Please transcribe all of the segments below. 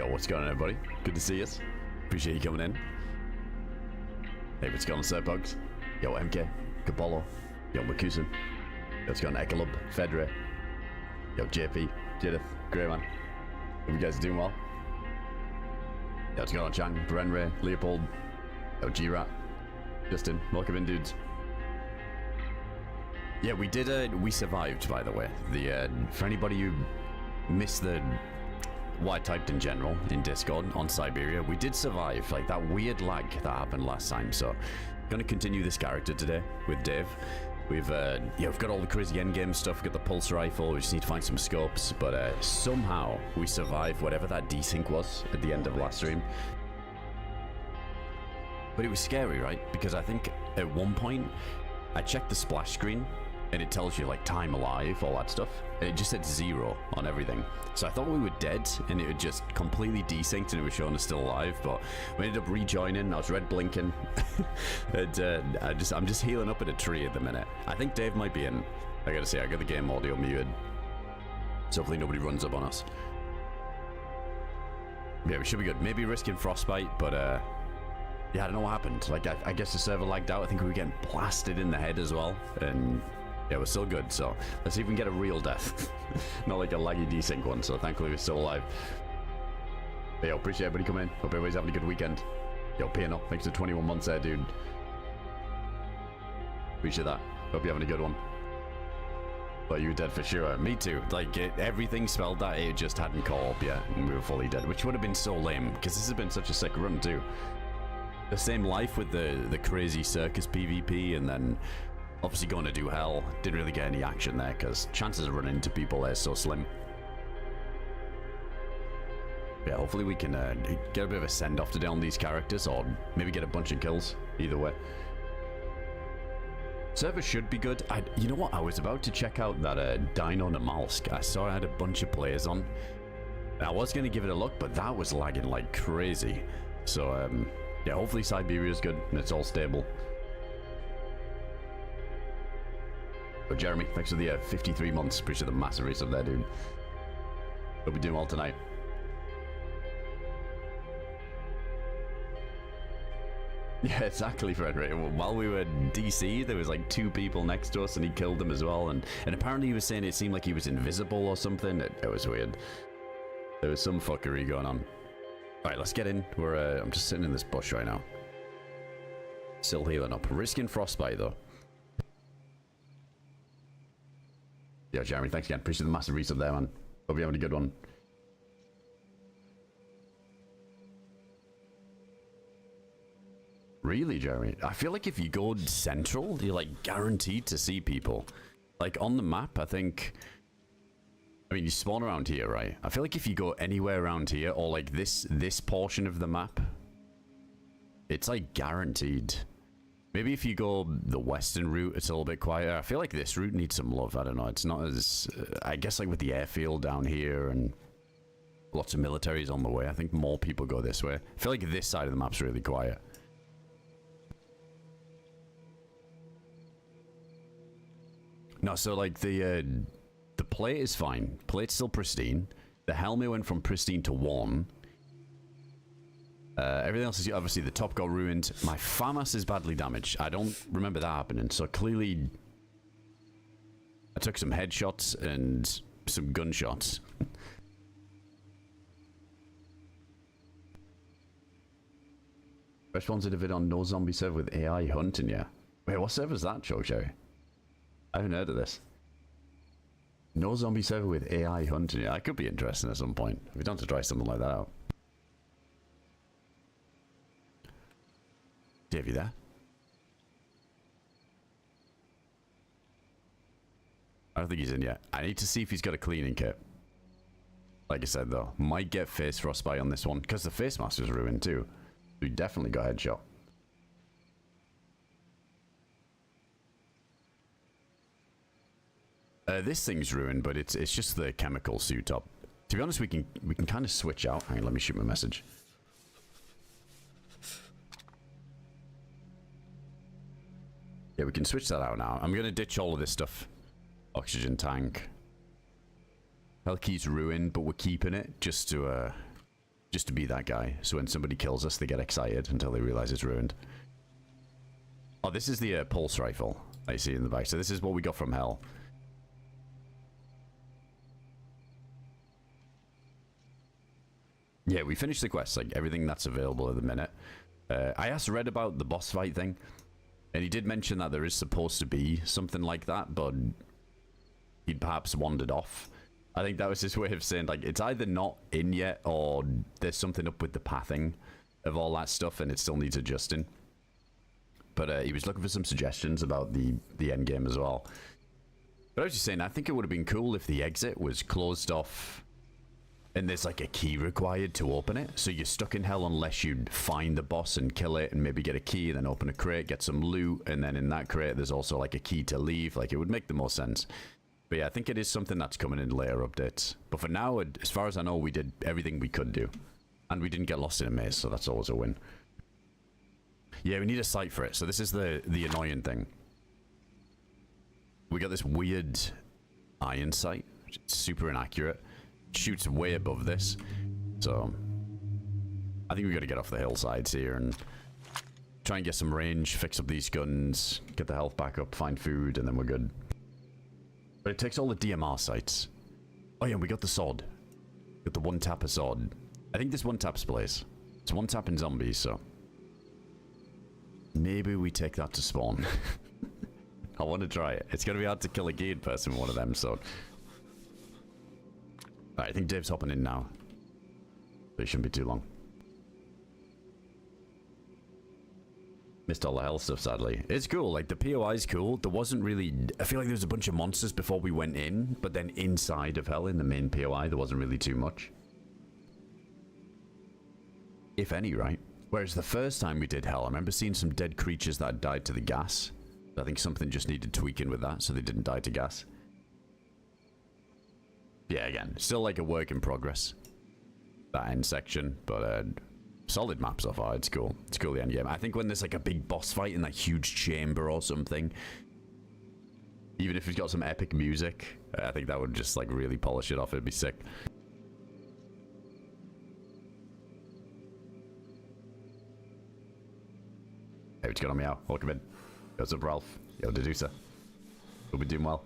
Yo, what's going on, everybody? Good to see us. Appreciate you coming in. Hey, what's going on, Sir Bugs? Yo, MK, Kabolo. Yo, Makusin. Yo, what's going on, Ekalub, Fedra. Yo, JP, Jidith, Grey Man. Hope you guys are doing well. Yo, what's going on, Chang, Brenray, Leopold. Yo, G-Rat, Justin. Welcome in, dudes. Yeah, we survived, by the way. For anybody who missed what I typed in general in Discord on Siberia, we did survive, like that weird lag that happened last time. So gonna continue this character today with Dave. We've got all the crazy endgame stuff, we've got the pulse rifle, we just need to find some scopes, but somehow we survived whatever that desync was at the end of last stream. But it was scary, right? Because I think at one point I checked the splash screen and it tells you like time alive, all that stuff, and it just said 0 on everything. So I thought we were dead and it had just completely desynced and it was showing us still alive, but we ended up rejoining. I was red blinking and I'm just healing up at a tree at the minute. I think Dave might be in. I gotta say, I got the game audio muted, so hopefully nobody runs up on us. Yeah, we should be good. Maybe risking frostbite, but yeah, I don't know what happened. Like, I guess the server lagged out. I think we were getting blasted in the head as well, and yeah, we're still good. So let's see if we can get a real death, not like a laggy desync one. So thankfully we're still alive. But yo, appreciate everybody coming in. Hope everybody's having a good weekend. Yo, P&O, thanks for 21 months there, dude. Appreciate that. Hope you're having a good one. But you were dead for sure. Me too. Like, everything spelled that it just hadn't caught up yet, and we were fully dead, which would have been so lame, because this has been such a sick run too. The same life with the crazy circus PvP, and then obviously going to do hell. Didn't really get any action there because chances of running into people there is so slim. Yeah, hopefully we can get a bit of a send-off today on these characters, or maybe get a bunch of kills. Either way. Server should be good. You know what? I was about to check out that Dino Namalsk. I saw I had a bunch of players on. I was going to give it a look, but that was lagging like crazy. So, yeah, hopefully Siberia's good and it's all stable. Oh, Jeremy, thanks for the 53 months. Appreciate the massive race up there, dude. Hope you're doing well tonight. Yeah, exactly, Frederick. While we were in DC, there was like 2 people next to us and he killed them as well. And apparently he was saying it seemed like he was invisible or something. It was weird. There was some fuckery going on. Alright, let's get in. I'm just sitting in this bush right now. Still healing up. Risking frostbite though. Yeah, Jeremy, thanks again. Appreciate the massive resub there, man. Hope you're having a good one. Really, Jeremy? I feel like if you go central, you're like guaranteed to see people. Like on the map, I think... I mean, you spawn around here, right? I feel like if you go anywhere around here, or like this portion of the map, it's like guaranteed. Maybe if you go the western route, it's a little bit quieter. I feel like this route needs some love. I don't know. It's not as... I guess like with the airfield down here and lots of militaries on the way, I think more people go this way. I feel like this side of the map's really quiet. No, so like the plate is fine. Plate's still pristine. The helmet went from pristine to 1. Everything else is obviously the top got ruined. My FAMAS is badly damaged. I don't remember that happening. So clearly, I took some headshots and some gunshots. Responsive vid on no zombie server with AI hunting. Yeah. Wait, what server is that, Chocherry? I haven't heard of this. No zombie server with AI hunting. Yeah, that could be interesting at some point. We don't have to try something like that out. Dave, you there? I don't think he's in yet. I need to see if he's got a cleaning kit. Like I said though, might get face frostbite on this one because the face mask is ruined too. We definitely got a headshot. This thing's ruined, but it's just the chemical suit up. To be honest, we can kind of switch out. Hang on, let me shoot my message. Yeah, we can switch that out now. I'm gonna ditch all of this stuff. Oxygen tank. Hellkey's ruined, but we're keeping it just to just to be that guy. So when somebody kills us, they get excited until they realize it's ruined. Oh, this is the pulse rifle I see in the back. So this is what we got from hell. Yeah, we finished the quest, like everything that's available at the minute. I asked Red about the boss fight thing, and he did mention that there is supposed to be something like that, but he'd perhaps wandered off. I think that was his way of saying, like, it's either not in yet, or there's something up with the pathing of all that stuff, and it still needs adjusting. But he was looking for some suggestions about the end game as well. But I was just saying, I think it would have been cool if the exit was closed off and there's like a key required to open it. So you're stuck in hell unless you find the boss and kill it and maybe get a key, then open a crate, get some loot, and then in that crate there's also like a key to leave. Like, it would make the most sense. But yeah, I think it is something that's coming in later updates. But for now, as far as I know, we did everything we could do. And we didn't get lost in a maze, so that's always a win. Yeah, we need a sight for it. So this is the annoying thing. We got this weird iron sight, which is super inaccurate. It shoots way above this. So I think we got to get off the hillsides here and try and get some range, fix up these guns, get the health back up, find food, and then we're good. But it takes all the DMR sites. Oh yeah, we got the sword. Got the one-tapper sword. I think this one-taps place. It's one-tapping zombies, so maybe we take that to spawn. I want to try it. It's going to be hard to kill a geared person with one of them, so. Alright, I think Dave's hopping in now. So it shouldn't be too long. Missed all the health stuff, sadly. It's cool, like the POI is cool. There wasn't really, I feel like there was a bunch of monsters before we went in, but then inside of hell in the main POI there wasn't really too much. If any, right? Whereas the first time we did hell, I remember seeing some dead creatures that had died to the gas. I think something just needed tweaking with that so they didn't die to gas. Yeah, again, still like a work in progress. That end section, but solid map so far. It's cool. It's cool, the end game. I think when there's like a big boss fight in that huge chamber or something, even if it's got some epic music, I think that would just like really polish it off. It'd be sick. Hey, what's going on, Meow? Welcome in. What's up, Ralph? Yo, Deducer. We'll be doing well.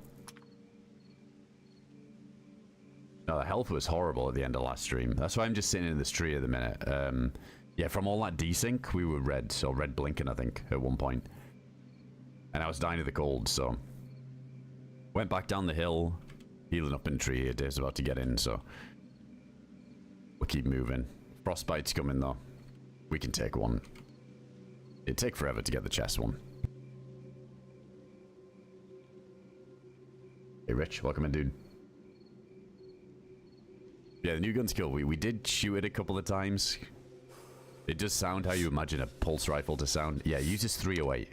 No, the health was horrible at the end of last stream. That's why I'm just sitting in this tree at the minute. Yeah, from all that desync, we were red. So red blinking, I think, at one point. And I was dying of the cold, so. Went back down the hill, healing up in the tree here. Dave's about to get in, so. We'll keep moving. Frostbite's coming, though. We can take one. It'd take forever to get the chest one. Hey, Rich. Welcome in, dude. Yeah, the new gun's cool. We did shoot it a couple of times. It does sound how you imagine a pulse rifle to sound. Yeah, it uses 308.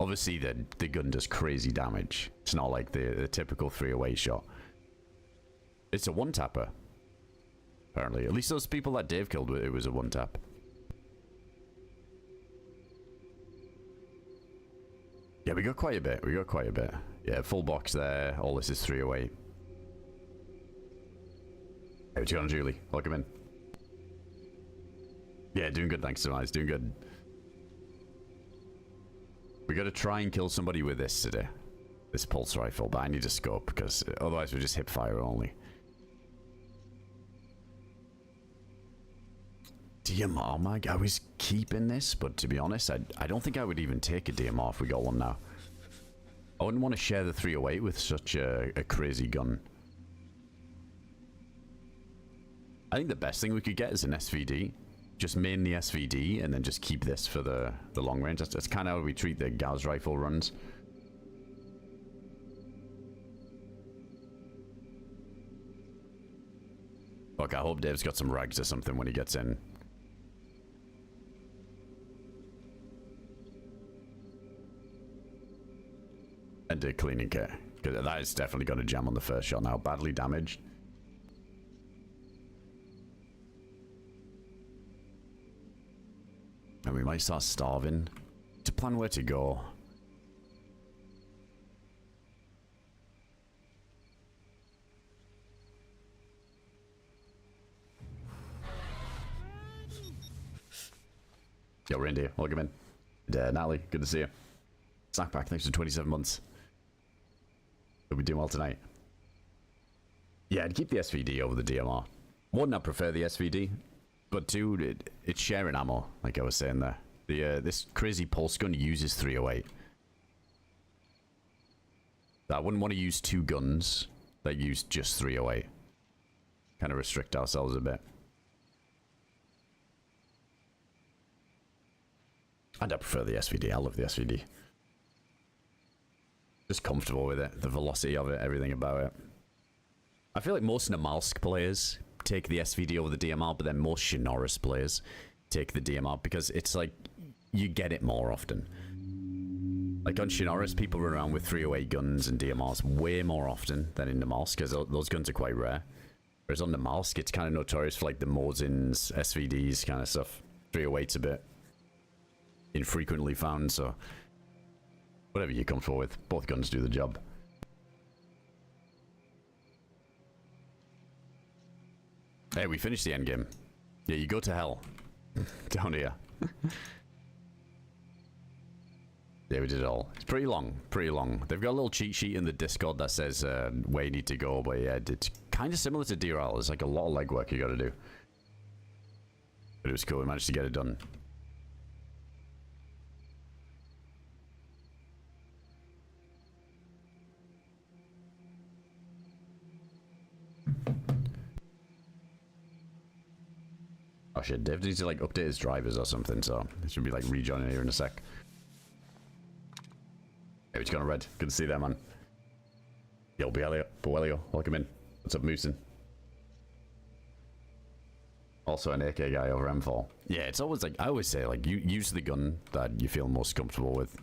Obviously, the gun does crazy damage. It's not like the typical 308 shot. It's a one-tapper. Apparently. At least those people that Dave killed, it was a one-tap. Yeah, we got quite a bit. We got quite a bit. Yeah, full box there. All this is 308. Hey, what's going on, Julie? Welcome in. Yeah, doing good, thanks so much. Doing good. We gotta try and kill somebody with this today. This pulse rifle, but I need a scope because otherwise we're just hip fire only. DMR mag? I was keeping this, but to be honest, I don't think I would even take a DMR if we got one now. I wouldn't want to share the 308 with such a crazy gun. I think the best thing we could get is an SVD. Just main the SVD and then just keep this for the long range. That's kind of how we treat the Gauss rifle runs. Look, I hope Dave's got some rags or something when he gets in. And a cleaning kit. Because that is definitely going to jam on the first shot now. Badly damaged. And we might start starving. To plan where to go. Yo, Reindeer, welcome in. Natalie, good to see you. Snackback, thanks for 27 months. Hope we're doing well tonight. Yeah, I'd keep the SVD over the DMR. One, I prefer the SVD, but two, it's sharing ammo, like I was saying there. This crazy pulse gun uses 308. I wouldn't want to use two guns that use just 308. Kind of restrict ourselves a bit. And I prefer the SVD. I love the SVD. Just comfortable with it. The velocity of it, everything about it. I feel like most Namalsk players take the SVD over the DMR, but then most Chernarus players take the DMR because it's like you get it more often. Like on Chernarus, people run around with 308 guns and DMRs way more often than in Namalsk because those guns are quite rare. Whereas on Namalsk, it's kind of notorious for like the Mosins, SVDs kind of stuff. 308's a bit infrequently found, so whatever you're comfortable with. Both guns do the job. Hey, we finished the endgame. Yeah, you go to hell. Down here. Yeah, we did it all. It's pretty long, pretty long. They've got a little cheat sheet in the Discord that says where you need to go, but yeah, it's kind of similar to DRL. There's like a lot of legwork you got to do. But it was cool, we managed to get it done. Oh shit, Dave needs to like update his drivers or something, so it should be like rejoining here in a sec. Hey, what's going on, Red? Good to see you there, man. Yo, Boelio, welcome in. What's up, Moosin? Also an AK guy over M4. Yeah, it's always like, I always say, like, you use the gun that you feel most comfortable with.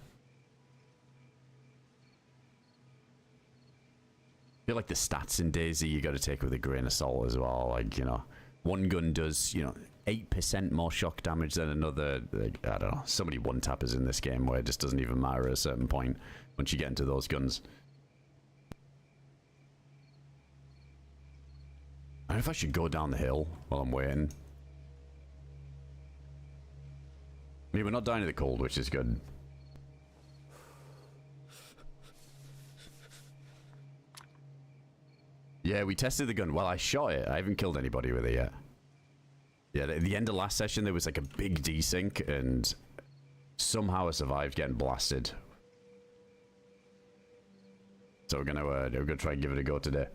I feel like the stats in DayZ you got to take with a grain of salt as well. Like, you know, one gun does, you know, 8% more shock damage than another. Like, I don't know, so many one-tappers in this game where it just doesn't even matter at a certain point once you get into those guns. I don't know if I should go down the hill while I'm waiting. I mean, we're not dying of the cold, which is good. Yeah, we tested the gun. Well, I shot it. I haven't killed anybody with it yet. Yeah, at the end of last session, there was like a big desync, and somehow I survived getting blasted. So we're gonna try and give it a go today.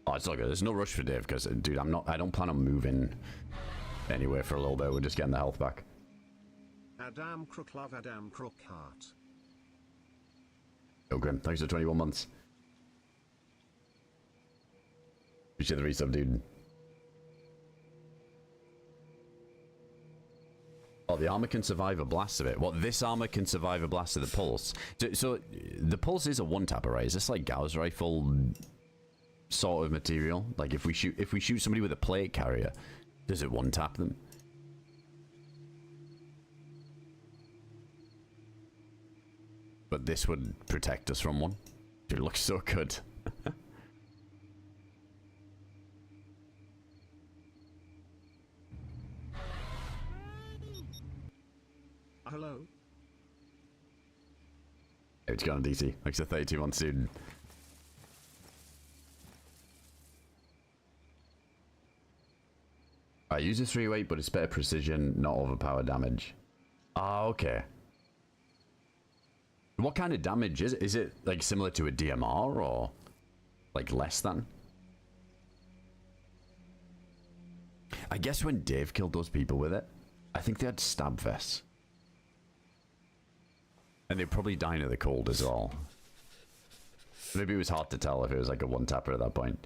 Oh, it's all good. There's no rush for Dave because, dude, I don't plan on moving anywhere for a little bit. We're just getting the health back. AdamCrooK, love AdamCrooK heart. Oh, Grim, thanks for 21 months. Appreciate the resub, dude. Oh, the armor can survive a blast of it. Well, this armor can survive a blast of the pulse. So the pulse is a one-tapper, right? Is this like Gauss rifle sort of material? Like if we shoot somebody with a plate carrier, does it one-tap them? But this would protect us from one. Dude, it looks so good. Hello? Hey, what's going on, DC? Thanks for 32 months, dude. I use a 308, but it's better precision, not overpowered damage. Ah, okay. What kind of damage is it? Is it like similar to a DMR or like less than? I guess when Dave killed those people with it, I think they had stab vests. And they're probably dying of the cold as well. Maybe it was hard to tell if it was like a one-tapper at that point.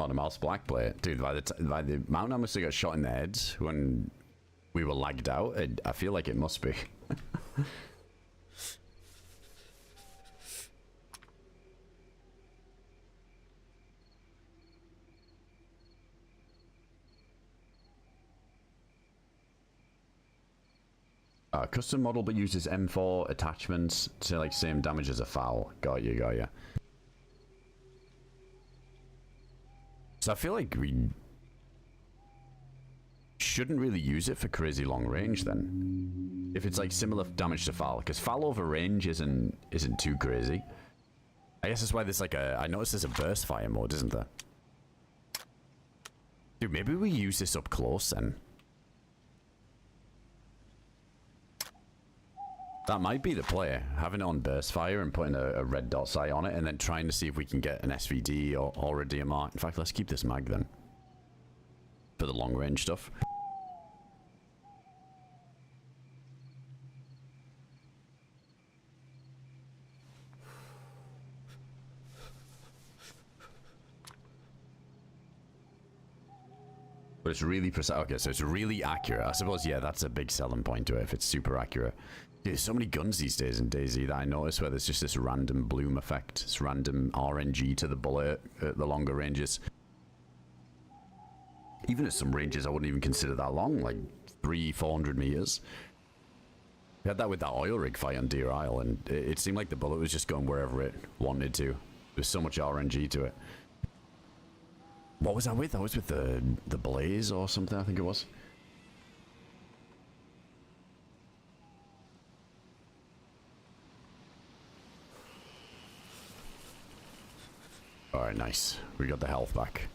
On a mouse black plate. Dude, by the amount I must have got shot in the head when we were lagged out, I feel like it must be. Custom model but uses M4 attachments to like same damage as a foul. Got you, got you. So I feel like we shouldn't really use it for crazy long range then. If it's like similar damage to foul, because foul over range isn't too crazy. I guess that's why there's like I noticed there's a burst fire mode, isn't there? Dude, maybe we use this up close then. That might be the play, having it on burst fire and putting a red dot sight on it and then trying to see if we can get an SVD or a DMR. In fact, let's keep this mag then. For the long range stuff. But it's really precise. Okay, so it's really accurate. I suppose, yeah, that's a big selling point to it if it's super accurate. Dude, there's so many guns these days in DayZ that I notice where there's just this random bloom effect, this random RNG to the bullet at the longer ranges. Even at some ranges I wouldn't even consider that long, like 300-400 meters. We had that with that oil rig fight on Deer Isle, and it seemed like the bullet was just going wherever it wanted to. There's so much RNG to it. What was that with? That was with the Blaze or something, I think it was. Alright, nice. We got the health back.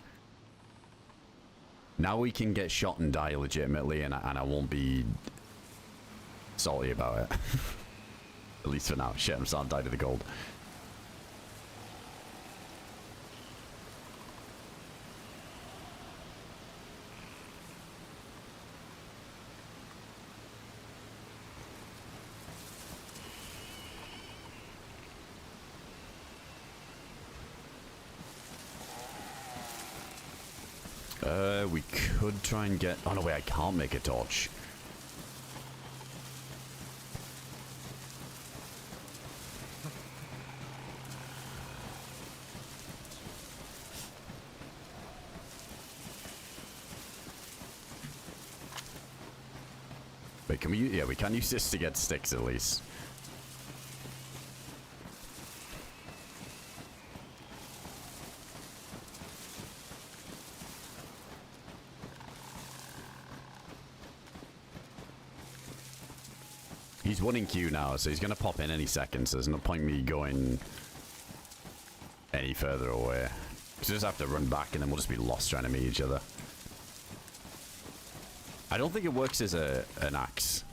Now we can get shot and die legitimately, and I won't be salty about it. At least for now. Shit, I'm starting to die to the gold. We could try and get... Oh, no, wait, I can't make a torch. Wait, can we... Yeah, we can use this to get sticks at least. He's 1 in queue now, so he's going to pop in any second, so there's no point me going any further away. So just have to run back and then we'll just be lost trying to meet each other. I don't think it works as an axe.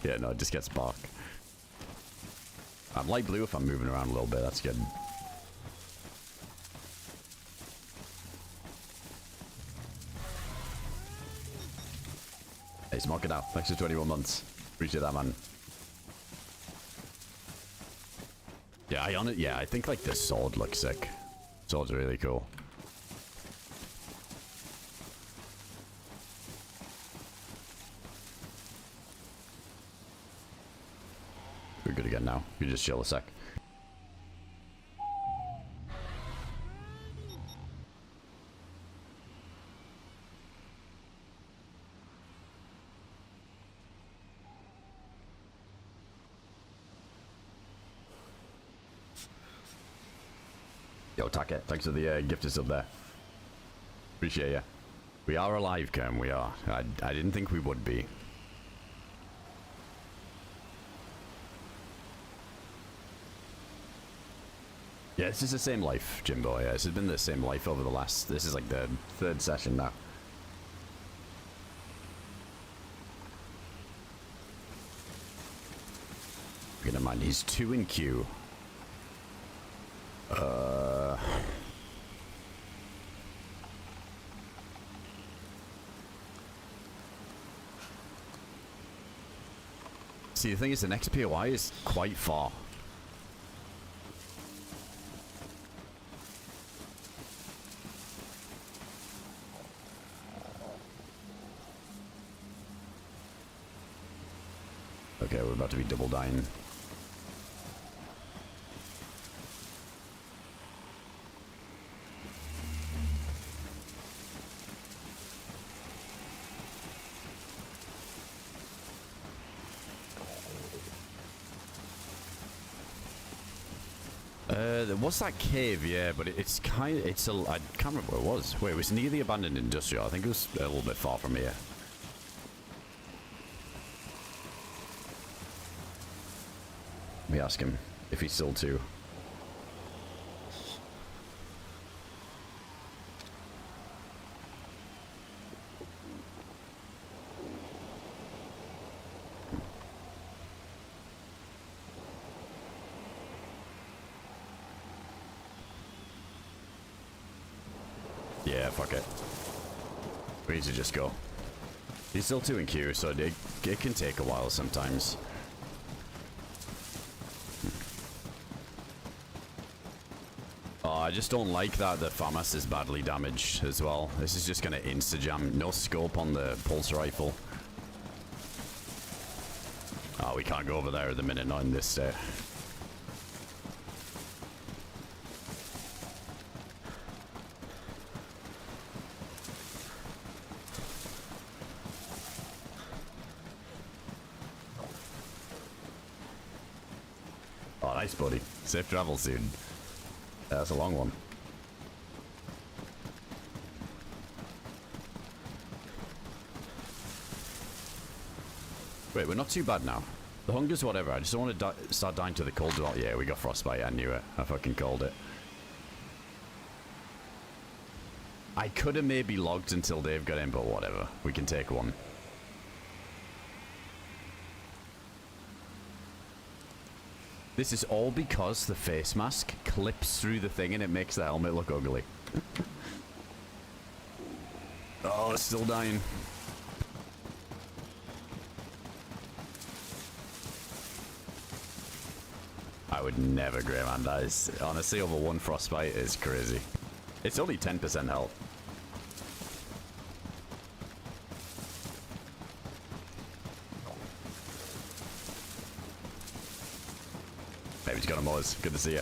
Yeah, no, it just gets bark. I'm light blue if I'm moving around a little bit, that's good. Hey, smoke it out. Thanks for 21 months. Appreciate that, man. Yeah, I think like this sword looks sick. Sword's really cool. We're good again now. You just chill a sec. Yo, Taket, thanks for the gifters up there. Appreciate ya. We are alive, Kerm, we are. I didn't think we would be. Yeah, this is the same life, Jimbo. Yeah, this has been the same life over the last... This is like the 3rd session now. Never mind, he's 2 in queue. See, the thing is, the next POI is quite far. Okay, we're about to be double dying. What's that cave? Yeah, but it's kind of, I can't remember where it was. Wait, it was near the abandoned industrial. I think it was a little bit far from here. Let me ask him if he's still too. Yeah, fuck it. We need to just go. He's still 2 in queue, so it can take a while sometimes. Oh, I just don't like that the FAMAS is badly damaged as well. This is just going to insta-jam. No scope on the pulse rifle. Oh, we can't go over there at the minute, not in this state. Oh, nice, buddy. Safe travel soon. That's a long one. Wait, we're not too bad now. The hunger's whatever. I just don't want to start dying to the cold. Yeah, we got frostbite. I knew it. I fucking called it. I could have maybe logged until Dave got in, but whatever. We can take one. This is all because the face mask clips through the thing and it makes the helmet look ugly. Oh, it's still dying. I would never, Greyman. That is, honestly, over 1 frostbite is crazy. It's only 10% health. Maybe he's got a Moz. Good to see you.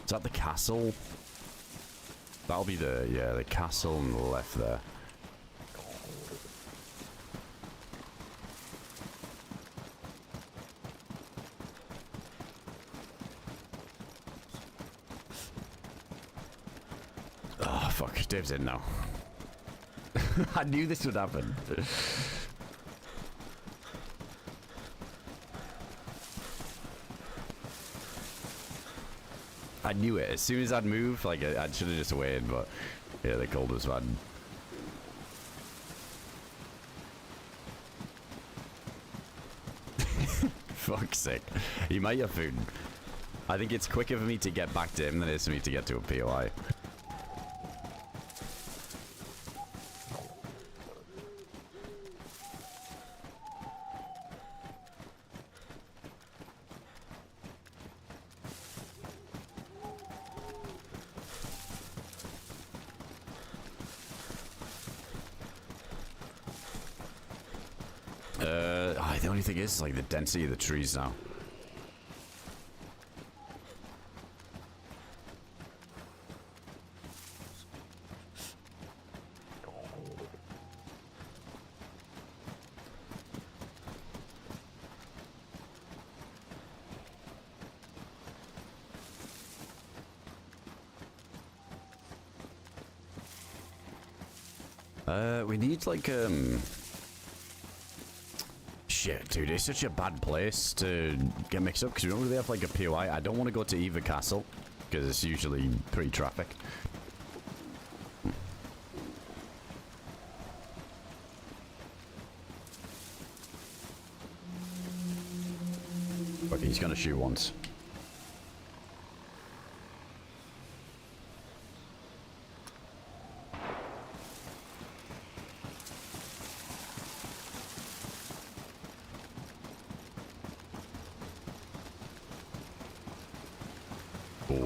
Is that the castle? That'll be the, yeah, the castle on the left there. Oh, fuck. Dave's in now. I knew this would happen. I knew it. As soon as I'd move, like, I should have just waited, but yeah, the cold was bad. Fuck's sake. He might have food. I think it's quicker for me to get back to him than it is for me to get to a POI. The only thing is, like, the density of the trees now. We need, like, shit, dude, it's such a bad place to get mixed up because we don't really have like a POI. I don't want to go to either castle because it's usually pretty trafficked. Okay, he's gonna shoot once.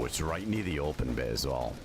it's right near the open bit as well.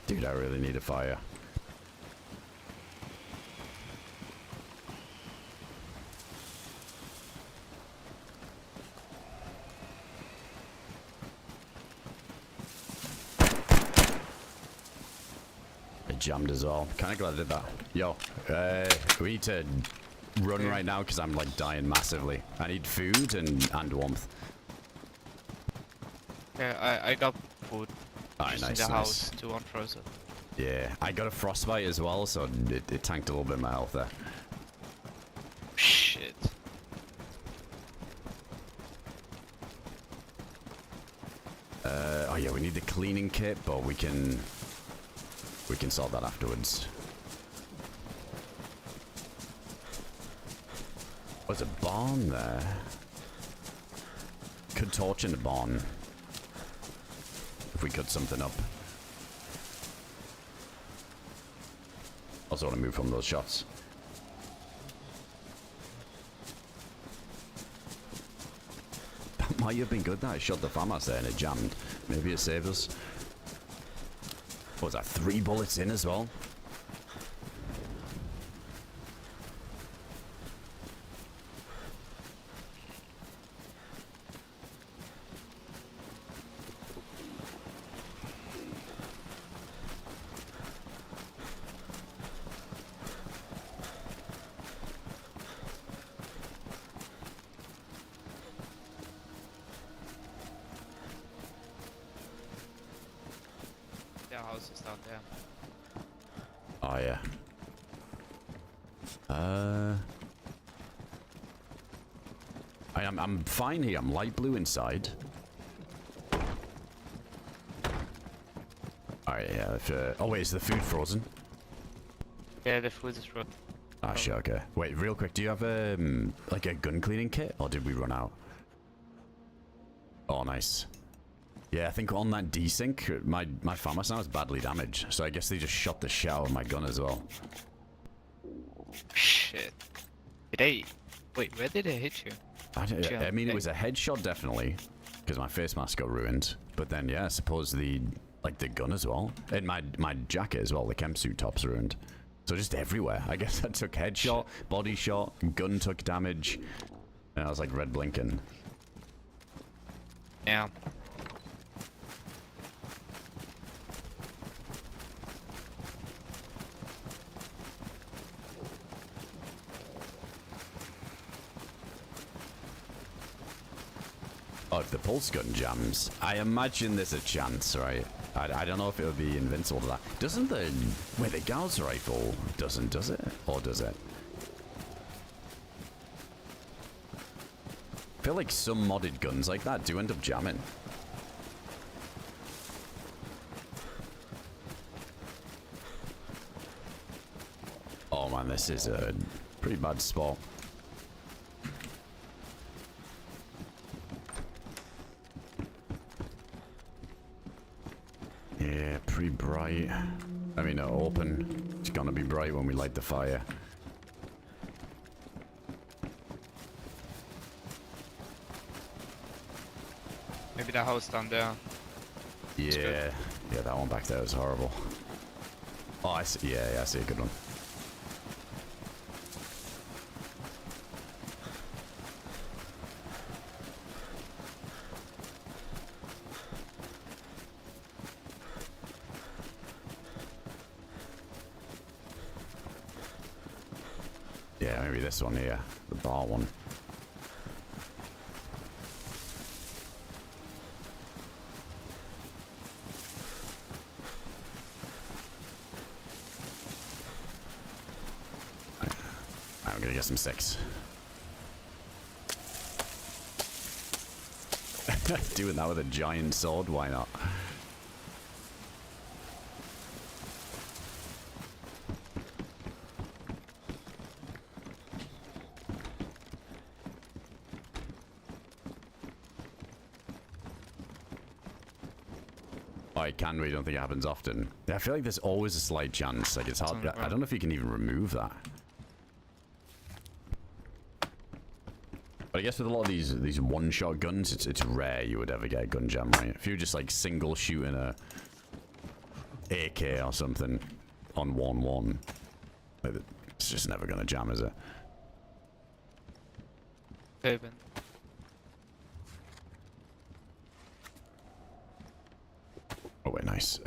Dude, I really need a fire. I jammed as well. Kinda glad I did that. Yo, we need to run right now because I'm like dying massively. I need food and warmth. Yeah, I got food. Alright, Just nice, in the nice. house to unfroze it. Yeah, I got a frostbite as well, so it tanked a little bit of my health there. Shit. Oh yeah, we need the cleaning kit, but we can solve that afterwards. There's a barn there. Could torch in the barn. If we cut something up. Also want to move from those shots. That might have been good that I shot the FAMAS there and it jammed. Maybe it saved us. What was that, 3 bullets in as well? Their house is down there. Oh yeah. I'm fine here. I'm light blue inside. Alright, yeah. If, oh wait, is the food frozen? Yeah, the food is frozen. Ah, sure, okay. Wait, real quick. Do you have like a gun cleaning kit, or did we run out? Oh, nice. Yeah, I think on that desync, my FAMAS now is badly damaged, so I guess they just shot the shit out of my gun as well. Shit. Did they... Wait, where did they hit you? I mean, it was a headshot, definitely, because my face mask got ruined. But then, yeah, I suppose the gun as well, and my jacket as well. The chem suit top's ruined, so just everywhere. I guess I took headshot, body shot, gun took damage, and I was like red blinking. Yeah. Oh, if the pulse gun jams, I imagine there's a chance, right? I don't know if it'll be invincible to that. Doesn't the... Wait, the Gauss rifle doesn't, does it? Or does it? I feel like some modded guns like that do end up jamming. Oh man, this is a pretty bad spot. Yeah, pretty bright. I mean, open. It's gonna be bright when we light the fire. Maybe the house down there. Yeah, yeah, that one back there was horrible. Oh, I see. Yeah, yeah, I see a good one. Yeah, maybe this one here, the bar one. gonna get some six. Doing that with a giant sword, why not? I can, we don't think it happens often. Yeah, I feel like there's always a slight chance. Like it's hard. I don't know if you can even remove that. But I guess with a lot of these one-shot guns, it's rare you would ever get a gun jam, right? If you're just like single shooting a AK or something on 1-1, like, it's just never gonna jam, is it? Open. Oh wait, nice.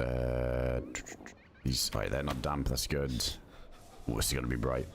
These, right, they're not damp. That's good. Oh, this is gonna be bright.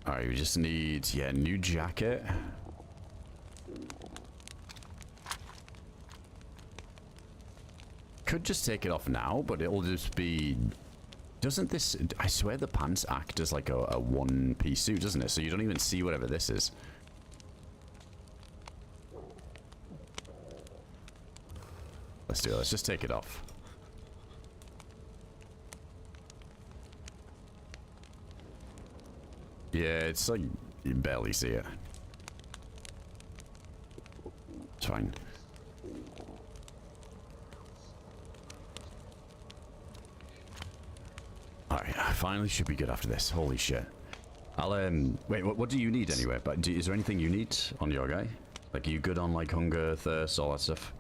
Alright, we just need, yeah, new jacket. Could just take it off now, but it'll just be... Doesn't this... I swear the pants act as like a one-piece suit, doesn't it? So you don't even see whatever this is. Let's do it. Let's just take it off. Yeah, it's like you barely see it. It's fine. Alright, finally should be good after this. Holy shit. I'll wait, what do you need anyway? But is there anything you need on your guy? Like, are you good on like hunger, thirst, all that stuff?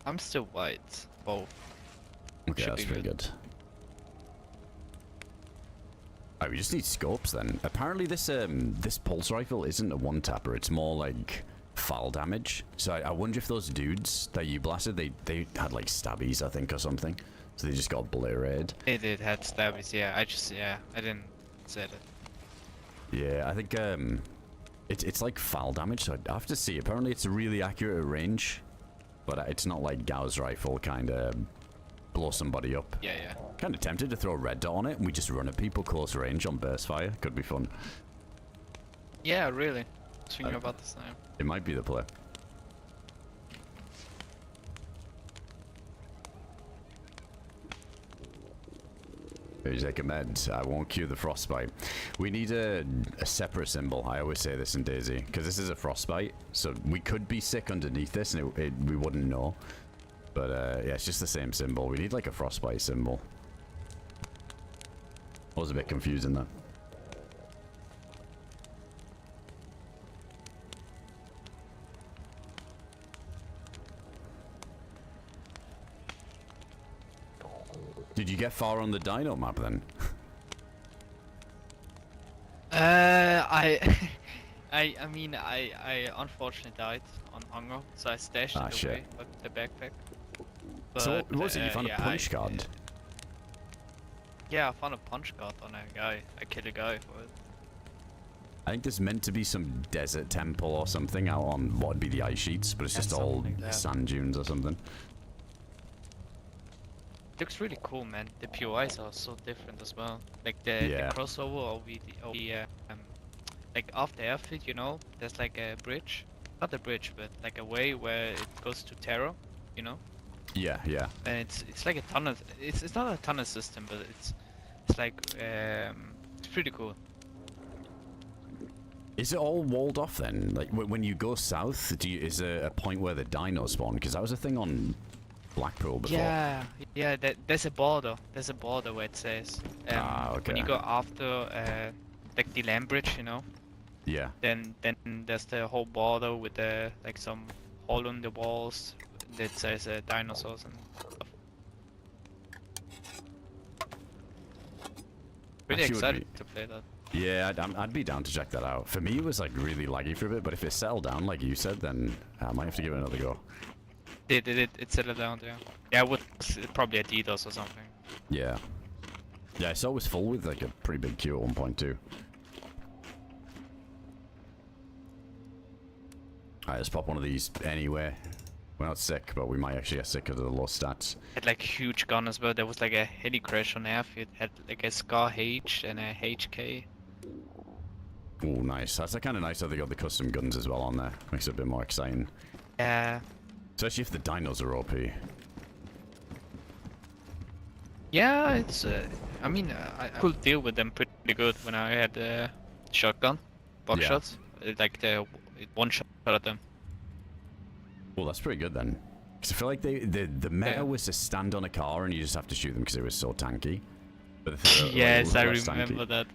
I'm still white. Both. Okay, Should that's be pretty good. Oh, we just need scopes then. Apparently this this pulse rifle isn't a one-tapper, it's more like foul damage. So I wonder if those dudes that you blasted, they had like stabbies, I think, or something. So they just got obliterated. They did had stabbies, yeah. I didn't say that. Yeah, I think it's like foul damage, so I'd have to see. Apparently it's really accurate at range, but it's not like Gauss rifle kind of blow somebody up. Yeah, yeah. Kind of tempted to throw a red dot on it and we just run at people close range on burst fire. Could be fun. Yeah, really. Thinking about this now. It might be the play. There's like a med. I won't cue the frostbite. We need a separate symbol. I always say this in DayZ because this is a frostbite, so we could be sick underneath this and we wouldn't know. But yeah, it's just the same symbol. We need like a frostbite symbol. I was a bit confusing there. Did you get far on the dino map then? I mean, I unfortunately died on hunger, so I stashed it away with the backpack. But, so what was it? You found yeah, a punch card? Yeah, I found a punch card on a guy. I killed a guy for it. I think there's meant to be some desert temple or something out on what would be the ice sheets, but it's just all like sand dunes or something. Looks really cool, man. The POIs are so different as well. Like the crossover like off the airfield, you know, there's like a bridge, not a bridge, but like a way where it goes to Terror, you know. Yeah, yeah. And it's like a tunnel. It's not a tunnel system, but it's like it's pretty cool. Is it all walled off then? Like when you go south, is there a point where the dinos spawn? Because that was a thing on Blackpool before. Yeah, yeah. There's a border. There's a border where it says okay. when you go after like the land bridge, you know. Yeah. Then there's the whole border with the like some hole in the walls that says dinosaurs and stuff. Pretty excited to play that. Yeah, I'd be down to check that out. For me, it was like really laggy for a bit, but if it settled down like you said, then I might have to give it another go. It settled down, yeah. Yeah, it was probably a DDoS or something. Yeah. Yeah, I saw it was full with like a pretty big queue at one point too. Alright, let's pop one of these anyway. We're not sick, but we might actually get sick because of the low stats. Had like huge gun as well. There was like a heli crash on F. It had like a Scar H and a HK. Oh, nice. That's kind of nice that they got the custom guns as well on there. Makes it a bit more exciting. Yeah. Especially if the dinos are OP. Yeah, it's. I mean, I could deal with them pretty good when I had shotgun, box shots. Like the one shot at them. Well, that's pretty good then. Because I feel like the meta was to stand on a car and you just have to shoot them because it was so tanky. But yes, I remember that.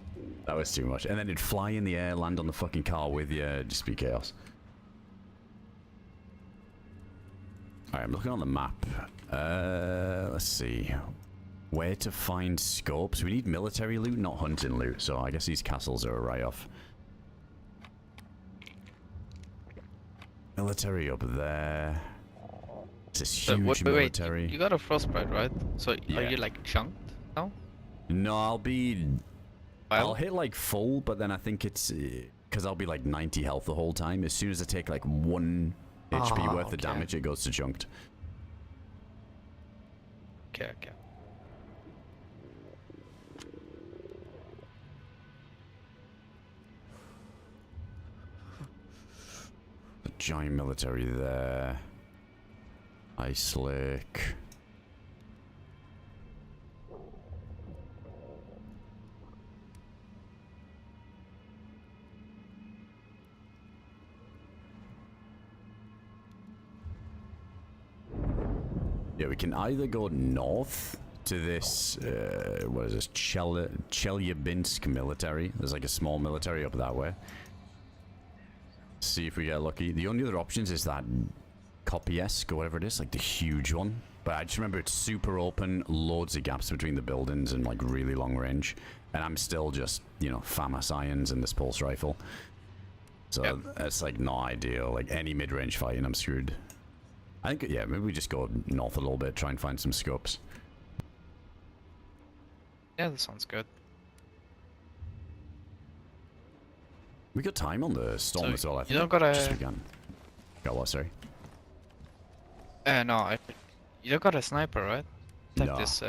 That was too much. And then it'd fly in the air, land on the fucking car with you, just be chaos. Alright, I'm looking on the map. Let's see. Where to find scopes? We need military loot, not hunting loot, so I guess these castles are a write-off. Military up there. It's this huge military. Wait, you got a frostbite, right? So yeah. Are you like chunked now? No, I'll hit like full, but then I think it's because I'll be like 90 health the whole time. As soon as I take like 1 HP worth of damage, it goes to chunked. Okay. The giant military there. Ice Lake. Yeah, we can either go north to this, what is this, Chelyabinsk military. There's like a small military up that way. See if we get lucky. The only other options is that Kopiesk or whatever it is, like the huge one. But I just remember it's super open, loads of gaps between the buildings and like really long range. And I'm still just, you know, FAMAS irons and this pulse rifle. So that's like not ideal. Like any mid-range fighting, I'm screwed. I think, yeah, maybe we just go north a little bit, try and find some scopes. Yeah, that sounds good. We got time on the storm as well, I think. You don't gotta... Just begun. Got what, sorry? No, you don't got a sniper, right? Like no. this,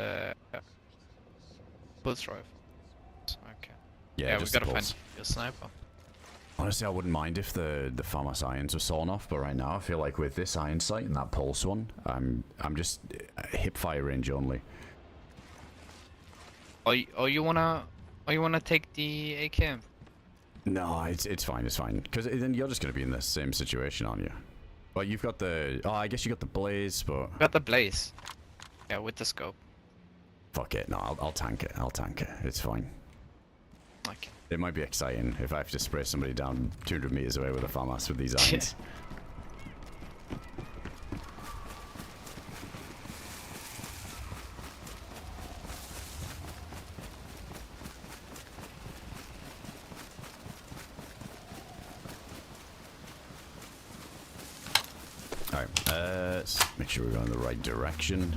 pulse rifle. Okay. Yeah, we gotta find a sniper. Honestly, I wouldn't mind if the FAMAS irons were sawn off, but right now I feel like with this iron sight and that pulse one, I'm just hip fire range only. Or you wanna take the AKM? No, it's fine, because then you're just gonna be in the same situation, aren't you? Well, you've got the... Oh, I guess you got the blaze, but... Got the blaze. Yeah, with the scope. Fuck it, no, I'll tank it, it's fine. Okay. It might be exciting if I have to spray somebody down 200 meters away with a FAMAS with these irons. Alright, let's make sure we're going in the right direction.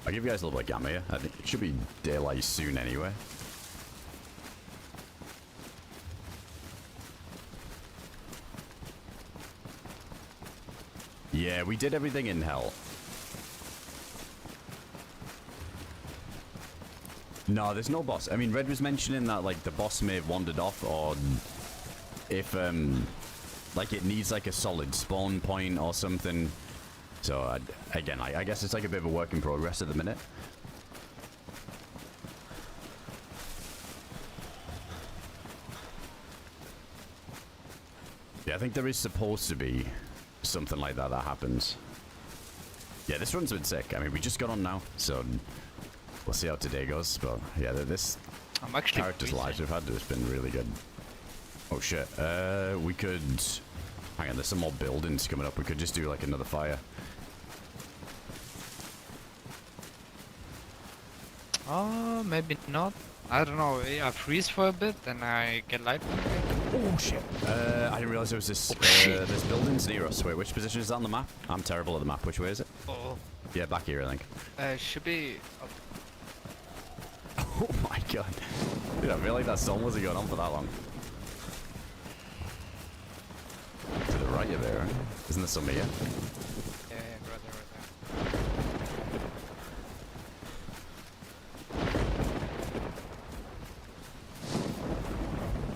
I'll give you guys a little bit of gamma here. I think it should be daylight soon anyway. Yeah, we did everything in hell. No, there's no boss. I mean, Red was mentioning that, like, the boss may have wandered off, or if, like, it needs, like, a solid spawn point or something. So, again, I guess it's, like, a bit of a work in progress at the minute. Yeah, I think there is supposed to be something like that happens. Yeah, this run's been sick. I mean, we just got on now, so we'll see how today goes. But yeah, this character's lives we've had has been really good. Oh shit, we could... Hang on, there's some more buildings coming up. We could just do like another fire. Oh, maybe not. I don't know. I freeze for a bit, then I get light. Oh shit! I didn't realize there was this this buildings near us. Wait, which position is that on the map? I'm terrible at the map. Which way is it? Oh. Yeah, back here, I think. Should be. Oh my god! Dude, I feel like that storm wasn't going on for that long. To the right of there, isn't there some here? Yeah, right there.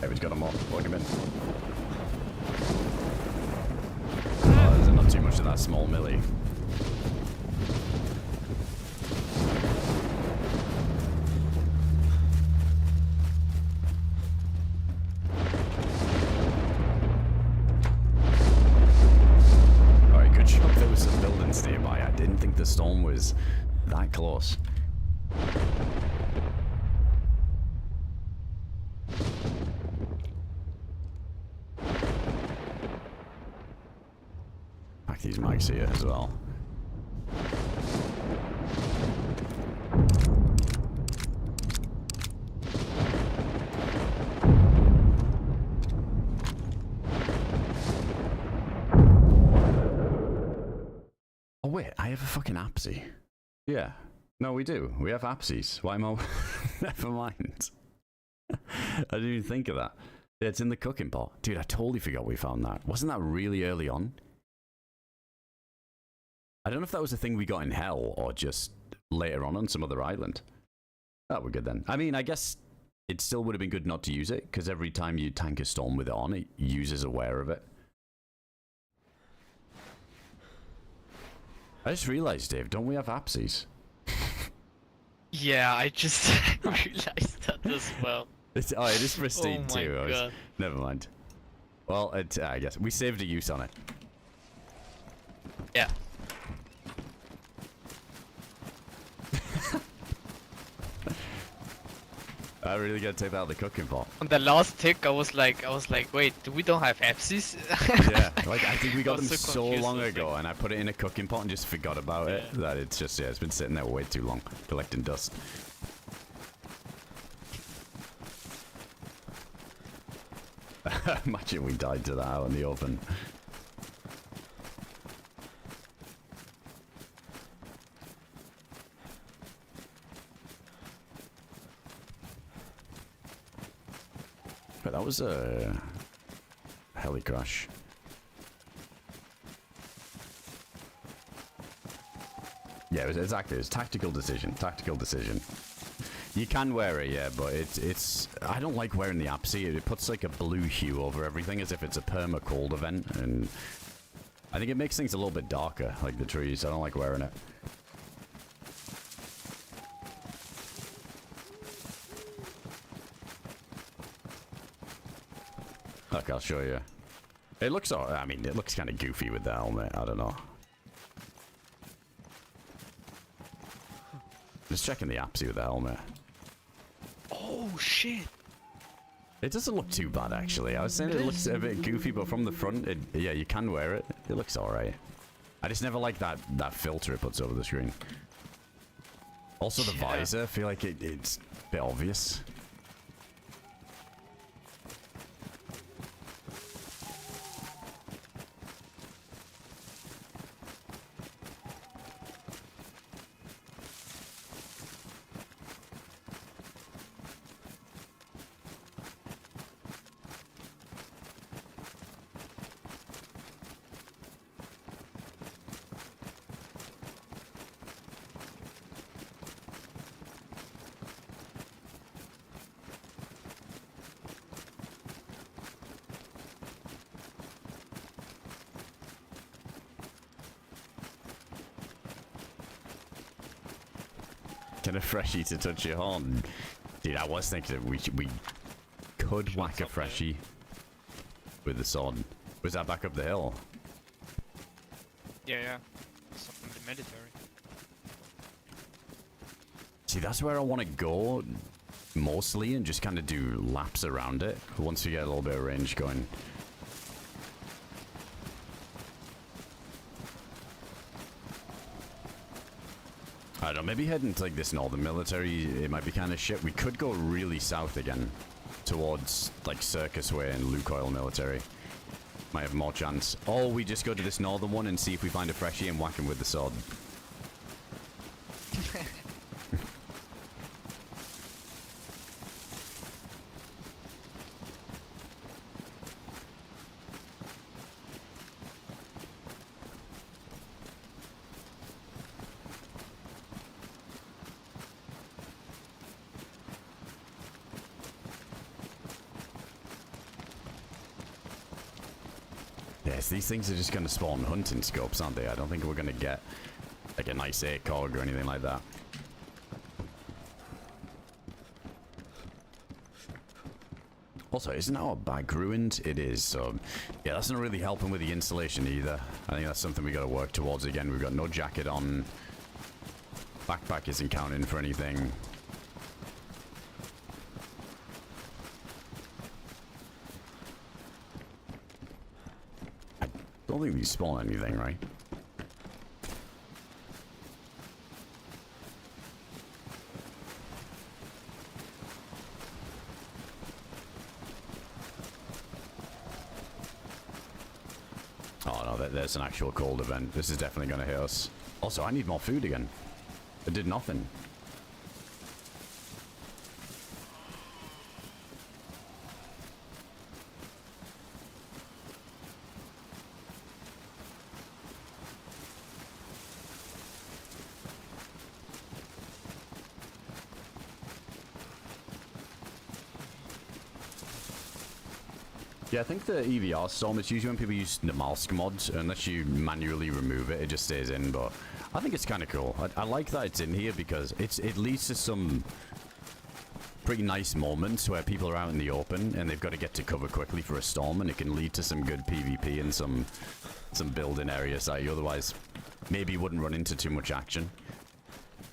David's got them all. Plug him in. Oh, there's not too much of that small millie. Alright, good job there was some buildings nearby. I didn't think the storm was that close. Pack these mics here as well. Oh wait, I have a fucking Apsy. Yeah. No, we do. We have Apsies. Why am I... Never mind. I didn't even think of that. Yeah, it's in the cooking pot. Dude, I totally forgot we found that. Wasn't that really early on? I don't know if that was a thing we got in Hell or just later on some other island. Oh, we're good then. I mean, I guess it still would have been good not to use it, because every time you tank a storm with it on, it uses aware of it. I just realized, Dave, don't we have Apsies? Yeah, I just realized that as well. It is pristine Oh my too. God. Never mind. Well, I guess we saved a use on it. Yeah. I really gotta take that out of the cooking pot. On the last tick, I was like, wait, we don't have Epsies? Yeah, like I think we got them so confused, long I was ago, like- and I put it in a cooking pot and just forgot about it. Yeah. That it's just it's been sitting there way too long, collecting dust. Imagine we died to that out in the open. But that was a heli crash. Yeah, it was exactly. It was tactical decision. Tactical decision. You can wear it, yeah, but it's. I don't like wearing the Apsy. It puts like a blue hue over everything, as if it's a perma cold event, and I think it makes things a little bit darker, like the trees. I don't like wearing it. Look, I'll show you. It looks. I mean, it looks kind of goofy with the helmet. I don't know. Just checking the Apsy with the helmet. Oh shit! It doesn't look too bad, actually. I was saying it looks a bit goofy, but from the front, yeah, you can wear it. It looks alright. I just never like that filter it puts over the screen. Also, the visor, I feel like it's a bit obvious. Get a freshie to touch your horn. Dude, I was thinking that we could whack a freshie with the sword. Was that back up the hill? Yeah. Something in the military. See, that's where I want to go mostly, and just kind of do laps around it once we get a little bit of range going. I don't know, maybe heading to like this northern military, it might be kind of shit. We could go really south again towards like Circus Way and Lukoil military. Might have more chance. Or we just go to this northern one and see if we find a freshie and whack him with the sword. Yes, these things are just going to spawn hunting scopes, aren't they? I don't think we're going to get like a nice ACOG or anything like that. Also, isn't our bag ruined? It is, so yeah, that's not really helping with the installation either. I think that's something we got to work towards again. We've got no jacket on. Backpack isn't counting for anything. I don't think we spawn anything, right? Oh no, there's an actual cold event. This is definitely going to hit us. Also, I need more food again. It did nothing. Yeah, I think the EVR storm, it's usually when people use Namalsk mods, unless you manually remove it, it just stays in, but I think it's kind of cool. I like that it's in here because it leads to some pretty nice moments where people are out in the open and they've got to get to cover quickly for a storm, and it can lead to some good PvP and some building areas that you otherwise maybe wouldn't run into too much action.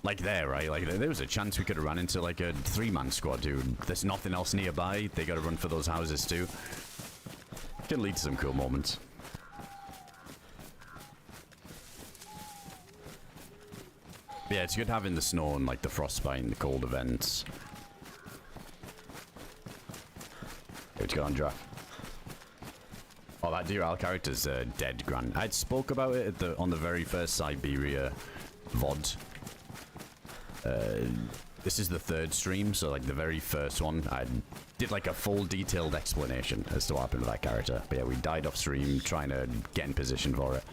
Like there, right? Like there was a chance we could have run into like a 3-man squad, dude. There's nothing else nearby. They got to run for those houses too. Can lead to some cool moments. Yeah, it's good having the snow and like the frostbite and the cold events. What's going on, Drac? Oh, that DRL character's dead, Grant. I spoke about it at on the very first Siberia VOD. This is the 3rd stream, so like the very first one, I did like a full detailed explanation as to what happened with that character. But yeah, we died off stream trying to get in position for it.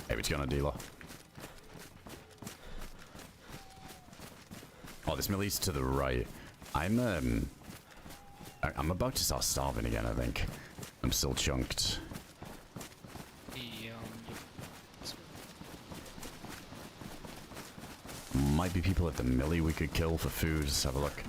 Hey, what's going on, dealer? Oh, this millie's to the right. I'm about to start starving again, I think. I'm still chunked. Might be people at the millie we could kill for food. Let's have a look.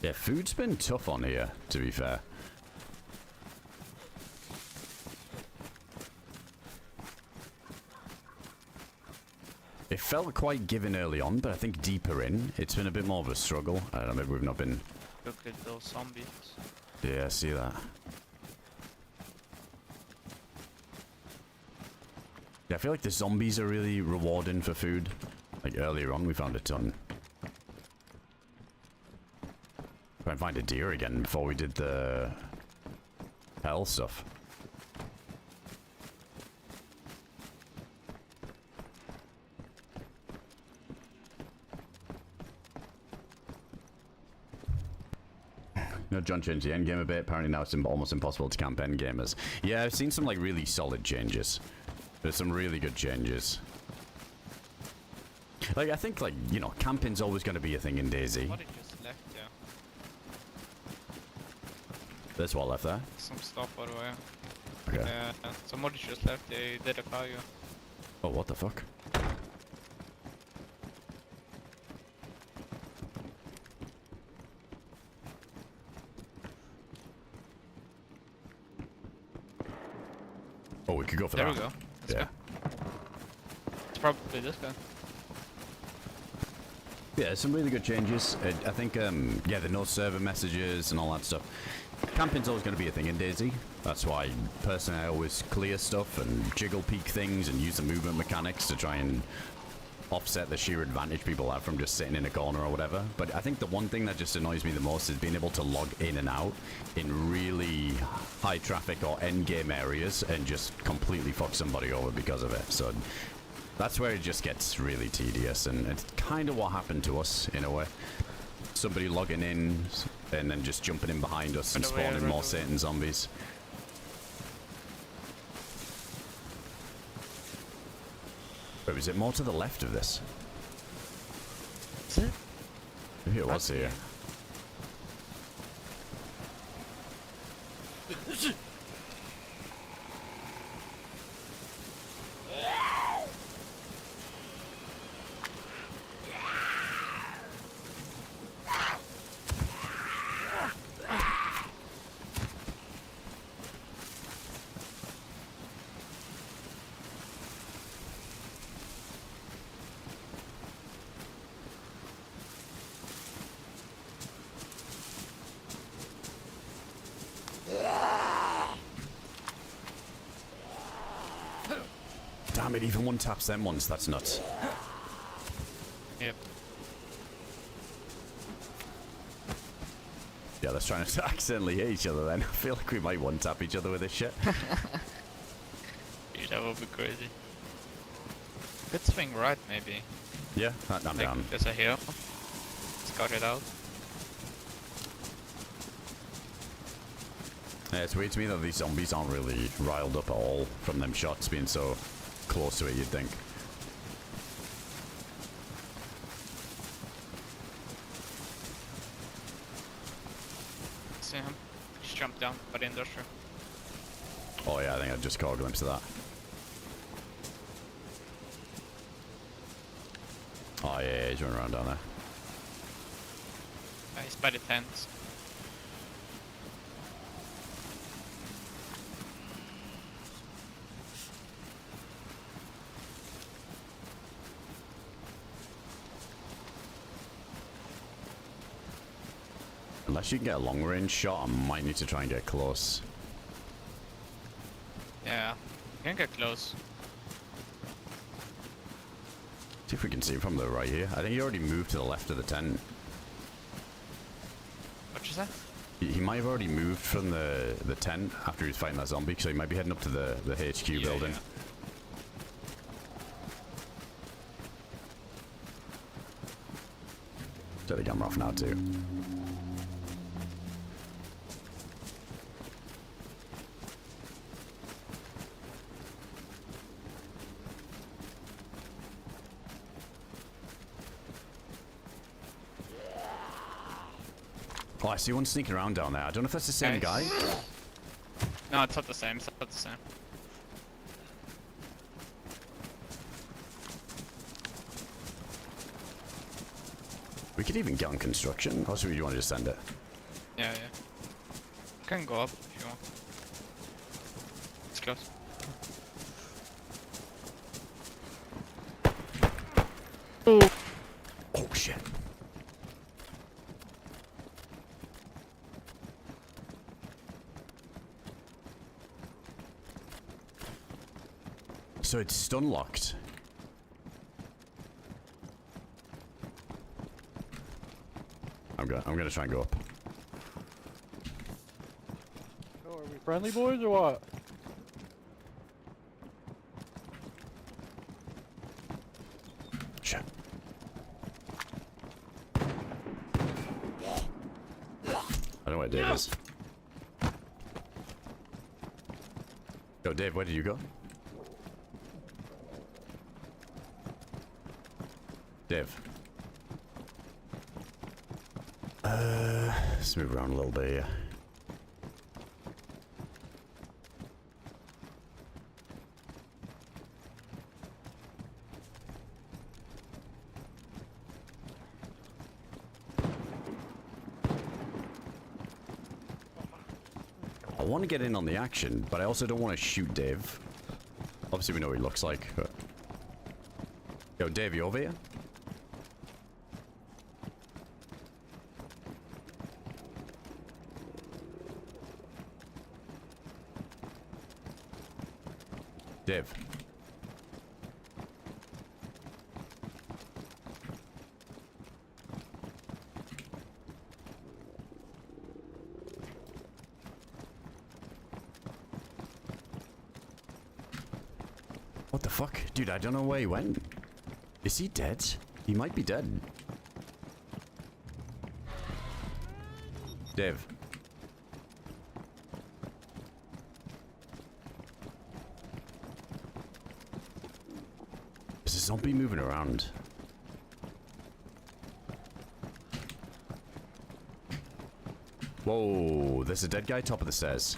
Yeah, food's been tough on here, to be fair. It felt quite given early on, but I think deeper in, it's been a bit more of a struggle. I don't know, maybe we've not been... Look at those zombies. Yeah, I see that. Yeah, I feel like the zombies are really rewarding for food. Like earlier on, we found a ton. Try and find a deer again before we did the hell stuff. No, John changed the endgame a bit. Apparently now it's almost impossible to camp endgamers. Yeah, I've seen some like really solid changes. There's some really good changes. Like, I think, like, you know, camping's always going to be a thing in DayZ. What it just left, yeah. There's what left there? Some stuff, by the way. Okay. Somebody just left. They did a fire. Oh, what the fuck? we could go for There that. we go. Let's Yeah. go. It's probably this guy. Yeah, some really good changes. I think, yeah, the no server messages and all that stuff. Camping's always going to be a thing in DayZ. That's why, personally, I always clear stuff and jiggle peek things and use the movement mechanics to try and offset the sheer advantage people have from just sitting in a corner or whatever. But I think the one thing that just annoys me the most is being able to log in and out in really high traffic or endgame areas and just completely fuck somebody over because of it. So that's where it just gets really tedious, and it's kind of what happened to us in a way. Somebody logging in and then just jumping in behind us and spawning more Satan zombies. Wait, was it more to the left of this? Is it? Maybe it was here. Damn it, even one taps them once, that's nuts. Yep. Yeah, let's try not to accidentally hit each other then. I feel like we might one tap each other with this shit. Dude, that would be crazy. Could swing right, maybe. Yeah, I'm Like, down. there's a hill. Scout it out. Yeah, it's weird to me that these zombies aren't really riled up at all from them shots being so close to it, you'd think. See him. Just jump down by the industrial. Oh yeah, I think I just caught a glimpse of that. Oh yeah, he's running around down there. He's by the tents. Unless you can get a long range shot, I might need to try and get close. Yeah, you can get close. See if we can see him from the right here. I think he already moved to the left of the tent. What'd you say? He might have already moved from the tent after he was fighting that zombie, so he might be heading up to the HQ building. Yeah. Set the camera off now too. Oh, I see one sneaking around down there. I don't know if that's the same guy. No, it's not the same. It's not the same. We could even get on construction. Or should we want to just send it? Yeah, yeah. Can go up if you want. It's close. Oh shit. So it's stun locked. I'm gonna try and go up. Oh, are we friendly boys or what? Shit. I don't know where Dave is. Yo, Dave, where did you go? Dave. Let's move around a little bit here. I want to get in on the action, but I also don't want to shoot Dave. Obviously, we know what he looks like. But... Yo, Dave, you over here? Dave. What the fuck? Dude, I don't know where he went. Is he dead? He might be dead. Dave. There's a zombie moving around. Whoa, there's a dead guy top of the stairs.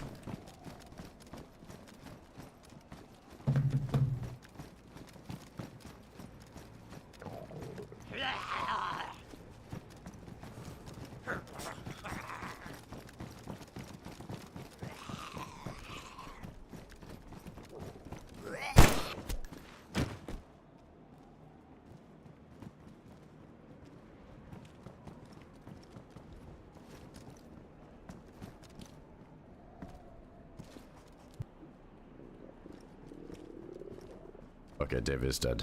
Okay, Dave is dead.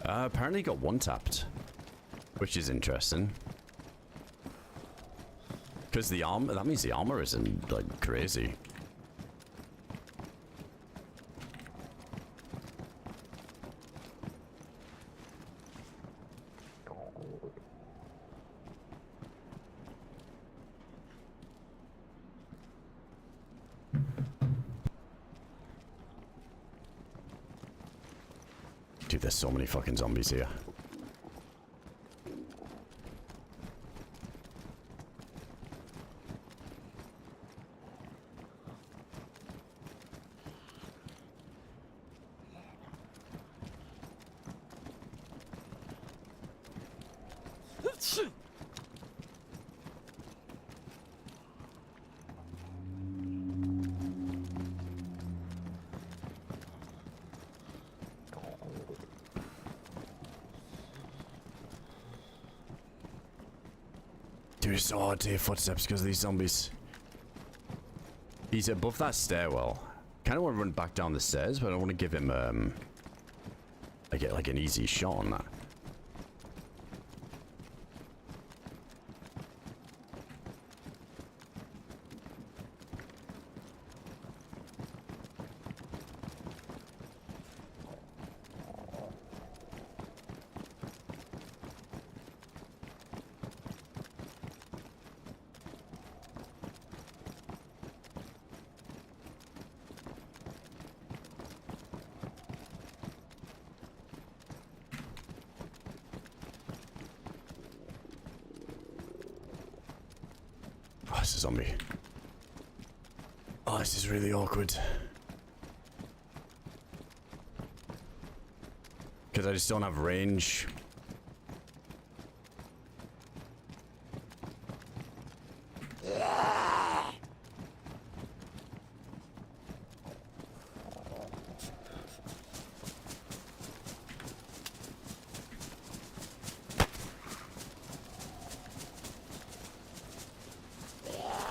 Apparently got one tapped, which is interesting. Because the armor, that means the armor isn't like crazy. Dude, there's so many fucking zombies here. Dude, it's so hard to hear footsteps because of these zombies. He's above that stairwell. Kind of want to run back down the stairs, but I don't want to give him, I get like an easy shot on that. Oh, it's a zombie. Oh, this is really awkward. Because I just don't have range.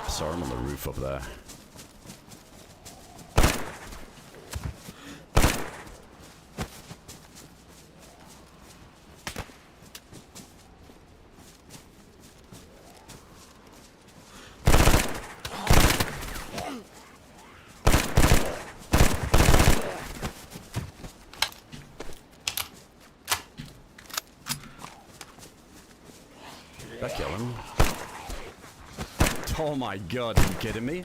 Saw him on the roof up there. Did that kill him? Oh my god, are you kidding me?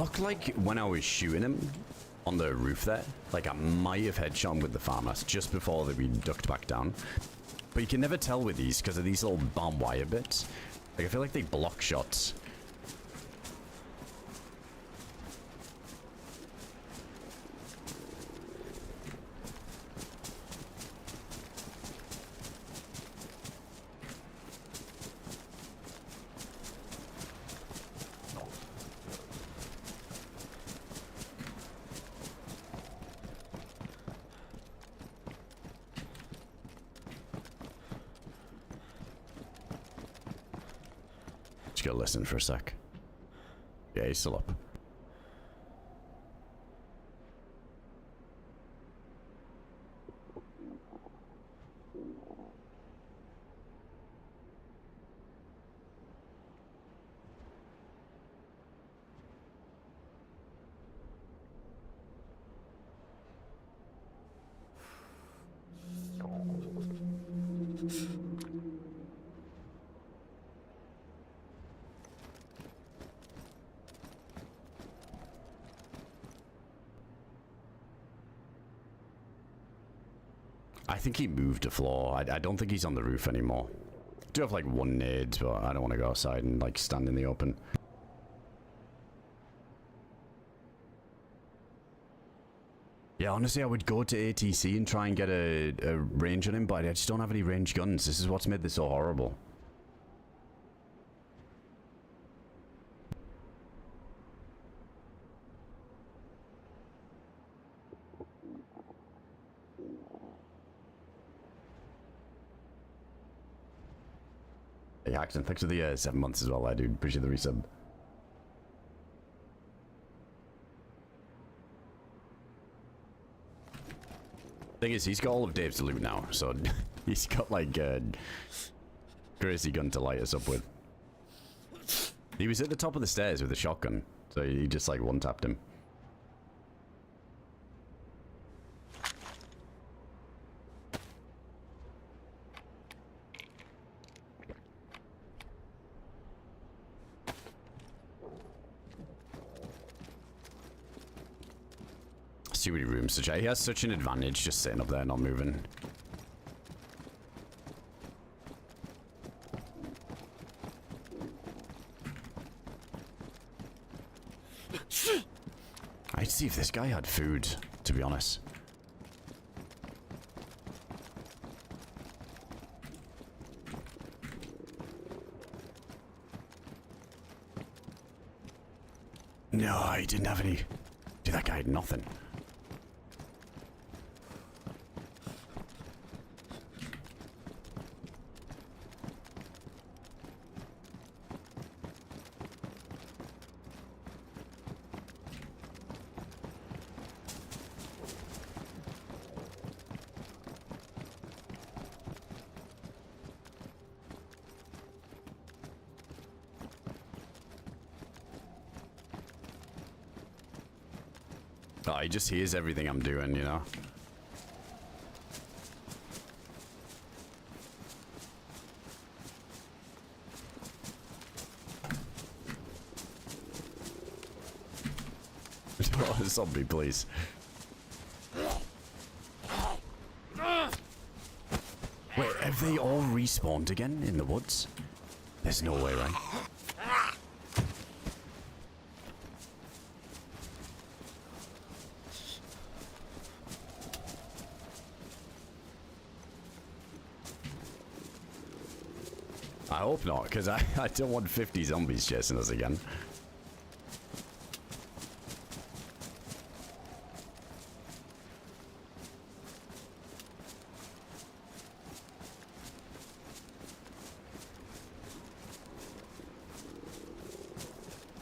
looked like when I was shooting him on the roof there, like I might have headshot him with the farmhouse just before we ducked back down. But you can never tell with these because of these little barbed wire bits. Like I feel like they block shots. Just gotta listen for a sec. Yeah, he's still up. I think he moved the floor. I don't think he's on the roof anymore. I do have like one nade, but I don't want to go outside and like stand in the open. Yeah, honestly, I would go to ATC and try and get a range on him, but I just don't have any range guns. This is what's made this so horrible. Hey, Axton, thanks for the 7 months as well, I do appreciate the resub. Thing is, he's got all of Dave's loot now, so he's got like a crazy gun to light us up with. He was at the top of the stairs with a shotgun, so he just like one-tapped him. See what he rooms to check. He has such an advantage just sitting up there not moving. I'd see if this guy had food, to be honest. No, he didn't have any. Dude, that guy had nothing. Oh, he just hears everything I'm doing, you know? Oh, zombie, please. Wait, have they all respawned again in the woods? There's no way, right? I hope not, because I don't want 50 zombies chasing us again.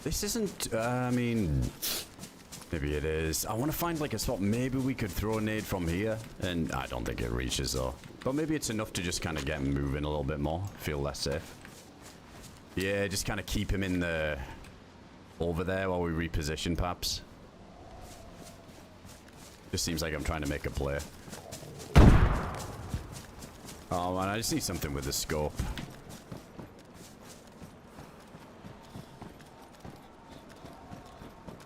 This isn't, I mean, maybe it is. I want to find like a spot, maybe we could throw a nade from here, and I don't think it reaches though. But maybe it's enough to just kind of get him moving a little bit more, feel less safe. Yeah, just kind of keep him in the, over there while we reposition perhaps. Just seems like I'm trying to make a play. Oh man, I just need something with the scope.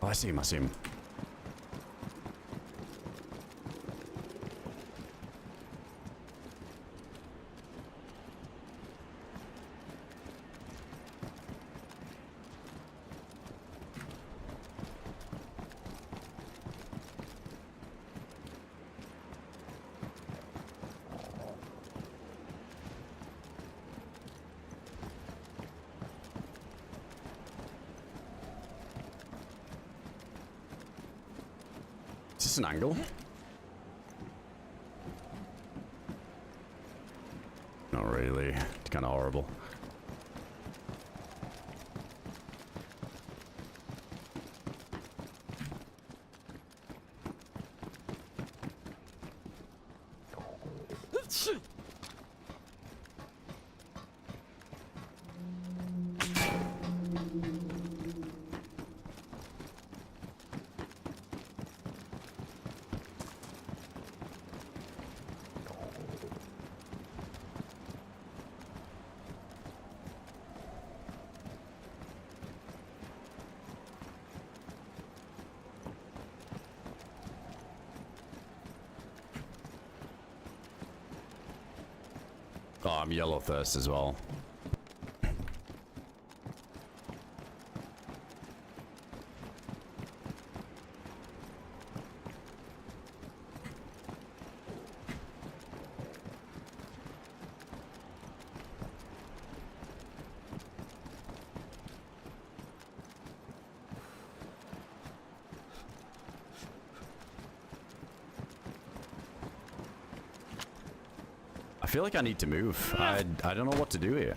Oh, I see him, I see him. Is this an angle? Not really. It's kind of horrible. Oh, I'm yellow thirst as well. I feel like I need to move. I don't know what to do here.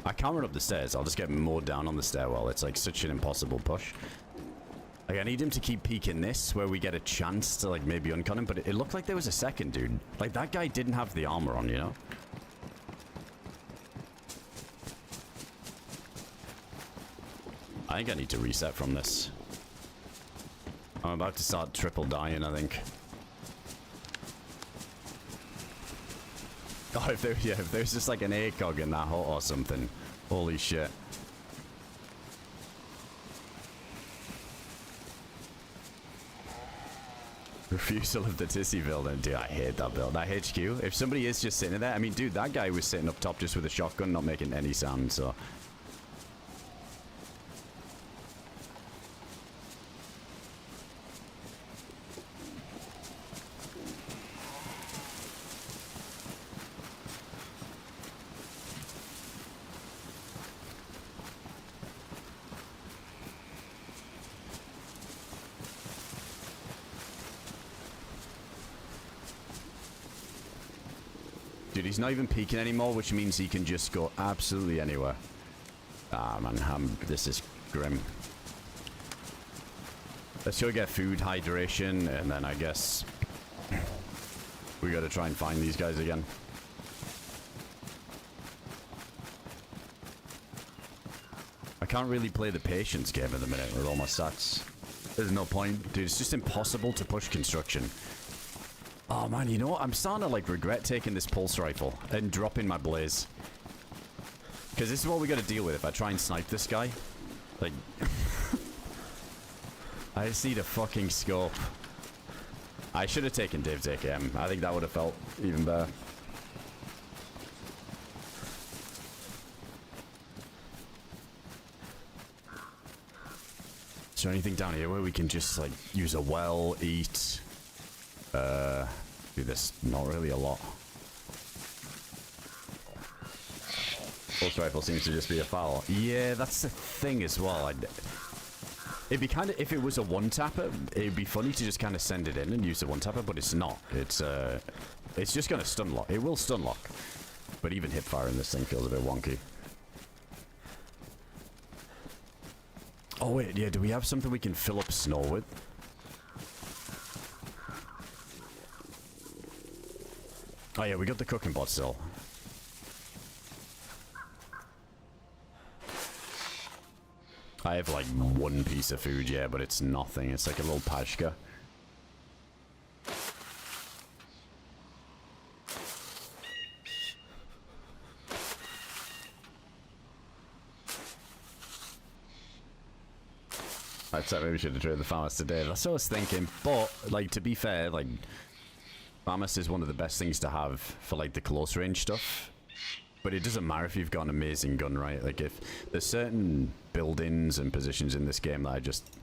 I can't run up the stairs. I'll just get mowed down on the stairwell. It's like such an impossible push. Like, I need him to keep peeking this, where we get a chance to, like, maybe uncon him. But it looked like there was a second dude. Like, that guy didn't have the armor on, you know? I think I need to reset from this. I'm about to start triple dying, I think. Oh, if there's just like an ACOG in that hut or something. Holy shit. Refusal of the Tissy building. Dude, I hate that build. That HQ. If somebody is just sitting there, I mean, dude, that guy was sitting up top just with a shotgun, not making any sound, so. Dude, he's not even peeking anymore, which means he can just go absolutely anywhere. Ah, man, this is grim. Let's go get food, hydration, and then I guess we gotta try and find these guys again. I can't really play the patience game at the minute with all my stats. There's no point. Dude, it's just impossible to push construction. Oh man, you know what? I'm starting to like regret taking this pulse rifle and dropping my blaze. Because this is what we gotta deal with if I try and snipe this guy. Like... I just need a fucking scope. I should have taken DayZ AKM. I think that would have felt even better. Is there anything down here where we can just like use a well, eat? Do this. Not really a lot. Pulse rifle seems to just be a foul. Yeah, that's the thing as well. It'd be kind of, if it was a one-tapper, it'd be funny to just kind of send it in and use a one-tapper, but it's not. It's just going to stun lock. It will stun lock. But even hip fire in this thing feels a bit wonky. Oh wait, yeah, do we have something we can fill up snow with? Oh yeah, we got the cooking pot still. I have like one piece of food, yeah, but it's nothing. It's like a little pashka. I'd say maybe we should have traded the Farmers today. That's what I was thinking. But, like, to be fair, like, Farmers is one of the best things to have for, like, the close range stuff. But it doesn't matter if you've got an amazing gun, right? Like, if there's certain buildings and positions in this game that are just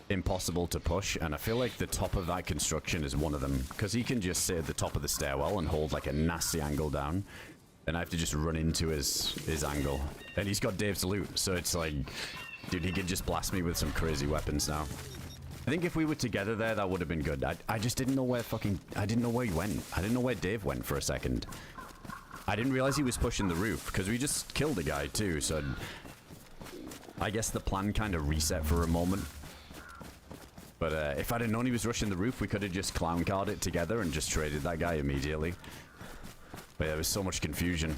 impossible to push, and I feel like the top of that construction is one of them. Because he can just sit at the top of the stairwell and hold, like, a nasty angle down. And I have to just run into his angle. And he's got Dave's loot, so it's like... Dude, he could just blast me with some crazy weapons now. I think if we were together there, that would have been good. I just didn't know where I didn't know where he went. I didn't know where Dave went for a second. I didn't realize he was pushing the roof, because we just killed a guy too, so... I guess the plan kind of reset for a moment. But if I'd have known he was rushing the roof, we could have just clown carded it together and just traded that guy immediately. But yeah, there was so much confusion.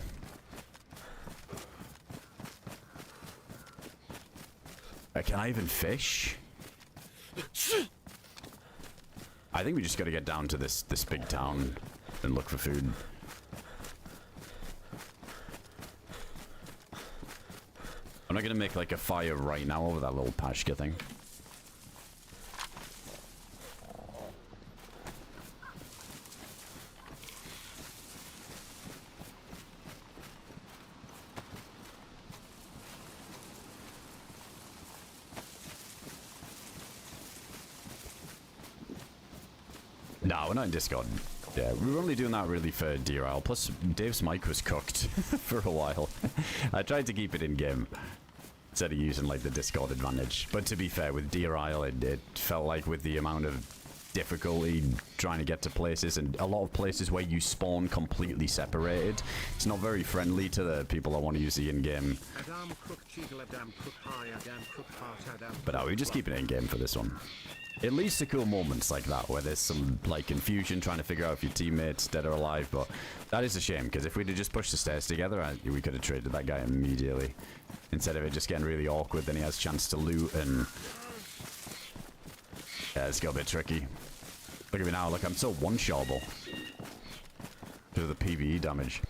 Can I even fish? I think we just gotta get down to this big town and look for food. I'm not gonna make like a fire right now over that little pashka thing. No, we're not in Discord. Yeah, we were only doing that really for DRL. Plus, Dave's mic was cooked for a while. I tried to keep it in game instead of using like the Discord advantage. But to be fair, with DRL, it felt like with the amount of difficulty trying to get to places, and a lot of places where you spawn completely separated, it's not very friendly to the people that want to use the in-game. But we just keep it in-game for this one. It leads to cool moments like that, where there's some, like, confusion trying to figure out if your teammate's dead or alive, but that is a shame, because if we'd have just pushed the stairs together, we could have traded that guy immediately. Instead of it just getting really awkward, then he has a chance to loot, and... yeah, it's got a bit tricky. Look at me now, look, I'm so one-shotable. Because of the PvE damage.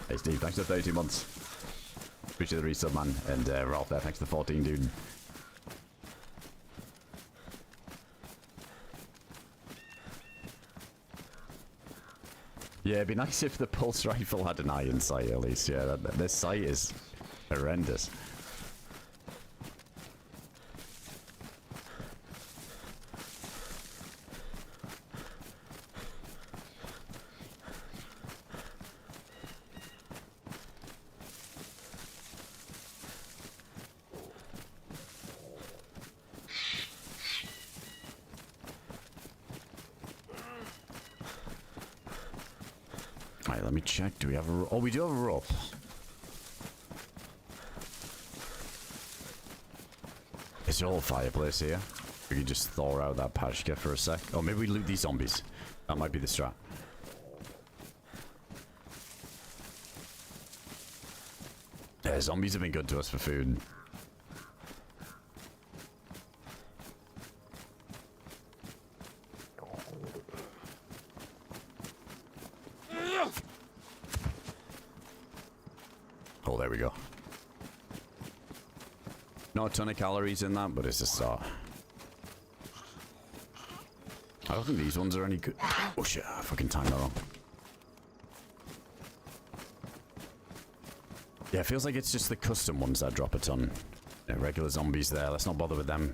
Hey Steve, thanks for 32 months. Appreciate the resub, man. And Ralph there, thanks for the 14, dude. Yeah, it'd be nice if the pulse rifle had an iron sight at least. Yeah, this sight is horrendous. Alright, let me check. Do we have a... oh, we do have a rope. Is there a whole fireplace here? We could just thaw out that pashka for a sec. Oh, maybe we loot these zombies. That might be the strat. Yeah, zombies have been good to us for food. Oh, there we go. Not a ton of calories in that, but it's a start. I don't think these ones are any good. Oh shit, I fucking timed that wrong. Yeah, it feels like it's just the custom ones that drop a ton. Yeah, regular zombies there, let's not bother with them.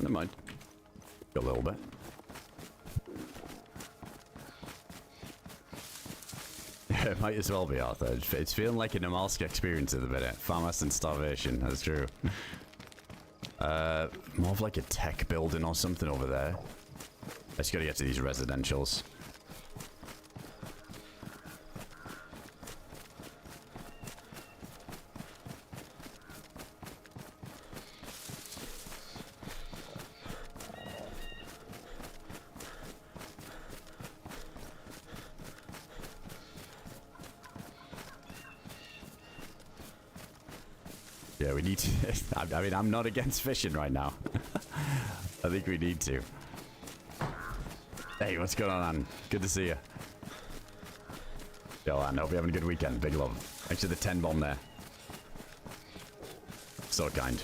Never mind. A little bit. Yeah, it might as well be, Arthur. It's feeling like a Namalsk experience at the minute. Farmers and starvation, that's true. More of like a tech building or something over there. I just gotta get to these residentials. Yeah, we need to... I mean, I'm not against fishing right now. think we need to. Hey, what's going on, Ann? Good to see you. Yo, Ann, hope you're having a good weekend. Big love. Thanks for the 10 bomb there. So kind.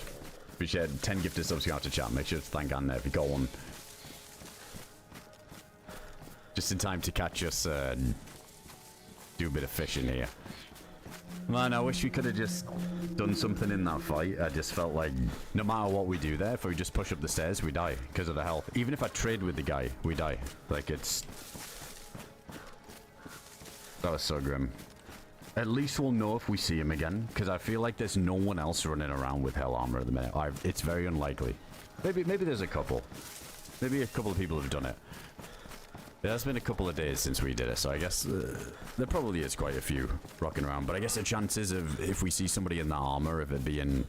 Appreciate 10 gifted subs out to chat. Make sure to thank Ann there if you got one. Just in time to catch us do a bit of fishing here. Man, I wish we could have just done something in that fight. I just felt like no matter what we do there, if we just push up the stairs, we die because of the health. Even if I trade with the guy, we die. Like, it's... That was so grim. At least we'll know if we see him again, because I feel like there's no one else running around with hell armor at the minute. It's very unlikely. Maybe there's a couple. Maybe a couple of people have done it. It has been a couple of days since we did it, so I guess there probably is quite a few rocking around. But I guess the chances of if we see somebody in the armor, of it being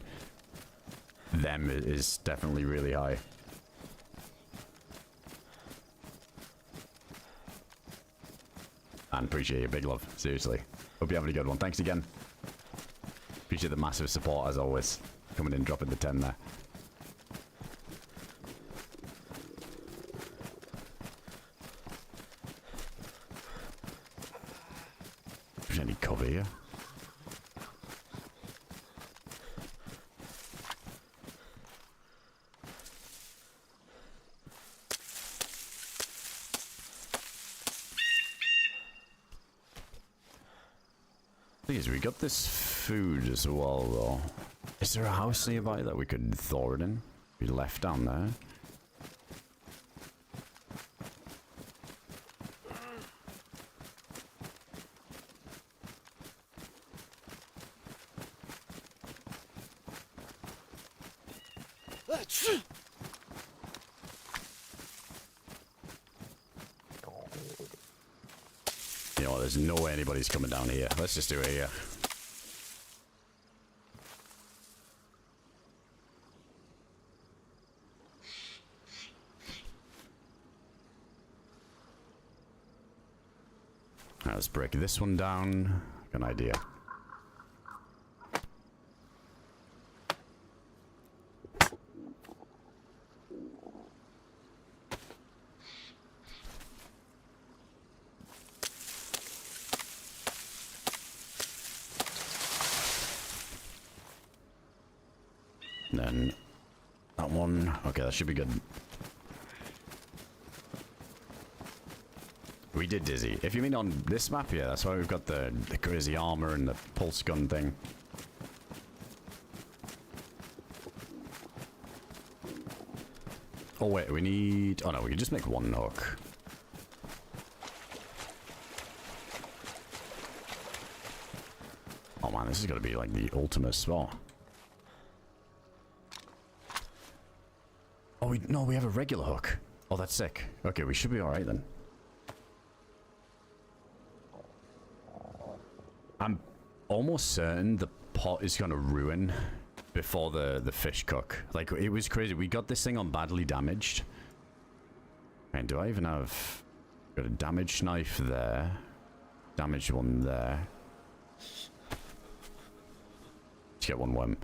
them, is definitely really high. And appreciate your big love, seriously. Hope you're having a good one. Thanks again. Appreciate the massive support as always. Coming in, dropping the 10 there. There's any cover here? Thing is, we got this food as well, though. Is there a house nearby that we could thaw it in? We left down there. You know, there's no way anybody's coming down here. Let's just do it here. Let's break this one down. Good idea. Then that one. Okay, that should be good. We did DayZ. If you mean on this map, yeah, that's why we've got the crazy armor and the pulse gun thing. Oh wait, we need... Oh no, we can just make one hook. Oh man, this is gonna be like the ultimate spot. Oh, no, we have a regular hook. Oh, that's sick. Okay, we should be alright then. I'm almost certain the pot is gonna ruin before the fish cook. Like, it was crazy. We got this thing on badly damaged. And do I even have... Got a damaged knife there. Damaged one there. Let's get one worm.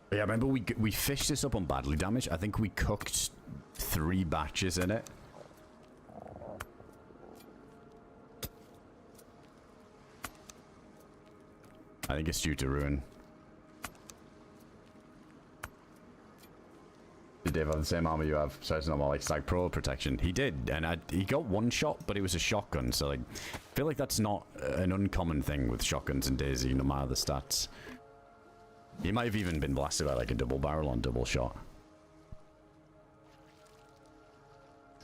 Yeah, remember we fished this up on badly damaged. I think we cooked 3 batches in it. I think it's due to ruin. Did Dave have the same armor you have? So it's normal, like Stag Pro protection. He did, and he got one shot, but it was a shotgun. So like, I feel like that's not an uncommon thing with shotguns in DayZ, no matter the stats. He might have even been blasted by like a double barrel on double shot.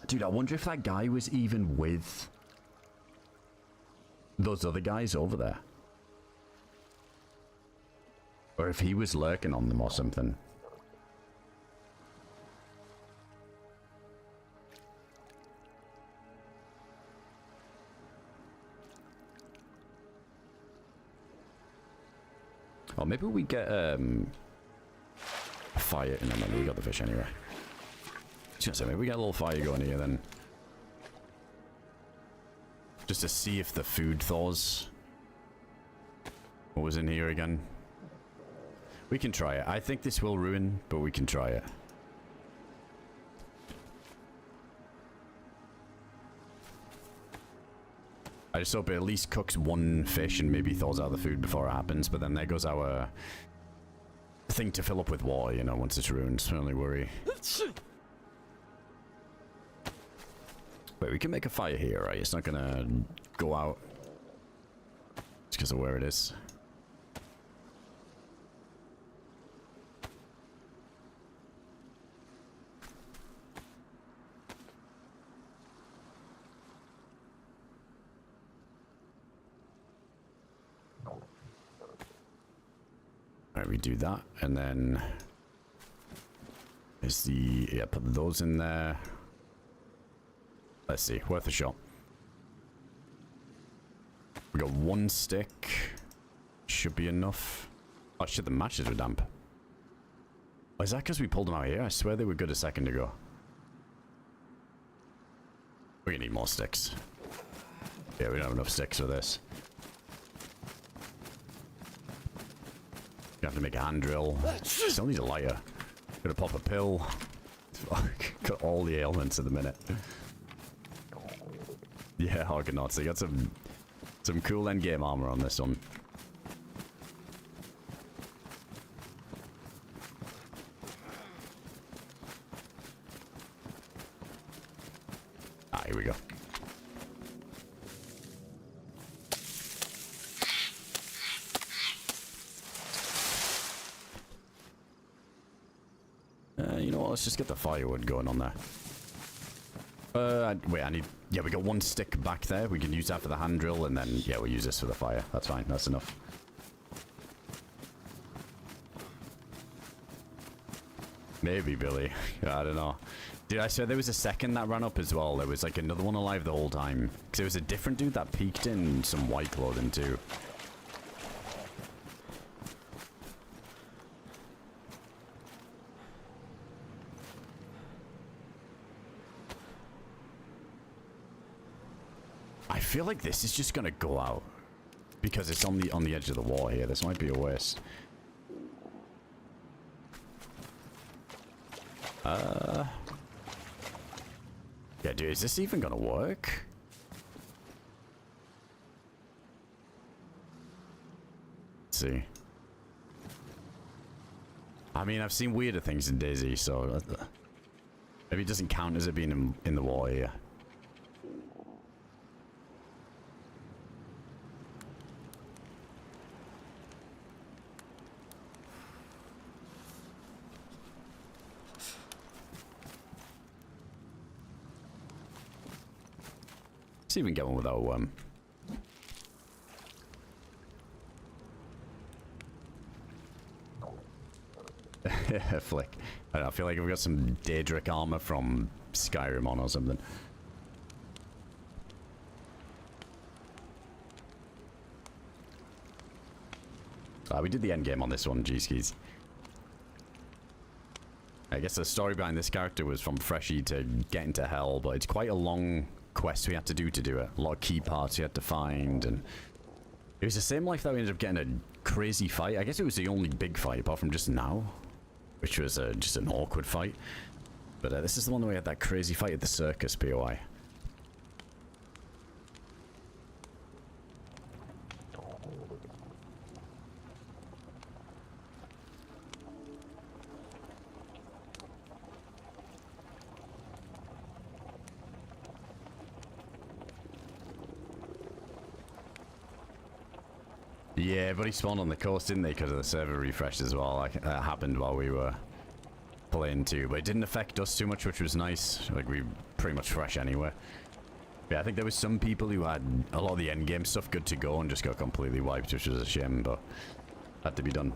Dude, I wonder if that guy was even with those other guys over there. Or if he was lurking on them or something. Or maybe we get fire, and then we got the fish anyway. Just maybe we get a little fire going here then. Just to see if the food thaws. What was in here again? We can try it. I think this will ruin, but we can try it. I just hope it at least cooks one fish and maybe thaws out the food before it happens, but then there goes our thing to fill up with water, you know, once it's ruined. It's my only worry. Wait, we can make a fire here, right? It's not gonna go out just because of where it is. Alright, we do that, and then is the, yeah, put those in there. Let's see, worth a shot. We got one stick. Should be enough. Oh shit, the matches were damp. Oh, is that because we pulled them out here? I swear they were good a second ago. We're gonna need more sticks. Yeah, we don't have enough sticks for this. You have to make a hand drill. Still need a lighter. Gonna pop a pill. Got all the ailments at the minute. Yeah, Argonauts. They got some cool endgame armor on this one. Ah, here we go. You know what? Let's just get the firewood going on there. Wait, I need... Yeah, we got one stick back there. We can use that for the hand drill, and then, yeah, we'll use this for the fire. That's fine. That's enough. Maybe, Billy. I don't know. Dude, I swear there was a second that ran up as well. There was, like, another one alive the whole time. Because there was a different dude that peeked in some white clothing, too. I feel like this is just gonna go out because it's on the edge of the wall here. This might be a waste. Yeah, dude, is this even gonna work? Let's see. I mean, I've seen weirder things in DayZ, so maybe it doesn't count as it being in the wall here. See if we can get one without a worm. Flick. I don't know, I feel like we've got some Daedric armor from Skyrim on or something. We did the endgame on this one, G-skis. I guess the story behind this character was from Freshie to get into hell, but it's quite a long quest we had to do it. A lot of key parts we had to find, and it was the same life that we ended up getting a crazy fight. I guess it was the only big fight apart from just now, which was just an awkward fight. But this is the one where we had that crazy fight at the circus, POI. Yeah, everybody spawned on the coast, didn't they, because of the server refresh as well. Like, that happened while we were playing too, but it didn't affect us too much, which was nice. Like, we pretty much fresh anyway. Yeah, I think there was some people who had a lot of the endgame stuff good to go and just got completely wiped, which was a shame, but had to be done.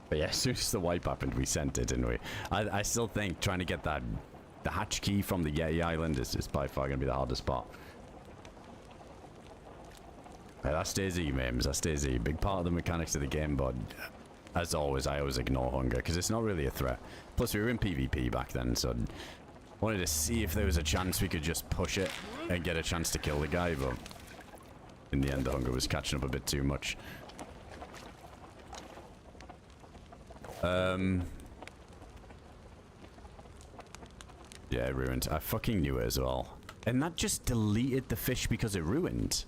But yeah, as soon as the wipe happened, we sent it, didn't we? I still think trying to get that... The hatch key from the Yeti Island is by far going to be the hardest part. Yeah, that's DayZ, memes. That's DayZ. Big part of the mechanics of the game, but as always, I always ignore hunger because it's not really a threat. Plus, we were in PvP back then, so I wanted to see if there was a chance we could just push it and get a chance to kill the guy, but in the end, the hunger was catching up a bit too much. Yeah, it ruined. I fucking knew it as well. And that just deleted the fish because it ruined.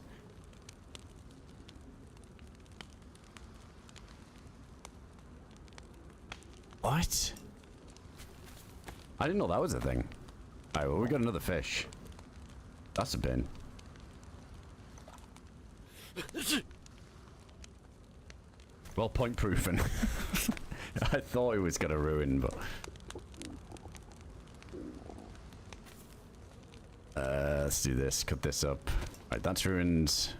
What? I didn't know that was a thing. Alright, well, we got another fish. That's a bin. Well, point proven. I thought it was gonna ruin, but... let's do this. Cut this up. Alright, that's ruined.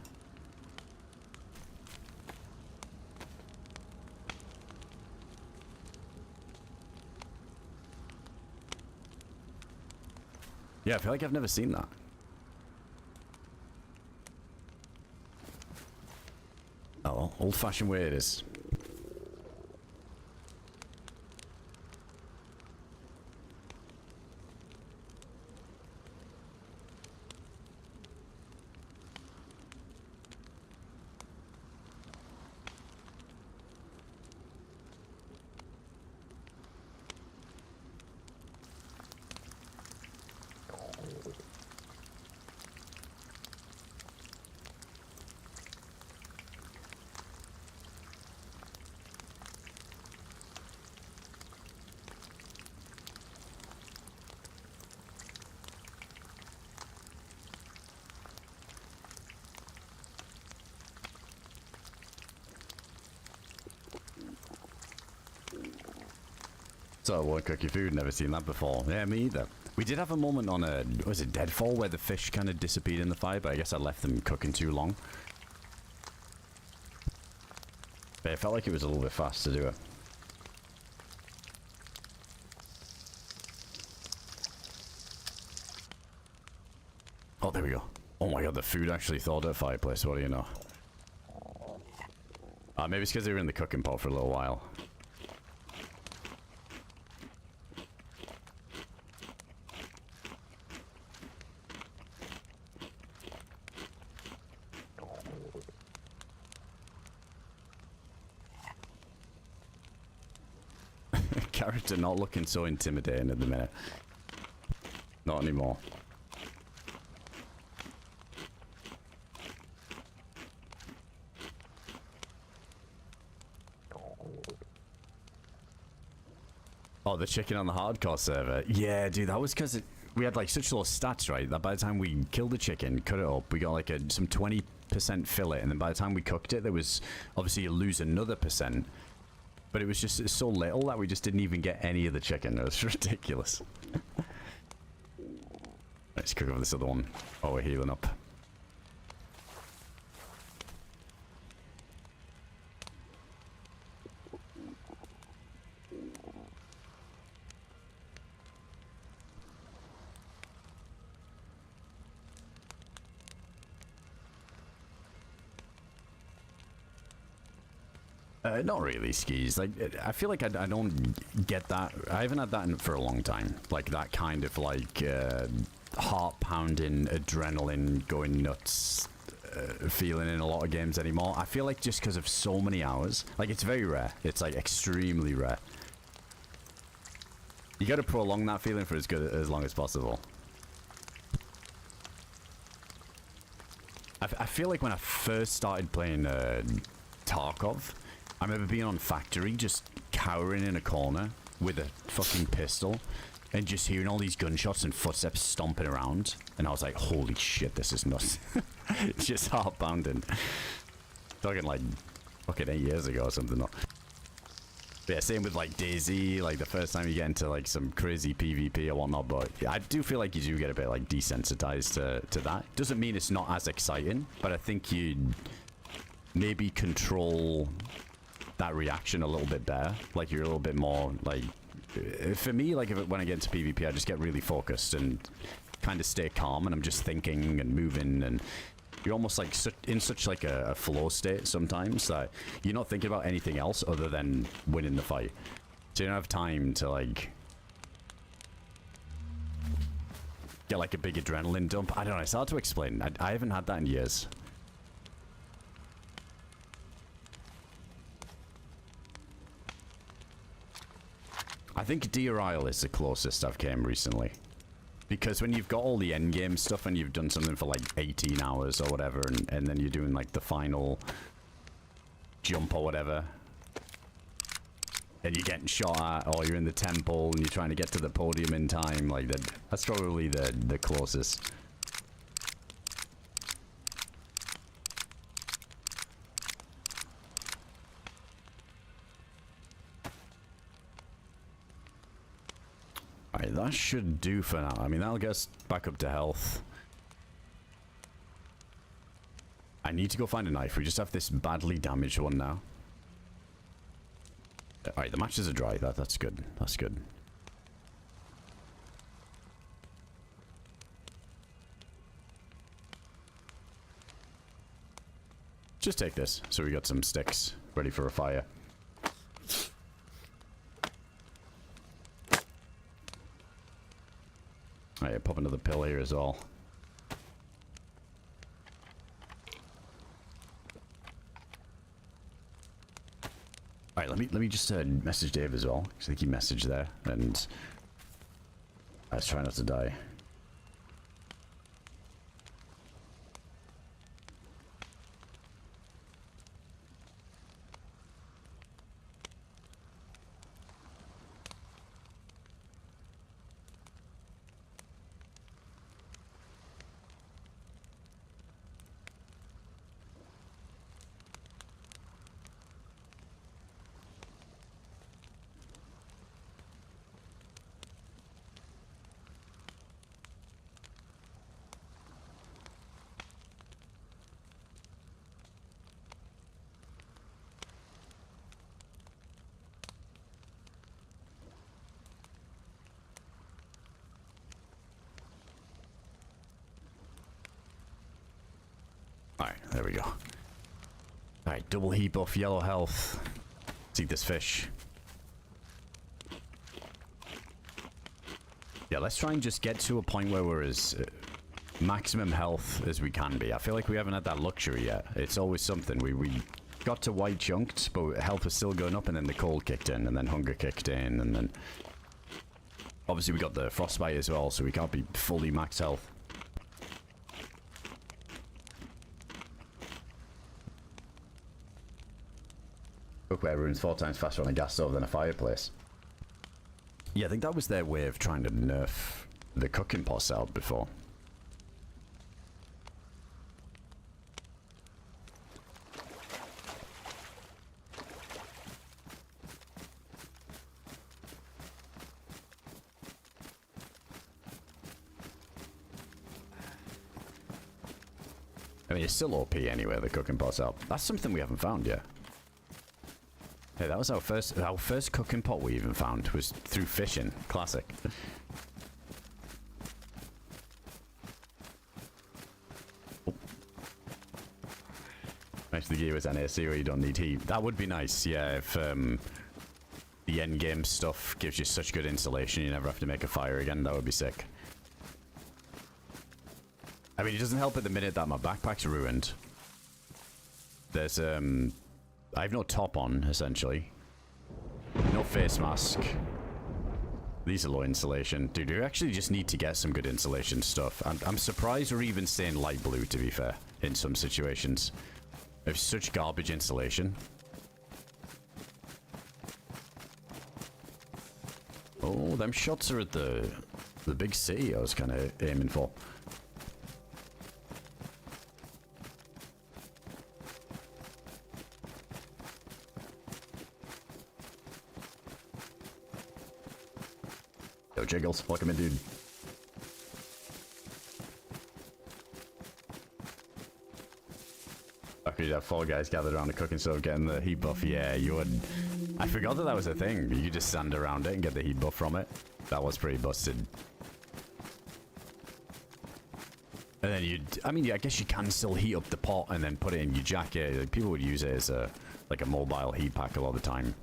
Yeah, I feel like I've never seen that. Oh, well, old-fashioned way it is. So, what cook your food? Never seen that before. Yeah, me either. We did have a moment on a, was it Deadfall, where the fish kind of disappeared in the fire, but I guess I left them cooking too long. But it felt like it was a little bit fast to do it. Oh, there we go. Oh my god, the food actually thawed at fireplace. What do you know? Maybe it's because they were in the cooking pot for a little while. Character not looking so intimidating at the minute. Not anymore. Oh, the chicken on the hardcore server. Yeah, dude, that was because we had like such low stats, right? That by the time we killed the chicken, cut it up, we got like some 20% fillet, and then by the time we cooked it, there was obviously you lose another percent. But it was just so little that we just didn't even get any of the chicken. It was ridiculous. Let's cook over this other one. Oh, we're healing up. Not really, skis. Like, I feel like I don't get that. I haven't had that for a long time. Like, that kind of, like, heart-pounding, adrenaline, going nuts feeling in a lot of games anymore. I feel like just because of so many hours. Like, it's very rare. It's, like, extremely rare. You gotta prolong that feeling for as long as possible. I feel like when I first started playing Tarkov, I remember being on Factory, just cowering in a corner with a fucking pistol and just hearing all these gunshots and footsteps stomping around. And I was like, holy shit, this is nuts. It's just heart-pounding. Talking like fucking 8 years ago or something. But yeah, same with like DayZ, like the first time you get into like some crazy PvP or whatnot. But I do feel like you do get a bit like desensitized to that. Doesn't mean it's not as exciting, but I think you maybe control that reaction a little bit better. Like you're a little bit more like, for me, like when I get into PvP, I just get really focused and kind of stay calm, and I'm just thinking and moving, and you're almost like in such like a flow state sometimes that you're not thinking about anything else other than winning the fight. So you don't have time to like get like a big adrenaline dump. I don't know, it's hard to explain. I haven't had that in years. I think DRL is the closest I've came recently. Because when you've got all the endgame stuff and you've done something for like 18 hours or whatever, and then you're doing like the final jump or whatever, and you're getting shot at, or you're in the temple and you're trying to get to the podium in time, like that's probably the closest. Alright, that should do for now. I mean, that'll get us back up to health. I need to go find a knife. We just have this badly damaged one now. Alright, the matches are dry. That's good. That's good. Just take this. So we got some sticks ready for a fire. Alright, pop another pill here as well. Alright, let me just message Dave as well, because I think he messaged there, and let's try not to die. Alright, there we go. Alright, double heat buff, yellow health. Let's eat this fish. Yeah, let's try and just get to a point where we're as maximum health as we can be. I feel like we haven't had that luxury yet. It's always something. We got to white chunked, but health was still going up, and then the cold kicked in, and then hunger kicked in, and then... Obviously we got the frostbite as well, so we can't be fully max health. Cookware runs 4 times faster on a gas stove than a fireplace. Yeah, I think that was their way of trying to nerf the cooking pot out before. I mean, it's still OP anyway, the cooking pot's out. That's something we haven't found yet. Hey, that was our first cooking pot we even found was through fishing. Classic. Oh. Nice the gear was NAC where you don't need heat. That would be nice, yeah, if the endgame stuff gives you such good insulation you never have to make a fire again. That would be sick. I mean, it doesn't help at the minute that my backpack's ruined. There's I have no top on, essentially. No face mask. These are low insulation. Dude, you actually just need to get some good insulation stuff. I'm surprised we're even saying light blue, to be fair, in some situations. We have such garbage insulation. Oh, them shots are at the big city I was kind of aiming for. Yo, Jiggles, welcome in, dude. Okay, you'd have 4 guys gathered around the cooking stove getting the heat buff. Yeah, you would. I forgot that was a thing. You could just stand around it and get the heat buff from it. That was pretty busted. And then you'd... I mean, I guess you can still heat up the pot and then put it in your jacket. Like, people would use it as a like a mobile heat pack a lot of the time.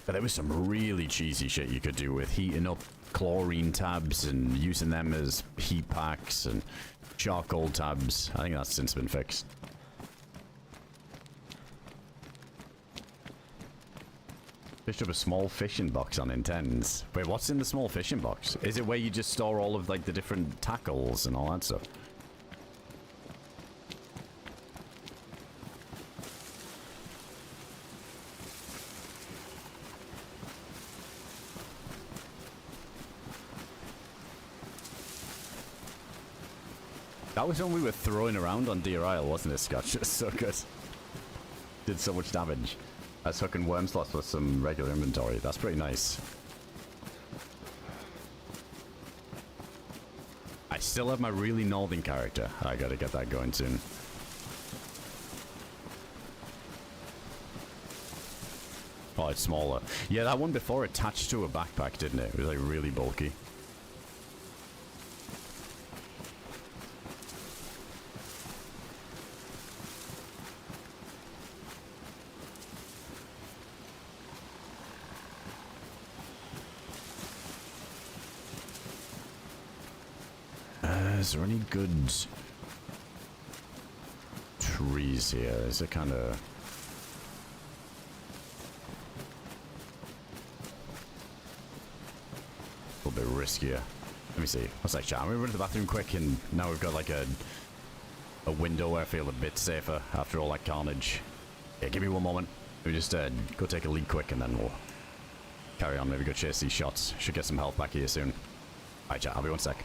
But there was some really cheesy shit you could do with heating up chlorine tabs and using them as heat packs and charcoal tabs. I think that's since been fixed. Fished up a small fishing box on Intends. Wait, what's in the small fishing box? Is it where you just store all of like the different tackles and all that stuff? That was when we were throwing around on DRL, wasn't it, Scotch? It's so good. Did so much damage. That's hooking worm slots with some regular inventory. That's pretty nice. I still have my really northern character. I gotta get that going soon. Oh, it's smaller. Yeah, that one before attached to a backpack, didn't it? It was like really bulky. Is there any good trees here? Is it kind of... a little bit riskier. Let me see. What's that, chat? We run to the bathroom quick and now we've got like a window where I feel a bit safer after all that carnage. Yeah, give me one moment. Let me just go take a leak quick and then we'll carry on. Maybe go chase these shots. Should get some health back here soon. Alright, chat. I'll be 1 sec.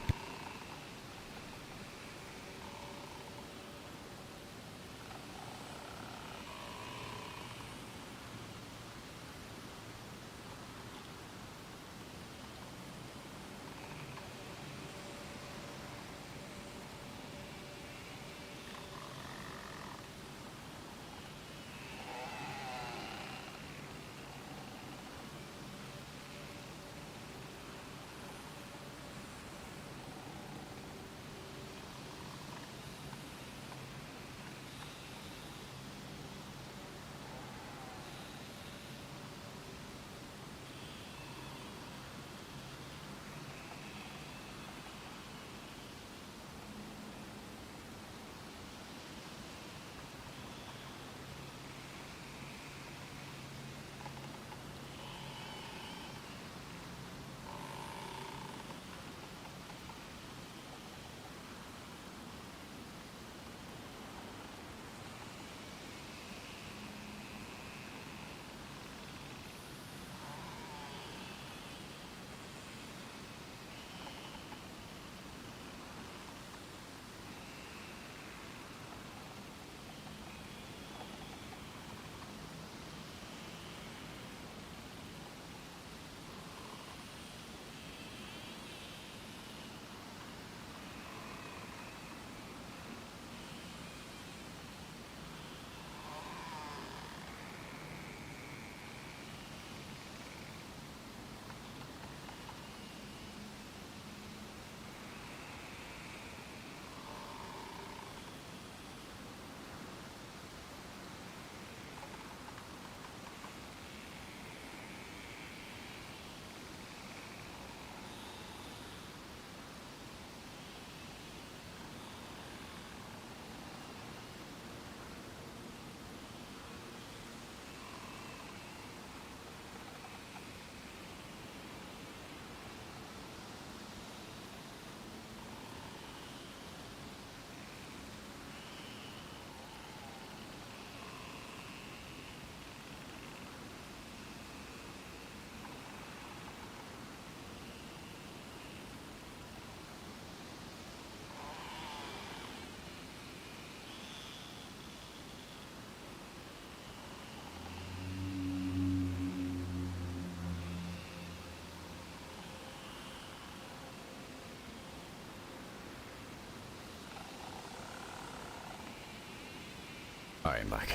Alright, I'm back.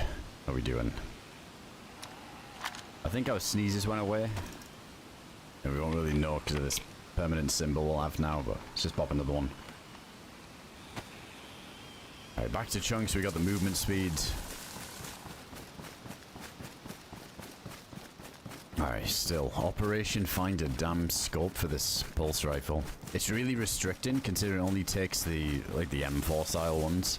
How are we doing? I think our sneezes went away. And we won't really know because of this permanent symbol we'll have now, but let's just pop another one. Alright, back to chunks. We got the movement speed. Alright, still. Operation find a damn scope for this pulse rifle. It's really restricting considering it only takes the, like, the M4 style ones.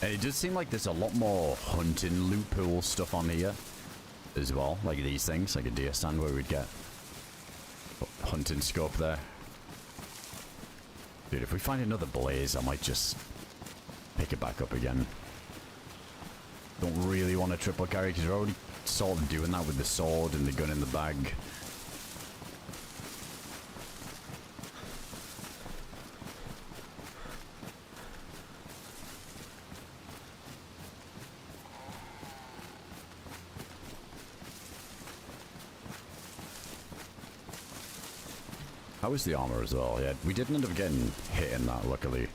And it does seem like there's a lot more hunting loot pool stuff on here as well. Like these things, like a deer stand where we'd get hunting scope there. Dude, if we find another blaze, I might just pick it back up again. Don't really want to triple carry because we're already sort of doing that with the sword and the gun in the bag. How was the armor as well? Yeah, we didn't end up getting hit in that, luckily.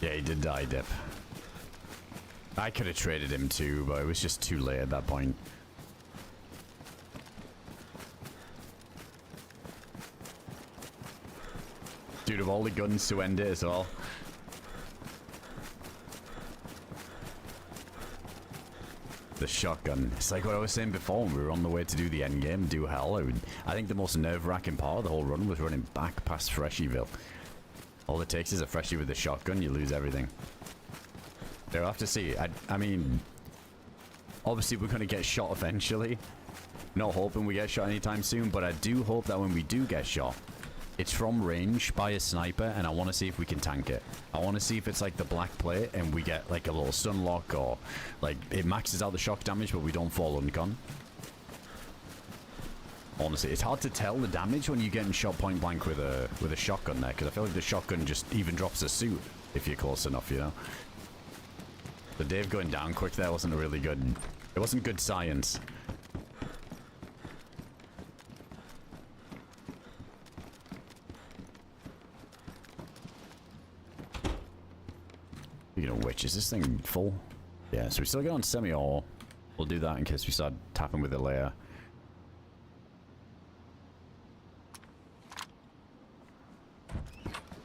Yeah, he did die, Dip. I could have traded him too, but it was just too late at that point. Dude, of all the guns to end it as well. The shotgun. It's like what I was saying before when we were on the way to do the end game, do hell. I think the most nerve-wracking part of the whole run was running back past Freshieville. All it takes is a freshie with a shotgun, you lose everything. They'll have to see. I mean, obviously we're going to get shot eventually. Not hoping we get shot anytime soon, but I do hope that when we do get shot, it's from range by a sniper, and I want to see if we can tank it. I want to see if it's like the black plate and we get like a little stun lock, or like it maxes out the shock damage but we don't fall uncon. Honestly, it's hard to tell the damage when you're getting shot point blank with a shotgun there, because I feel like the shotgun just even drops a suit if you're close enough, you know. The Dave going down quick there wasn't really good. It wasn't good science. Speaking of which, is this thing full? Yeah, so we still get on semi-auto. We'll do that in case we start tapping with the layer.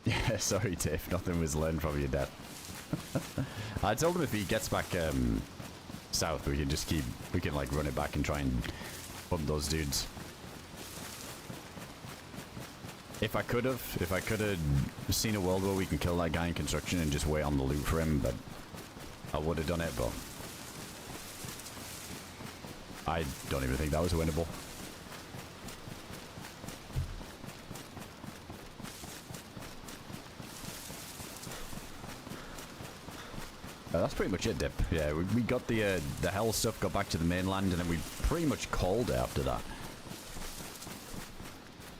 Yeah, sorry Dave, nothing was learned from your dad. I told him if he gets back south, we can like run it back and try and bump those dudes. If I could have seen a world where we can kill that guy in construction and just wait on the loot for him, but I would have done it, but I don't even think that was winnable. That's pretty much it, Dip. Yeah, we got the hell stuff, got back to the mainland, and then we pretty much called it after that.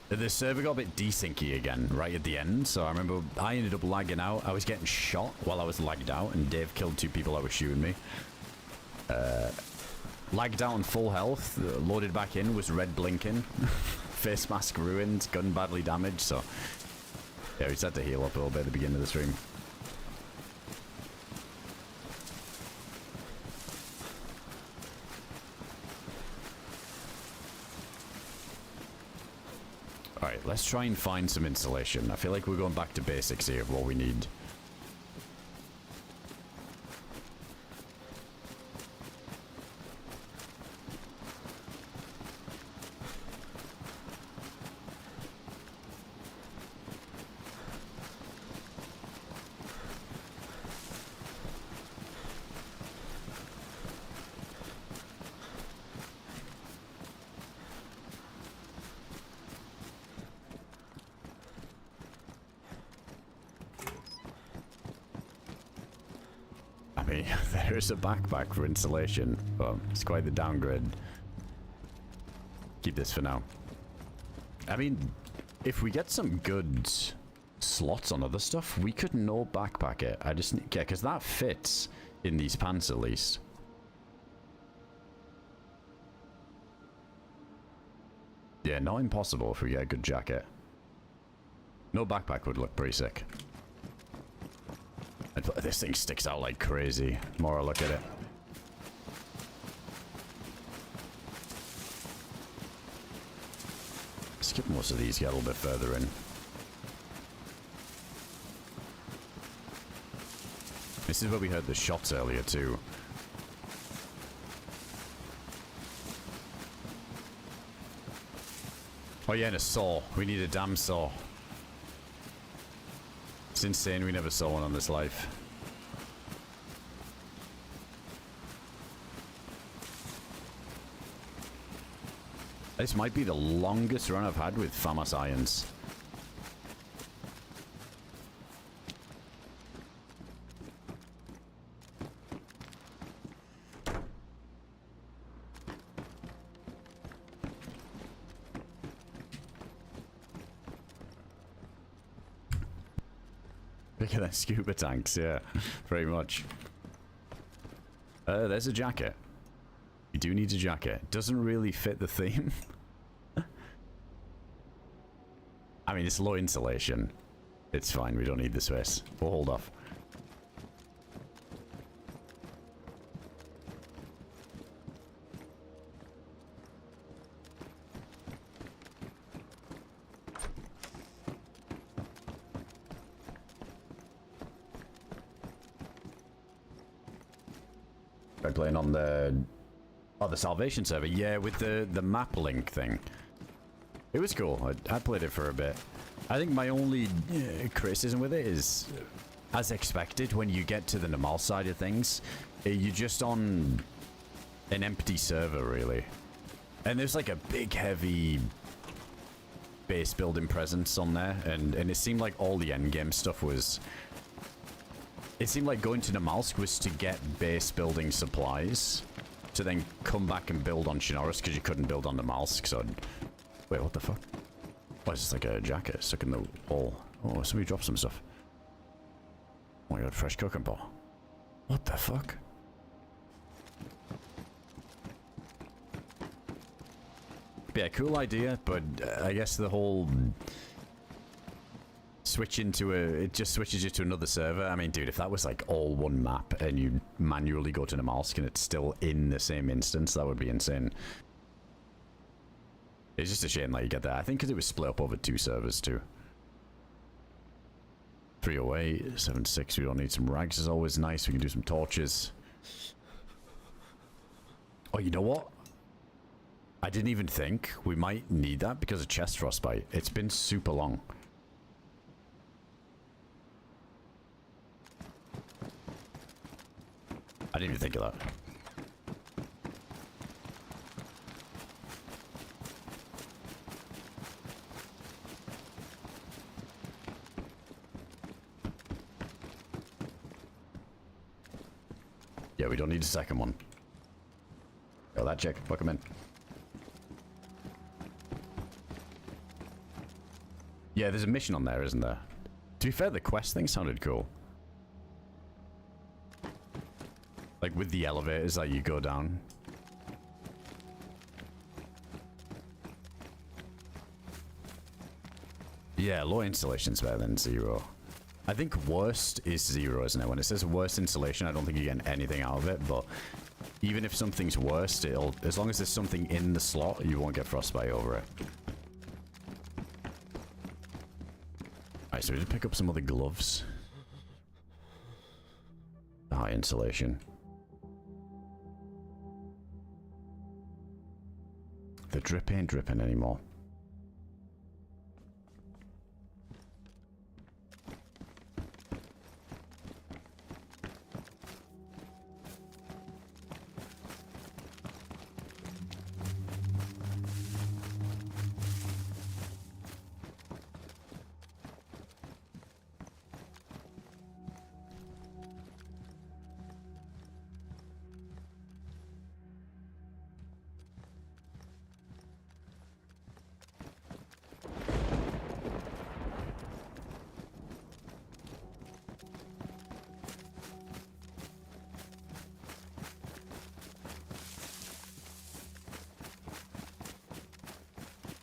The server got a bit desyncy again right at the end, so I remember I ended up lagging out. I was getting shot while I was lagged out, and Dave killed 2 people that were shooting me. Lagged out on full health, loaded back in, was red blinking, face mask ruined, gun badly damaged, so yeah, we just had to heal up a little bit at the beginning of the stream. Alright, let's try and find some insulation. I feel like we're going back to basics here of what we need. There's a backpack for insulation, but it's quite the downgrade. Keep this for now. I mean, if we get some good slots on other stuff, we could no backpack it. I just need, yeah, because that fits in these pants at least. Yeah, not impossible if we get a good jacket. No backpack would look pretty sick. This thing sticks out like crazy. The more I look at it. Skip most of these, get a little bit further in. This is where we heard the shots earlier too. Oh yeah, and a saw. We need a damn saw. It's insane we never saw one on this life. This might be the longest run I've had with FAMAS irons. Look at that scuba tanks, yeah, very much. There's a jacket. You do need a jacket. Doesn't really fit the theme. I mean, it's low insulation. It's fine, we don't need the space. We'll hold off. Playing on the Salvation server, yeah, with the map link thing. It was cool. I played it for a bit. I think my only criticism with it is, as expected, when you get to the Namalsk side of things, you're just on an empty server, really. And there's like a big, heavy base building presence on there, and it seemed like all the endgame stuff was... It seemed like going to Namalsk was to get base building supplies, to then come back and build on Chernarus, because you couldn't build on Namalsk, so... Wait, what the fuck? Oh, it's just like a jacket stuck in the wall. Oh, somebody dropped some stuff. Oh my god, fresh cooking pot. What the fuck? Yeah, cool idea, but I guess the whole... Switch into it just switches you to another server. I mean, dude, if that was like all one map and you manually go to Namalsk and it's still in the same instance, that would be insane. It's just a shame that you get that. I think because it was split up over 2 servers too. 308, 76, we don't need some rags is always nice. We can do some torches. Oh, you know what? I didn't even think we might need that because of chest frostbite. It's been super long. I didn't even think of that. Yeah, we don't need a second one. Oh, that chick. Fuck him in. Yeah, there's a mission on there, isn't there? To be fair, the quest thing sounded cool. Like with the elevators that you go down. Yeah, low installation's better than 0. I think worst is 0, isn't it? When it says worst installation, I don't think you get anything out of it, but even if something's worst, it'll, as long as there's something in the slot, you won't get frostbite over it. Alright, so we just pick up some other gloves. High insulation. The drip ain't dripping anymore.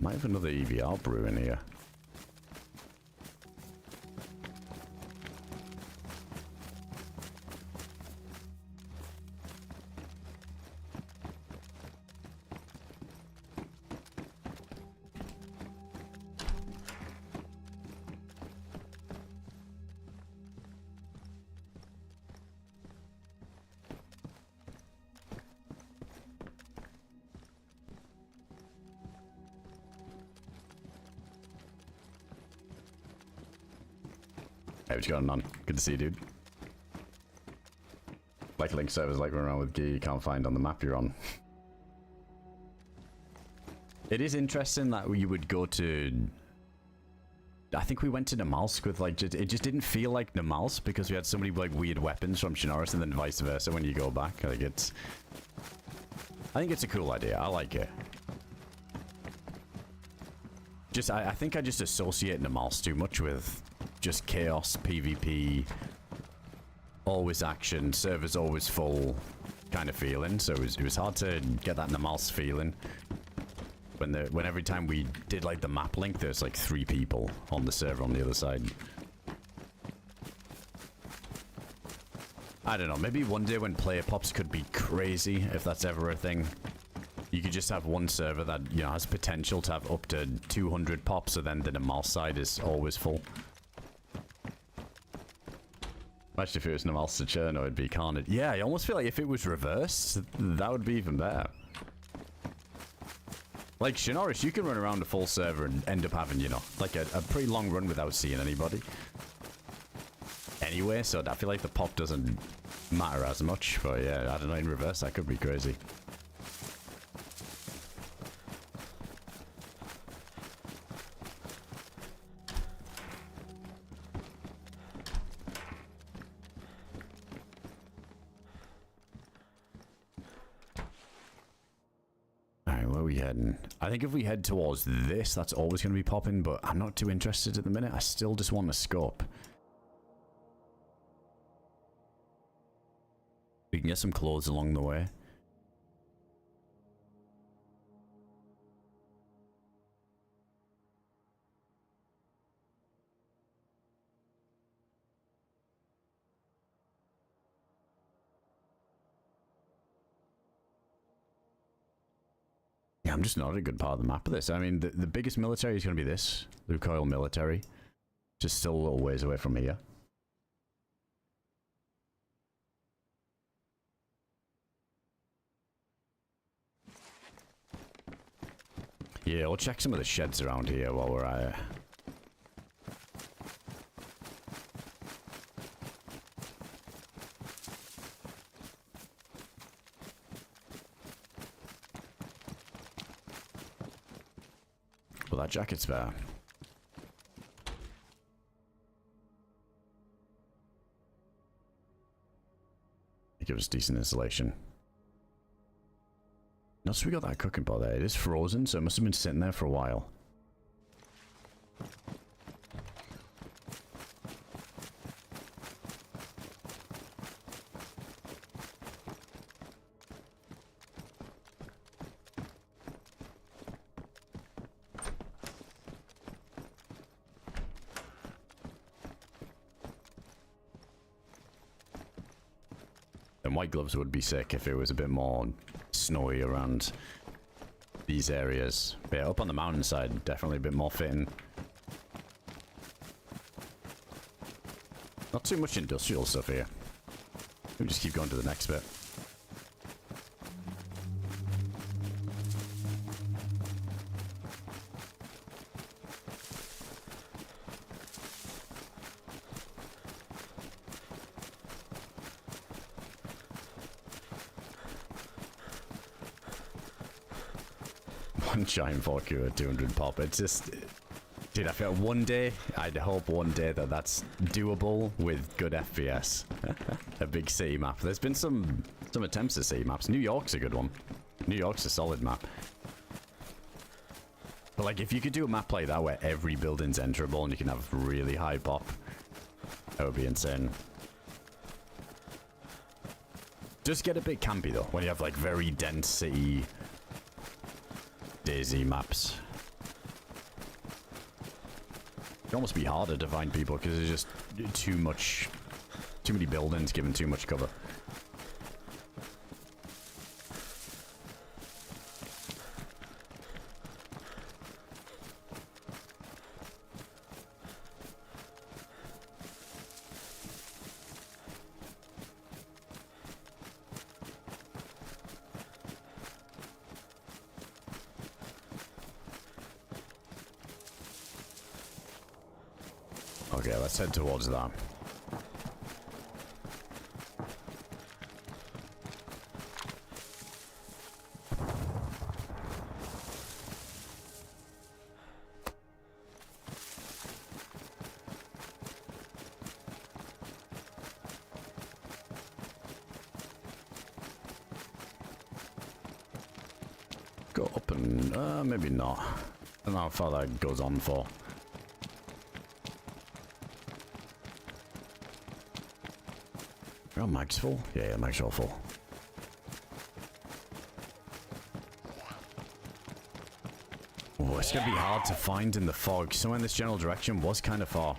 Might have another EVR brew in here. Hey, what's going on? Good to see you, dude. Like link servers like we're around with gear you can't find on the map you're on. It is interesting that you would go to... I think we went to Namalsk with like... It just didn't feel like Namalsk because we had so many like weird weapons from Chernarus and then vice versa when you go back. Like it's... I think it's a cool idea. I like it. Just, I think I just associate Namalsk too much with just chaos, PvP, always action, servers always full kind of feeling. So it was hard to get that Namalsk feeling. When every time we did like the map link, there's like 3 people on the server on the other side. I don't know, maybe one day when player pops could be crazy, if that's ever a thing. You could just have one server that, you know, has potential to have up to 200 pops, so then the Namalsk side is always full. Imagine if it was Namalsk to Cherno, it'd be carnage. Yeah, I almost feel like if it was reversed, that would be even better. Like, Chernarus, you can run around a full server and end up having, you know, like a pretty long run without seeing anybody. Anyway, so I feel like the pop doesn't matter as much. But yeah, I don't know, in reverse, that could be crazy. I think if we head towards this, that's always going to be popping, but I'm not too interested at the minute. I still just want a scope. We can get some clothes along the way. I'm just not a good part of the map of this. I mean, the biggest military is going to be this. Lukoil military. Just still a little ways away from here. Yeah, we'll check some of the sheds around here while we're at it. Well, that jacket's better. It gives us decent insulation. Notice we got that cooking pot there. It is frozen, so it must have been sitting there for a while. White gloves would be sick if it was a bit more snowy around these areas. But yeah, up on the mountainside, definitely a bit more fitting. Not too much industrial stuff here. We'll just keep going to the next bit. One giant Valkyrie at 200 pop. It's just... Dude, I feel one day, I'd hope one day that that's doable with good FPS. A big city map. There's been some attempts at city maps. New York's a good one. New York's a solid map. But like, if you could do a map like that where every building's enterable and you can have really high pop, that would be insane. Just get a bit campy though, when you have like very dense city DayZ maps. It'd almost be harder to find people because there's just too many buildings giving too much cover. Okay, let's head towards that. Go up and... maybe not. I don't know how far that goes on for. Oh, mag's full? Yeah, mag's all full. Oh, it's gonna be hard to find in the fog. Somewhere in this general direction was kind of far.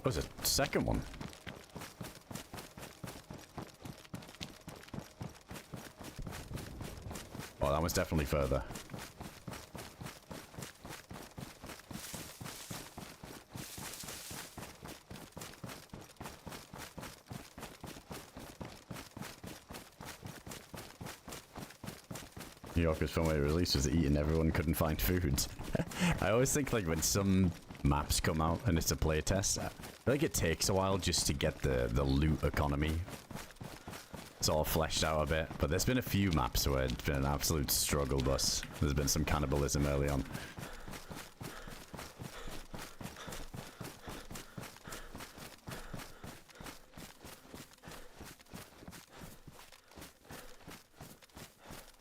Oh, there's a second one. Oh, that was definitely further. New Yorker's film when it released was eating, everyone couldn't find food. I always think like when some maps come out and it's a playtest, I feel like it takes a while just to get the loot economy sort of fleshed out a bit, but there's been a few maps where it's been an absolute struggle bus. There's been some cannibalism early on.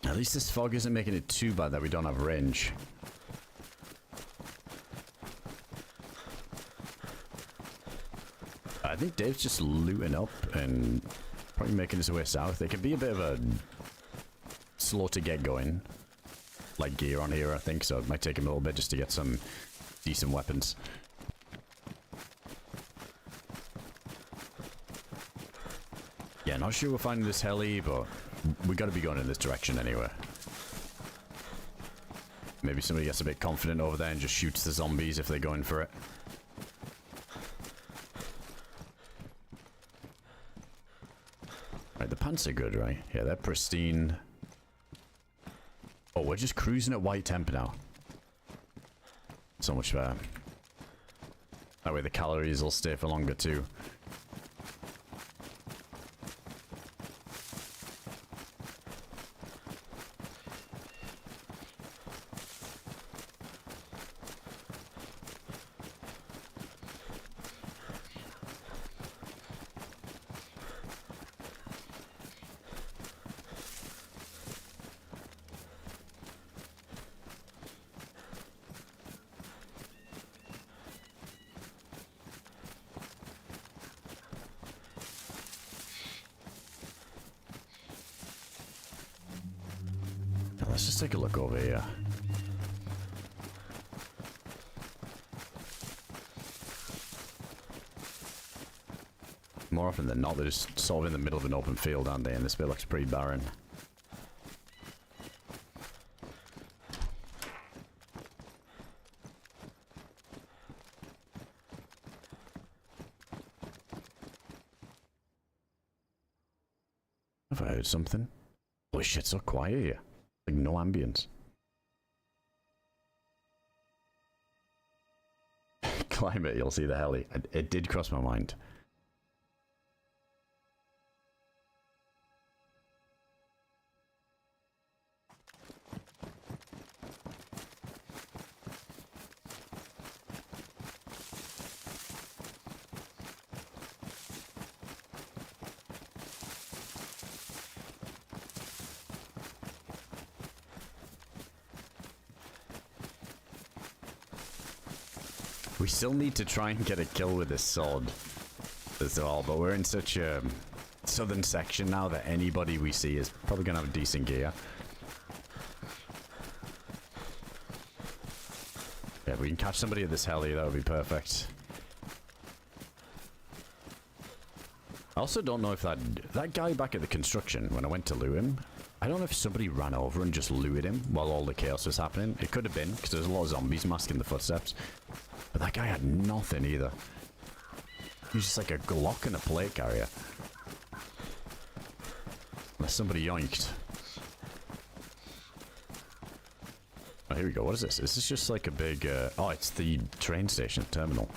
At least this fog isn't making it too bad that we don't have range. I think Dave's just looting up and probably making his way south. It can be a bit of a slow to get going, like gear on here, I think, so it might take him a little bit just to get some decent weapons. Yeah, not sure we're finding this heli, but we gotta be going in this direction anyway. Maybe somebody gets a bit confident over there and just shoots the zombies if they're going for it. Right, the pants are good, right? Yeah, they're pristine. Oh, we're just cruising at white temp now. So much better. That way the calories will stay for longer too. Let's just take a look over here. More often than not, they're just sort of in the middle of an open field, aren't they? And this bit looks pretty barren. Have I heard something? Holy shit, so quiet here. Like no ambience. Climb it, you'll see the heli. It did cross my mind. We still need to try and get a kill with this sword as well, but we're in such a southern section now that anybody we see is probably going to have decent gear. Yeah, if we can catch somebody at this heli, that would be perfect. I also don't know if that guy back at the construction, when I went to loot him, I don't know if somebody ran over and just looted him while all the chaos was happening. It could have been, because there's a lot of zombies masking the footsteps. But that guy had nothing either. He's just like a Glock and a plate carrier. Unless somebody yoinked. Oh, here we go. What is this? Is this just like a big... oh, it's the train station terminal.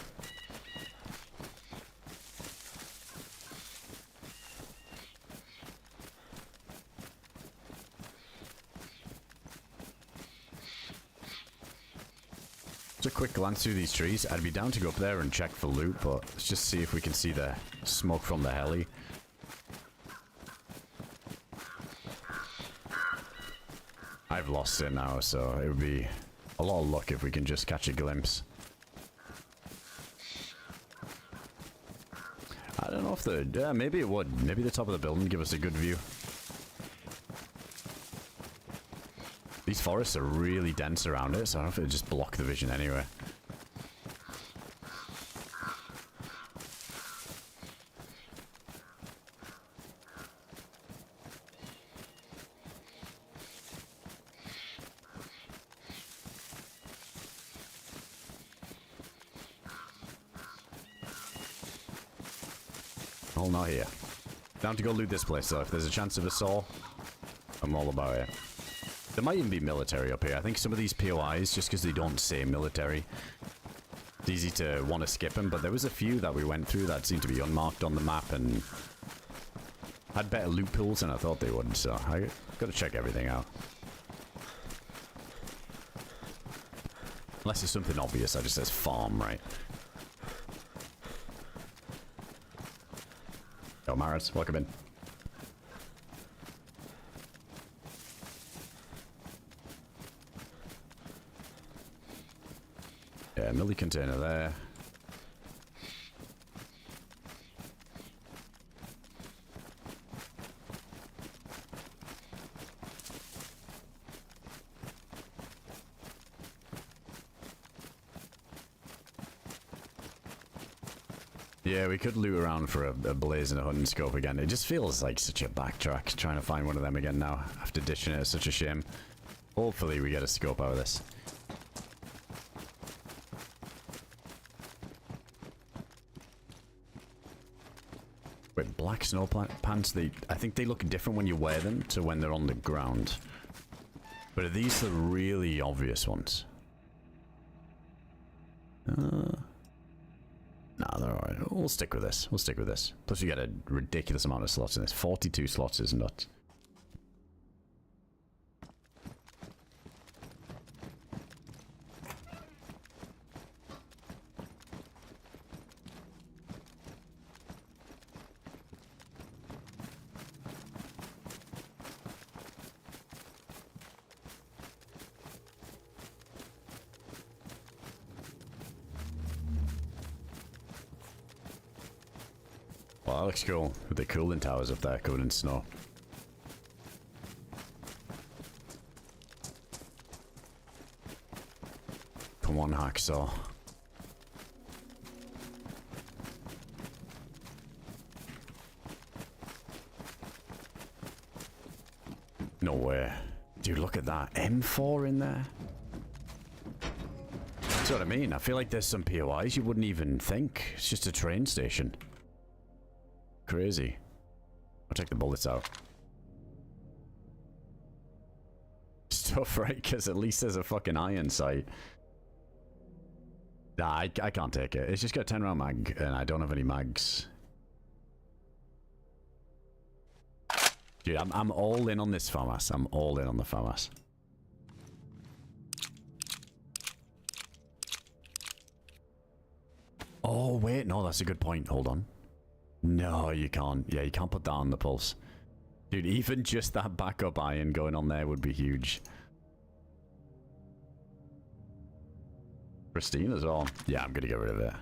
Just a quick glance through these trees. I'd be down to go up there and check for loot, but let's just see if we can see the smoke from the heli. I've lost it now, so it would be a lot of luck if we can just catch a glimpse. I don't know if the... yeah, maybe it would. Maybe the top of the building give us a good view. These forests are really dense around it, so I don't know if it'll just block the vision anyway. Oh, not here. Down to go loot this place, though. If there's a chance of a saw, I'm all about it. There might even be military up here. I think some of these POIs, just because they don't say military, it's easy to want to skip them, but there was a few that we went through that seemed to be unmarked on the map and had better loot pools than I thought they would, so I gotta check everything out. Unless it's something obvious that just says farm, right? Yo, Maris, welcome in. Yeah, milli container there. Yeah, we could loot around for a blaze and a hunting scope again. It just feels like such a backtrack trying to find one of them again now after ditching it. It's such a shame. Hopefully we get a scope out of this. Wait, black snow pants, I think they look different when you wear them to when they're on the ground. But are these the really obvious ones? Nah, they're alright. We'll stick with this. We'll stick with this. Plus, you get a ridiculous amount of slots in this. 42 slots is nuts. Well, that looks cool, with the cooling towers up there covered in snow. Come on, hacksaw. No way. Dude, look at that. M4 in there? That's what I mean. I feel like there's some POIs you wouldn't even think. It's just a train station. Crazy. I'll take the bullets out. Stuff, right? Because at least there's a fucking iron sight. Nah, I can't take it. It's just got a 10 round mag, and I don't have any mags. Dude, I'm all in on this FAMAS. I'm all in on the FAMAS. Oh, wait. No, that's a good point. Hold on. No, you can't. Yeah, you can't put that on the pulse. Dude, even just that backup iron going on there would be huge. Pristine as well. Yeah, I'm gonna get rid of it.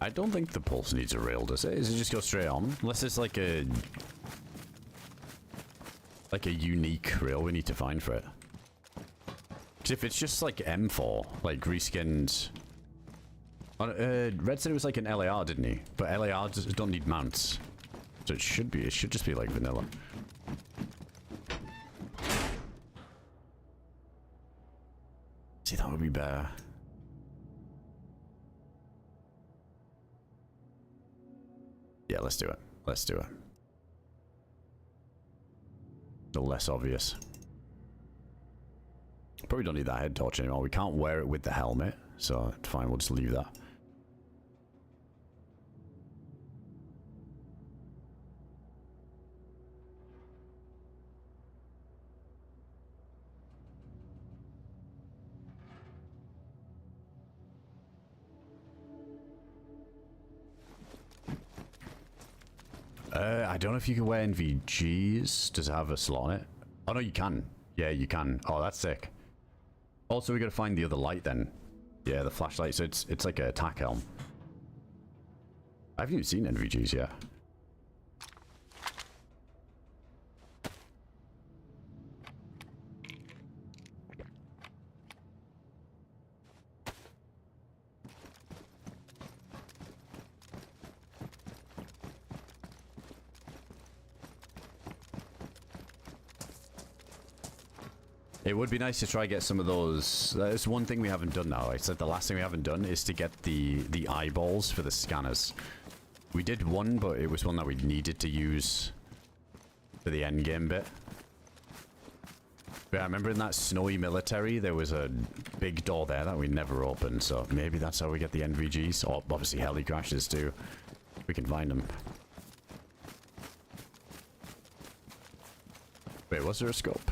I don't think the pulse needs a rail, does it? Does it just go straight on? Unless it's like a... like a unique reel we need to find for it. Because if it's just like M4, like reskinned... Red said it was like an LAR, didn't he? But LAR don't need mounts. So it should just be like vanilla. See, that would be better. Yeah, let's do it. Let's do it. The less obvious. Probably don't need that head torch anymore. We can't wear it with the helmet, so fine, we'll just leave that. I don't know if you can wear NVGs. Does it have a slot on it? Oh no, you can. Yeah, you can. Oh, that's sick. Also, we gotta find the other light then. Yeah, the flashlight. So it's like a tack helm. I haven't even seen NVGs yet. It would be nice to try get some of those. That's one thing we haven't done now. I said the last thing we haven't done is to get the eyeballs for the scanners. We did one, but it was one that we needed to use for the endgame bit. But I remember in that snowy military, there was a big door there that we never opened. So maybe that's how we get the NVGs. Or obviously heli crashes too. We can find them. Wait, was there a scope?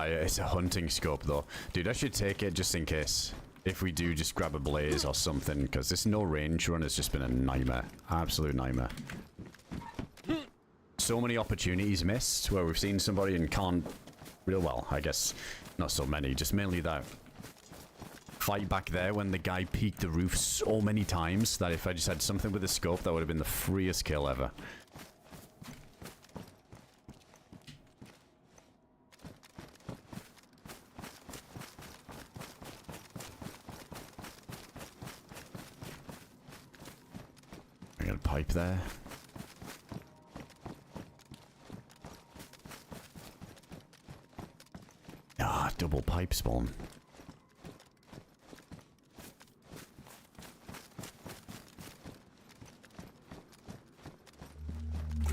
It's a hunting scope though. Dude, I should take it just in case. If we do, just grab a blaze or something, because this no range run has just been a nightmare. Absolute nightmare. So many opportunities missed where we've seen somebody and can't... Real well, I guess. Not so many, just mainly that fight back there when the guy peeked the roof so many times that if I just had something with a scope, that would have been the freest kill ever. Pipe there. Ah, double pipe spawn.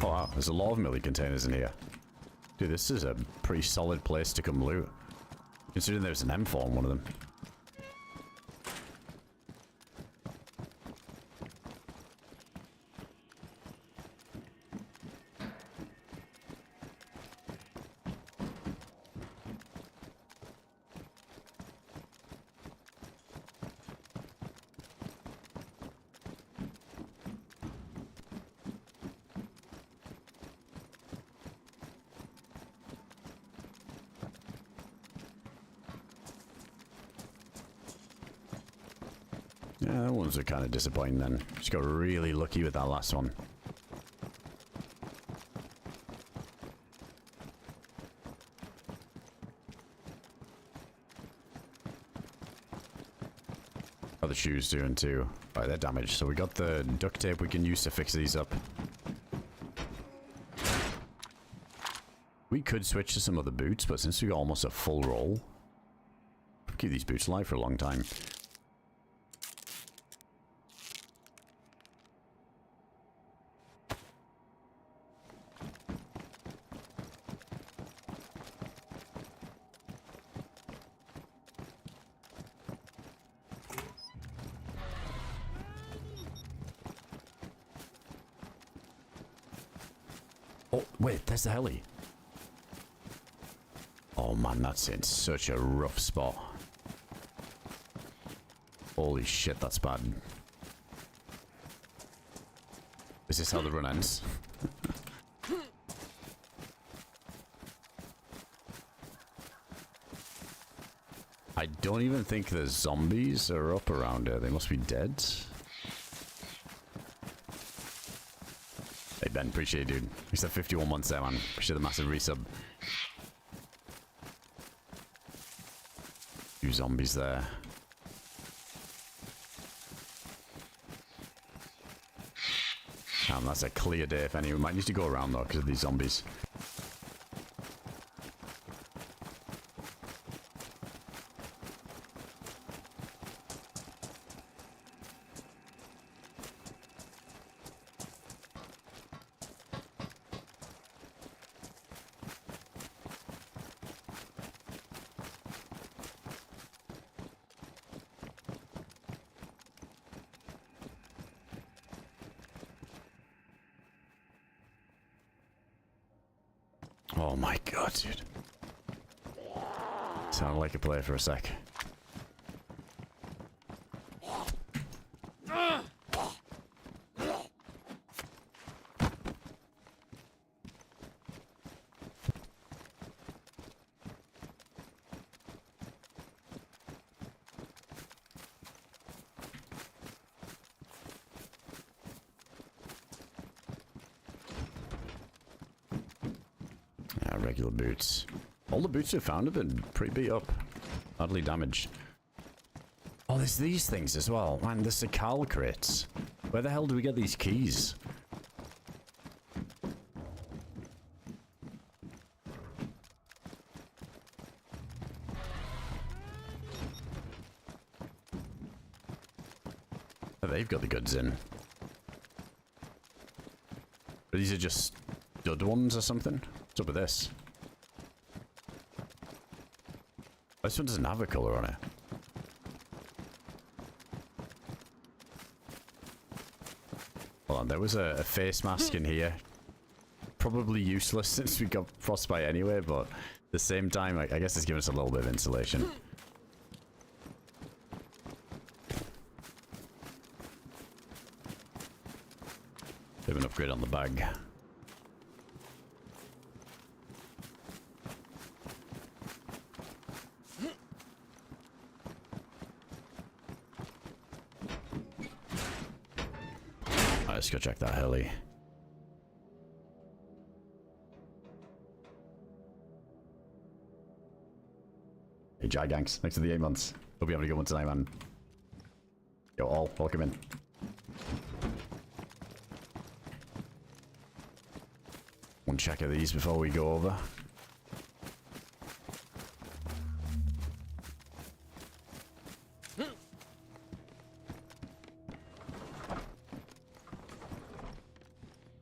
Oh wow, there's a lot of milli containers in here. Dude, this is a pretty solid place to come loot. Considering there's an M4 on one of them. Yeah, that ones are kind of disappointing then. Just got really lucky with that last one. How the shoes doing too? Right, they're damaged. So we got the duct tape we can use to fix these up. We could switch to some other boots, but since we got almost a full roll, we'll keep these boots alive for a long time. Oh, wait, there's the heli. Oh man, that's in such a rough spot. Holy shit, that's bad. Is this how the run ends? I don't even think the zombies are up around here. They must be dead. Hey Ben, appreciate it, dude. You said 51 months there, man. Appreciate the massive resub. Few zombies there. Damn, that's a clear day if any. We might need to go around though because of these zombies. Oh my god, dude. Sounded like a play for a sec. Regular boots. All the boots we found have been pretty beat up. Badly damaged. Oh, there's these things as well. Man, there's the Carl crates. Where the hell do we get these keys? Oh, they've got the goods in. But these are just dud ones or something? What's up with this? This one doesn't have a colour on it. Hold on, there was a face mask in here. Probably useless since we got frostbite anyway, but at the same time, I guess it's giving us a little bit of insulation. Bit of an upgrade on the bag. Let's go check that heli. Hey Giganks, thanks for the 8 months. Hope you're having a good one tonight, man. Yo, all, welcome in. One check of these before we go over.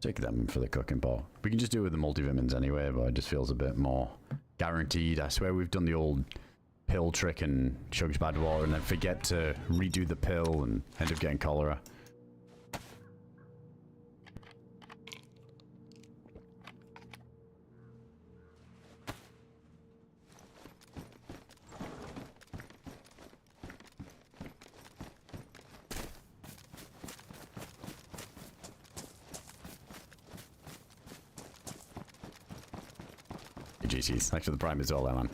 Take them for the cooking pot. We can just do it with the multivitamins anyway, but it just feels a bit more guaranteed. I swear we've done the old pill trick and chugs bad water and then forget to redo the pill and end up getting cholera. GG's. Thanks for the prime as well, there, man.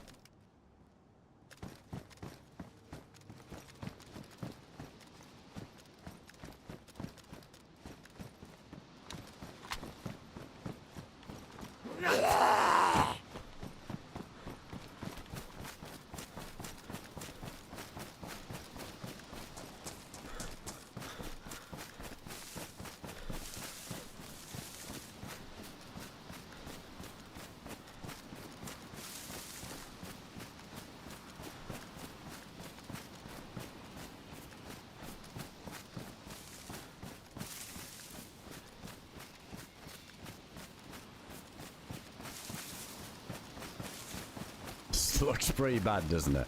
Looks pretty bad, doesn't it?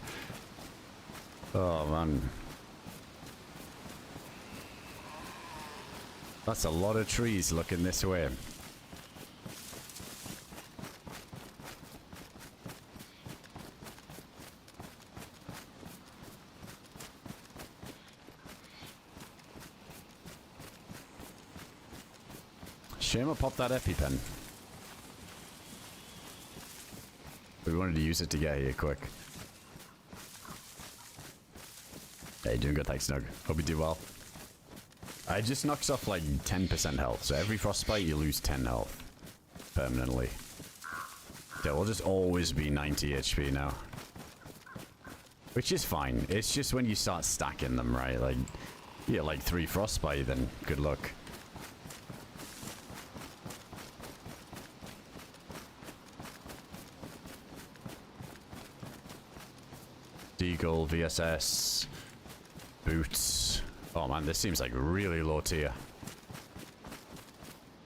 Oh, man. That's a lot of trees looking this way. Shame I popped that EpiPen. We wanted to use it to get here quick. Hey, doing good, thanks, Snug. Hope you do well. It just knocks off like 10% health, so every frostbite you lose 10 health. Permanently. So we'll just always be 90 HP now. Which is fine, it's just when you start stacking them, right? Like, yeah, like 3 frostbite, then good luck. Deagle, VSS, boots. Oh man, this seems like really low tier.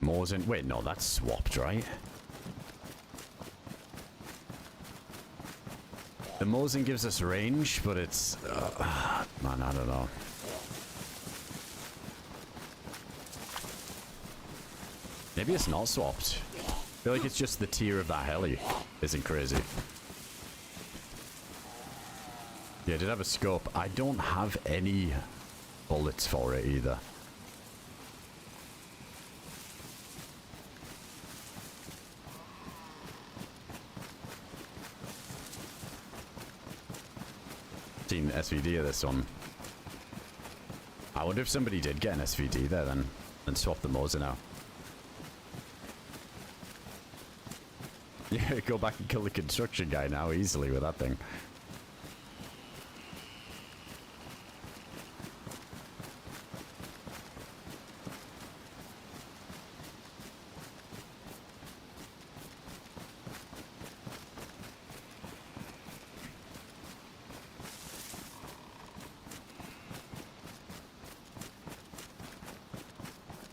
Mosin. Wait, no, that's swapped, right? The Mosin gives us range, but it's... man, I don't know. Maybe it's not swapped. I feel like it's just the tier of that heli. Isn't crazy. Yeah, I did have a scope. I don't have any bullets for it either. Seen SVD of this one. I wonder if somebody did get an SVD there then and swap the Mosin out. Yeah, go back and kill the construction guy now easily with that thing.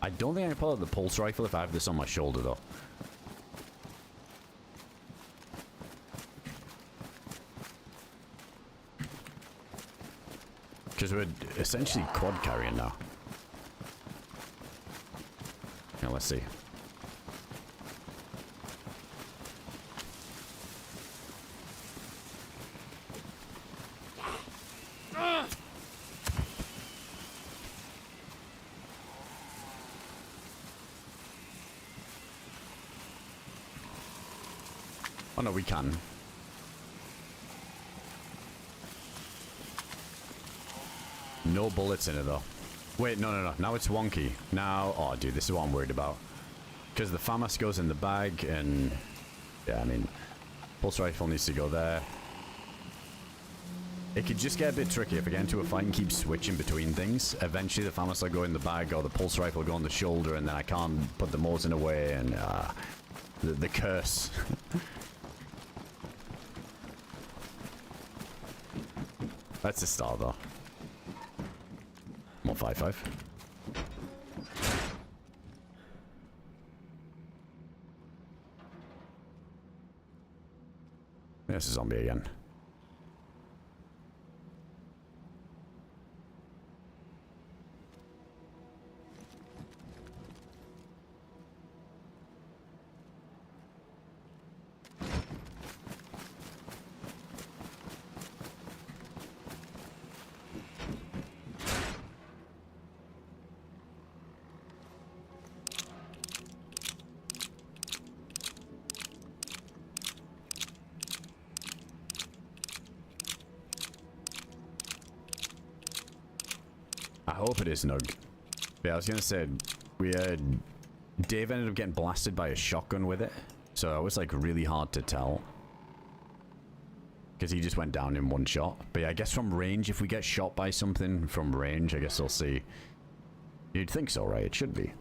I don't think I can pull out the pulse rifle if I have this on my shoulder though. Because we're essentially quad carrying now. Now let's see. Oh no, we can. No bullets in it though. Wait, no. Now it's wonky. Now, oh dude, this is what I'm worried about. Because the FAMAS goes in the bag and... yeah, I mean... pulse rifle needs to go there. It could just get a bit tricky if I get into a fight and keep switching between things. Eventually the FAMAS will go in the bag or the pulse rifle will go on the shoulder and then I can't put the Mosin away and... the curse. That's a start though. More 5-5. There's a zombie again. I hope it is Nug. Yeah, I was gonna say, Dave ended up getting blasted by a shotgun with it, so it was like really hard to tell. Because he just went down in one shot. But yeah, I guess from range, if we get shot by something from range, I guess we'll see. You'd think so, right? It should be.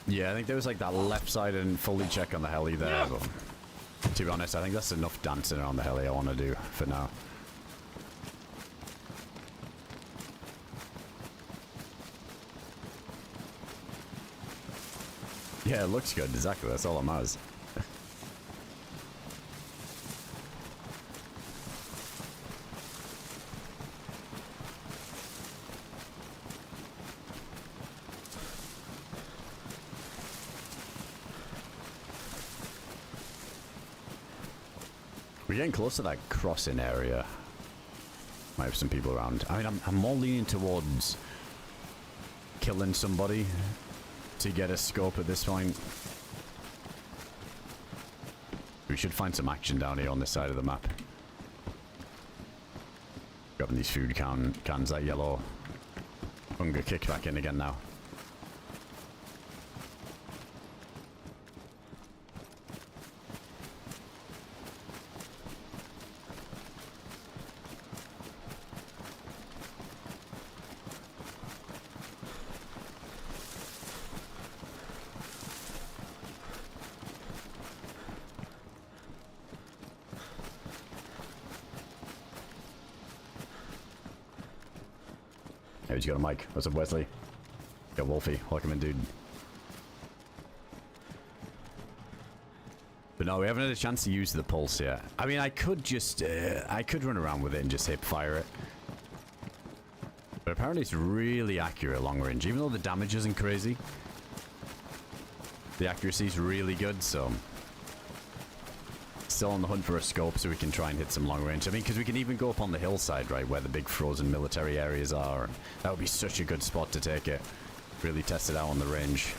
Yeah, I think there was like that left side and fully check on the heli there, but to be honest, I think that's enough dancing around the heli I want to do for now. Yeah, it looks good, exactly, that's all that matters. We're getting close to that crossing area. Might have some people around. I mean, I'm more leaning towards killing somebody to get a scope at this point. We should find some action down here on this side of the map. Grabbing these food cans, that yellow hunger kick back in again now. Hey, you got a mic. What's up, Wesley? Yo, Wolfie. Welcome in, dude. But no, we haven't had a chance to use the pulse yet. I mean, I could just, I could run around with it and just hip fire it. But apparently it's really accurate long range. Even though the damage isn't crazy, the accuracy is really good, so... Still on the hunt for a scope so we can try and hit some long range. I mean, because we can even go up on the hillside, right, where the big frozen military areas are. And that would be such a good spot to take it. Really test it out on the range.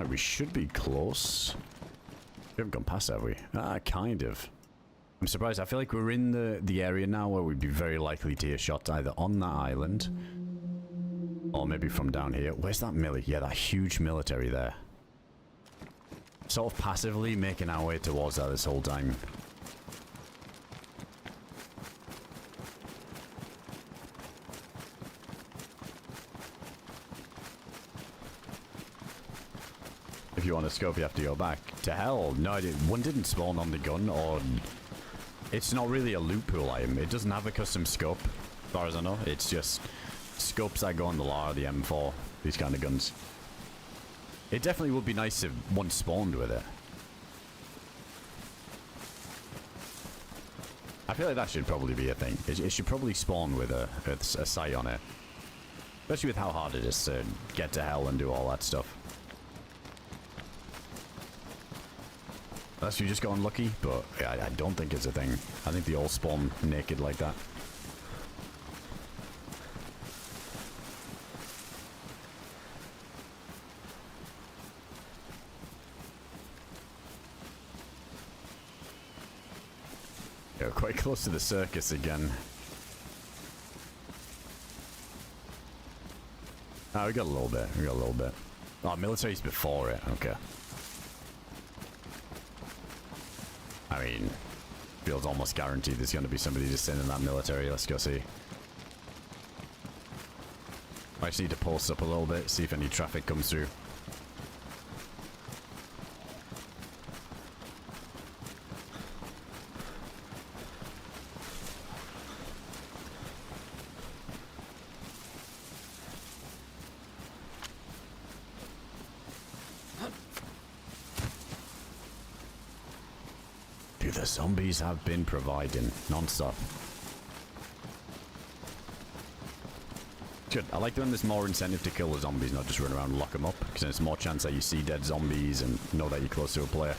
We should be close. We haven't gone past, have we? Kind of. I'm surprised. I feel like we're in the area now where we'd be very likely to hear shots either on that island or maybe from down here. Where's that millie? Yeah, that huge military there. Sort of passively making our way towards that this whole time. If you want to scope, you have to go back. To hell. No, one didn't spawn on the gun, or... It's not really a loot pool item. It doesn't have a custom scope, as far as I know. It's just scopes that go on the LAR, the M4, these kind of guns. It definitely would be nice if one spawned with it. I feel like that should probably be a thing. It should probably spawn with a sight on it. Especially with how hard it is to get to hell and do all that stuff. Unless you just got unlucky, but yeah, I don't think it's a thing. I think they all spawn naked like that. Yeah, we're quite close to the circus again. Oh, we got a little bit. We got a little bit. Oh, military's before it. Okay. I mean, feels almost guaranteed there's going to be somebody just sitting in that military. Let's go see. I just need to pulse up a little bit, see if any traffic comes through. The zombies have been providing non-stop. Good. I like when there's more incentive to kill the zombies, not just run around and lock them up, because then it's more chance that you see dead zombies and know that you're close to a player.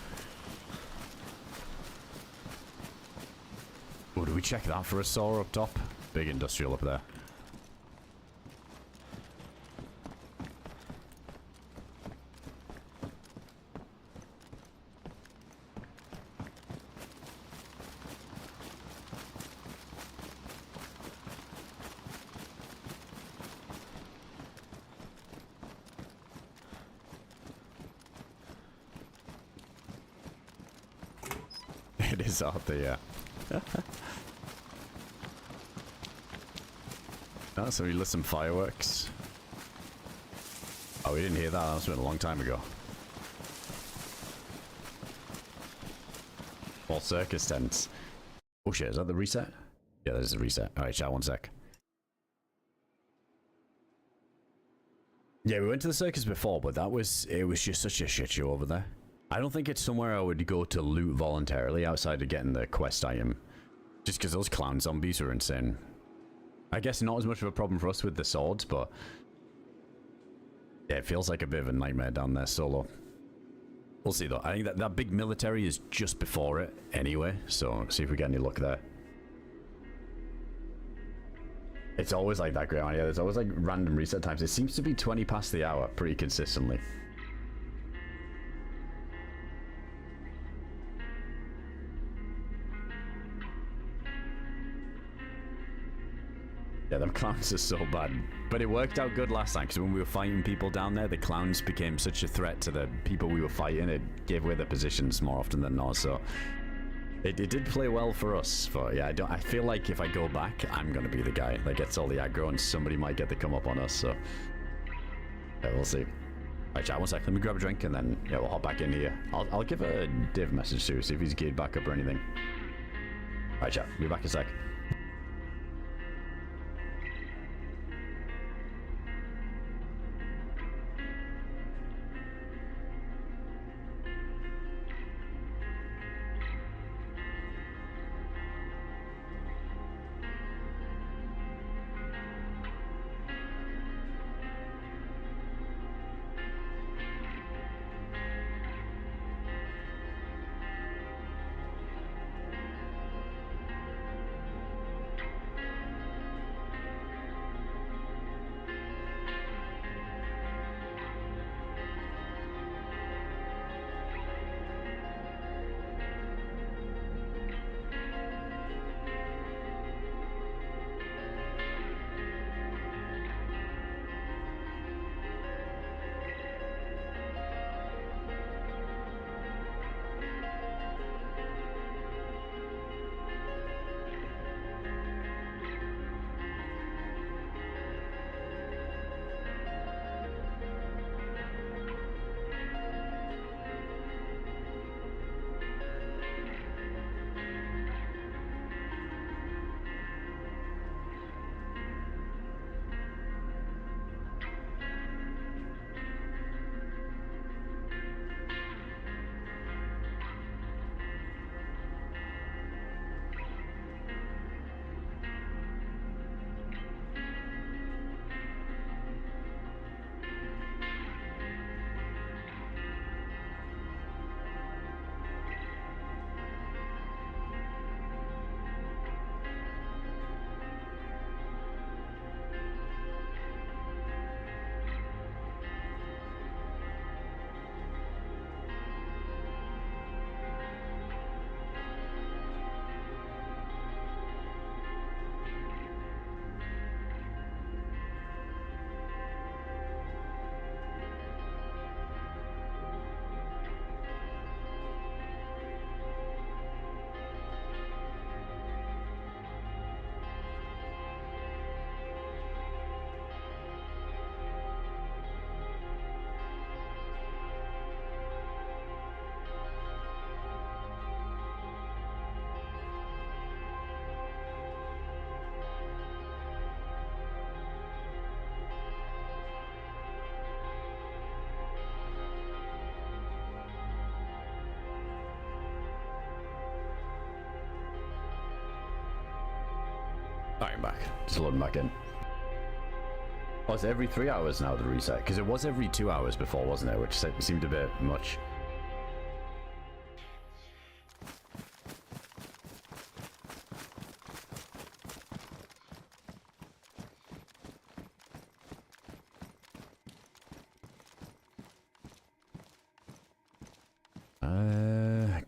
Oh, do we check that for a saw up top? Big industrial up there. It is out there. Oh, so we lit some fireworks. Oh, we didn't hear that. That was been a long time ago. Or circus tents. Oh shit, is that the reset? Yeah, there's the reset. Alright, chat, one sec. Yeah, we went to the circus before, but it was just such a shit show over there. I don't think it's somewhere I would go to loot voluntarily outside of getting the quest item. Just because those clown zombies are insane. I guess not as much of a problem for us with the swords, but... yeah, it feels like a bit of a nightmare down there solo. We'll see though. I think that big military is just before it anyway, so see if we get any luck there. It's always like that, Graham. Yeah, there's always like random reset times. It seems to be 20 past the hour pretty consistently. Yeah, them clowns are so bad. But it worked out good last time, because when we were fighting people down there, the clowns became such a threat to the people we were fighting, it gave away their positions more often than not, so... It did play well for us, but yeah, I feel like if I go back, I'm gonna be the guy that gets all the aggro, and somebody might get the come up on us, so... yeah, we'll see. Alright, chat, one sec, let me grab a drink, and then, yeah, we'll hop back in here. I'll give a Div message too, see if he's geared back up or anything. Alright, chat, be back in a sec. Alright, I'm back. Just loading back in. Oh, it's every 3 hours now, the reset? Because it was every 2 hours before, wasn't it? Which seemed a bit much.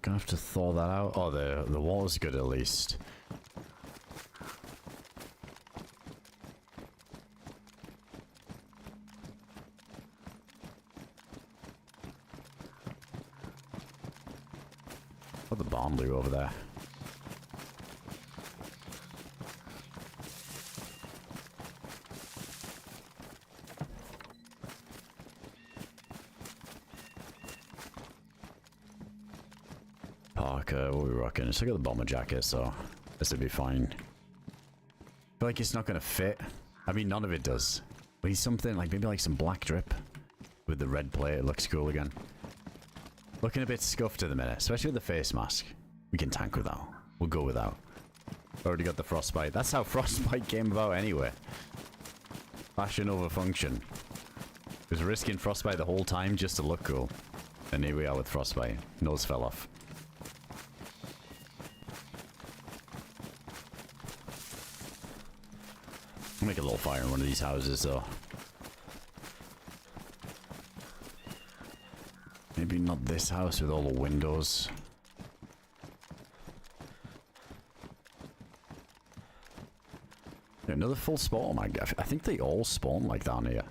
Gonna have to thaw that out. Oh, the water's good at least. Oh, the barn blew over there. Parker, what are we rocking? Let's look at the bomber jacket, so this would be fine. I feel like it's not going to fit. I mean, none of it does. But he's something like, maybe like some black drip with the red plate. It looks cool again. Looking a bit scuffed at the minute, especially with the face mask. We can tank without. We'll go without. Already got the frostbite. That's how frostbite came about anyway. Fashion over function. Was risking frostbite the whole time just to look cool. And here we are with frostbite. Nose fell off. I'll make a little fire in one of these houses though. Maybe not this house with all the windows. Another full spawn. I think they all spawn like down here.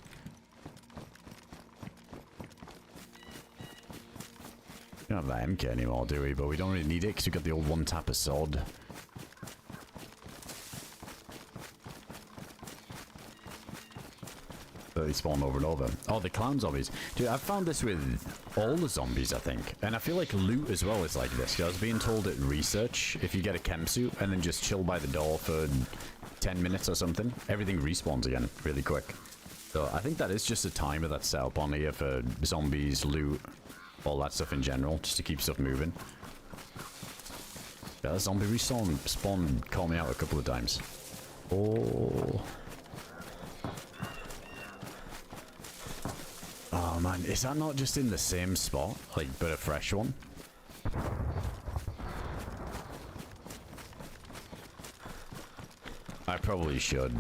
We don't have that MK anymore, do we? But we don't really need it because we've got the old one-tapper sword. So they spawn over and over. Oh, the clown zombies. Dude, I've found this with all the zombies, I think. And I feel like loot as well is like this. I was being told at research, if you get a chem suit and then just chill by the door for 10 minutes or something, everything respawns again really quick. So I think that is just a timer that's set up on here for zombies, loot, all that stuff in general, just to keep stuff moving. Yeah, that zombie respawn called me out a couple of times. Oh. Oh man, is that not just in the same spot? Like, but a fresh one? I probably should.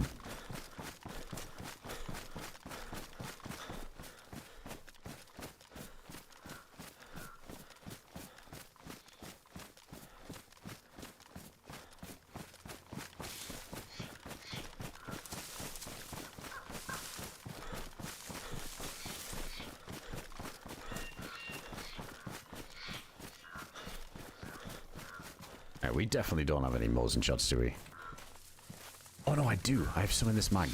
Alright, we definitely don't have any Mosin shots, do we? Oh no, I do. I have some in this mag.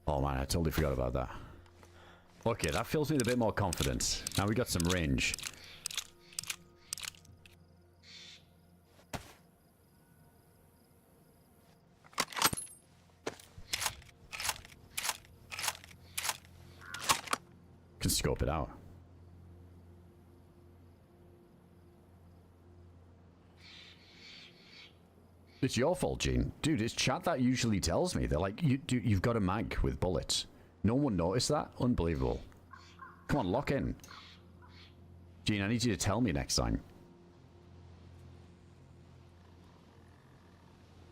Oh man, I totally forgot about that. Okay, that fills me with a bit more confidence. Now we got some range. Can scope it out. It's your fault, Gene. Dude, it's chat that usually tells me. They're like, you've got a mag with bullets. No one noticed that? Unbelievable. Come on, lock in. Gene, I need you to tell me next time.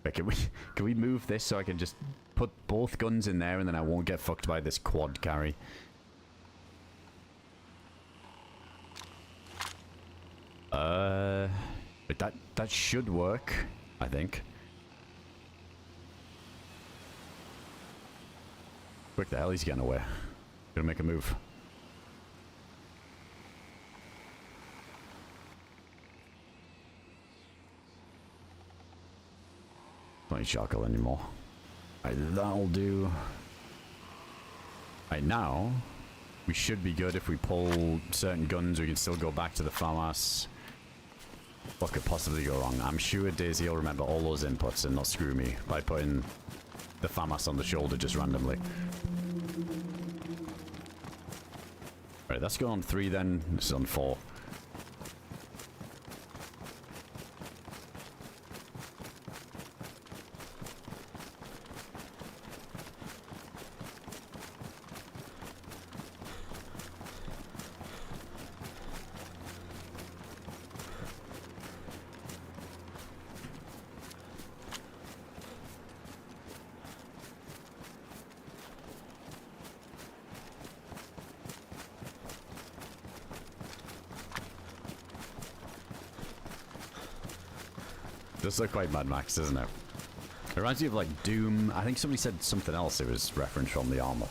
Wait, can we move this so I can just put both guns in there and then I won't get fucked by this quad carry? But that should work, I think. Quick, the hell he's getting away. Gonna make a move. Don't need charcoal anymore. Alright, that'll do. Alright, now we should be good. If we pull certain guns, we can still go back to the farmhouse. What could possibly go wrong? I'm sure DayZ will remember all those inputs and not screw me by putting the FAMAS on the shoulder just randomly. Alright, that's going on 3 then. This is on 4. Does look quite Mad Max, doesn't it? It reminds me of like Doom. I think somebody said something else. It was referenced from the armor.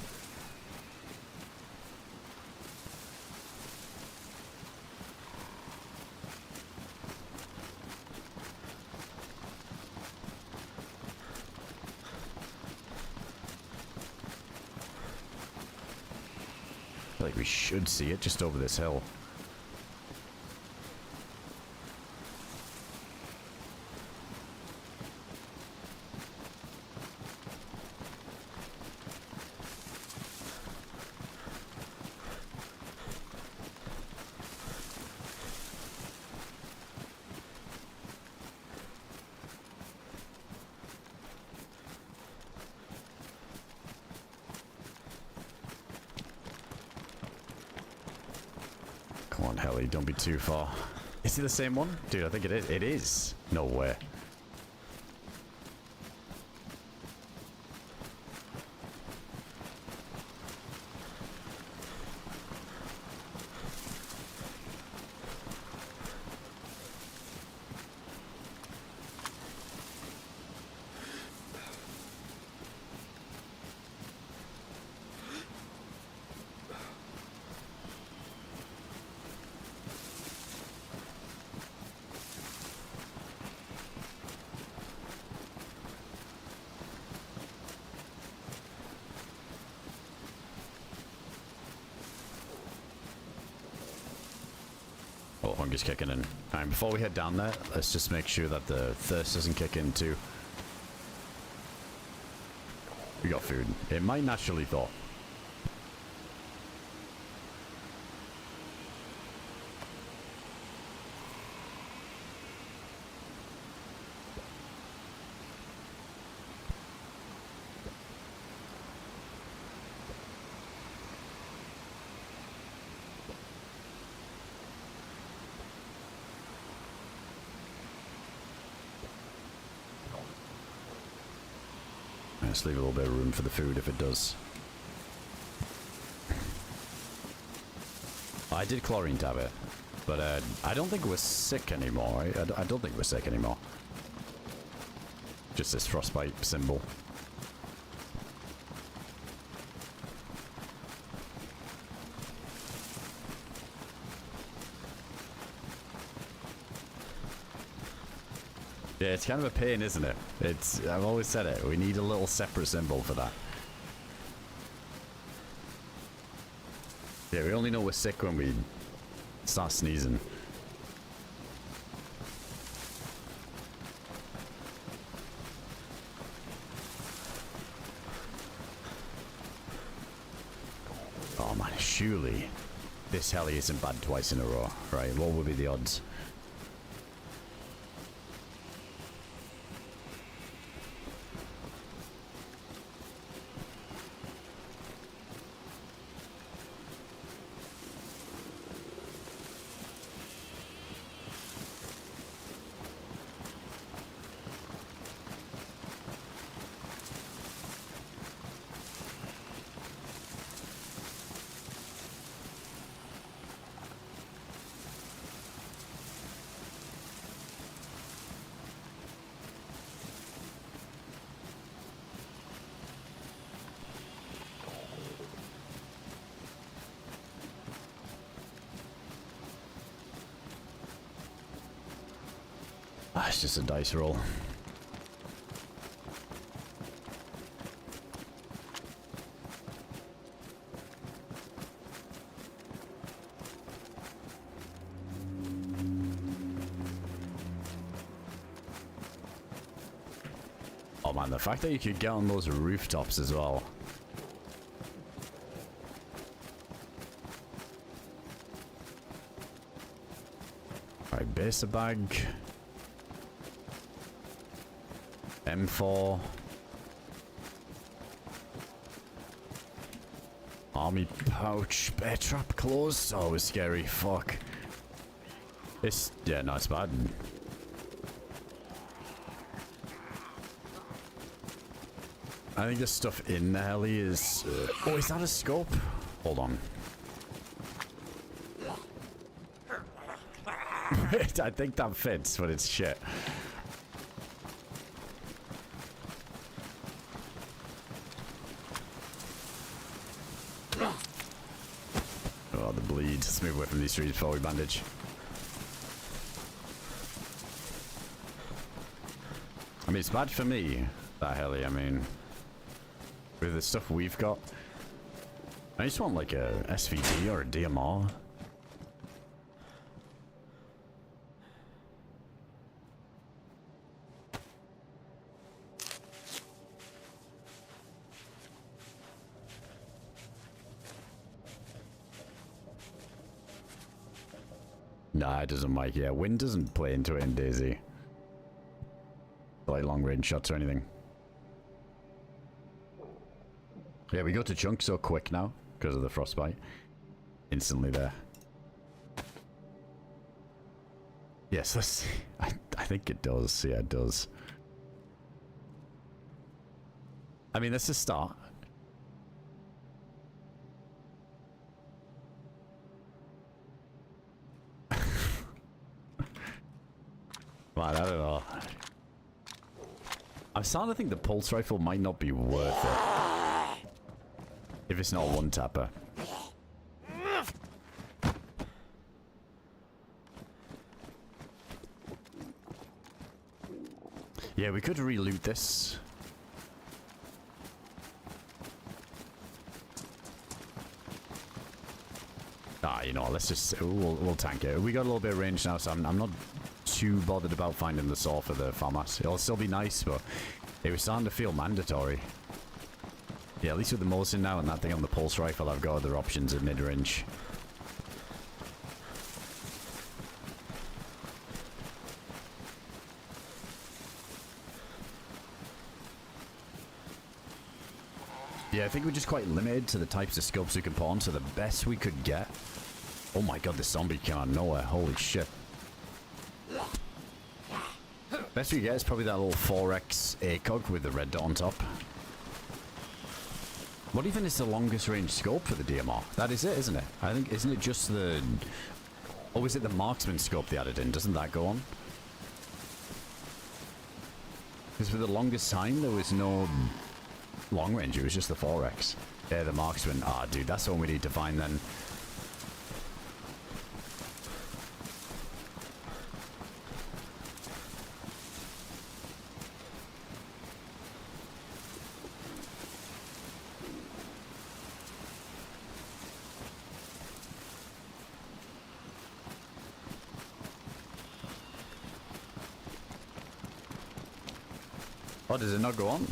like we should see it just over this hill. Come on, Helly, don't be too far. Is it the same one? Dude, I think it is. It is. No way. Oh, hunger's kicking in. Alright, before we head down there, let's just make sure that the thirst doesn't kick in too. We got food. It might naturally thaw. Let's leave a little bit of room for the food if it does. I did chlorine tab it, but I don't think we're sick anymore. Right? I don't think we're sick anymore. Just this frostbite symbol. Yeah, it's kind of a pain, isn't it? I've always said it. We need a little separate symbol for that. Yeah, we only know we're sick when we start sneezing. Oh man, surely this heli isn't bad twice in a row, right? What would be the odds? Ah, it's just a dice roll. Oh man, the fact that you could get on those rooftops as well. Alright, base a bag. M4. Army pouch. Bear trap closed. Oh, it was scary. Fuck. It's... yeah, no, it's bad. I think the stuff in the heli is... oh, is that a scope? Hold on. I think that fits, but it's shit. Oh, the bleed. Let's move away from these trees before we bandage. I mean, it's bad for me, that heli. I mean, with the stuff we've got, I just want like a SVD or a DMR. Nah, it doesn't, Mike. Yeah, wind doesn't play into it in DayZ. Like long range shots or anything. Yeah, we go to chunk so quick now because of the frostbite. Instantly there. Yes, let's see. I think it does. Yeah, it does. I mean, that's a start. Man, I don't know. I'm starting to think the pulse rifle might not be worth it. If it's not a one-tapper. Yeah, we could re-loot this. Ah, you know, let's just... We'll tank it. We got a little bit of range now, so I'm not too bothered about finding the saw for the farmhouse. It'll still be nice, but it was starting to feel mandatory. Yeah, at least with the Molson now and that thing on the pulse rifle, I've got other options at mid-range. Yeah, I think we're just quite limited to the types of scopes we can put on, so the best we could get... Oh my god, the zombie came out of nowhere. Holy shit. Best we get is probably that little 4x ACOG with the red dot on top. What even is the longest range scope for the DMR? That is it, isn't it? I think, isn't it just the... Oh, is it the marksman scope they added in? Doesn't that go on? Because for the longest time, there was no long range. It was just the 4x. Yeah, the marksman. Ah, dude, that's the one we need to find then. Oh, does it not go on?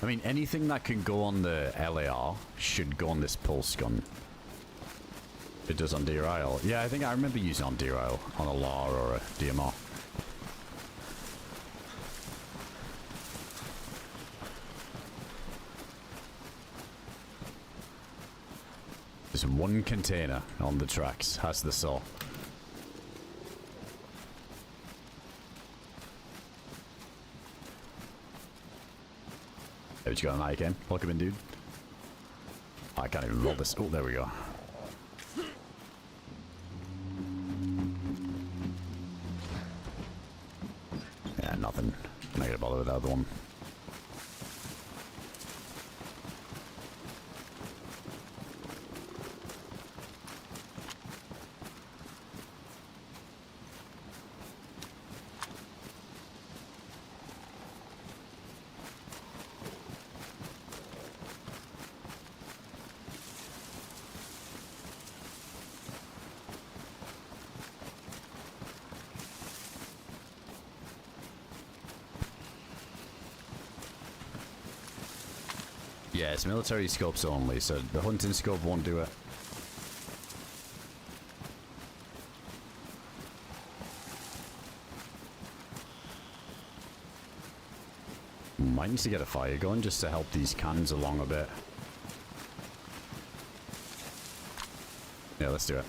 I mean, anything that can go on the LAR should go on this pulse gun. It does on DRL. Yeah, I think I remember using on DRL on a LAR or a DMR. There's one container on the tracks. Has the saw. Hey, what you got on that again? Welcome in, dude. Oh, I can't even roll this. Oh, there we go. Yeah, nothing. I'm not gonna bother with the other one. Yeah, it's military scopes only, so the hunting scope won't do it. Might need to get a fire going just to help these cans along a bit. Yeah, let's do it.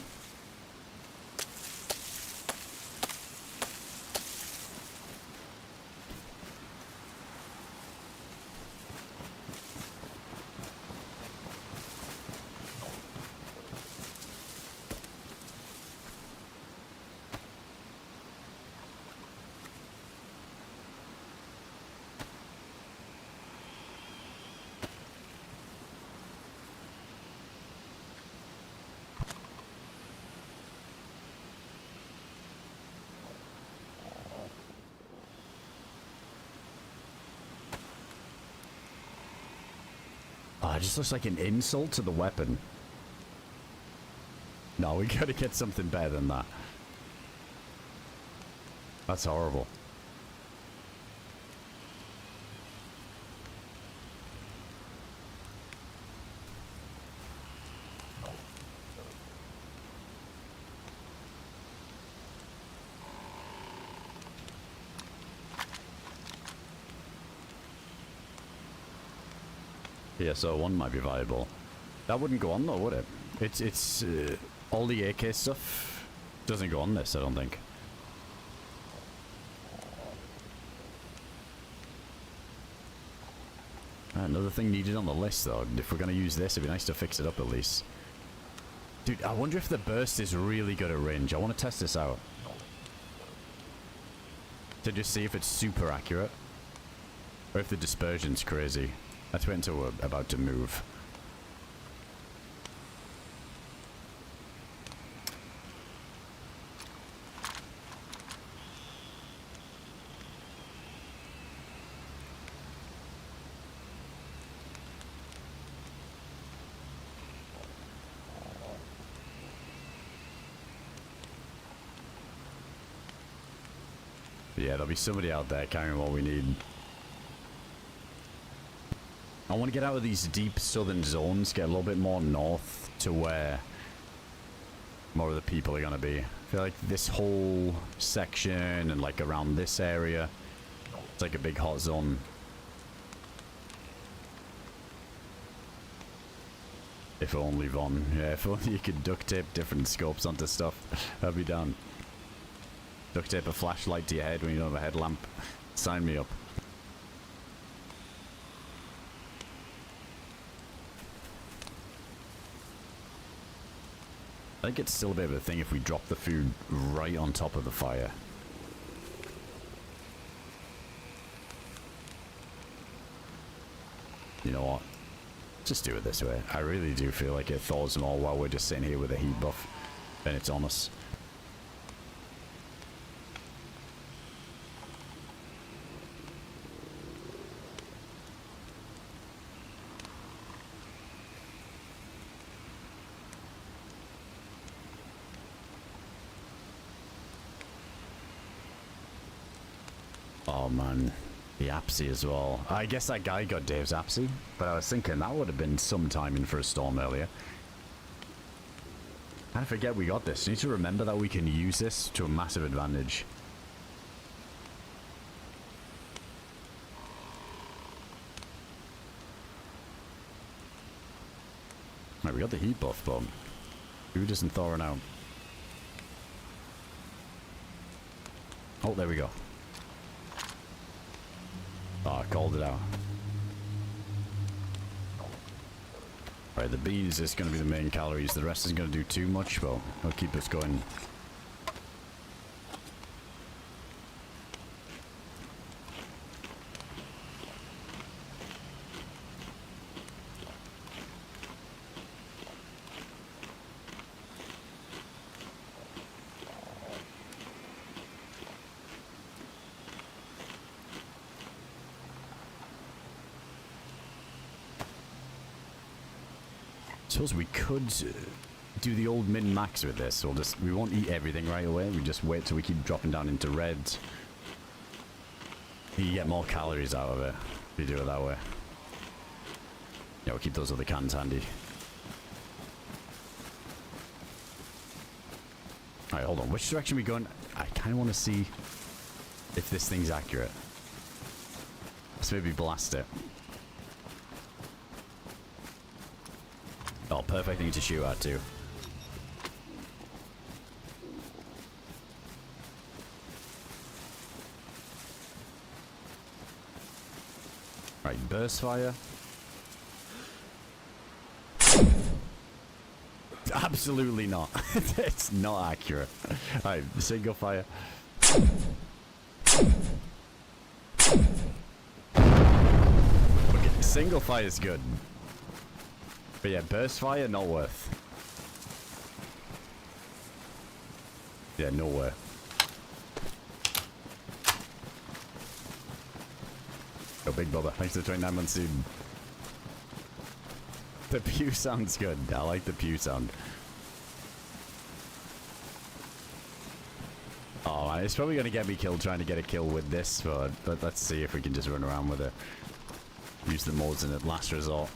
it just looks like an insult to the weapon. No, we gotta get something better than that. That's horrible. Yeah, so one might be viable. That wouldn't go on though, would it? It's all the AK stuff doesn't go on this, I don't think. Another thing needed on the list though. If we're gonna use this, it'd be nice to fix it up at least. Dude, I wonder if the burst is really good at range. I want to test this out. To just see if it's super accurate. Or if the dispersion's crazy. Let's wait until we're about to move. Yeah, there'll be somebody out there carrying what we need. I want to get out of these deep southern zones, get a little bit more north to where more of the people are going to be. I feel like this whole section and like around this area, it's like a big hot zone. If only, Von. Yeah, if only you could duct tape different scopes onto stuff. That'd be done. Duct tape a flashlight to your head when you don't have a headlamp. Sign me up. I think it's still a bit of a thing if we drop the food right on top of the fire. You know what? Just do it this way. I really do feel like it thaws them all while we're just sitting here with a heat buff. Then it's on us. Oh man, the Apsy as well. I guess that guy got Dave's Apsy, but I was thinking that would have been some timing for a storm earlier. I forget we got this. I need to remember that we can use this to a massive advantage. Right, we got the heat buff, but who doesn't thaw it out? Oh, there we go. Oh, I called it out. Right, the beans is going to be the main calories. The rest isn't going to do too much, but it'll keep us going. Suppose we could do the old min-max with this. We won't eat everything right away. We just wait till we keep dropping down into reds. You get more calories out of it if you do it that way. Yeah, we'll keep those other cans handy. Alright, hold on. Which direction are we going? I kind of want to see if this thing's accurate. Let's maybe blast it. Oh, perfect thing to shoot at too. Right, burst fire. Absolutely not. It's not accurate. Alright, single fire. Okay, single fire is good. But yeah, burst fire, not worth. Yeah, nowhere. Yo, Big Bubba, thanks for the 29 months, dude. The pew sounds good. I like the pew sound. Oh, man, it's probably going to get me killed trying to get a kill with this, but let's see if we can just run around with it. Use the mods in the last resort.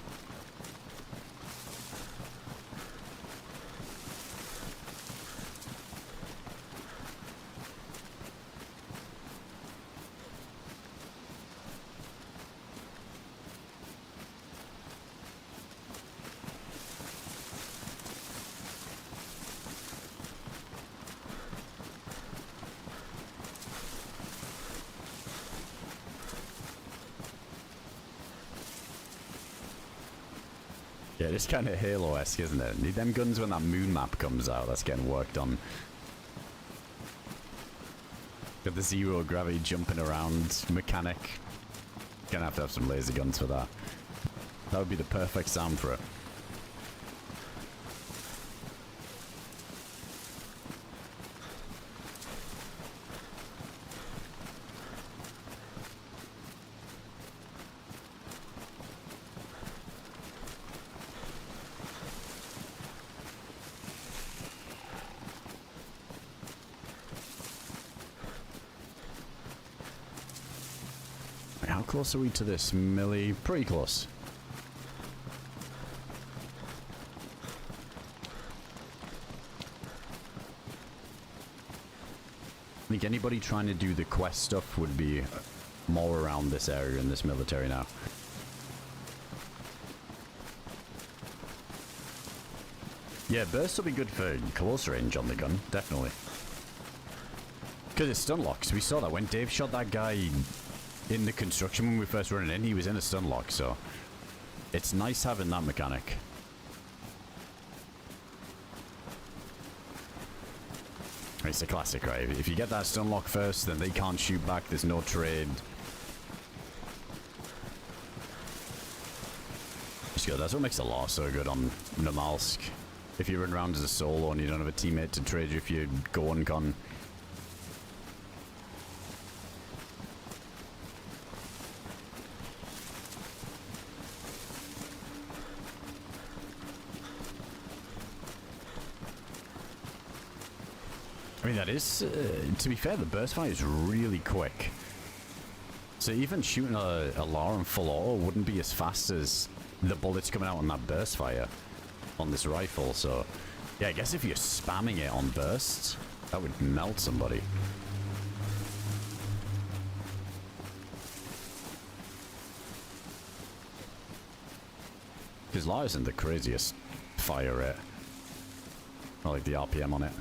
Yeah, it's kind of Halo-esque, isn't it? Need them guns when that moon map comes out. That's getting worked on. Got the zero gravity jumping around mechanic. Gonna have to have some laser guns for that. That would be the perfect sound for it. How close are we to this, Millie? Pretty close. I think anybody trying to do the quest stuff would be more around this area in this military now. Yeah, bursts will be good for close range on the gun, definitely. Because it's stun locks. We saw that when Dave shot that guy in the construction when we first running in, he was in a stun lock, so it's nice having that mechanic. It's a classic, right? If you get that stun lock first, then they can't shoot back, there's no trade. It's good. That's what makes the law so good on Namalsk. If you run around as a solo and you don't have a teammate to trade you if you go uncon. I mean, that is, to be fair, the burst fire is really quick. So even shooting a alarm full auto wouldn't be as fast as the bullets coming out on that burst fire on this rifle. So, yeah, I guess if you're spamming it on bursts, that would melt somebody. Because LAR isn't the craziest fire rate. I like the RPM on it.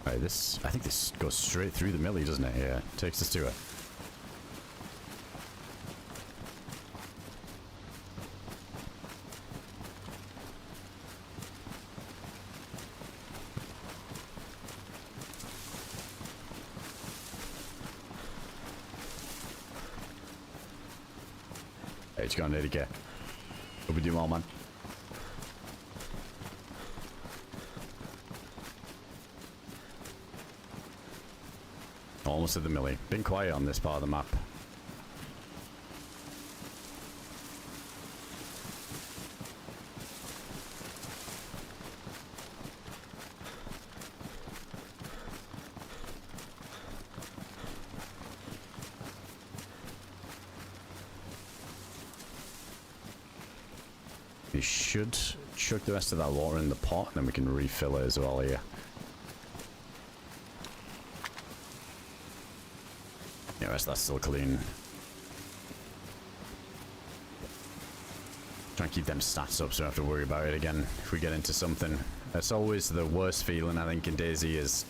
Right, this, I think this goes straight through the millie, doesn't it? Yeah, takes us to it. Hey, it's going to get. What we do, all man? Almost at the millie. Been quiet on this part of the map. We should chuck the rest of that water in the pot, and then we can refill it as well here. Yeah, rest that's still clean. Try and keep them stats up so we don't have to worry about it again if we get into something. That's always the worst feeling, I think, in DayZ is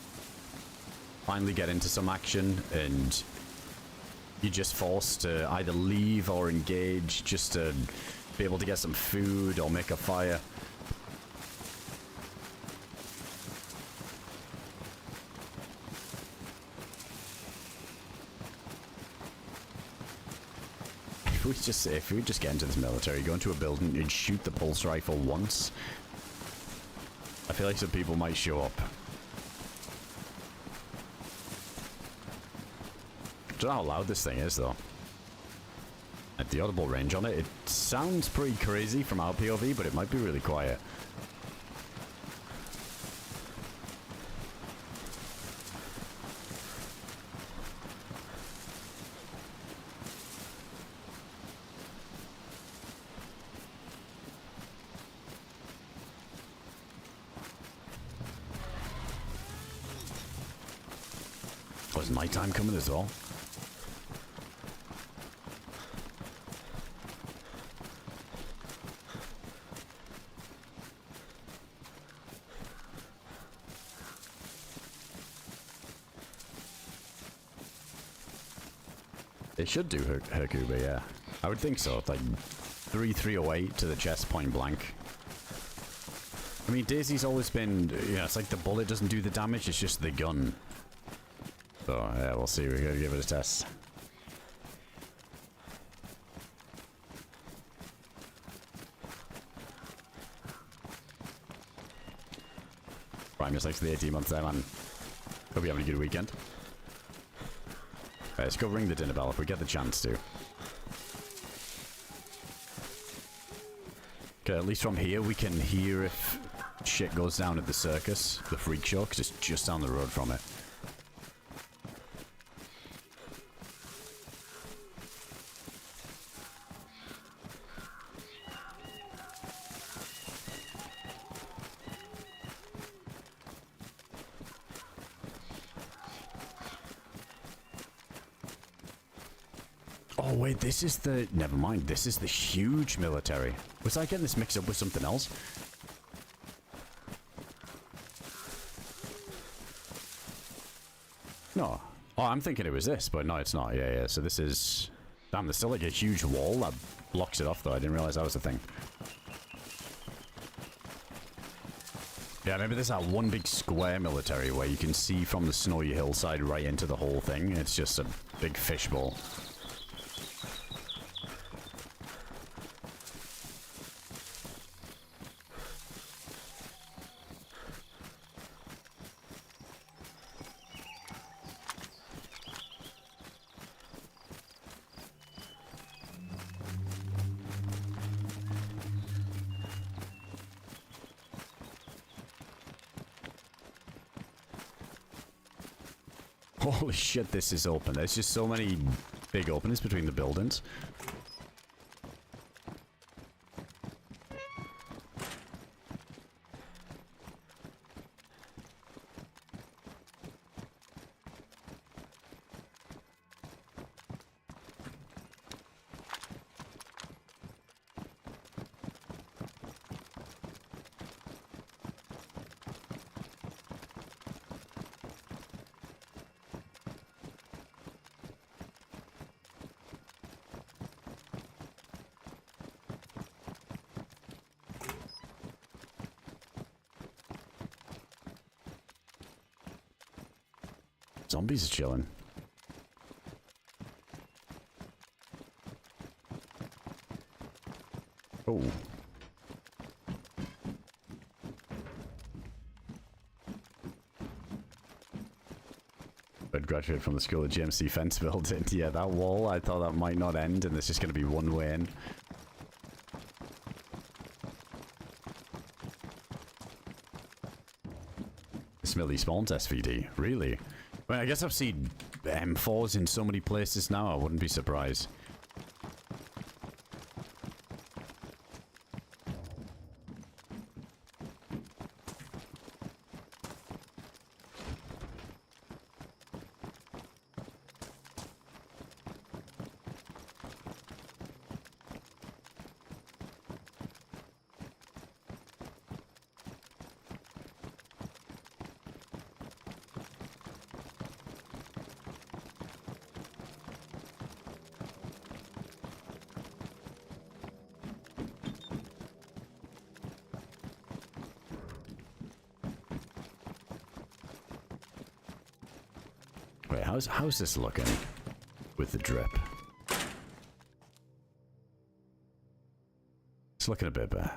finally get into some action and you're just forced to either leave or engage just to be able to get some food or make a fire. If we just get into this military, go into a building and shoot the pulse rifle once, I feel like some people might show up. I don't know how loud this thing is though. At the audible range on it, it sounds pretty crazy from our POV, but it might be really quiet. Was nighttime coming as well? It should do Hercuba, yeah. I would think so. Like 308 to the chest point blank. I mean, DayZ's always been, you know, it's like the bullet doesn't do the damage, it's just the gun. So, yeah, we'll see. We gotta give it a test. Primus, thanks for the 18 months there, man. Hope you're having a good weekend. Let's go ring the dinner bell if we get the chance to. Okay, at least from here we can hear if shit goes down at the circus, the freak show, because it's just down the road from it. Oh wait, this is the... Never mind, this is the huge military. Was I getting this mixed up with something else? No. Oh, I'm thinking it was this, but no, it's not. Yeah, yeah, so this is... Damn, there's still like a huge wall that blocks it off though. I didn't realize that was a thing. Yeah, maybe there's that one big square military where you can see from the snowy hillside right into the whole thing. It's just a big fishbowl. Holy shit, this is open. There's just so many big openings between the buildings. Zombies are chilling. Oh. I'd graduated from the school of GMC fence building. Yeah, that wall, I thought that might not end and there's just going to be one way in. Smilly spawns SVD. Really? Well, I guess I've seen M4s in so many places now, I wouldn't be surprised. Wait, how's this looking with the drip? It's looking a bit better.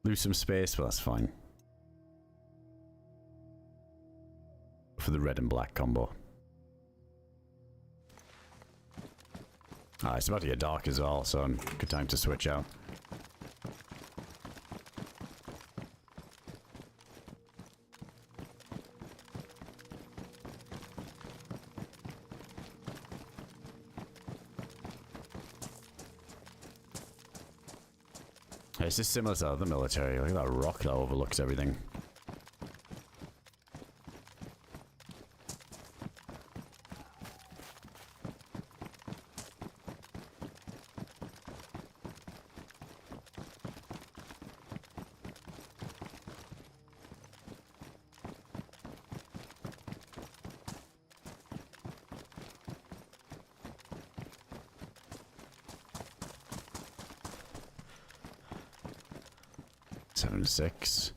Lose some space, but that's fine. For the red and black combo. Ah, it's about to get dark as well, so good time to switch out. It's just similar to the military. Look at that rock that overlooks everything. Seven, 6.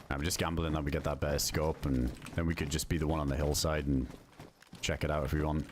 I'm just gambling that we get that better scope, and then we could just be the one on the hillside and check it out if we want.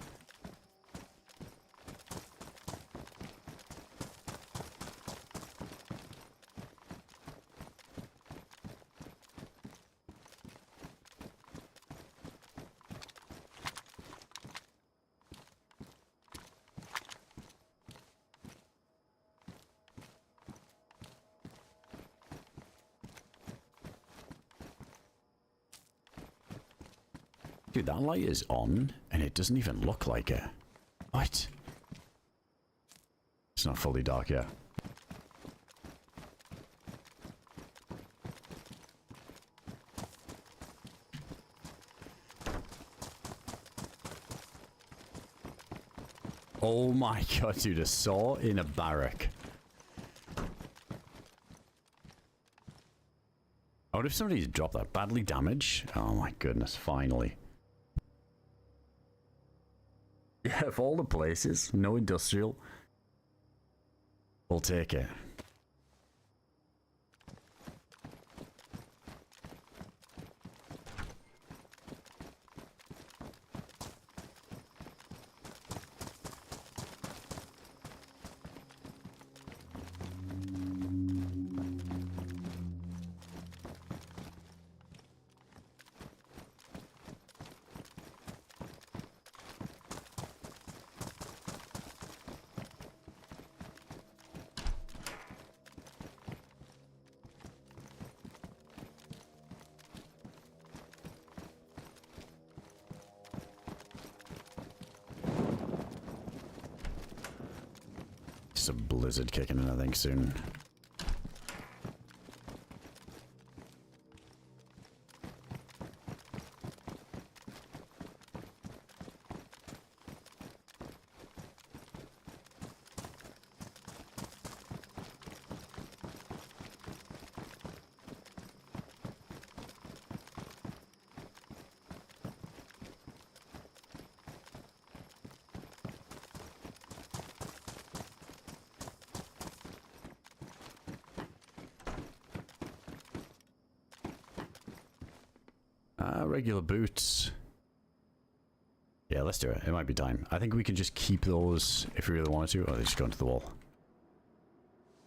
Dude, that light is on, and it doesn't even look like it. What? It's not fully dark yet. Oh my god, dude, a saw in a barrack. I wonder if somebody's dropped that. Badly damaged? Oh my goodness, finally. Yeah, of all the places, no industrial. We'll take it. Just a blizzard kicking in, I think, soon. Regular boots. Yeah, let's do it. It might be time. I think we can just keep those if we really wanted to. Or they just go into the wall.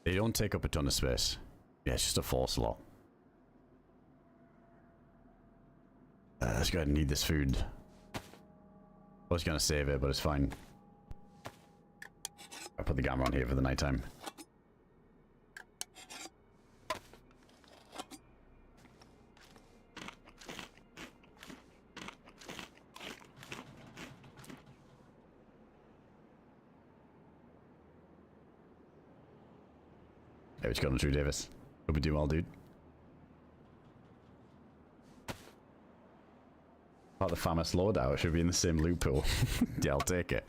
They don't take up a ton of space. Yeah, it's just a 4 slot. Let's go ahead and eat this food. I was gonna save it, but it's fine. I put the camera on here for the nighttime. Hey, what you got on, Davis? Hope you do well, dude. Part of the famous loadout should be in the same loot pool. Yeah, I'll take it.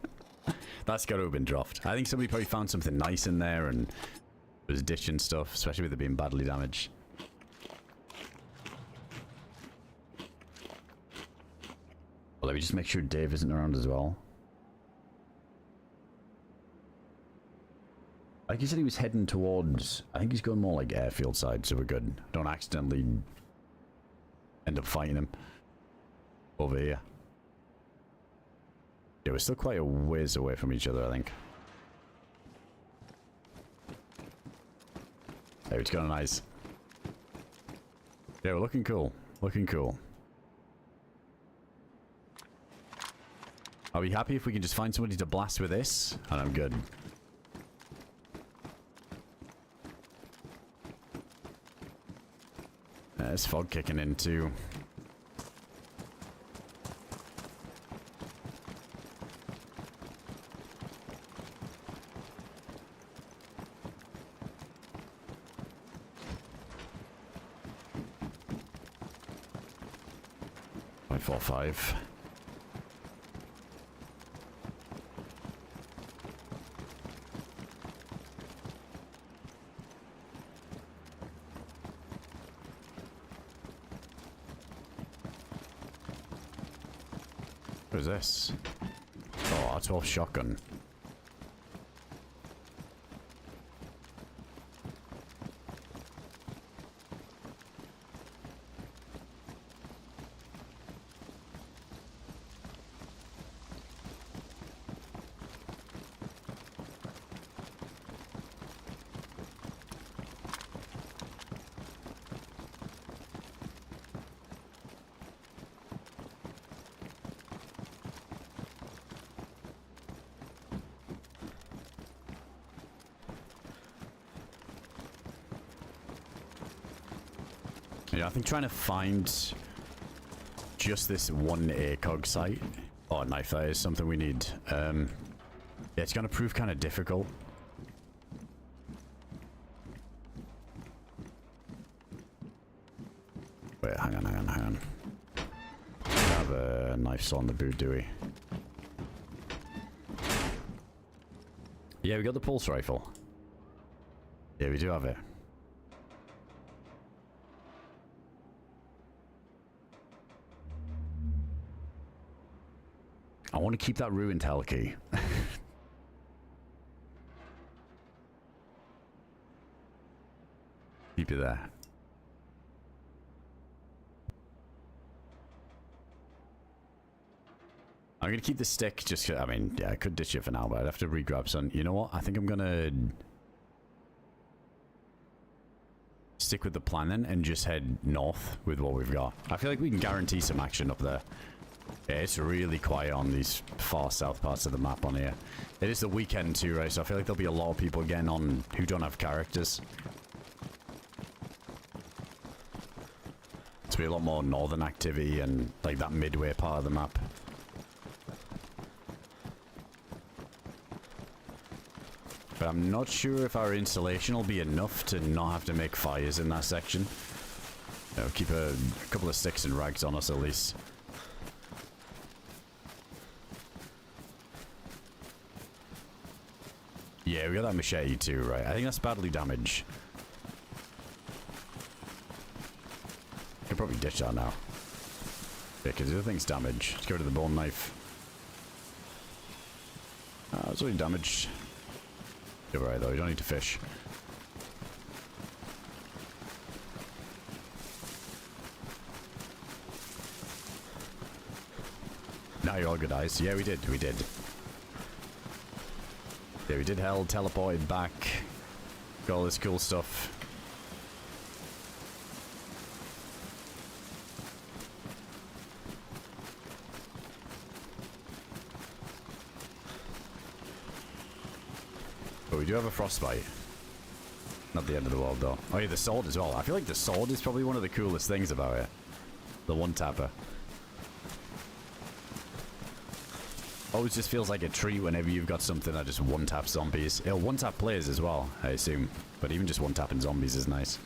That's got to have been dropped. I think somebody probably found something nice in there and was ditching stuff, especially with it being badly damaged. Well, let me just make sure Dave isn't around as well. Like you said, he was heading towards... I think he's going more like airfield side, so we're good. Don't accidentally end up fighting him over here. Yeah, we're still quite a ways away from each other, I think. Hey, it's going nice. Yeah, we're looking cool. Looking cool. Are we happy if we can just find somebody to blast with this? And I'm good. There's fog kicking in too. Five, 4, 5. What is this? Oh, a 12 shotgun. Yeah, I think trying to find just this one ACOG site or knife that is something we need. Yeah, it's gonna prove kind of difficult. Wait, hang on. We have a knife saw on the boot, do we? Yeah, we got the pulse rifle. Yeah, we do have it. I want to keep that ruined hell key. Keep it there. I'm going to keep the stick just, I mean, yeah, I could ditch it for now, but I'd have to re-grab some. You know what? I think I'm going to stick with the plan then and just head north with what we've got. I feel like we can guarantee some action up there. Yeah, it's really quiet on these far south parts of the map on here. It is the weekend too, right? So I feel like there'll be a lot of people getting on who don't have characters. There'll be a lot more northern activity and like that midway part of the map. But I'm not sure if our insulation will be enough to not have to make fires in that section. You know, keep a couple of sticks and rags on us at least. Yeah, we got that machete too, right? I think that's badly damaged. Could probably ditch that now. Yeah, because the other thing's damaged. Let's go to the bone knife. It's already damaged. You're right though, you don't need to fish. Now you're all good eyes. Yeah, we did. Yeah, we did hell, teleported back, got all this cool stuff. But we do have a frostbite. Not the end of the world though. Oh yeah, the sword as well. I feel like the sword is probably one of the coolest things about it. The one-tapper. Always just feels like a treat whenever you've got something that just one-tap zombies. It'll one-tap players as well, I assume. But even just one-tapping zombies is nice.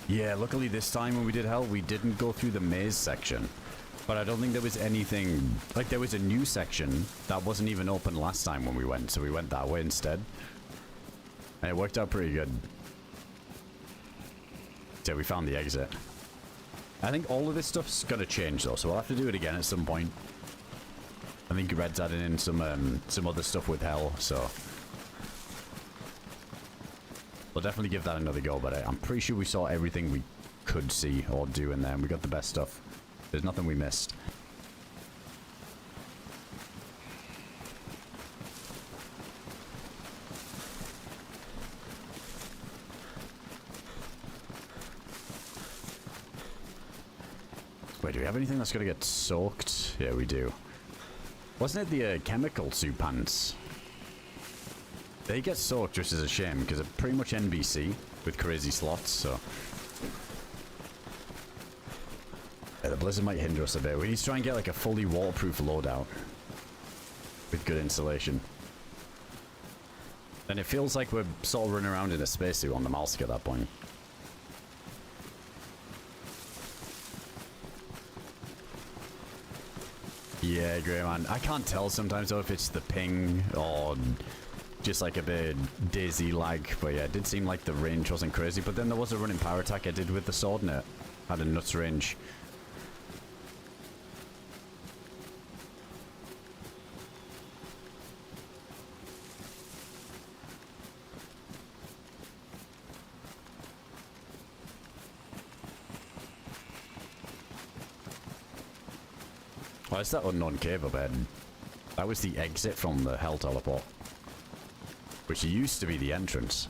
Yeah, luckily this time when we did hell, we didn't go through the maze section. But I don't think there was anything... Like, there was a new section that wasn't even open last time when we went. So we went that way instead. And it worked out pretty good. So we found the exit. I think all of this stuff's gonna change though, so we'll have to do it again at some point. I think Red's adding in some other stuff with hell, so we'll definitely give that another go. But I'm pretty sure we saw everything we could see or do in there, and we got the best stuff. There's nothing we missed. Wait, do we have anything that's gonna get soaked? Yeah, we do. Wasn't it the chemical soup pants? They get soaked, just as a shame, because they're pretty much NBC with crazy slots, so... Yeah, the blizzard might hinder us a bit. We need to try and get like a fully waterproof loadout with good insulation. And it feels like we're sort of running around in a spacesuit on the Namalsk at that point. Yeah, great man. I can't tell sometimes though if it's the ping or just like a bit DayZ lag. But yeah, it did seem like the range wasn't crazy. But then there was a running power attack I did with the sword and it had a nuts range. Oh, it's that unknown cave up ahead. That was the exit from the hell teleport, which used to be the entrance.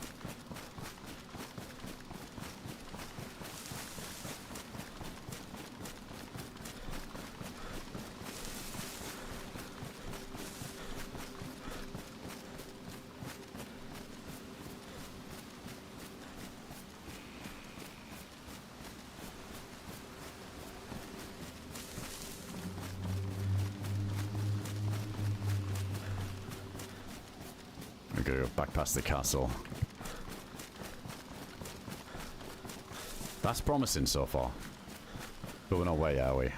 Go back past the castle. That's promising so far. But we're not way, are we?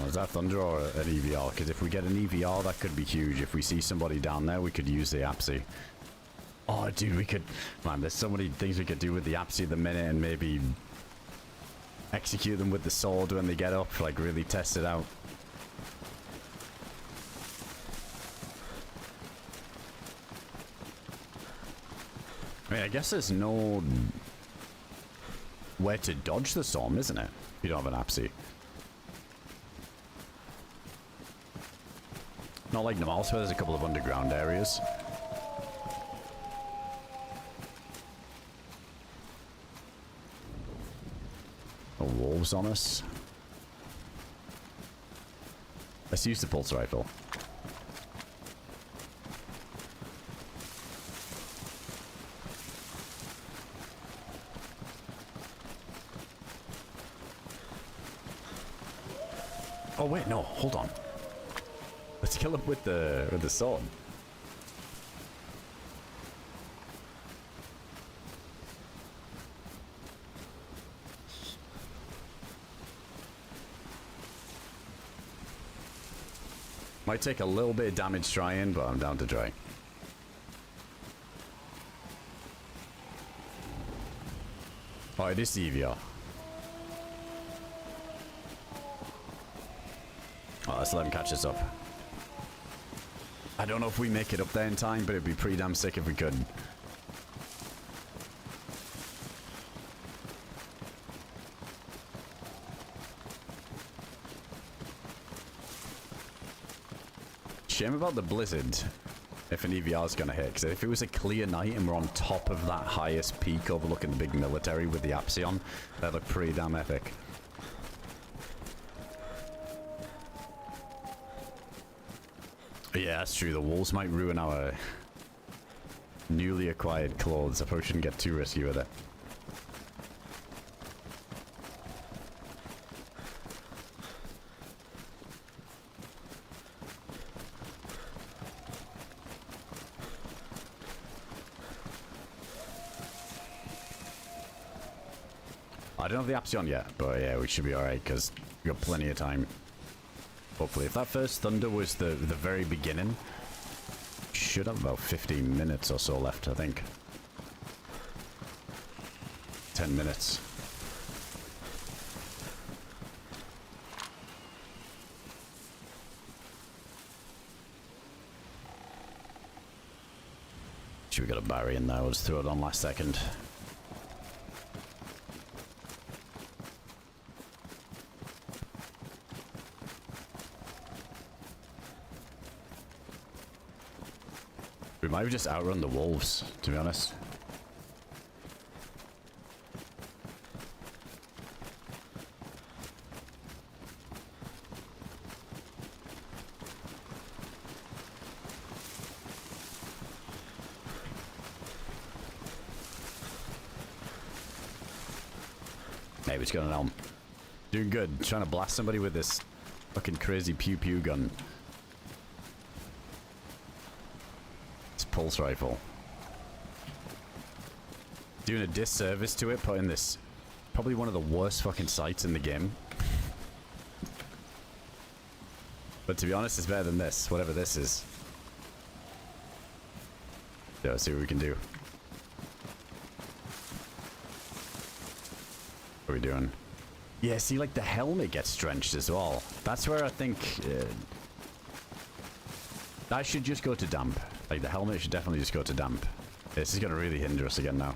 Is that thunder or an EVR? Because if we get an EVR, that could be huge. If we see somebody down there, we could use the APSI. Oh, dude, we could... Man, there's so many things we could do with the APSI at the minute and maybe execute them with the sword when they get up. Like, really test it out. I mean, I guess there's no... where to dodge the storm, isn't it? If you don't have an APSI. Not like Namalsk, where there's a couple of underground areas. Oh, wolves on us. Let's use the pulse rifle. Oh wait, no, hold on. Let's kill him with the sword. Might take a little bit of damage trying, but I'm down to try. Oh, it is the EVR. Oh, let's let him catch us up. I don't know if we make it up there in time, but it'd be pretty damn sick if we could. Shame about the blizzard if an EVR is going to hit, because if it was a clear night and we're on top of that highest peak overlooking the big military with the APSI on, that'd look pretty damn epic. Yeah, that's true. The wolves might ruin our newly acquired clothes. I probably shouldn't get too risky with it. I don't have the APSI on yet, but yeah, we should be alright because we've got plenty of time. Hopefully, if that first thunder was the very beginning, should have about 15 minutes or so left, I think. 10 minutes. Should we got a Barry in there? Let's throw it on last second. might have just outrun the wolves, to be honest. Hey, what's going on? Doing good. Trying to blast somebody with this fucking crazy pew pew gun. It's pulse rifle. Doing a disservice to it, putting this probably one of the worst fucking sights in the game. But to be honest, it's better than this, whatever this is. Yeah, let's see what we can do. What are we doing? Yeah, see, like the helmet gets drenched as well. That's where I think that should just go to damp. Like the helmet should definitely just go to damp. This is going to really hinder us again now.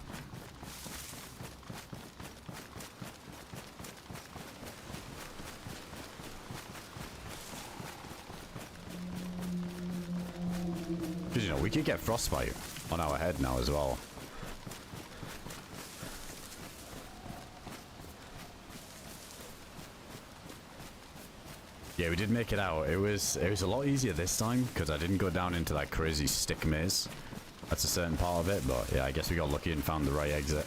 Because, you know, we could get frostbite on our head now as well. Yeah, we did make it out. It was a lot easier this time because I didn't go down into that crazy stick maze. That's a certain part of it, but yeah, I guess we got lucky and found the right exit.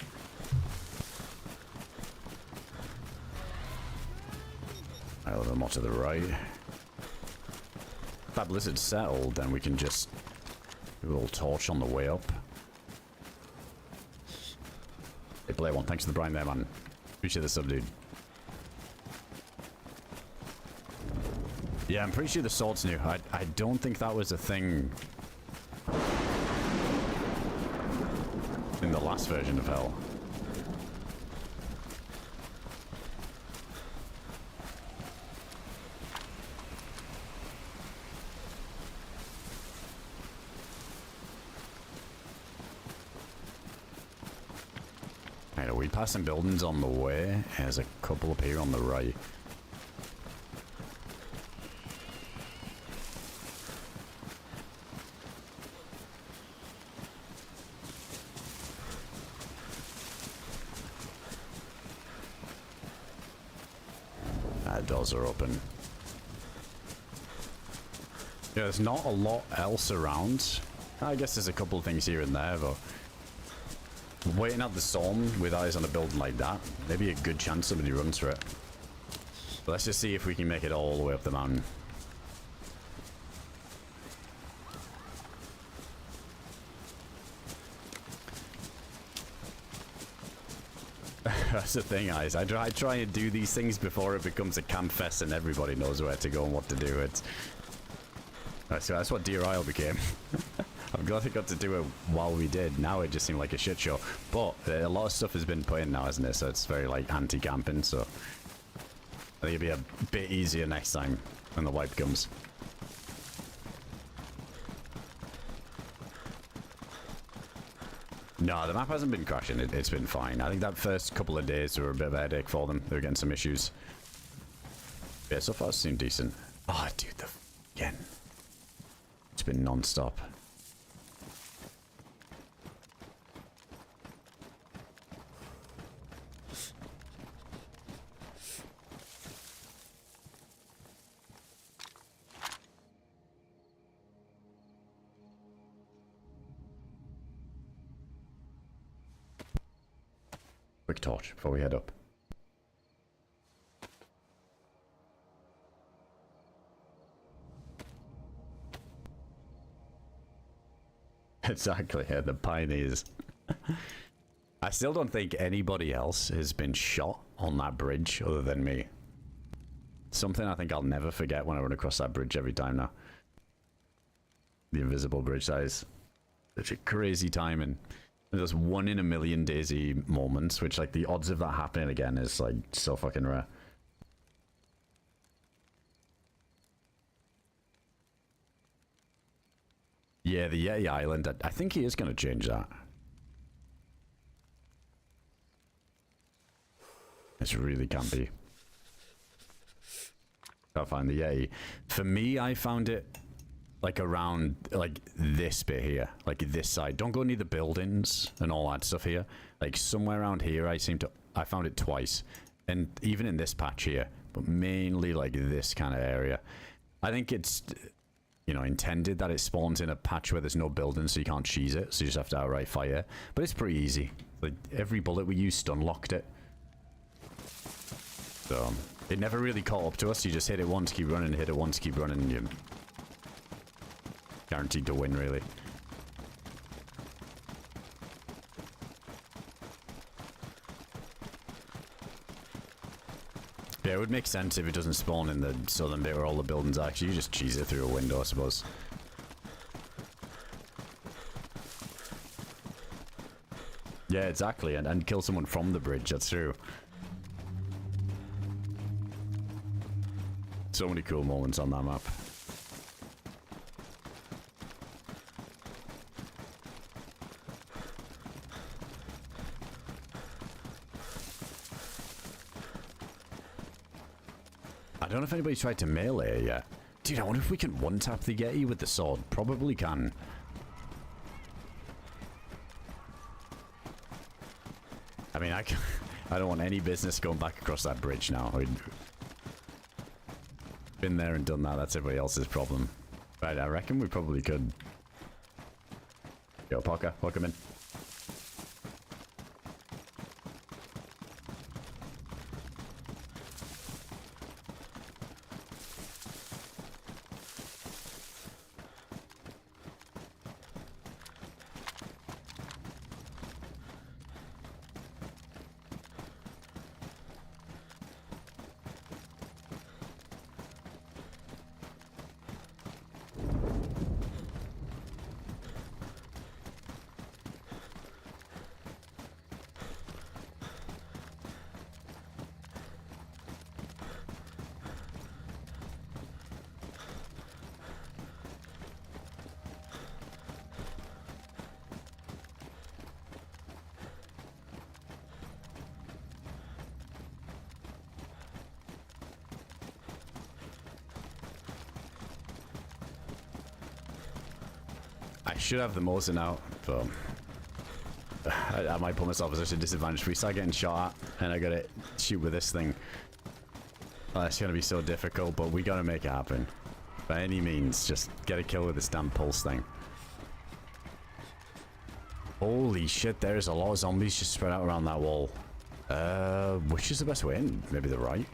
A little more to the right. If that blizzard's settled, then we can just do a little torch on the way up. Hey, Play One, thanks for the brine there, man. Appreciate the sub, dude. Yeah, I'm pretty sure the sword's new. I don't think that was a thing in the last version of Hell. Right, are we passing buildings on the way? There's a couple up here on the right. Doors are open. Yeah, there's not a lot else around. I guess there's a couple of things here and there, but waiting out the storm with eyes on a building like that, maybe a good chance somebody runs for it. But let's just see if we can make it all the way up the mountain. That's the thing, guys. I try and do these things before it becomes a camp fest and everybody knows where to go and what to do. That's what Deer Isle became. I'm glad I got to do it while we did. Now it just seemed like a shit show. But a lot of stuff has been put in now, hasn't it? So it's very like anti-camping. So I think it'll be a bit easier next time when the wipe comes. No, the map hasn't been crashing. It's been fine. I think that first couple of days were a bit of a headache for them. They were getting some issues. Yeah, so far it seemed decent. Oh, dude, again. It's been non-stop. Quick torch before we head up. Exactly, yeah, the pioneers. I still don't think anybody else has been shot on that bridge other than me. Something I think I'll never forget when I run across that bridge every time now. The invisible bridge size. Such a crazy timing. There's 1 in a million DayZ moments, which like the odds of that happening again is like so fucking rare. Yeah, the Yeti Island, I think he is going to change that. It's really campy. Can't find the Yeti. For me, I found it like around like this bit here, like this side. Don't go near the buildings and all that stuff here. Like somewhere around here, I found it twice, and even in this patch here, but mainly like this kind of area. I think it's, you know, intended that it spawns in a patch where there's no buildings, so you can't cheese it. So you just have to outright fire. But it's pretty easy. Like every bullet we used stun locked it. So it never really caught up to us. You just hit it once, keep running, hit it once, keep running, and you're guaranteed to win, really. Yeah, it would make sense if it doesn't spawn in the southern bit where all the buildings are. Actually, you just cheese it through a window, I suppose. Yeah, exactly, and kill someone from the bridge, that's true. So many cool moments on that map. I don't know if anybody's tried to melee it yet. Dude, I wonder if we can one-tap the Yeti with the sword. Probably can. I mean, I don't want any business going back across that bridge now. Been there and done that. That's everybody else's problem. Right, I reckon we probably could. Yo, Parker, welcome in. I should have the Mosin now, but I might put myself at such a disadvantage. If we start getting shot at and I gotta shoot with this thing, it's gonna be so difficult, but we gotta make it happen. By any means, just get a kill with this damn pulse thing. Holy shit, there's a lot of zombies just spread out around that wall. Which is the best way in? Maybe the right?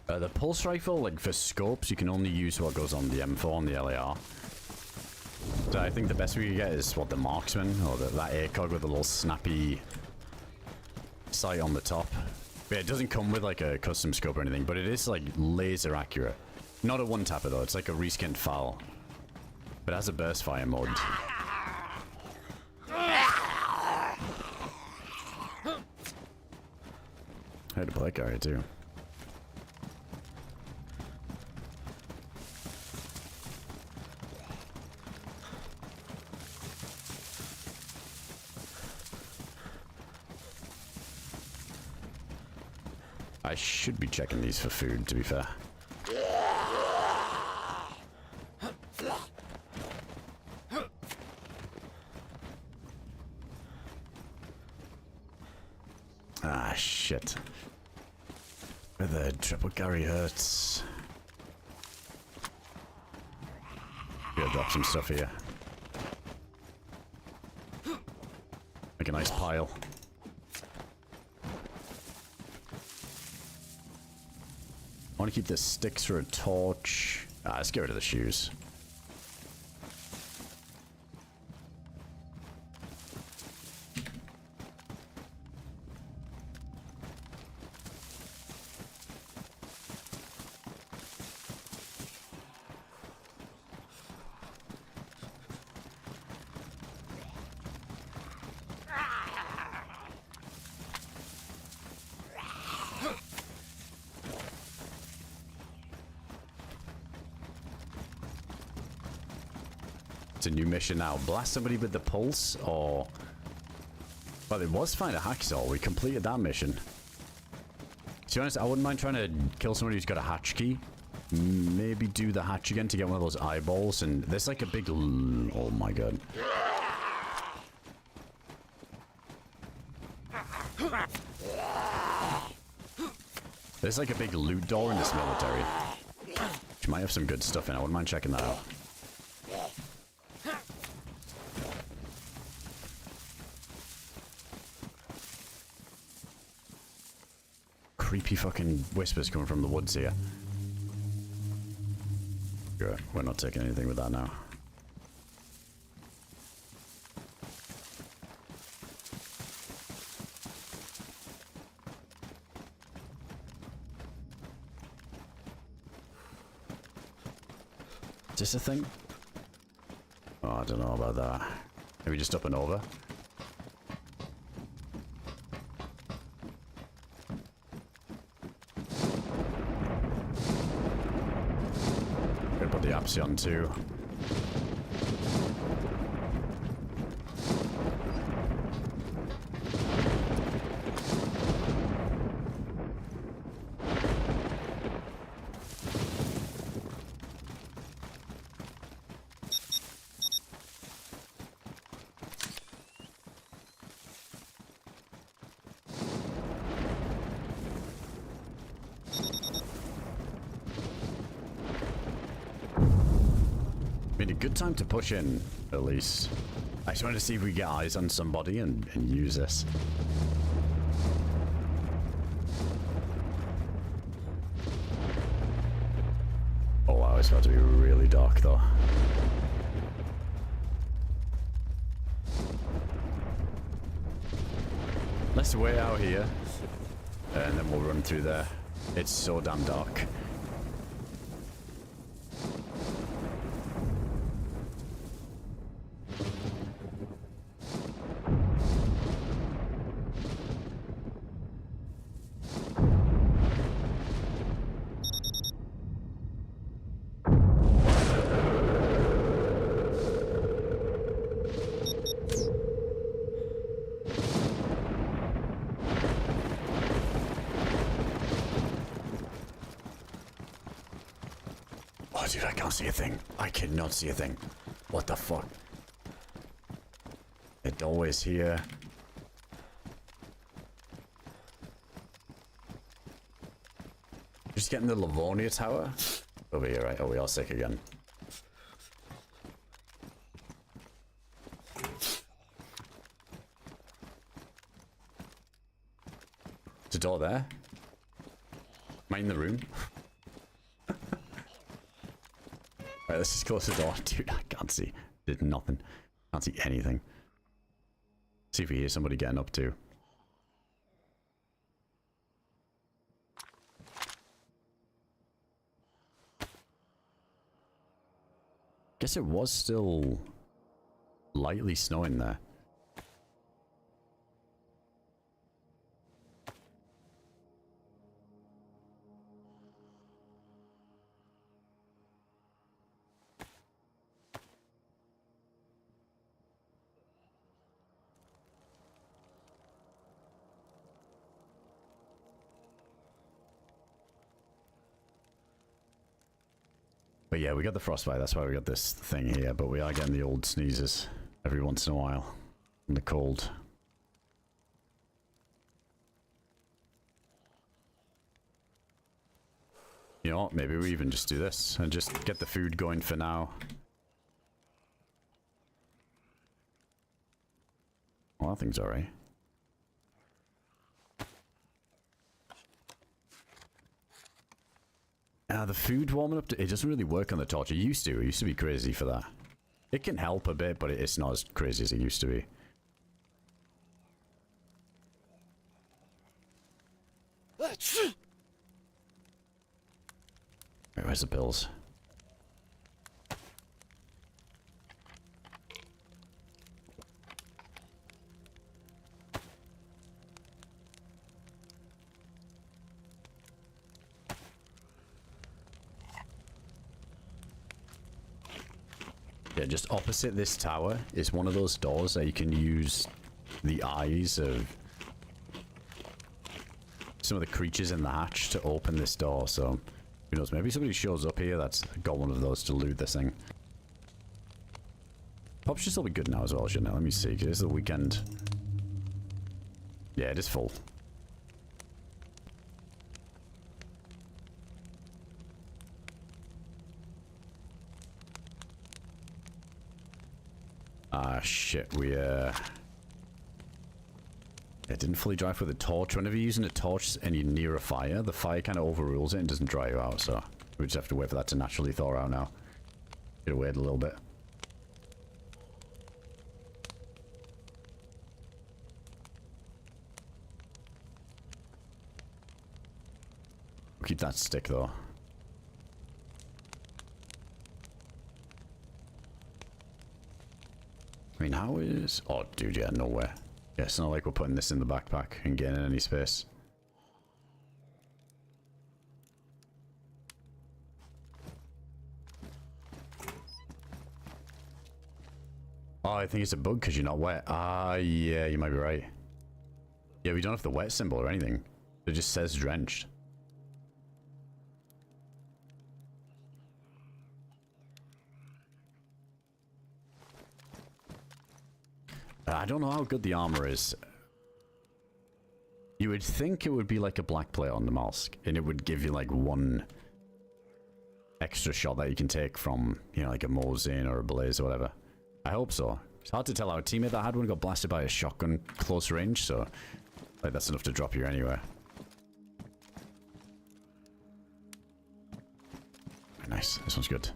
The pulse rifle, like for scopes, you can only use what goes on the M4 and the LAR. So I think the best we can get is what, the marksman, or that ACOG with a little snappy sight on the top. But yeah, it doesn't come with like a custom scope or anything, but it is like laser accurate. Not a one tapper though, it's like a reskinned foul. But it has a burst fire mode. I heard a black area too. I should be checking these for food, to be fair. Ah, shit. Where the triple carry hurts. Gotta drop some stuff here. Make a nice pile. I want to keep the sticks for a torch. Let's get rid of the shoes. It's a new mission now. Blast somebody with the pulse, or... Well, it was find a hacksaw. We completed that mission. To be honest, I wouldn't mind trying to kill somebody who's got a hatch key. Maybe do the hatch again to get one of those eyeballs. And there's like a big... Oh my god. There's like a big loot door in this military. Which might have some good stuff in it. I wouldn't mind checking that out. Creepy fucking whispers coming from the woods here. Good. We're not taking anything with that now. Is this a thing? Oh, I don't know about that. Maybe just up and over? Gonna put the apps on too. Good time to push in, at least. I just wanted to see if we get eyes on somebody and use this. Oh wow, it's about to be really dark though. Let's wait out here, and then we'll run through there. It's so damn dark. Dude, I can't see a thing. I cannot see a thing. What the fuck? The doorway's here. Just getting the Livonia Tower. Over here, right? Oh, we are sick again. There's a door there. Am I in the room? Alright, let's just close the door. Dude, I can't see. Did nothing. Can't see anything. See if we hear somebody getting up too. Guess it was still lightly snowing there. But yeah, we got the frostbite, that's why we got this thing here, but we are getting the old sneezes every once in a while in the cold. You know what, maybe we even just do this and just get the food going for now. Well, that thing's alright. The food warming up, it doesn't really work on the torch. It used to be crazy for that. It can help a bit, but it's not as crazy as it used to be. Wait, where's the pills? Yeah, just opposite this tower is one of those doors that you can use the eyes of some of the creatures in the hatch to open this door, so who knows, maybe somebody shows up here that's got one of those to loot this thing. Pop should still be good now as well, shouldn't it? Let me see, because it's the weekend. Yeah, it is full. Ah, shit, it didn't fully dry with a torch. Whenever you're using a torch and you're near a fire, the fire kind of overrules it and doesn't dry you out, so we just have to wait for that to naturally thaw out now. Gotta wait a little bit. Keep that stick though. I mean, how is... Oh, dude, yeah, nowhere. Yeah, it's not like we're putting this in the backpack and getting any space. Oh, I think it's a bug because you're not wet. Ah, yeah, you might be right. Yeah, we don't have the wet symbol or anything. It just says drenched. I don't know how good the armor is. You would think it would be like a black plate on the Namalsk, and it would give you like one extra shot that you can take from, you know, like a Mosin or a Blaze or whatever. I hope so. It's hard to tell. Our teammate that had one got blasted by a shotgun close range, so like that's enough to drop you anywhere. Nice. This one's good.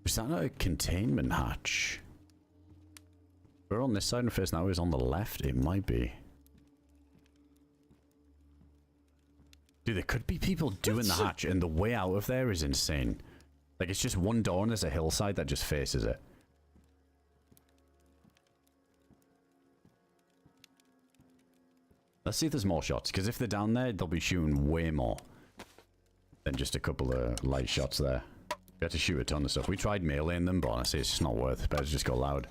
Was that not a containment hatch? We're on this side and first now is on the left. It might be. Dude, there could be people doing the hatch and the way out of there is insane. Like it's just one door and there's a hillside that just faces it. Let's see if there's more shots, because if they're down there, they'll be shooting way more than just a couple of light shots there. We had to shoot a ton of stuff. We tried meleeing them, but honestly, it's just not worth. Better just go loud.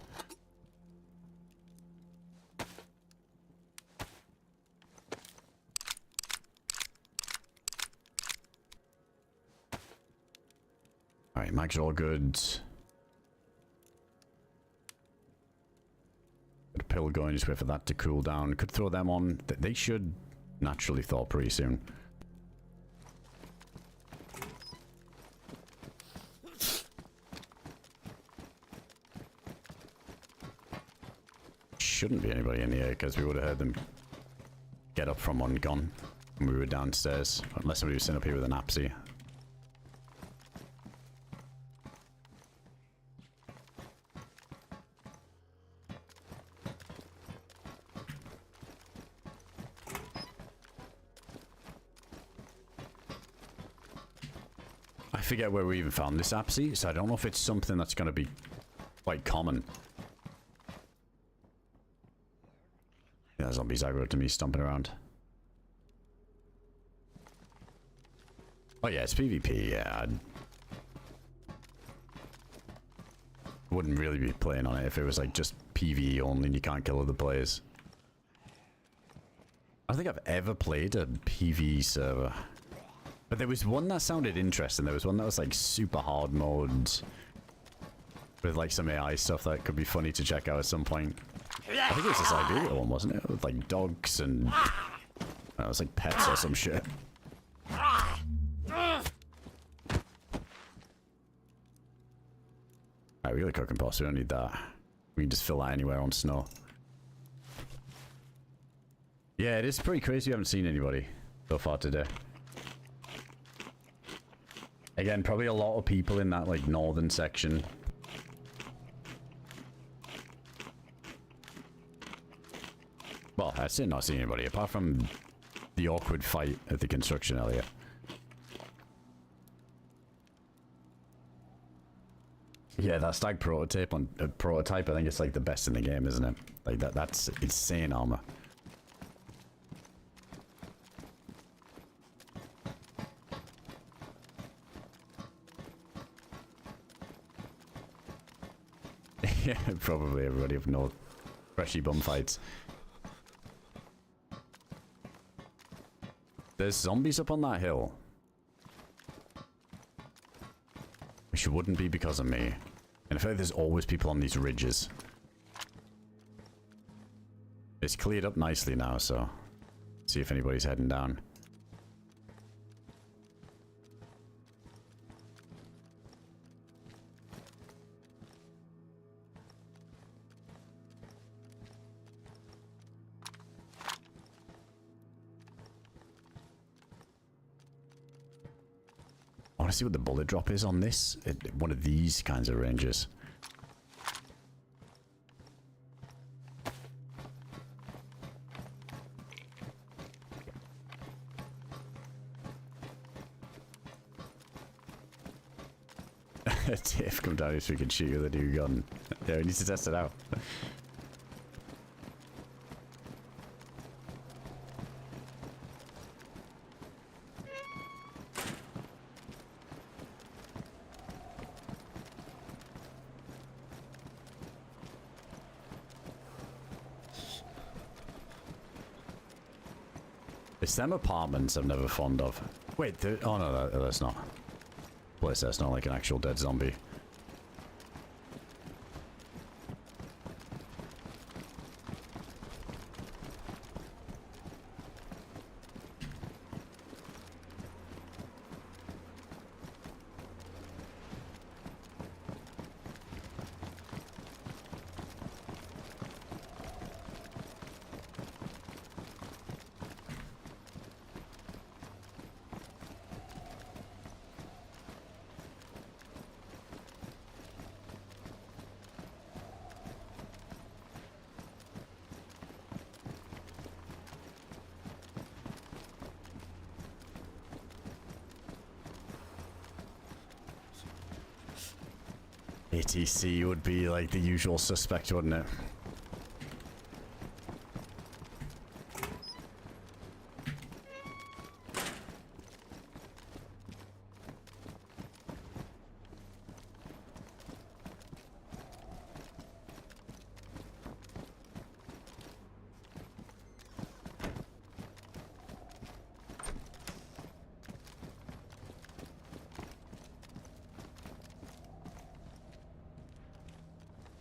Alright, mags are all good. Got a pill going, just wait for that to cool down. Could throw them on. They should naturally thaw pretty soon. Shouldn't be anybody in here because we would have heard them get up from one gun when we were downstairs, unless somebody was sitting up here with an apsy. I forget where we even found this apsy, so I don't know if it's something that's going to be quite common. Yeah, zombies aggro to me stomping around. Oh yeah, it's PvP, yeah. I wouldn't really be playing on it if it was like just PvE only and you can't kill other players. I don't think I've ever played a PvE server. But there was one that sounded interesting. There was one that was like super hard mode with like some AI stuff that could be funny to check out at some point. I think it was the Siberia one, wasn't it? With like dogs and... it was like pets or some shit. Alright, we got a cooking pot, so we don't need that. We can just fill that anywhere on snow. Yeah, it is pretty crazy we haven't seen anybody so far today. Again, probably a lot of people in that, like, northern section. Well, I still not seen anybody, apart from the awkward fight at the construction area. Yeah, that stag prototype on prototype, I think it's like the best in the game, isn't it? Like that's insane armor. Yeah, probably everybody up north. Freshy bum fights. There's zombies up on that hill. Which wouldn't be because of me. And I feel like there's always people on these ridges. It's cleared up nicely now, so... see if anybody's heading down. I want to see what the bullet drop is on this. One of these kinds of ranges. Tiff, come down here so we can shoot you with a new gun. Yeah, we need to test it out. It's them apartments I'm never fond of. Wait, oh no, that's not. Place that's not like an actual dead zombie. ATC would be like the usual suspect, wouldn't it?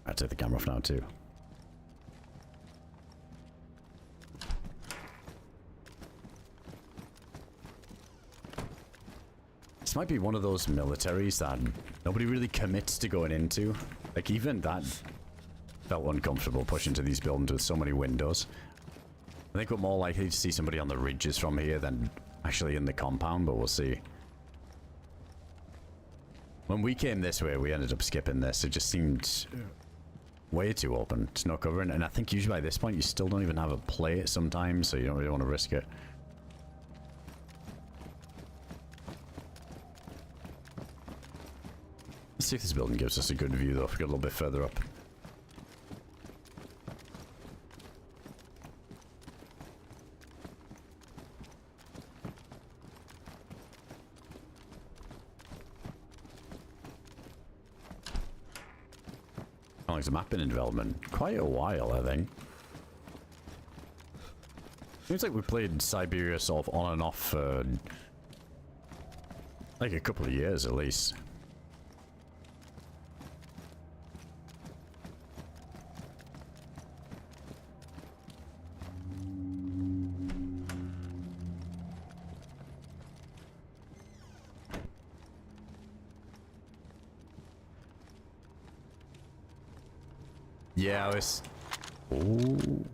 I take the camera off now too. This might be one of those militaries that nobody really commits to going into. Like even that felt uncomfortable pushing to these buildings with so many windows. I think we're more likely to see somebody on the ridges from here than actually in the compound, but we'll see. When we came this way, we ended up skipping this. It just seemed way too open to no cover, and I think usually by this point you still don't even have a plate sometimes, so you don't really want to risk it. Let's see if this building gives us a good view though, if we get a little bit further up. How long's the map been in development? Quite a while, I think. Seems like we played Siberia sort of on and off for like a couple of years at least. Yeah, I was... Ooh.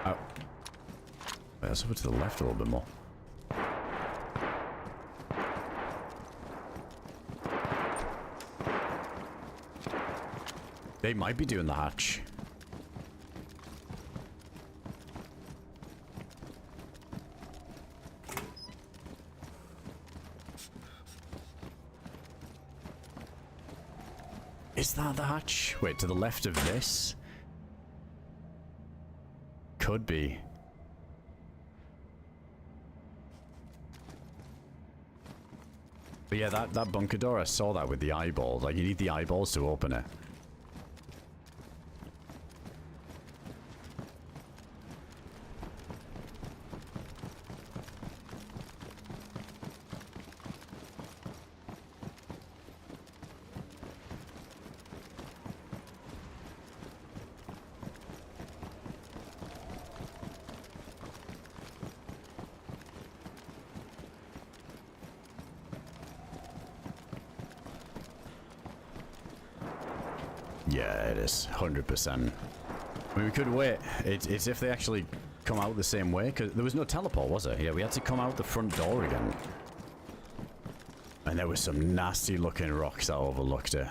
Oh. Let's over to the left a little bit more. They might be doing the hatch. Is that the hatch? Wait, to the left of this? Could be. But yeah, that bunker door, I saw that with the eyeballs. Like, you need the eyeballs to open it. Yeah, it is 100%. I mean, we could wait. It's if they actually come out the same way, because there was no teleport, was there? Yeah, we had to come out the front door again. And there was some nasty looking rocks that overlooked it.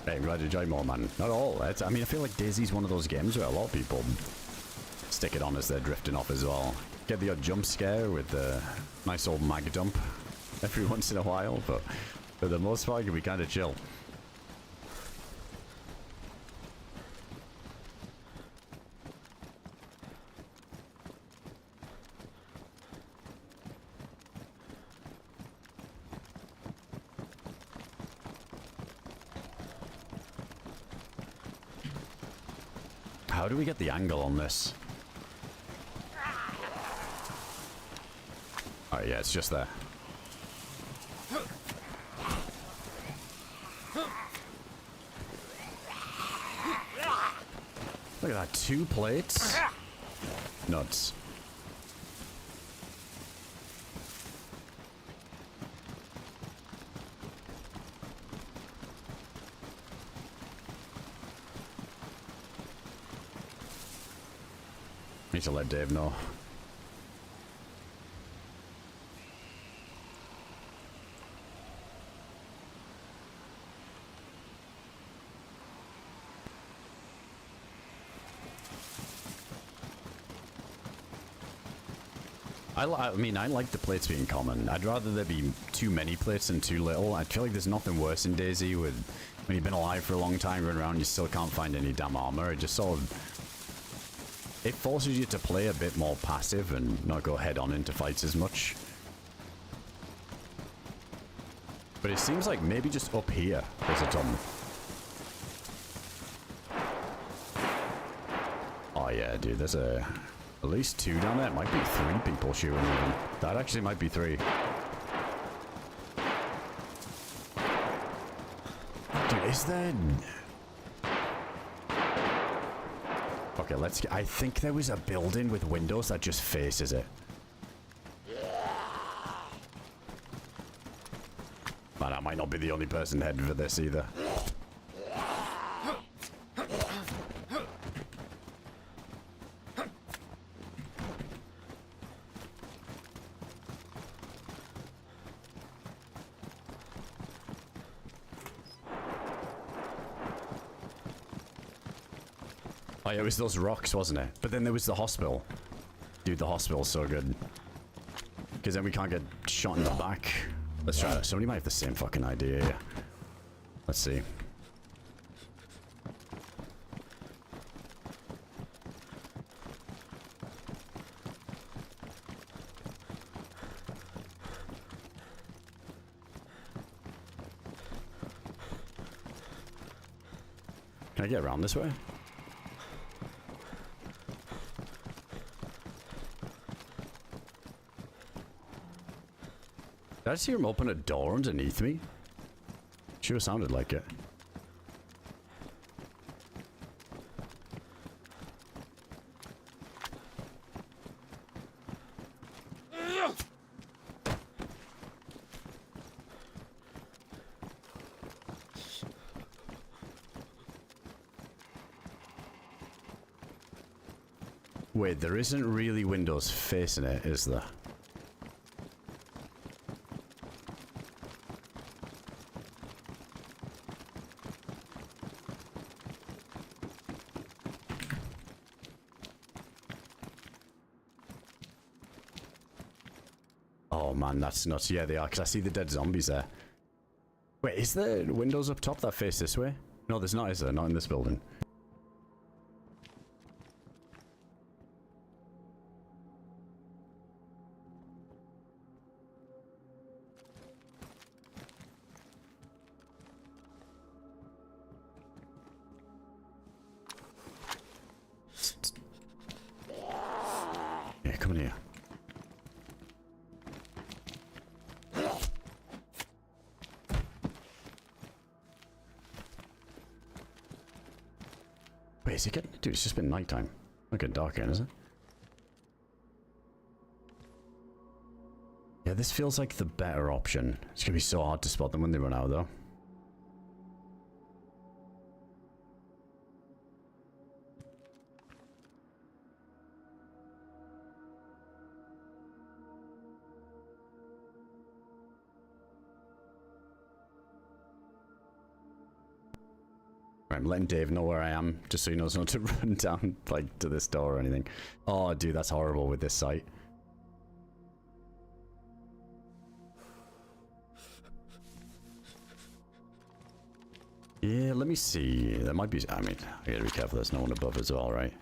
Hey, I'm glad you enjoyed more, man. Not all. I mean, I feel like DayZ's one of those games where a lot of people stick it on as they're drifting off as well. Get the odd jump scare with the nice old mag dump every once in a while, but for the most part, it can be kind of chill. How do we get the angle on this? Oh yeah, it's just there. Look at that, 2 plates. Nuts. Need to let Dave know. I mean, I like the plates being common. I'd rather there be too many plates than too little. I feel like there's nothing worse in DayZ with when you've been alive for a long time, running around, you still can't find any damn armor. It just sort of... It forces you to play a bit more passive and not go head on into fights as much. But it seems like maybe just up here there's a ton. Oh yeah, dude, there's at least 2 down there. It might be 3 people shooting even. That actually might be 3. Dude, is there... Okay, let's get... I think there was a building with windows that just faces it. Man, I might not be the only person heading for this either. Oh yeah, it was those rocks, wasn't it? But then there was the hospital. Dude, the hospital's so good. Because then we can't get shot in the back. Let's try that. Somebody might have the same fucking idea here. Let's see. Can I get around this way? Did I just hear him open a door underneath me? Sure sounded like it. Wait, there isn't really windows facing it, is there? Oh man, that's nuts. Yeah, they are, because I see the dead zombies there. Wait, is there windows up top that face this way? No, there's not, is there? Not in this building. Yeah, come in here. Wait, is it getting... Dude, it's just been nighttime. Not getting dark again, is it? Yeah, this feels like the better option. It's gonna be so hard to spot them when they run out, though. I'm letting Dave know where I am, just so he knows not to run down, like, to this door or anything. Oh, dude, that's horrible with this site. Yeah, let me see. There might be... I mean, I gotta be careful there's no one above as well, right?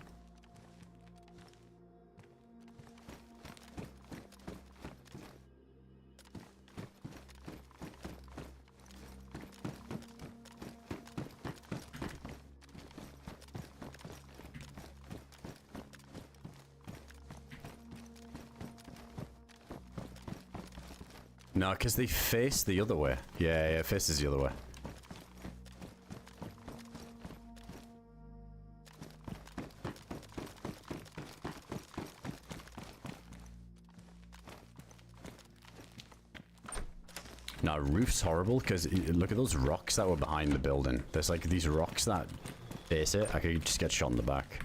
No, because they face the other way. Yeah, it faces the other way. Now, roof's horrible because look at those rocks that were behind the building. There's like these rocks that face it. I could just get shot in the back.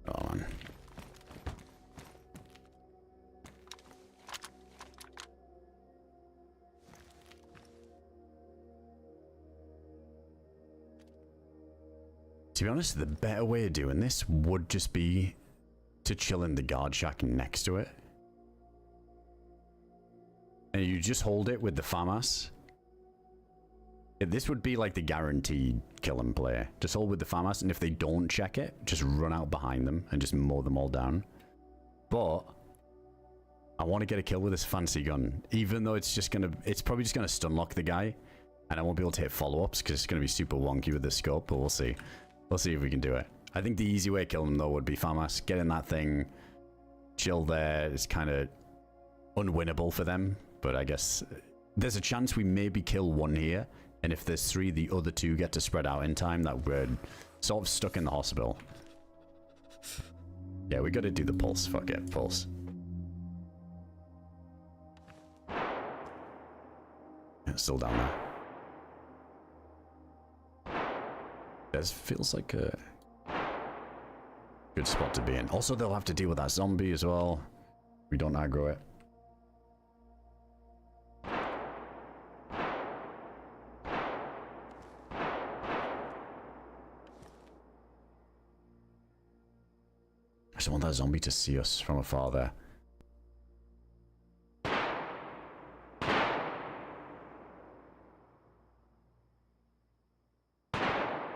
Oh, man. To be honest, the better way of doing this would just be to chill in the guard shack next to it. And you just hold it with the FAMAS. This would be like the guaranteed kill and play. Just hold with the FAMAS, and if they don't check it, just run out behind them and just mow them all down. But I want to get a kill with this fancy gun, even though it's probably just gonna stun lock the guy, and I won't be able to hit follow-ups because it's gonna be super wonky with the scope. But we'll see. We'll see if we can do it. I think the easy way to kill them though would be FAMAS. Get in that thing, chill there. It's kind of unwinnable for them, but I guess there's a chance we maybe kill one here, and if there's three, the other two get to spread out in time. That we're sort of stuck in the hospital. Yeah, we got to do the pulse. Fuck it, pulse. Yeah, it's still down there. This feels like a good spot to be in. Also, they'll have to deal with that zombie as well. We don't aggro it. I just want that zombie to see us from afar there.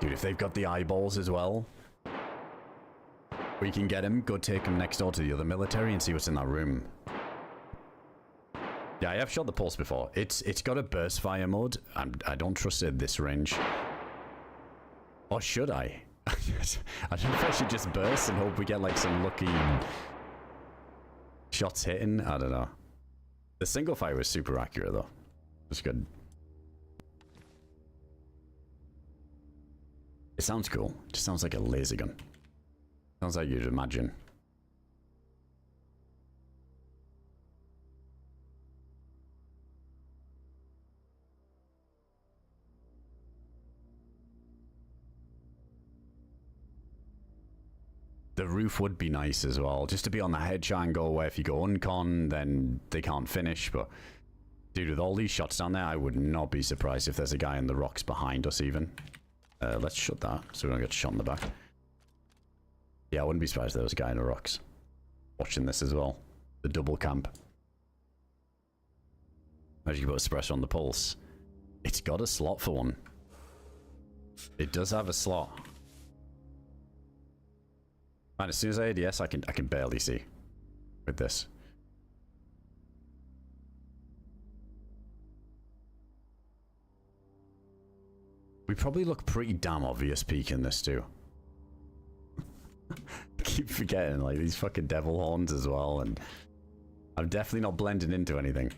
Dude, if they've got the eyeballs as well, we can get him, go take him next door to the other military and see what's in that room. Yeah, I have shot the pulse before. It's got a burst fire mode. I don't trust it at this range. Or should I? I don't know if I should just burst and hope we get like some lucky shots hitting. I don't know. The single fire was super accurate though. It's good. It sounds cool. It just sounds like a laser gun. Sounds like you'd imagine. The roof would be nice as well, just to be on the hedge angle where if you go uncon, then they can't finish. But dude, with all these shots down there, I would not be surprised if there's a guy in the rocks behind us even. Let's shut that so we don't get shot in the back. Yeah, I wouldn't be surprised if there was a guy in the rocks watching this as well. The double camp. As you put a suppressor on the pulse, it's got a slot for one. It does have a slot. Man, as soon as I ADS, I can barely see with this. We probably look pretty damn obvious peeking this too. Keep forgetting, like, these fucking devil horns as well, and I'm definitely not blending into anything.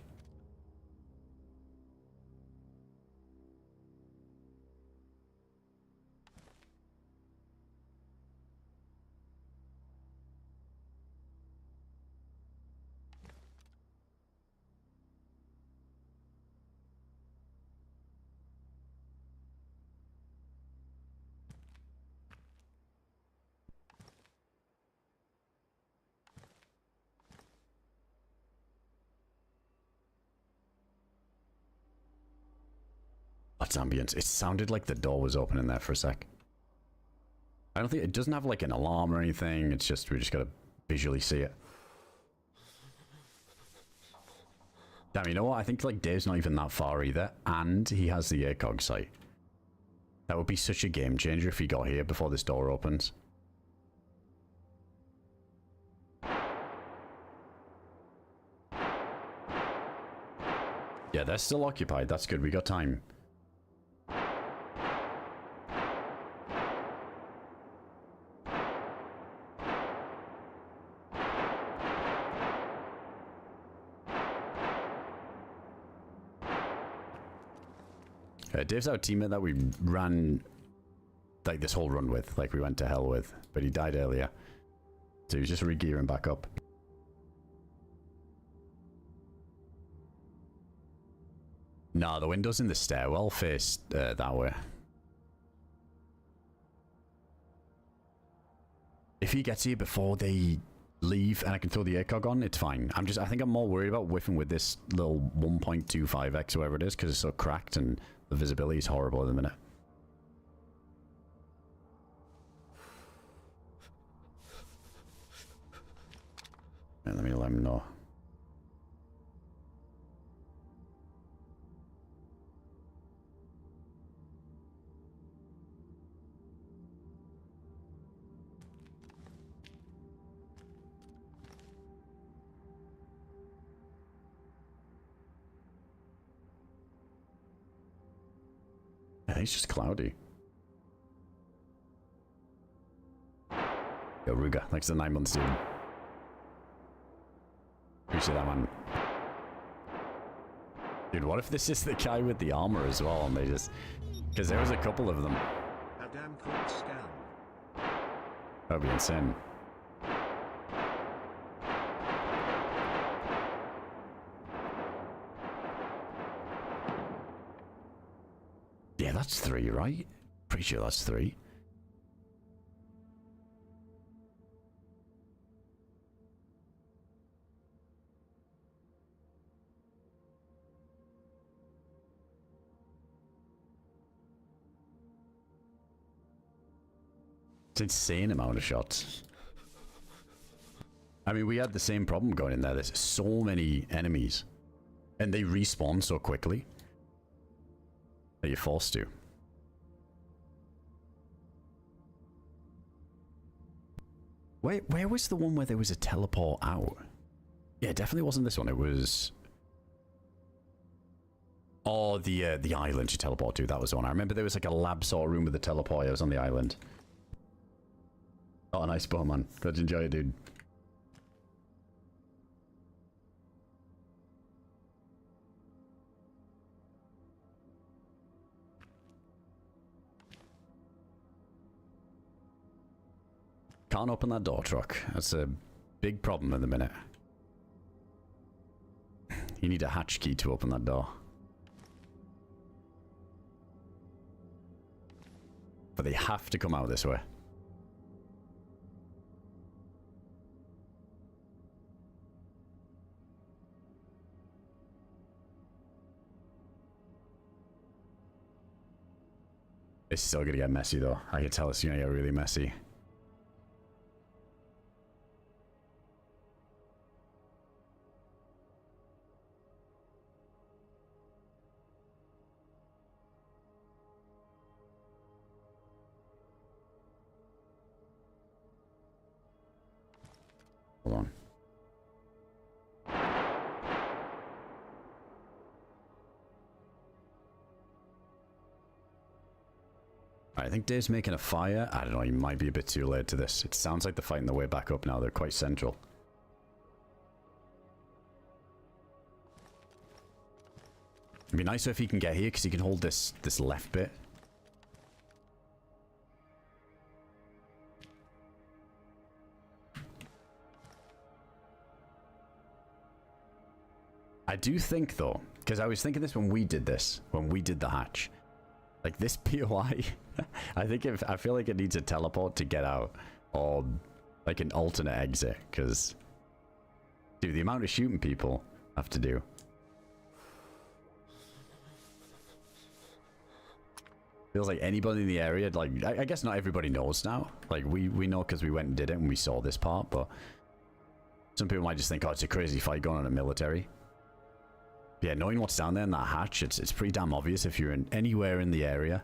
That's ambience. It sounded like the door was open in there for a sec. I don't think it doesn't have like an alarm or anything. It's just we just gotta visually see it. Damn, you know what? I think like Dave's not even that far either, and he has the ACOG sight. That would be such a game changer if he got here before this door opens. Yeah, they're still occupied. That's good. We got time. Dave's our teammate that we ran like this whole run with, like we went to hell with, but he died earlier. So he's just re-gearing back up. No, the windows in the stairwell face that way. If he gets here before they leave and I can throw the ACOG on, it's fine. I think I'm more worried about whiffing with this little 1.25x or whatever it is, because it's so cracked and the visibility is horrible at the minute. Yeah, let him know. Yeah, he's just cloudy. Yo, Ruga, thanks to the 9 months, dude. Appreciate that, man. Dude, what if this is the guy with the armor as well, and they just... Because there was a couple of them. AdamCrooK scan. That'd be insane. Yeah, that's 3, right? Pretty sure that's 3. It's an insane amount of shots. I mean, we had the same problem going in there. There's so many enemies. And they respawn so quickly that you're forced to. Where was the one where there was a teleport out? Yeah, it definitely wasn't this one. It was Oh, the island you teleport to. That was the one. I remember there was like a lab sort of room with the teleporters on the island. Oh, a nice bow, man. Glad you enjoy it, dude. Can't open that door, truck. That's a big problem at the minute. You need a hatch key to open that door. But they have to come out this way. It's still gonna get messy though. I can tell it's gonna get really messy. Hold on. I think Dave's making a fire. I don't know, he might be a bit too late to this. It sounds like they're fighting their way back up now. They're quite central. It'd be nicer if he can get here because he can hold this left bit. I do think though, because I was thinking this when we did the hatch. Like this POI, I feel like it needs a teleport to get out, or like an alternate exit. Because, dude, the amount of shooting people have to do. Feels like anybody in the area, like I guess not everybody knows now. Like we know because we went and did it and we saw this part, but some people might just think, oh, it's a crazy fight going on in a military. Yeah, knowing what's down there in that hatch, it's pretty damn obvious if you're in anywhere in the area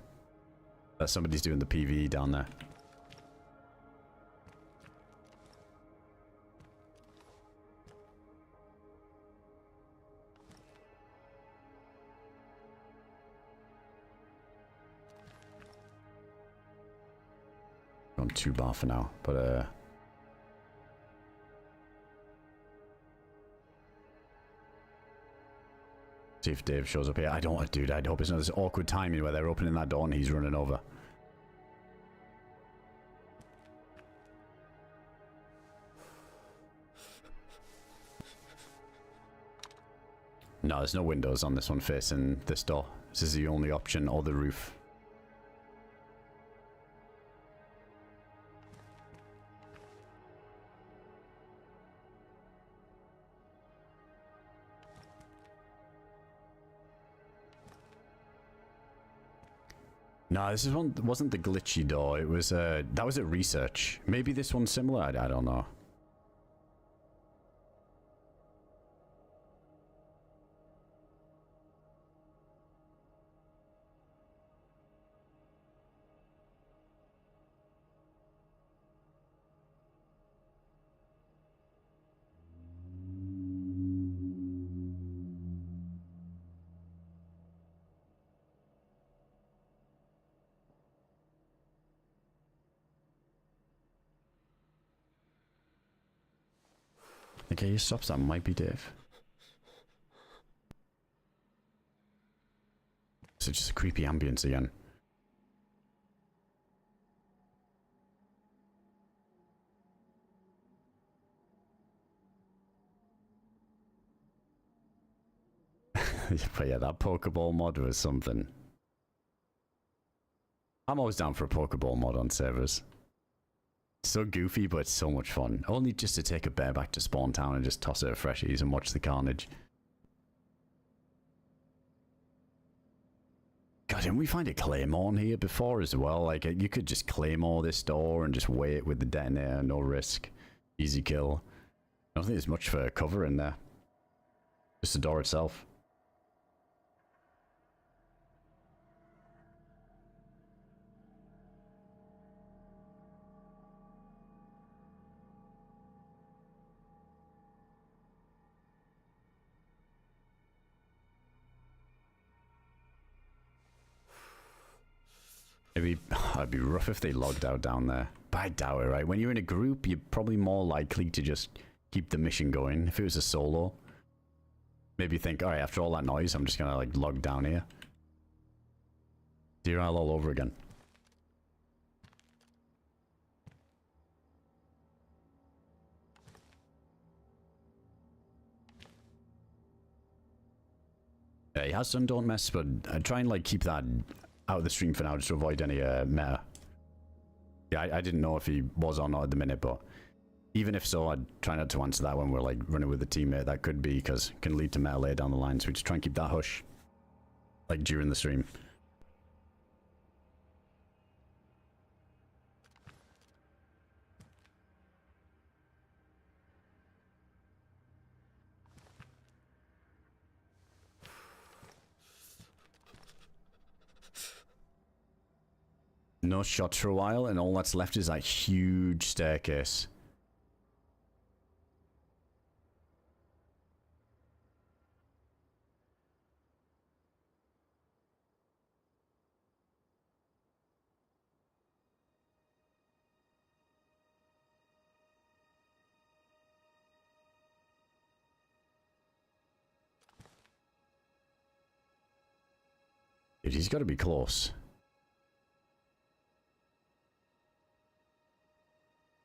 that somebody's doing the PvE down there. Going 2 bar for now, but see if Dave shows up here. I don't, dude. I'd hope it's not this awkward timing where they're opening that door and he's running over. No, there's no windows on this one facing this door. This is the only option, or the roof. No, this is one wasn't the glitchy door. It was that was at research. Maybe this one's similar. I don't know. Okay, he stops. That might be Dave. So just a creepy ambience again. But yeah, that Pokeball mod was something. I'm always down for a Pokeball mod on servers. So goofy, but it's so much fun. Only just to take a bear back to Spawn Town and just toss it at freshies and watch the carnage. God, didn't we find a Claymore here before as well? Like, you could just Claymore this door and just wait with the detonator, no risk. Easy kill. I don't think there's much for cover in there. Just the door itself. Maybe it'd be rough if they logged out down there. But I doubt it, right? When you're in a group, you're probably more likely to just keep the mission going. If it was a solo, maybe think, alright, after all that noise, I'm just gonna like log down here. IRL all over again. Yeah, he has done Don't Mess, but I try and like keep that out of the stream for now just to avoid any meta. Yeah, I didn't know if he was or not at the minute, but even if so, I'd try not to answer that when we're like running with a teammate. That could be because it can lead to meta later down the line, so we just try and keep that hush like during the stream. No shots for a while, and all that's left is that huge staircase. Dude, he's got to be close.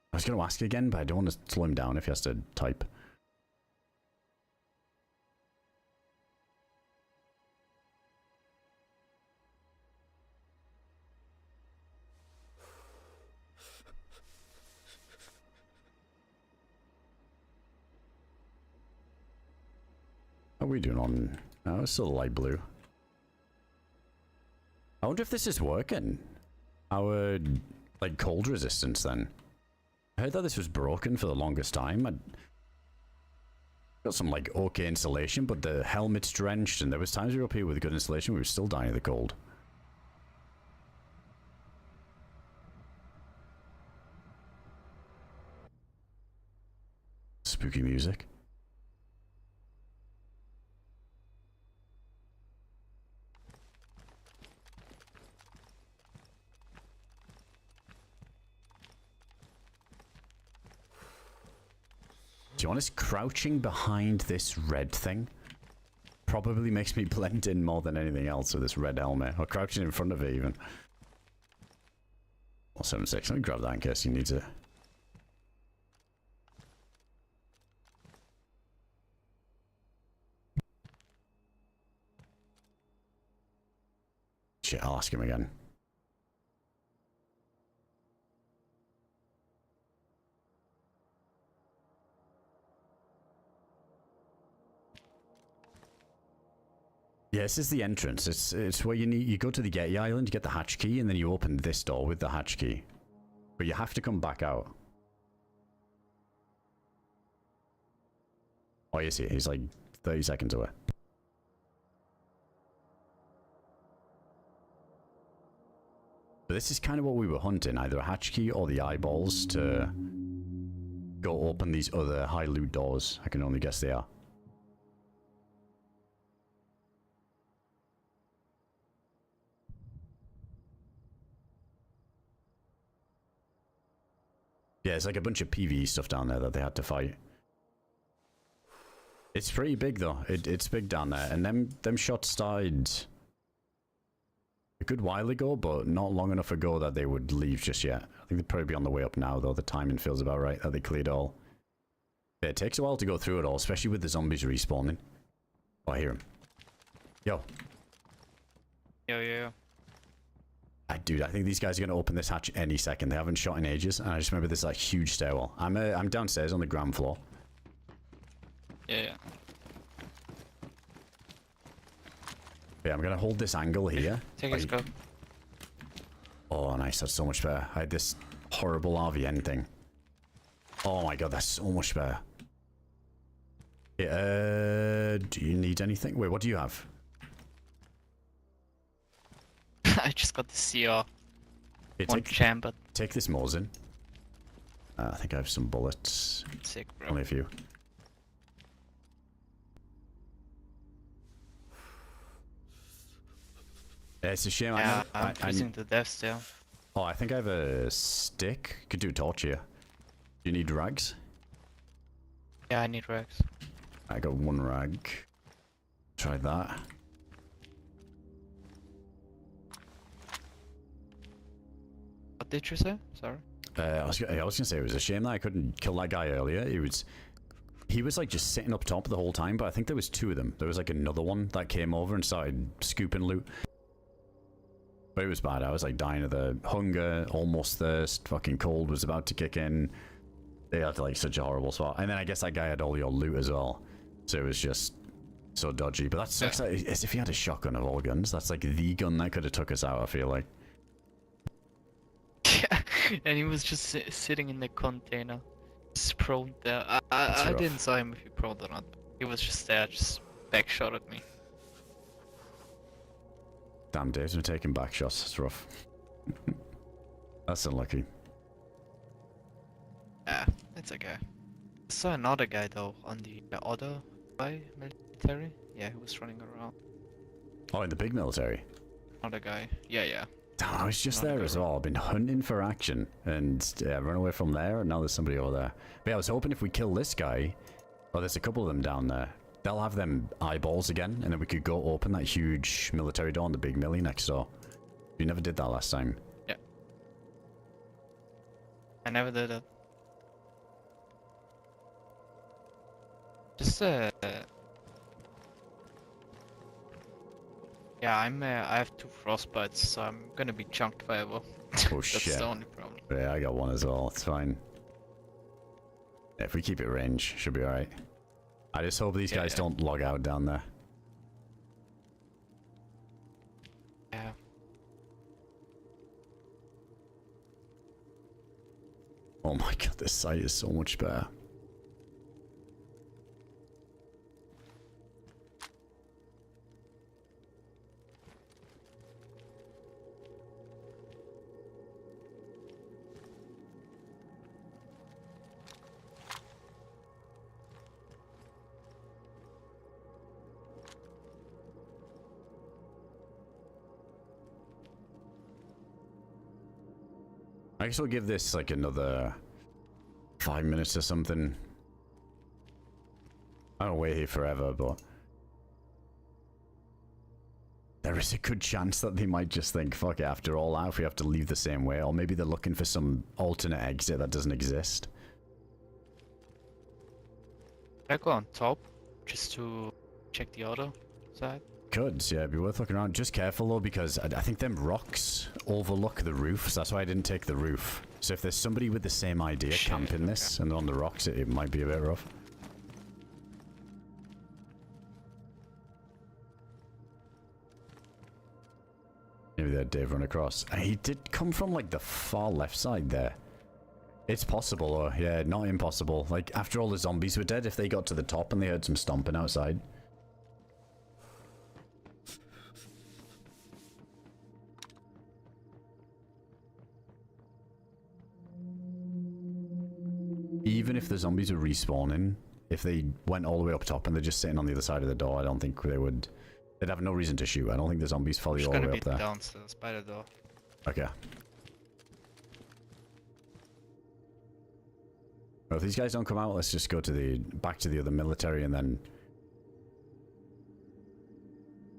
I was going to ask again, but I don't want to slow him down if he has to type. How are we doing on... Oh, it's still light blue. I wonder if this is working. Our, like, cold resistance then. I heard that this was broken for the longest time. I got some like okay insulation, but the helmet's drenched, and there was times we were up here with good insulation, we were still dying of the cold. Spooky music. To be honest, crouching behind this red thing probably makes me blend in more than anything else with this red helmet. Or crouching in front of it even. Or 7.6. Let me grab that in case you need it. Shit, I'll ask him again. Yeah, this is the entrance. It's where you go to the Getty Island, you get the hatch key, and then you open this door with the hatch key. But you have to come back out. Oh, you see, he's like 30 seconds away. But this is kind of what we were hunting, either a hatch key or the eyeballs to go open these other high loot doors. I can only guess they are. Yeah, it's like a bunch of PvE stuff down there that they had to fight. It's pretty big though. It's big down there, and them shots started a good while ago, but not long enough ago that they would leave just yet. I think they'd probably be on the way up now, though. The timing feels about right that they cleared all. Yeah, it takes a while to go through it all, especially with the zombies respawning. Oh, I hear him. Yo. Yo. Dude, I think these guys are going to open this hatch any second. They haven't shot in ages, and I just remember this like huge stairwell. I'm downstairs on the ground floor. Yeah. Yeah, I'm going to hold this angle here. Take a scope. Oh, nice. That's so much better. I had this horrible RVN thing. Oh my god, that's so much better. Yeah, do you need anything? Wait, what do you have? I just got the CR. Yeah, One chamber. Take this Mosin. I think I have some bullets. Sick, bro. Only a few. It's a shame. Yeah, I I'm know. freezing to death still. Oh, I think I have a stick. Could do a torch here. Do you need rags? Yeah, I need rags. I got one rag. Try that. What did you say? Sorry. I was gonna say it was a shame that I couldn't kill that guy earlier. He was like just sitting up top the whole time, but I think there was two of them. There was like another one that came over and started scooping loot. But it was bad. I was like dying of the hunger, almost thirst, fucking cold was about to kick in. They had like such a horrible spot. And then I guess that guy had all your loot as well. So it was just so dodgy. But that sucks. Yeah. As if he had a shotgun of all guns. That's like the gun that could have took us out, I feel like. Yeah, and he was just sitting in the container. Just prone there. I didn't saw him if he prone or not. He was just there, just backshot at me. Damn, Dave's been taking back shots. It's rough. That's unlucky. Yeah, it's okay. I saw another guy though on the other guy military. Yeah, he was running around. Oh, in the big military? Another guy. Yeah. Damn, I was just there as well. I've been hunting for action and run away from there, and now there's somebody over there. But yeah, I was hoping if we kill this guy, well, there's a couple of them down there. They'll have them eyeballs again, and then we could go open that huge military door on the big millie next door. You never did that last time. Yeah. I never did it. Just yeah, I have 2 frostbites, so I'm gonna be chunked forever. Oh That's shit. the only problem. Yeah, I got one as well. It's fine. Yeah, if we keep it range, should be alright. I just hope these guys don't log out down there. Yeah. Oh my god, this site is so much better. I guess we'll give this like another 5 minutes or something. I don't wait here forever, but there is a good chance that they might just think, fuck it, after all that, if we have to leave the same way, or maybe they're looking for some alternate exit that doesn't exist. I go on top just to check the other side. Could, yeah, it'd be worth looking around. Just careful though, because I think them rocks overlook the roof, so that's why I didn't take the roof. So if there's somebody with the same idea camping this and on the rocks, it might be a bit rough. Maybe that Dave run across. He did come from like the far left side there. It's possible though, yeah, not impossible. Like after all the zombies were dead, if they got to the top and they heard some stomping outside. Even if the zombies are respawning, if they went all the way up top and they're just sitting on the other side of the door, I don't think they would. They'd have no reason to shoot. I don't think the zombies follow you all the way up there. Downstairs by the door. Okay. Well, if these guys don't come out, let's just go to back to the other military, and then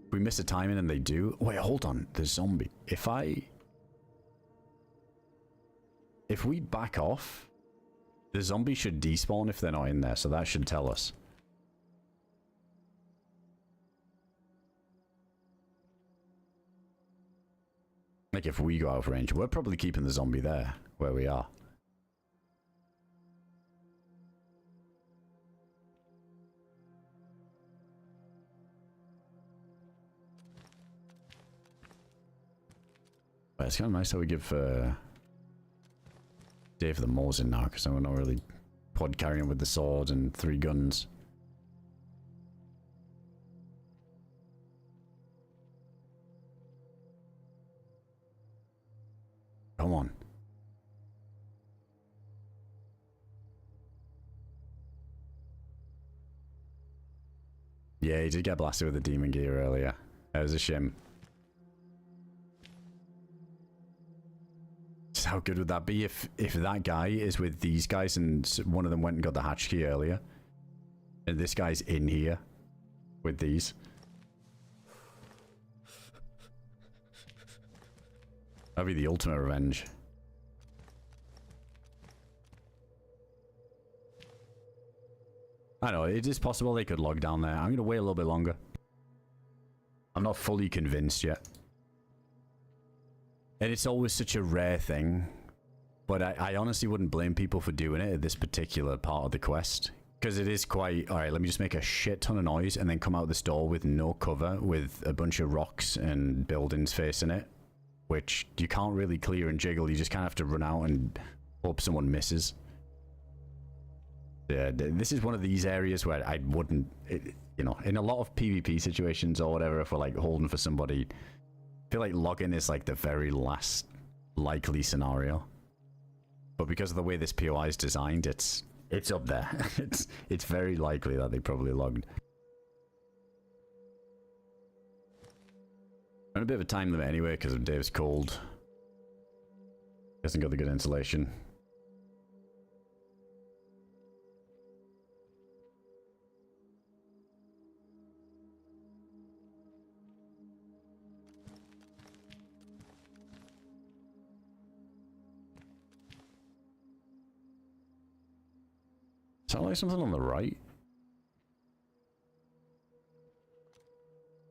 if we miss a timing and they do. Wait, hold on. The zombie. If we back off, the zombie should despawn if they're not in there, so that should tell us. Like if we go out of range, we're probably keeping the zombie there, where we are. But it's kind of nice that we give Dave the Mosin now, because we're not really pod carrying with the sword and 3 guns. Come on. Yeah, he did get blasted with the demon gear earlier. That was a shame. how good would that be if that guy is with these guys and one of them went and got the hatch key earlier, and this guy's in here with these. That'd be the ultimate revenge. I know, it is possible they could log down there. I'm going to wait a little bit longer. I'm not fully convinced yet. And it's always such a rare thing. But I honestly wouldn't blame people for doing it at this particular part of the quest. Because it is quite... Alright, let me just make a shit ton of noise and then come out this door with no cover, with a bunch of rocks and buildings facing it. Which you can't really clear and jiggle. You just kind of have to run out and hope someone misses. Yeah, this is one of these areas where I wouldn't... you know, in a lot of PvP situations or whatever, if we're like holding for somebody... I feel like logging is like the very last likely scenario. But because of the way this POI is designed, it's up there. it's very likely that they probably logged. I'm on a bit of a time limit anyway because of Dave's cold. Hasn't got the good insulation. Sound like something on the right?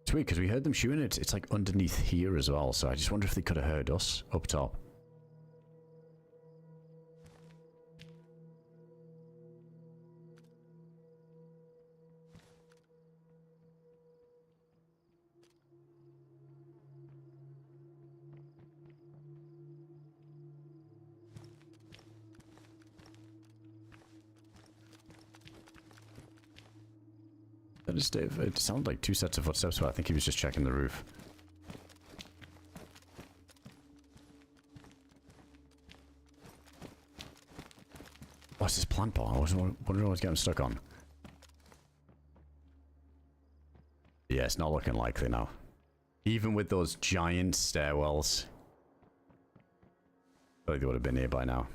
It's weird because we heard them shooting it. It's like underneath here as well, so I just wonder if they could have heard us up top. That is Dave. It sounded like two sets of footsteps, but I think he was just checking the roof. What's this plant pot? What did I always get him stuck on? Yeah, it's not looking likely now. Even with those giant stairwells. I feel like they would have been here by now.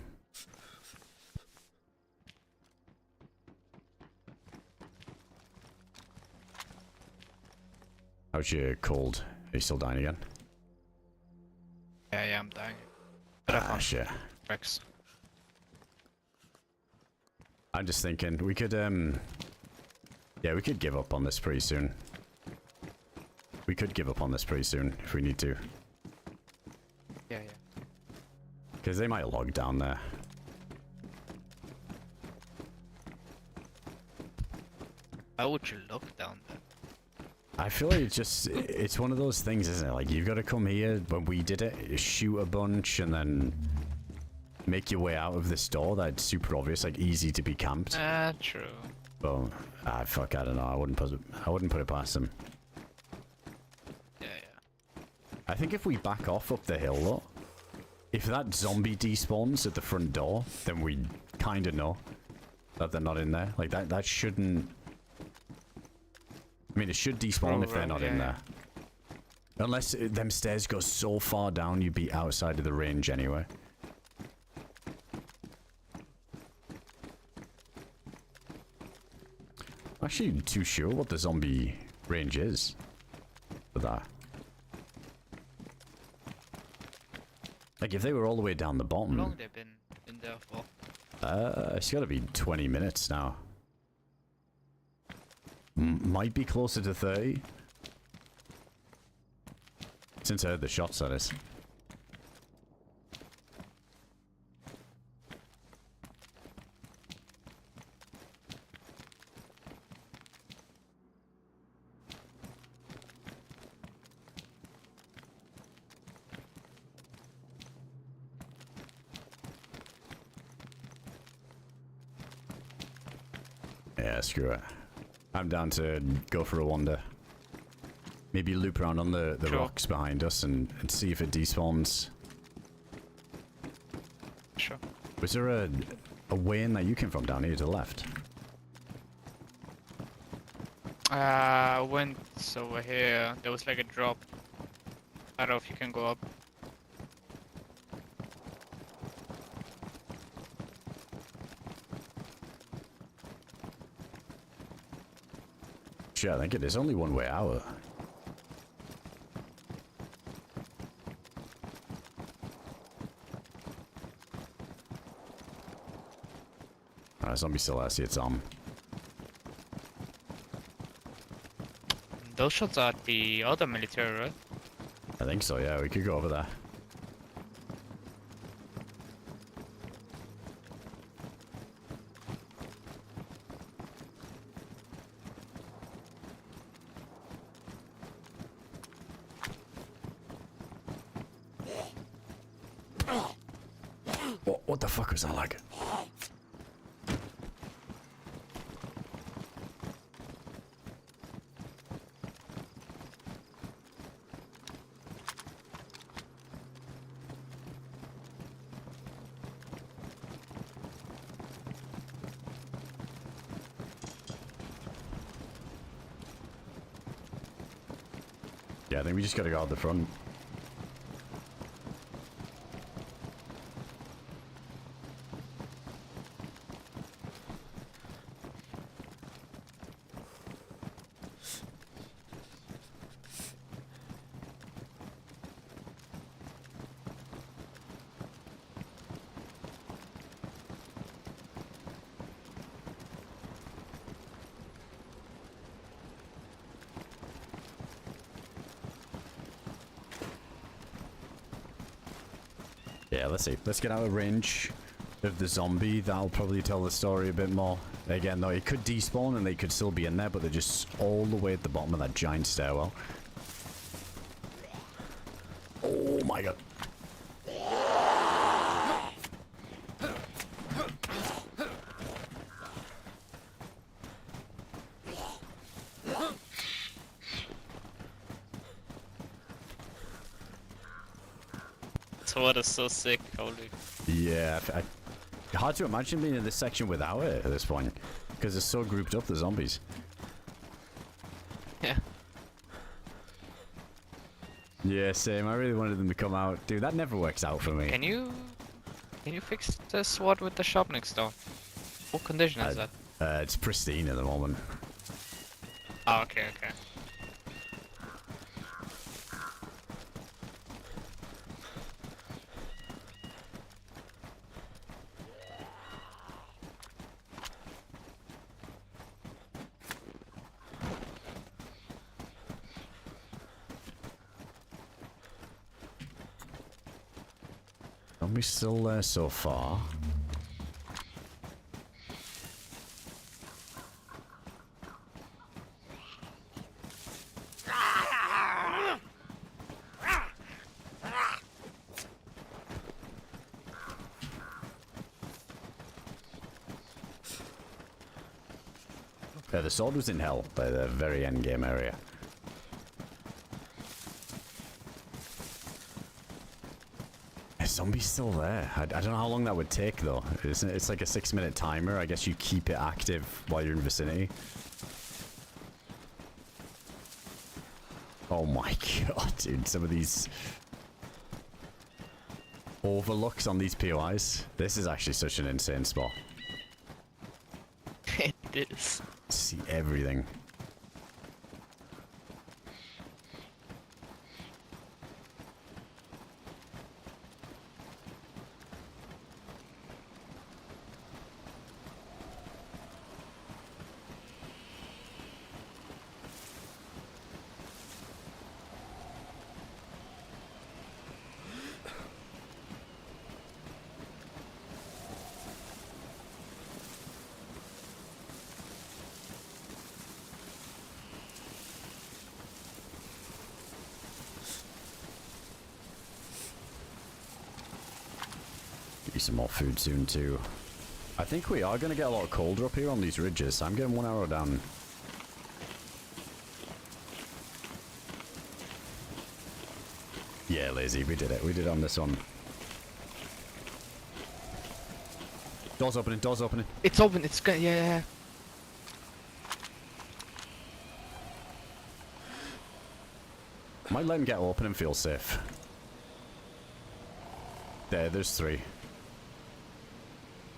How's your cold? Are you still dying again? Yeah, I'm dying. But I found shit. Rex. I'm just thinking, we could, yeah, we could give up on this pretty soon. We could give up on this pretty soon, if we need to. Yeah. Because they might log down there. How would you look down there? I feel like it's one of those things, isn't it? Like, you've got to come here, when we did it, shoot a bunch, and then make your way out of this door. That's super obvious, like, easy to be camped. True. But, fuck, I don't know. I wouldn't put it past them. Yeah. I think if we back off up the hill, though, if that zombie despawns at the front door, then we kind of know that they're not in there. Like, that shouldn't... I mean, it should despawn if they're not in there. Unless them stairs go so far down, you'd be outside of the range anyway. I'm actually not too sure what the zombie range is for that. Like, if they were all the way down the bottom... How long they've been in there for? It's gotta be 20 minutes now. Might be closer to 30. Since I heard the shots, that is. Yeah, screw it. I'm down to go for a wander. Maybe loop around on the Sure. rocks behind us and see if it despawns. Sure. Was there a way in that you came from down here to the left? I went over here. There was like a drop. I don't know if you can go up. Shit, I think it is only one way out. Alright, zombie still there, see it's on. Those shots are at the other military, right? I think so, yeah, we could go over there. What the fuck was that like? Yeah, I think we just gotta go out the front. Yeah, let's see. Let's get out of range of the zombie. That'll probably tell the story a bit more. Again, though, it could despawn and they could still be in there, but they're just all the way at the bottom of that giant stairwell. Oh my god. Sword is so sick, holy. Yeah, hard to imagine being in this section without it at this point, because it's so grouped up, the zombies. Yeah. Yeah, same. I really wanted them to come out. Dude, that never works out for me. Can you fix the sword with the sharpening stone? What condition is that? It's pristine at the moment. Oh, okay, okay. Zombies still there so far. Yeah, the sword was in hell by the very end game area. Zombie's still there. I don't know how long that would take though. It's like a 6-minute timer. I guess you keep it active while you're in vicinity. Oh my god, dude. Some of these overlooks on these POIs. This is actually such an insane spot. It is. See everything. Give you some more food soon too. I think we are going to get a lot colder up here on these ridges, so I'm getting 1 arrow down. Yeah, lazy, we did it. We did it on this one. Doors opening, doors opening. It's open, it's good, yeah. Might let him get open and feel safe. There's 3.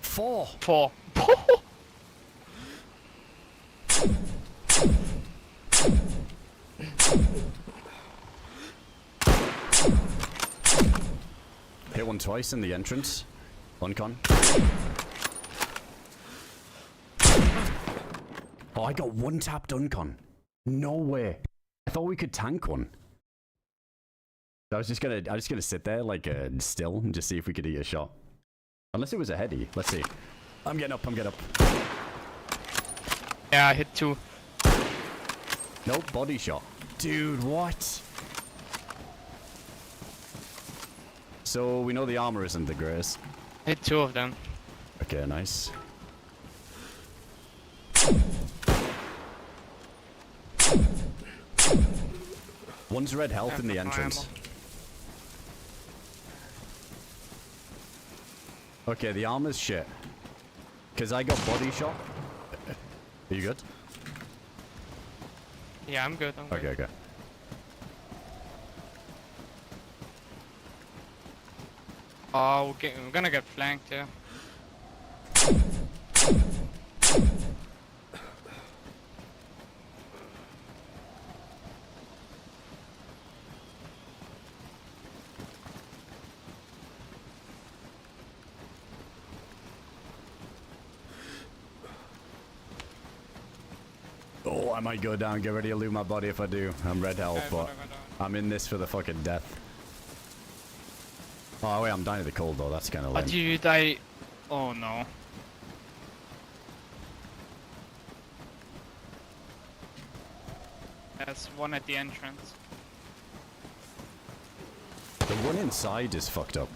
4! 4. one twice in the entrance. Uncon. Oh, I got one tapped uncon. No way. I thought we could tank one. I was just gonna sit there like still and just see if we could eat a shot. Unless it was a heady. Let's see. I'm getting up. Yeah, I hit 2. Nope, body shot. Dude, what? So we know the armor isn't the greatest. Hit 2 of them. Okay, nice. One's red health in the entrance. Okay, the armor's shit. Cause I got body shot. Are you good? Yeah, I'm good. Okay. Oh, okay, we're gonna get flanked here. Oh, I might go down. Get ready to loot my body if I do. I'm red health, but I'm in this for the fucking death. Oh wait, I'm dying of the cold though. That's kind of lame. But you die. Oh no. There's one at the entrance. The one inside is fucked up.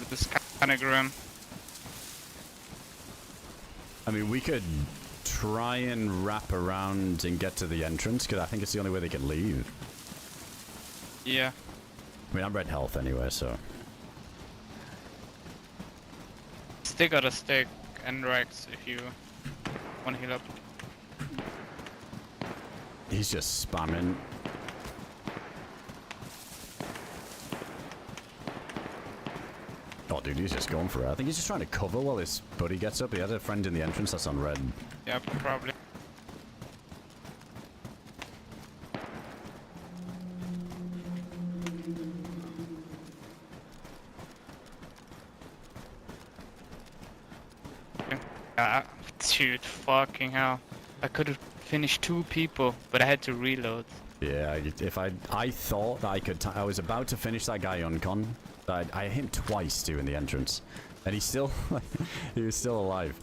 This kind of grim. I mean, we could try and wrap around and get to the entrance, because I think it's the only way they can leave. Yeah. I mean, I'm red health anyway, so... Still got a stick and Rex if you want to heal up. He's just spamming. Oh, dude, he's just going for it. I think he's just trying to cover while his buddy gets up. He has a friend in the entrance that's on red. Yeah, probably. Dude, fucking hell. I could have finished 2 people, but I had to reload. Yeah, I thought that I could... I was about to finish that guy on con. I hit him twice, too, in the entrance. And he's still... he was still alive.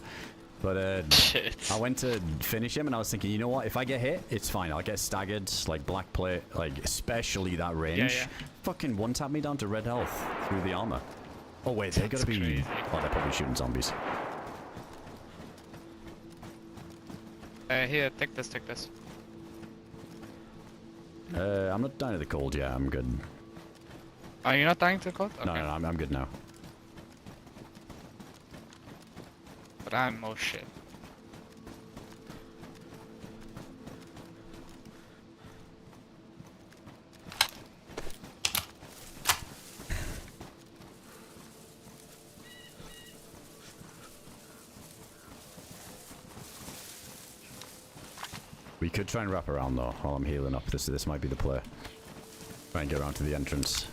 But Shit. I went to finish him, and I was thinking, you know what? If I get hit, it's fine. I'll get staggered, like black plate, like especially that range. Yeah. Fucking one-tap me down to red health through the armor. Oh, wait, they're That's gonna be... crazy. Oh, they're probably shooting zombies. Here, take this. I'm not dying of the cold yet. I'm good. Are you not dying to the cold? Okay. No, I'm good now. But I'm oh shit. We could try and wrap around though while I'm healing up. This might be the play. Try and get around to the entrance.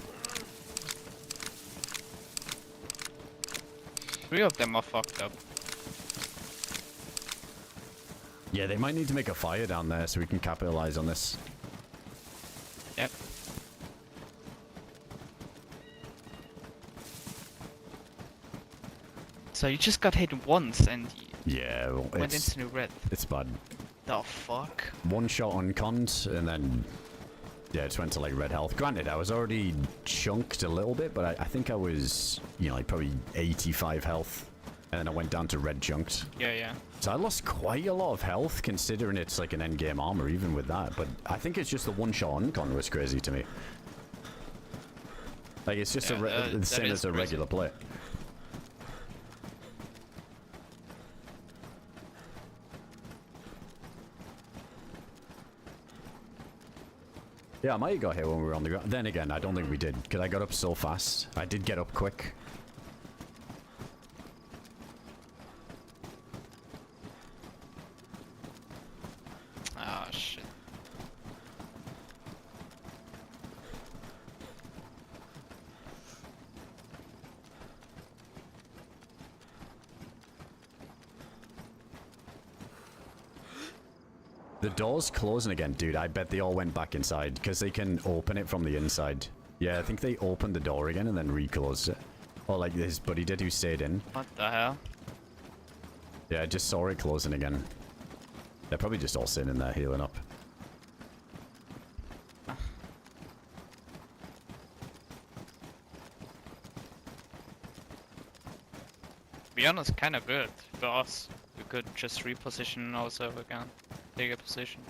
3 of them are fucked up. Yeah, they might need to make a fire down there so we can capitalize on this. Yep. So you just got hit once and Yeah, well, went into the red. it's bad. The fuck? One shot on cons and then yeah, it just went to like red health. Granted, I was already chunked a little bit, but I think I was, you know, like probably 85 health. And then I went down to red chunked. Yeah. So I lost quite a lot of health considering it's like an endgame armor even with that. But I think it's just the one shot on con was crazy to me. Like it's just the same as a regular play. Yeah, I might have got hit when we were on the ground. Then again, I don't think we did, because I got up so fast. I did get up quick. Ah, shit. The door's closing again, dude. I bet they all went back inside, because they can open it from the inside. Yeah, I think they opened the door again and then reclosed it. Or like his buddy did who stayed in. What the hell? Yeah, I just saw it closing again. They're probably just all sitting in there healing up. To be honest, kind of good for us. We could just reposition ourselves again. Take a position.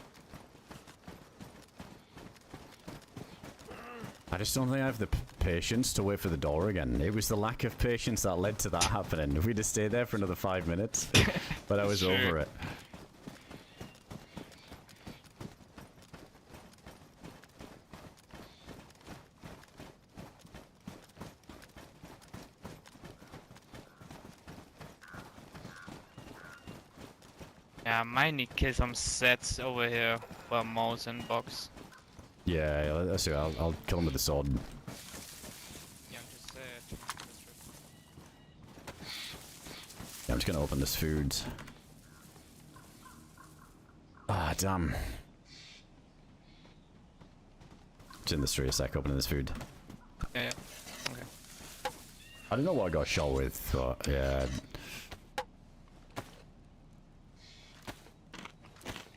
I just don't think I have the patience to wait for the door again. It was the lack of patience that led to that happening. We'd have stayed there for another 5 minutes. But I was Sure. over it. Yeah, I might need to kill some sets over here for mouse and box. Yeah, let's do it. I'll kill him with the sword. Yeah, I'm just Yeah, I'm just gonna open this food. Ah, damn. Just in the street a sec, opening this food. yeah. Okay. I don't know what I got shot with, but yeah.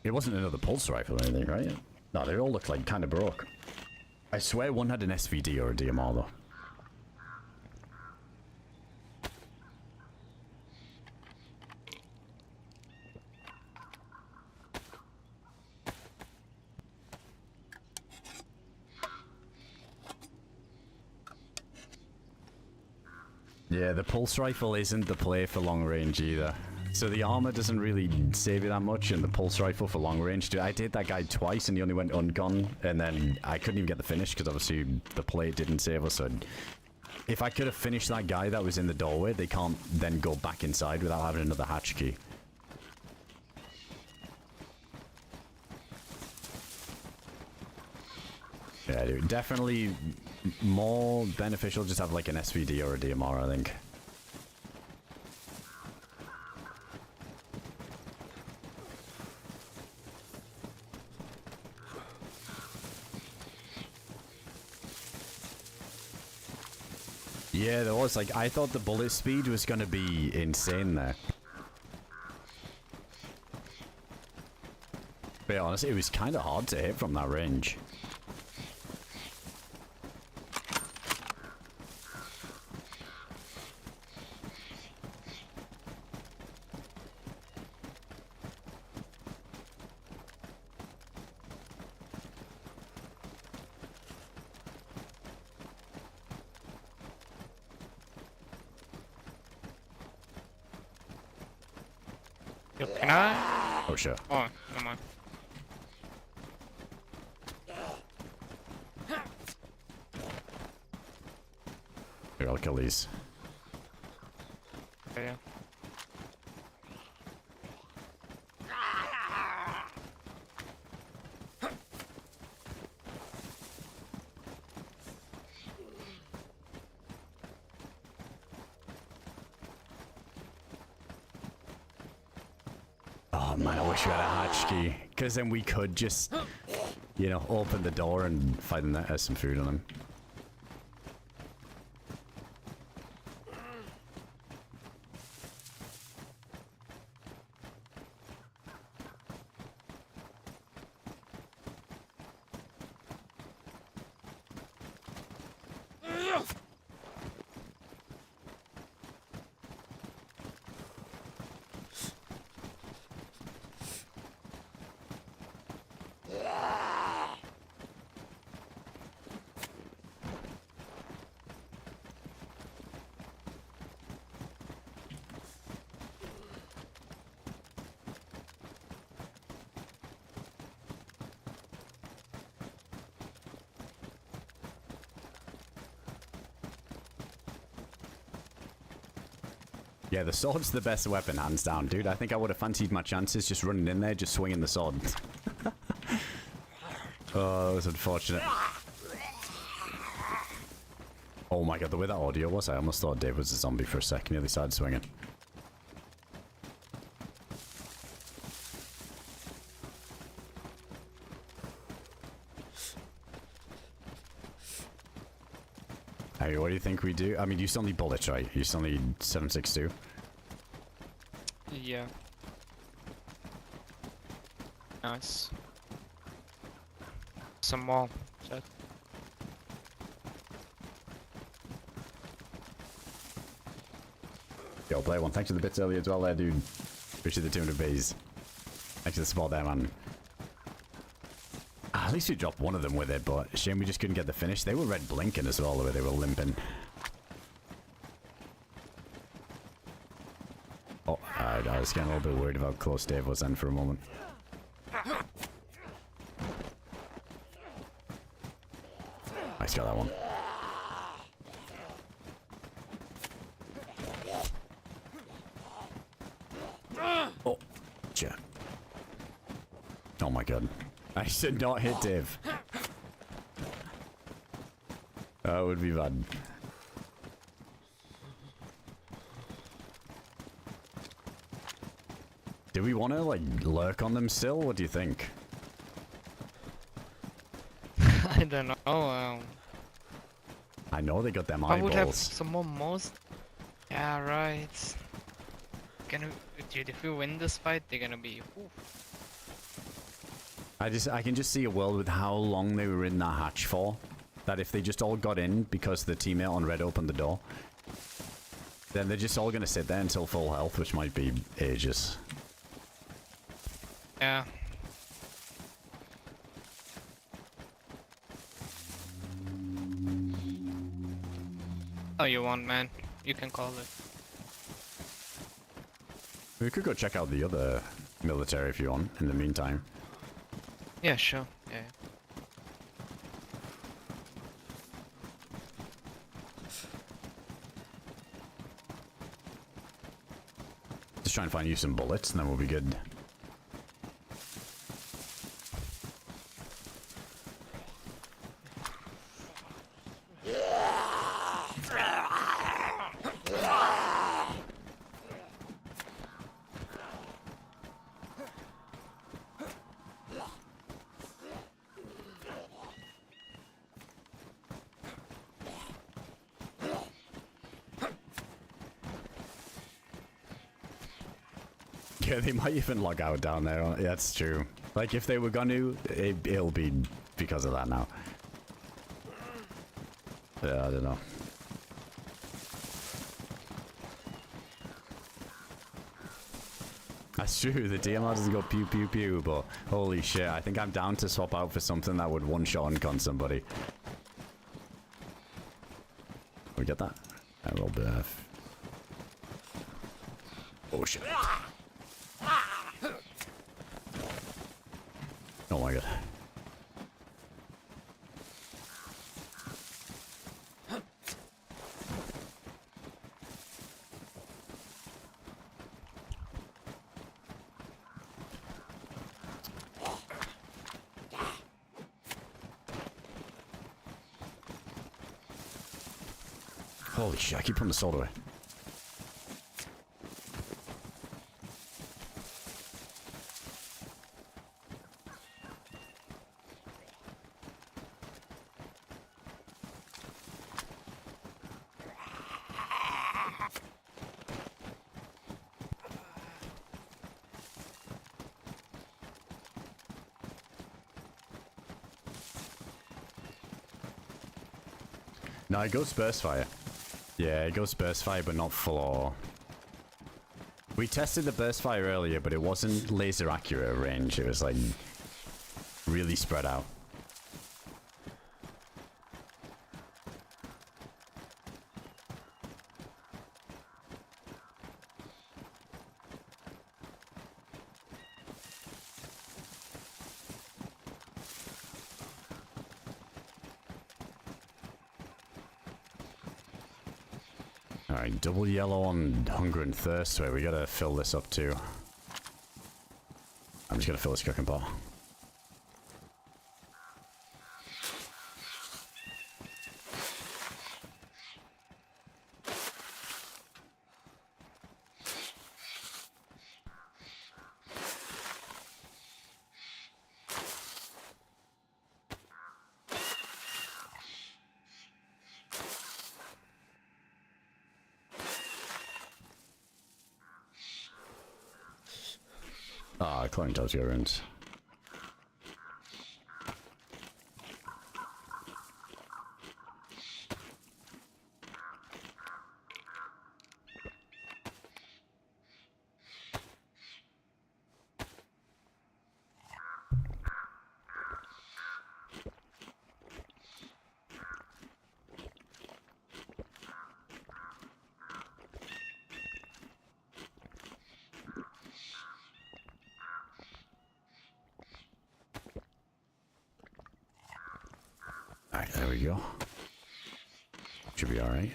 It wasn't another pulse rifle or anything, right? No, they all look like kind of broke. I swear one had an SVD or a DMR though. Yeah, the pulse rifle isn't the play for long range either. So the armor doesn't really save you that much, and the pulse rifle for long range, dude, I did that guy twice and he only went ungone, and then I couldn't even get the finish because obviously the plate didn't save us. So if I could have finished that guy that was in the doorway, they can't then go back inside without having another hatch key. Yeah, dude, definitely more beneficial just have like an SVD or a DMR, I think. Yeah, there was like, I thought the bullet speed was going to be insane there. To be honest, it was kind of hard to hit from that range. Yo, can I? Oh, sure. Oh, never mind. Here, I'll kill these. Okay, yeah. Oh man, I wish we had a hatch key. Because then we could just, you know, open the door and find them that has some food on them. Yeah, the sword's the best weapon, hands down, dude. I think I would have fancied my chances just running in there, just swinging the sword. Oh, that was unfortunate. Oh my god, the way that audio was, I almost thought Dave was a zombie for a second. Nearly started swinging. Hey, what do you think we do? I mean, you still need bullets, right? You still need 7.62. Yeah. Nice. Some more. Set. Yo, play one. Thanks for the bits earlier as well there, dude. Appreciate the 200 Bs. Thanks for the support there, man. At least we dropped one of them with it, but shame we just couldn't get the finish. They were red blinking as well, the way they were limping. Oh, I was getting a little bit worried about how close Dave was then for a moment. Nice, got that one. Oh, shit. Oh my god. I should not hit Dave. That would be bad. Do we want to, like, lurk on them still? What do you think? I don't know. I know they got them I would have eyeballs. some more most. Yeah, right. Gonna, dude, if we win this fight, they're gonna be. Oof. I can just see a world with how long they were in that hatch for. That if they just all got in because the teammate on red opened the door, then they're just all gonna sit there until full health, which might be ages. Yeah. Oh, you want, man? You can call it. We could go check out the other military if you want, in the meantime. Yeah, sure. Yeah. Just try and find you some bullets and then we'll be good. Yeah, they might even log out down there. Yeah, that's true. Like, if they were gonna, it'll be because of that now. Yeah, I don't know. That's true, the DMR doesn't go pew pew pew, but holy shit, I think I'm down to swap out for something that would one-shot uncon somebody. We get that? I rolled the F. Oh shit. Oh my god. Holy shit, I keep putting the sword away. No, it goes burst fire. Yeah, it goes burst fire, but not floor. We tested the burst fire earlier, but it wasn't laser accurate range. It was like really spread out. Alright, double yellow on hunger and thirst. Wait, we gotta fill this up too. I'm just gonna fill this cooking pot. Ah, cloning does go runes. Alright, there we go. Should be alright.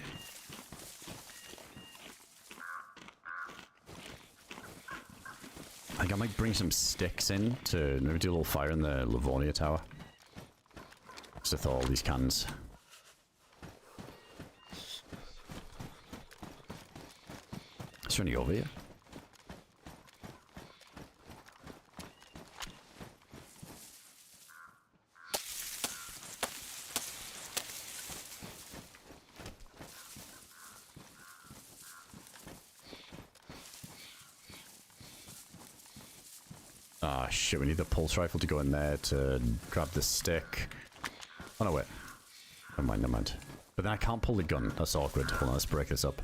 I think I might bring some sticks in to maybe do a little fire in the Livonia Tower. Just to thaw all these cans. Is there any over here? Ah, shit, we need the pulse rifle to go in there to grab the stick. Oh, no, wait. Never mind, never mind. But then I can't pull the gun. That's awkward. Hold on, let's break this up.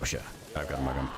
Oh, shit. I've got my gun.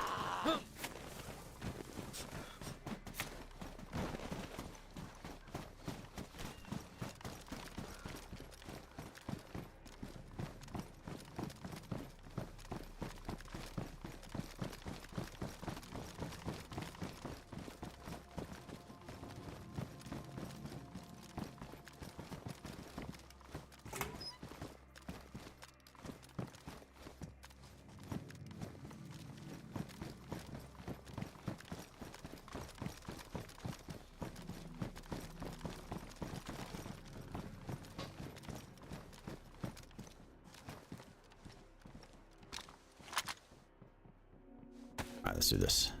Alright, let's do this.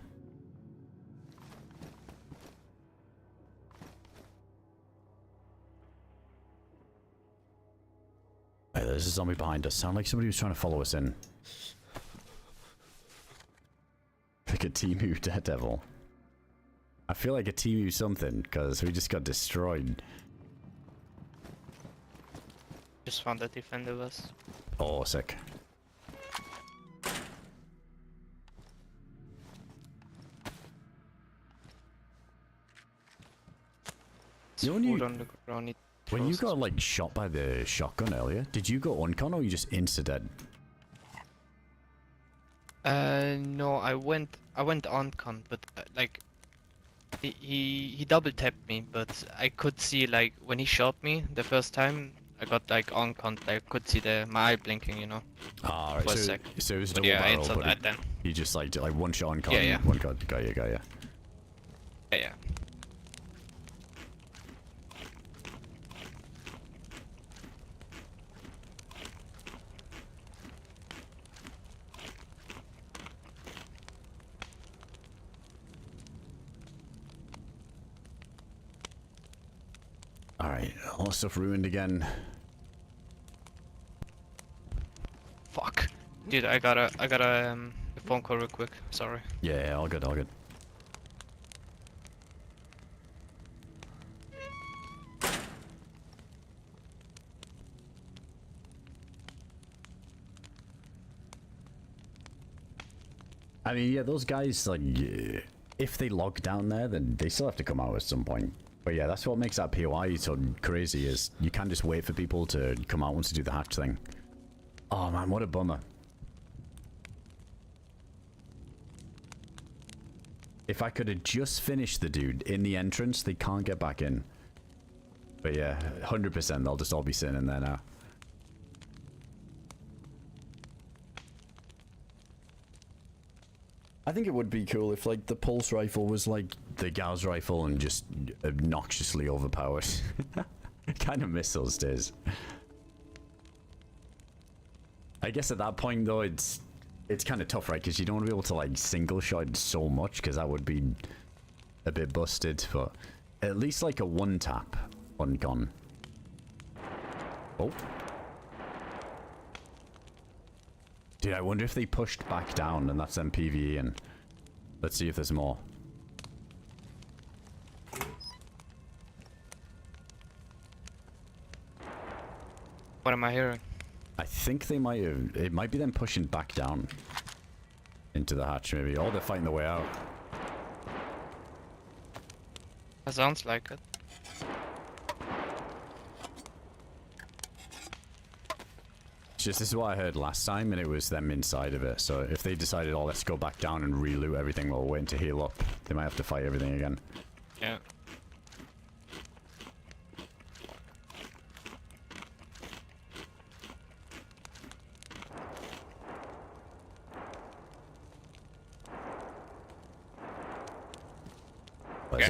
Hey, there's a zombie behind us. Sound like somebody was trying to follow us in. Like a Temu Daredevil. I feel like a Temu something, because we just got destroyed. Just found that defender was. Oh, sick. When you, On the ground, when you got like shot by the shotgun earlier, did you go uncon or you just insta-dead? No, I went on con, but like he double tapped me, but I could see like when he shot me the first time, I got like on con, I could see my eye blinking, you know. Ah, right. For a So, sec. so it was a But double yeah, I barrel, insta but that then. he just like did like one shot on con, Yeah, yeah. one gun. Got you, got you. Yeah, yeah. Alright, all the stuff ruined again. Fuck. Dude, I got a phone call real quick. Sorry. Yeah, all good, all good. I mean, yeah, those guys, like, if they log down there, then they still have to come out at some point. But yeah, that's what makes that POI so crazy, is you can't just wait for people to come out once you do the hatch thing. Oh man, what a bummer. If I could have just finished the dude in the entrance, they can't get back in. But yeah, 100% they'll just all be sitting in there now. I think it would be cool if, like, the pulse rifle was like the Gauss rifle and just obnoxiously overpowered. Kind of miss those days. I guess at that point, though, it's kind of tough, right? Because you don't want to be able to, like, single shot so much, because that would be a bit busted. But at least, like, a one-tap on gun. Oh. Dude, I wonder if they pushed back down and that's them PvE and let's see if there's more. What am I hearing? I think they might have, it might be them pushing back down into the hatch maybe, or they're fighting their way out. That sounds like it. Just this is what I heard last time, and it was them inside of it. So if they decided, oh, let's go back down and re-loot everything while we're waiting to heal up, they might have to fight everything again. Yeah.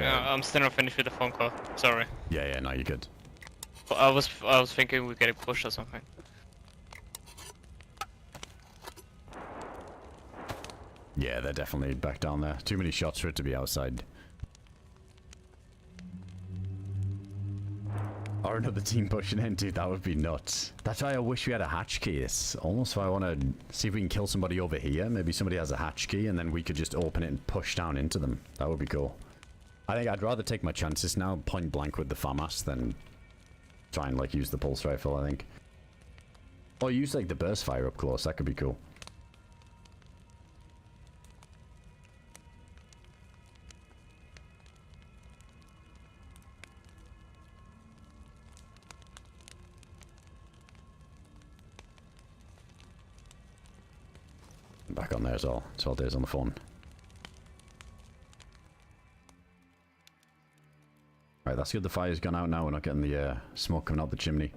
I'm still not finished with the phone call. Sorry. Yeah, no, you're good. I was thinking we're getting pushed or something. Yeah, they're definitely back down there. Too many shots for it to be outside. Or another team pushing in, dude, that would be nuts. That's why I wish we had a hatch key. It's almost why I want to see if we can kill somebody over here. Maybe somebody has a hatch key and then we could just open it and push down into them. That would be cool. I think I'd rather take my chances now, point blank with the FAMAS, than try and, like, use the pulse rifle, I think. Or use, like, the burst fire up close. That could be cool. Back on there as well. 12 days on the phone. Right, that's good. The fire's gone out now. We're not getting the smoke coming out the chimney.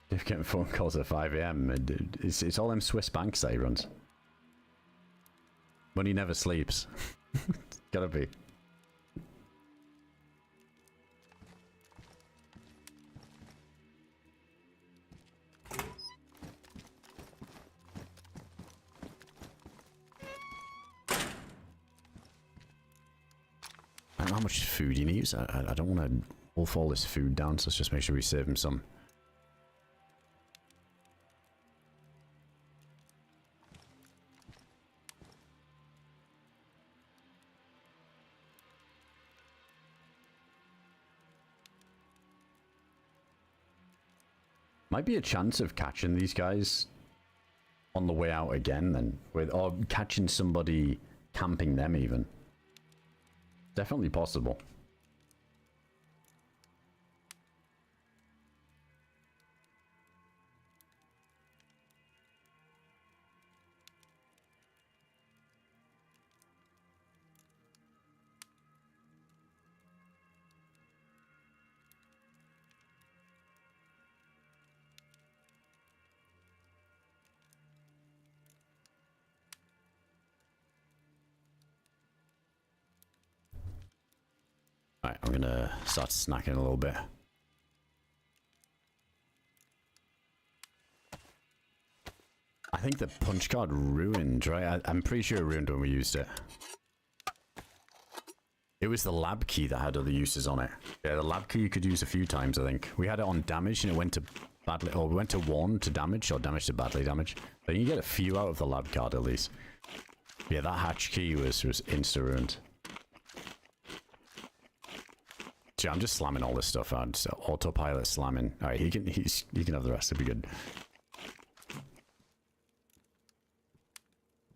If getting phone calls at 5 AM, it's all them Swiss banks that he runs. Money never sleeps. It's gotta be. I don't know how much food he needs. I don't want to wolf all this food down, so let's just make sure we save him some. Might be a chance of catching these guys on the way out again then, or catching somebody camping them even. Definitely possible. Alright, I'm gonna start snacking a little bit. I think the punch card ruined, right? I'm pretty sure it ruined when we used it. It was the lab key that had other uses on it. Yeah, the lab key you could use a few times, I think. We had it on damage and it went to badly, or we went to 1 to damage, or damage to badly damage. But you get a few out of the lab card at least. Yeah, that hatch key was insta-ruined. Gee, I'm just slamming all this stuff out. Just autopilot slamming. Alright, he can have the rest, it'll be good.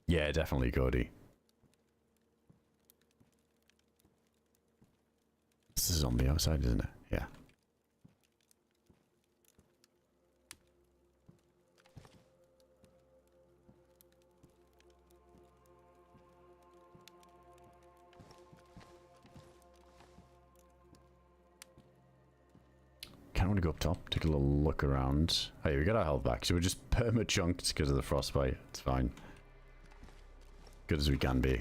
Yeah, definitely, Cody. This is a zombie outside, isn't it? Yeah. kind of want to go up top, take a little look around. Hey, we got our health back, so we're just perma-chunked because of the frostbite. It's fine. Good as we can be.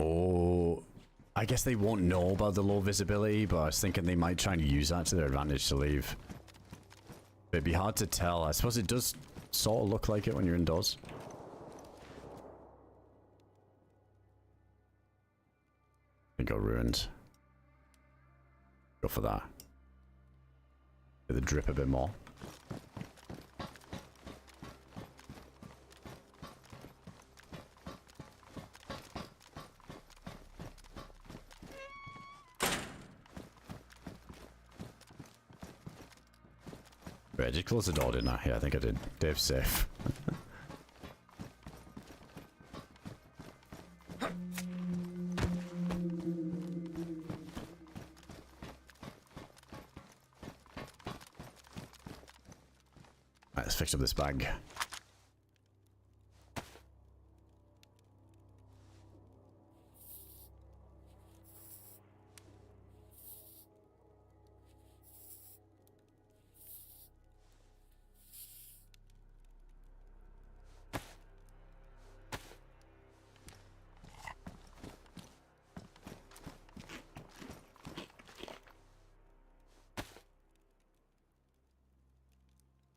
Oh, I guess they won't know about the low visibility, but I was thinking they might try and use that to their advantage to leave. It'd be hard to tell. I suppose it does sort of look like it when you're indoors. It got ruined. Go for that. Get the drip a bit more. Wait, I did close the door, didn't I? Yeah, I think I did. Dave's safe. Right, let's fix up this bag.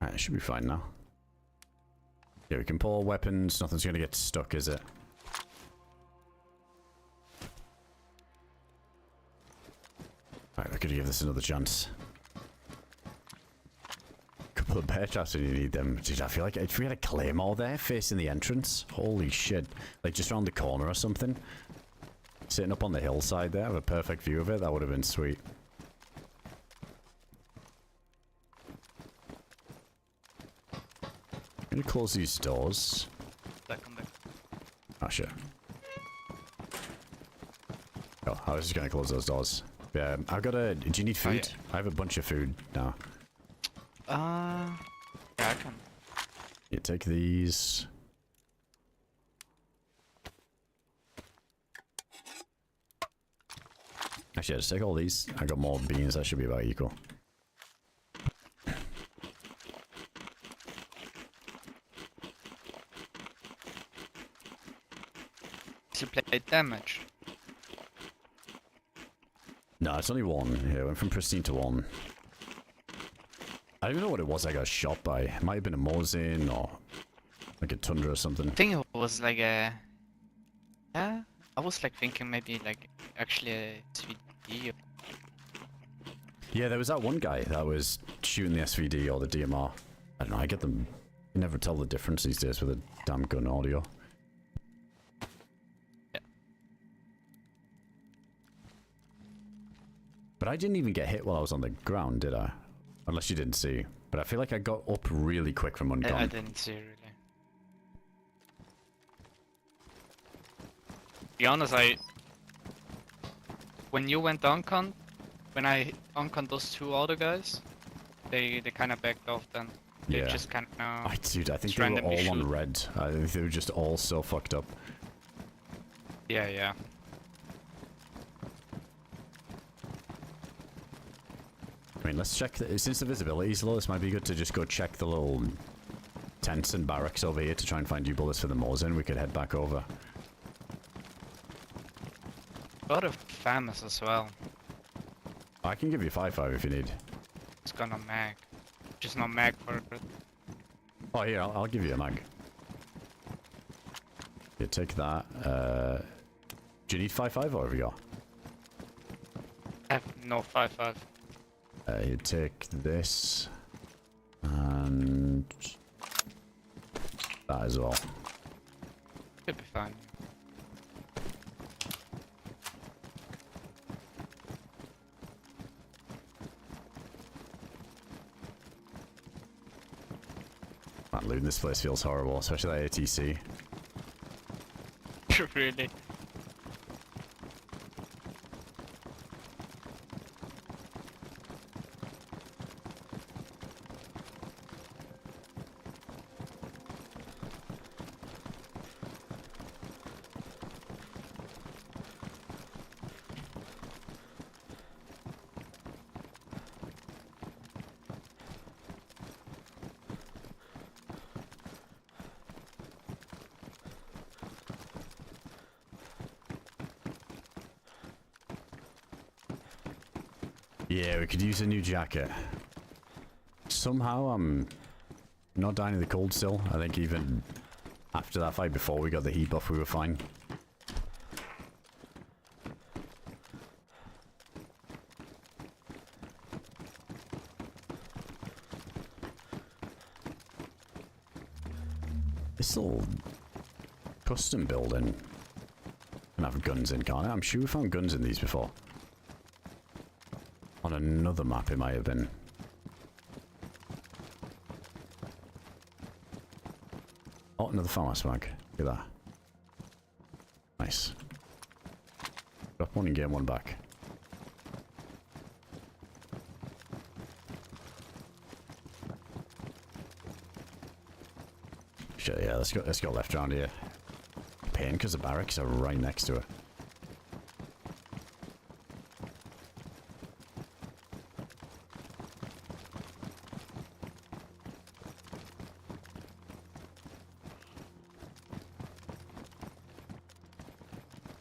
Alright, it should be fine now. Yeah, we can pull weapons. Nothing's gonna get stuck, is it? Alright, we're gonna give this another chance. Couple of bear traps when you need them. Dude, I feel like if we had a claymore there facing the entrance, holy shit. Like just around the corner or something. Sitting up on the hillside there, have a perfect view of it, that would have been sweet. I'm gonna close these doors. Come back. Oh shit. Oh, I was just gonna close those doors. Yeah, I've got a... Do you need food? Oh, yeah. I have a bunch of food now. Yeah, I can. You take these. Actually, just take all these. I got more beans, that should be about equal. To play damage. No, it's only one. Yeah, it went from pristine to one. I don't even know what it was I got shot by. It might have been a Mosin or like a Tundra or something. I think it was like a... Yeah, I was like thinking maybe like actually a SVD. Or... Yeah, there was that one guy that was shooting the SVD or the DMR. I don't know, I get them... You never tell the difference these days with a damn gun audio. But I didn't even get hit while I was on the ground, did I? Unless you didn't see. But I feel like I got up really quick from uncon. I didn't see really. To be honest, when you went uncon, when I uncon those two other guys, they kind of backed off then. They Yeah. just kind of... Dude, I think they were all on red. I think they were just all so fucked up. Yeah, yeah. I mean, let's check, since the visibility is low, this might be good to just go check the little tents and barracks over here to try and find you bullets for the Mosin. We could head back over. Got a famous as well. I can give you 5.5 if you need. It's gonna mag. Just not mag for it. Oh, here, I'll give you a mag. Here, take that. Do you need 5.5 or have you got? I have no 5.5. You take this and that as well. Should be fine. Man, looting this place feels horrible, especially that ATC. Really? Yeah, we could use a new jacket. Somehow I'm not dying in the cold still. I think even after that fight before we got the heat buff we were fine. This little custom building can have guns in, can't it? I'm sure we found guns in these before. On another map it might have been. Oh, another farmer's mag. Look at that. Nice. Drop one and gain one back. Shit, yeah, let's go left around here. Pain because the barracks are right next to it.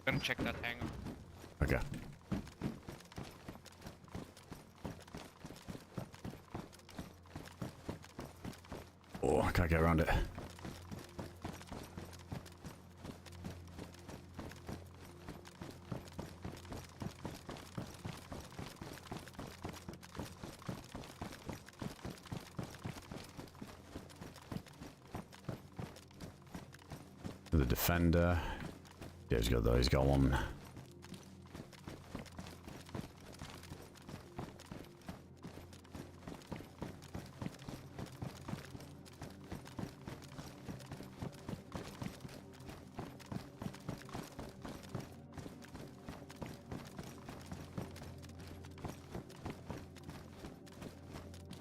Gonna check that hangar. Okay. Oh, I can't get around it. The defender. Yeah, he's got though. He's got one.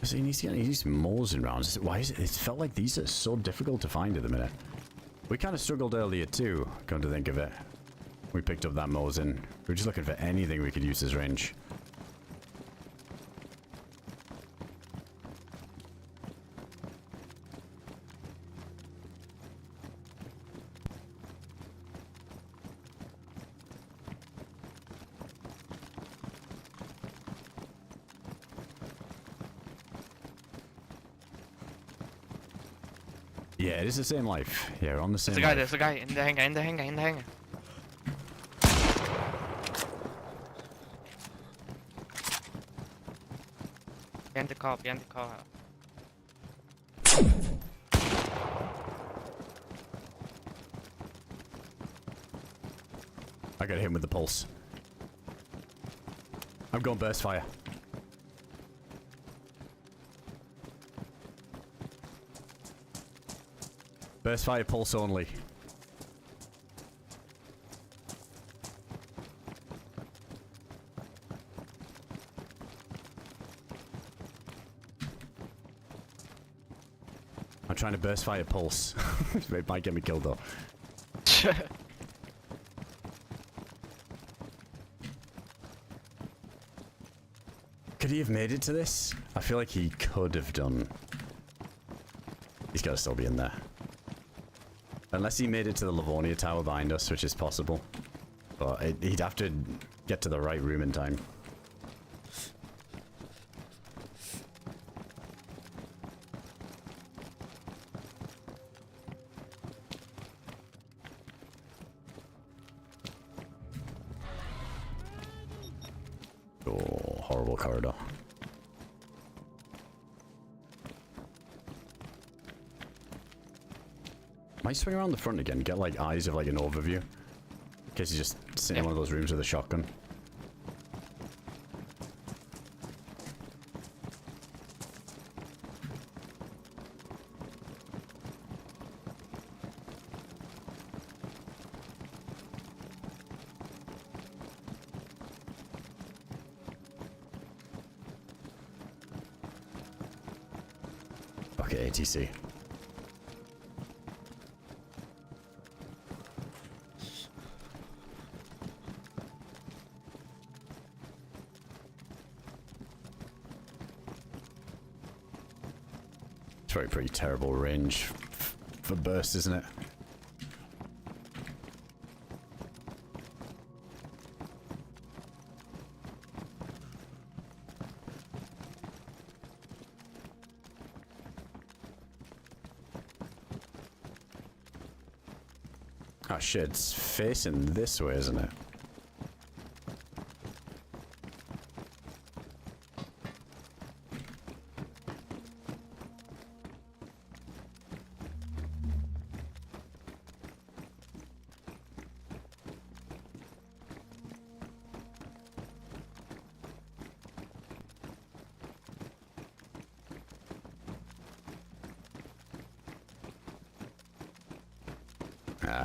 So he needs to get these moles in rounds. Why is it? It felt like these are so difficult to find at the minute. We kind of struggled earlier too, come to think of it. We picked up that Mosin. We were just looking for anything we could use as range. Yeah, it is the same life. Yeah, we're on the same life. There's a guy in the hangar, in the hangar. Behind the car. I got hit him with the pulse. I'm going burst fire. Burst fire pulse only. I'm trying to burst fire pulse. It might get me killed though. Could he have made it to this? I feel like he could have done. He's got to still be in there. Unless he made it to the Livonia Tower behind us, which is possible. But he'd have to get to the right room in time. Oh, horrible corridor. Might swing around the front again, get like eyes of like an overview. In case he's just sitting in one of those rooms with a shotgun. Okay, ATC. It's very pretty terrible range for burst, isn't it? Oh shit, it's facing this way, isn't it?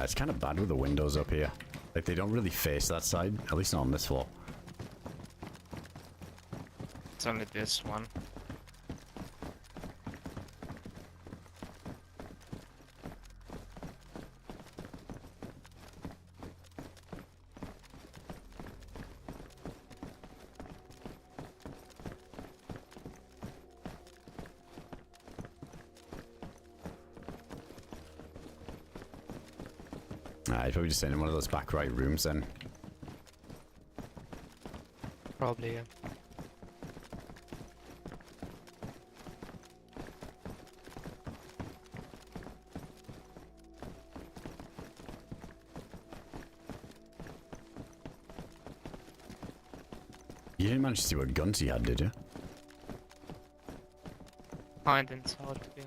It's kind of bad with the windows up here. Like, they don't really face that side, at least not on this floor. It's only this one. He's probably just in one of those back right rooms then. Probably, yeah. You didn't manage to see what guns he had, did you? I didn't saw it, yeah.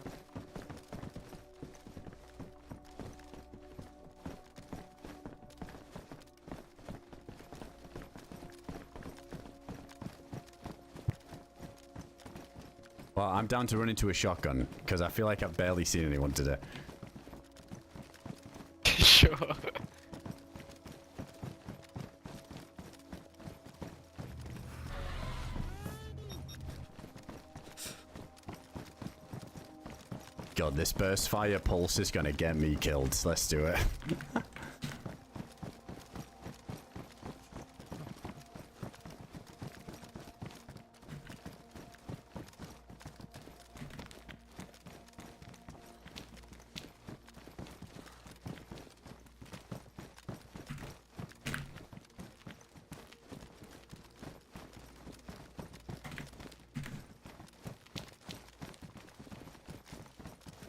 Well, I'm down to run into a shotgun, because I feel like I've barely seen anyone today. Sure. God, this burst fire pulse is gonna get me killed. Let's do it.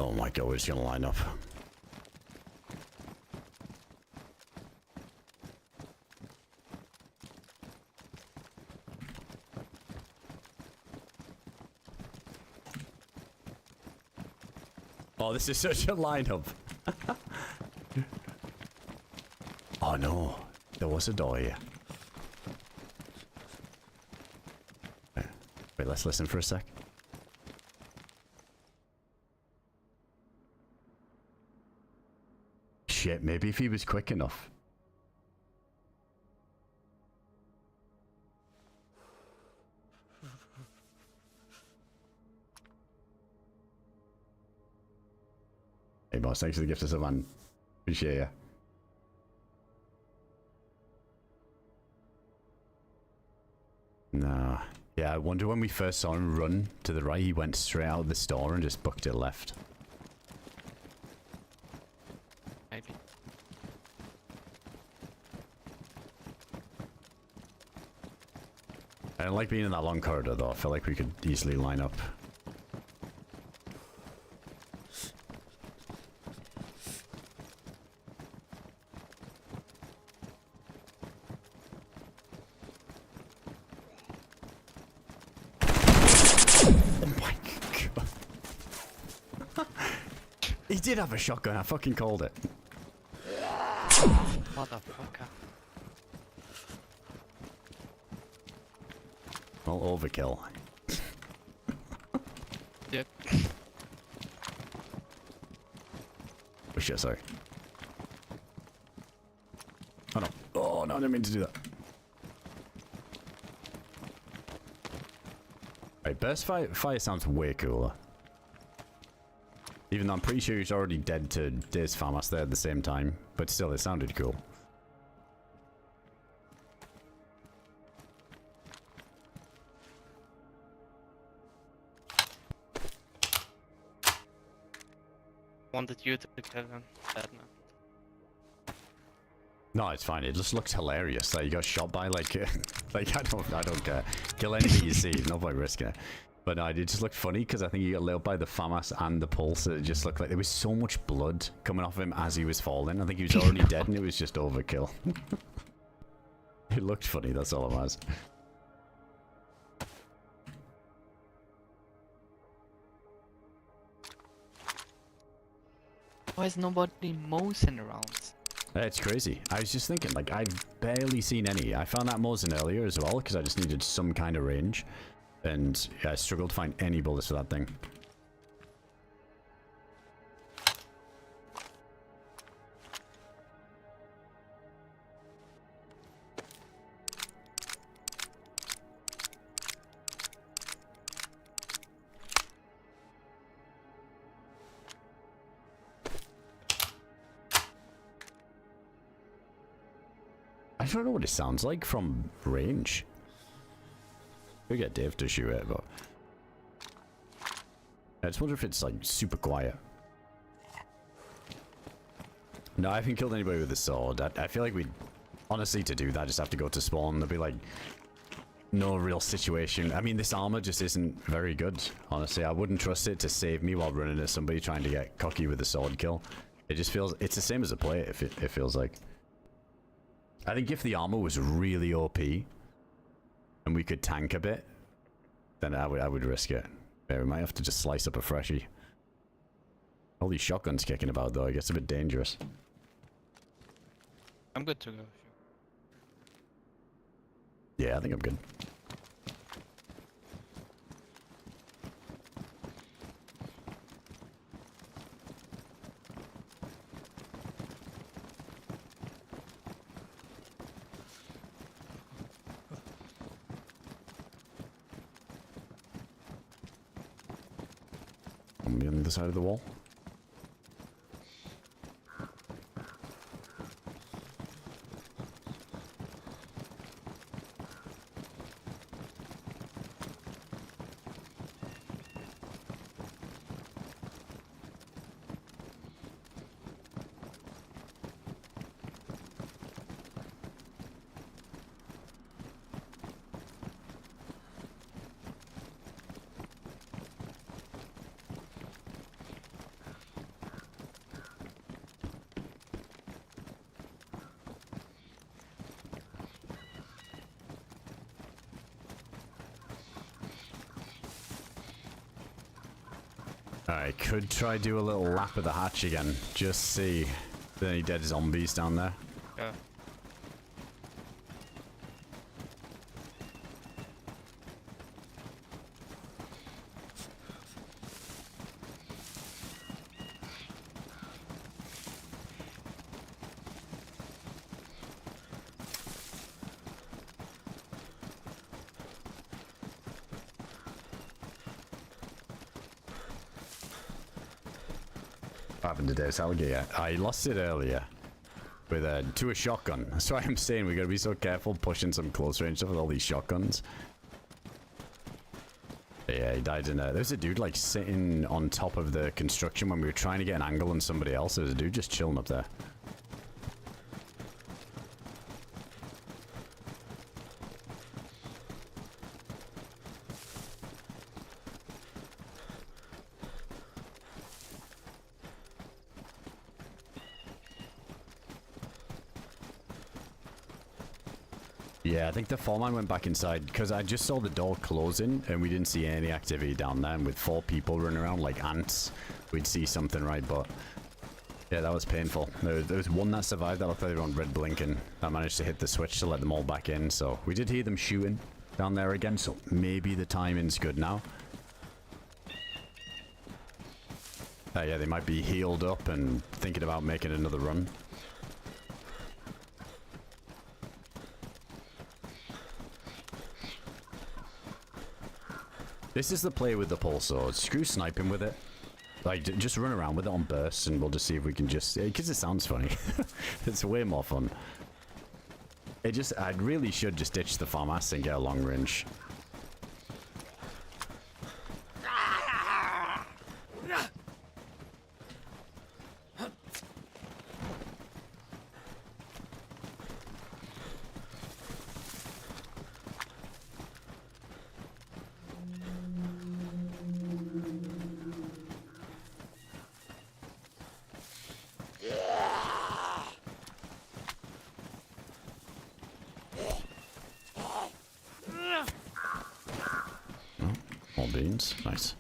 Oh my god, we're just gonna line up. Oh, this is such a lineup. Oh no, there was a door here. Wait, let's listen for a sec. Shit, maybe if he was quick enough. Hey boss, thanks for the gift of Savan. Appreciate ya. No. Yeah, I wonder when we first saw him run to the right, he went straight out of the store and just booked it left. Maybe. I don't like being in that long corridor though. I feel like we could easily line up. Oh my god. He did have a shotgun. I fucking called it. Motherfucker. Well, overkill. Yep. Oh shit, sorry. Oh no. Oh no, I didn't mean to do that. Right, burst fire sounds way cooler. Even though I'm pretty sure he's already dead to DayZ FAMAS there at the same time. But still, it sounded cool. Wanted you to kill him. Bad man. No, it's fine. It just looks hilarious that you got shot by like, like I don't care. Kill anything you see. No point risking it. But no, it just looked funny because I think he got lit up by the FAMAS and the pulse. It just looked like there was so much blood coming off him as he was falling. I think he was already dead and it was just overkill. It looked funny. That's all it was. Why is nobody mosing around? It's crazy. I was just thinking, like, I've barely seen any. I found that Mosin earlier as well because I just needed some kind of range. And yeah, I struggled to find any bullets for that thing. I don't know what it sounds like from range. We get Dave to shoot it, but I just wonder if it's like super quiet. No, I haven't killed anybody with a sword. I feel like we, honestly, to do that, just have to go to spawn. There'll be like no real situation. I mean, this armor just isn't very good. Honestly, I wouldn't trust it to save me while running at somebody trying to get cocky with a sword kill. It just feels, it's the same as a plate. It feels like. I think if the armor was really OP and we could tank a bit, then I would risk it. Yeah, we might have to just slice up a freshie. All these shotguns kicking about though, I guess a bit dangerous. I'm good to go. Yeah, I think I'm good. On the other side of the wall. I could try do a little lap of the hatch again, just see if there are any dead zombies down there. Yeah. What happened to Dave's alligator? I lost it earlier with to a shotgun. That's why I'm saying we gotta be so careful pushing some close range stuff with all these shotguns. Yeah, he died in there. There's a dude like sitting on top of the construction when we were trying to get an angle on somebody else. There's a dude just chilling up there. Yeah, I think the foreman went back inside because I just saw the door closing and we didn't see any activity down there. And with 4 people running around like ants, we'd see something, right? But yeah, that was painful. There was one that survived that looked like they were on red blinking. I managed to hit the switch to let them all back in. So we did hear them shooting down there again. So maybe the timing's good now. Yeah, they might be healed up and thinking about making another run. This is the play with the pole sword. Screw sniping with it. Like, just run around with it on bursts and we'll just see if we can just... Because it sounds funny. It's way more fun. I really should just ditch the FAMAS and get a long range. Beans. Nice.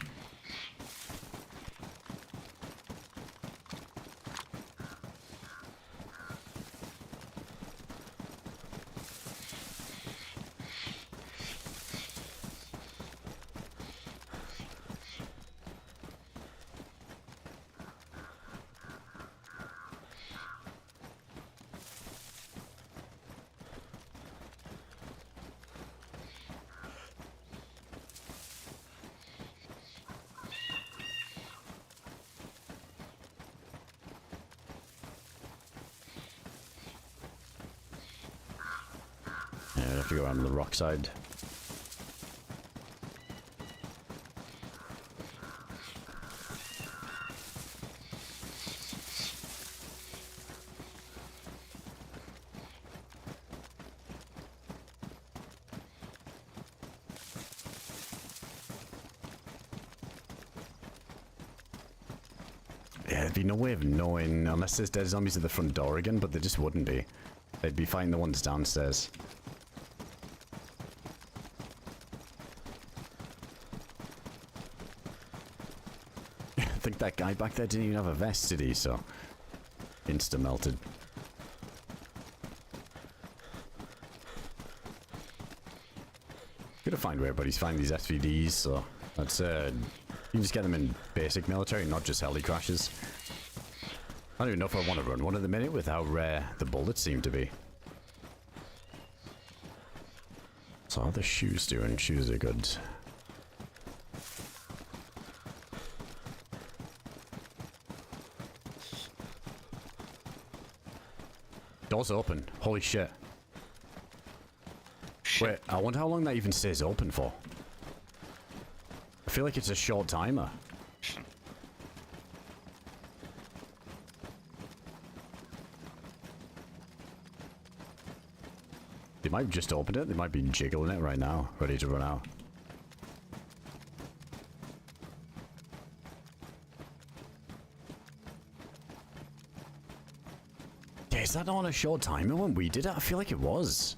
Yeah, I have to go around the rock side. Yeah, there'd be no way of knowing unless there's dead zombies at the front door again, but there just wouldn't be. They'd be fighting the ones downstairs. I think that guy back there didn't even have a vest, did he? So, insta-melted. Gotta find where everybody's finding these SVDs, so that's you can just get them in basic military, not just heli crashes. I don't even know if I want to run one at the minute with how rare the bullets seem to be. So how are the shoes doing? Shoes are good. Door's open. Holy shit. Wait, I wonder how long that even stays open for. I feel like it's a short timer. They might have just opened it. They might be jiggling it right now, ready to run out. Yeah, is that not on a short timer when we did it? I feel like it was.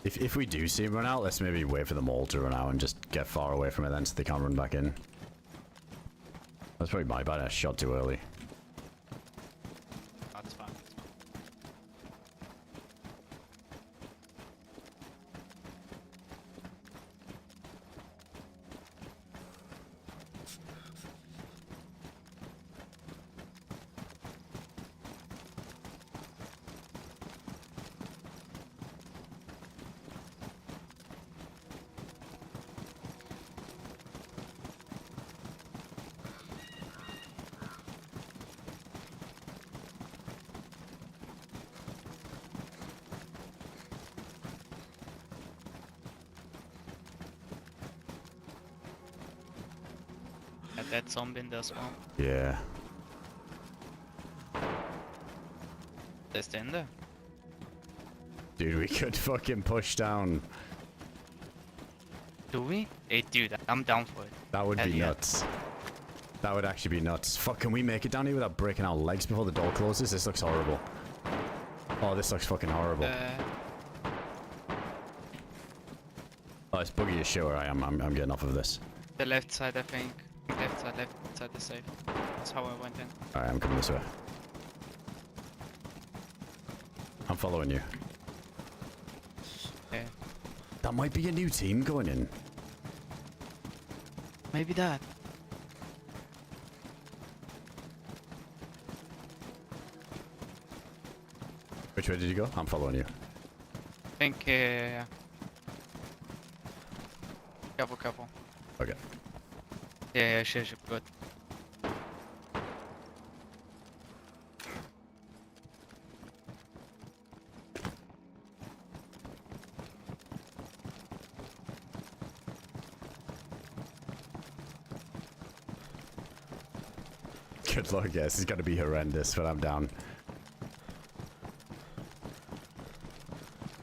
If we do see him run out, let's maybe wait for them all to run out and just get far away from it then so they can't run back in. That's probably my bad. I shot too early. That's fine. That zombie in there spawn. Yeah. They stay in there. Dude, we could fucking push down. Do we? Hey dude, I'm down for it. That would Hell be yeah. nuts. That would actually be nuts. Fuck, can we make it down here without breaking our legs before the door closes? This looks horrible. Oh, this looks fucking horrible. let's boogie a show where I am. I'm getting off of this. The left side, I think. Left side is safe. That's how I went in. Alright, I'm coming this way. I'm following you. Okay. That might be a new team going in. Maybe that. Which way did you go? I'm following you. I think, Careful. Okay. Yeah, sure, good. Good luck, yes. It's gonna be horrendous, but I'm down.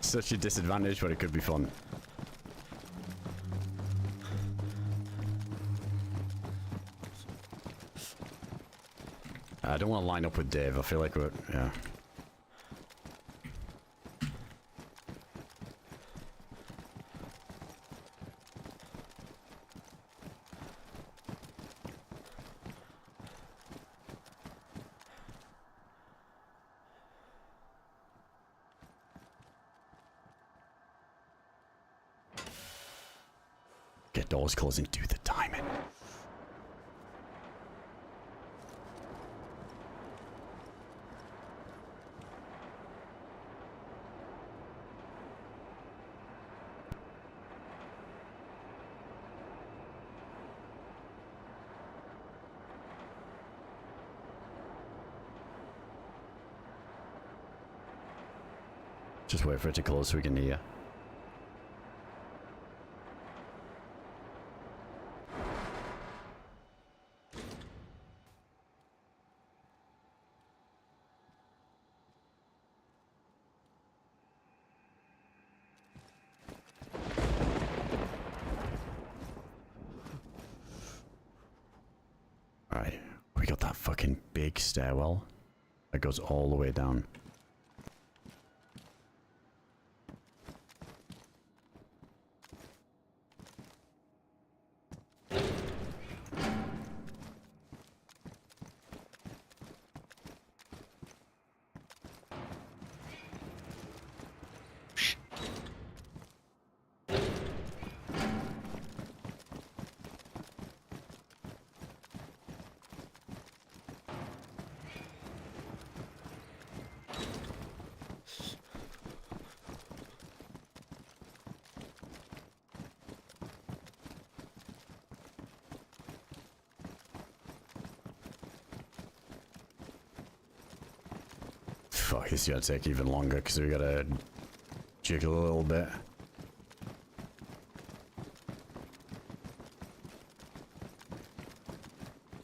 Such a disadvantage, but it could be fun. I don't want to line up with Dave. I feel like we're... yeah. Get doors closing, do the timing. Just wait for it to close so we can hear. Alright, we got that fucking big stairwell that goes all the way down. Fuck, this is gonna take even longer because we gotta jiggle a little bit.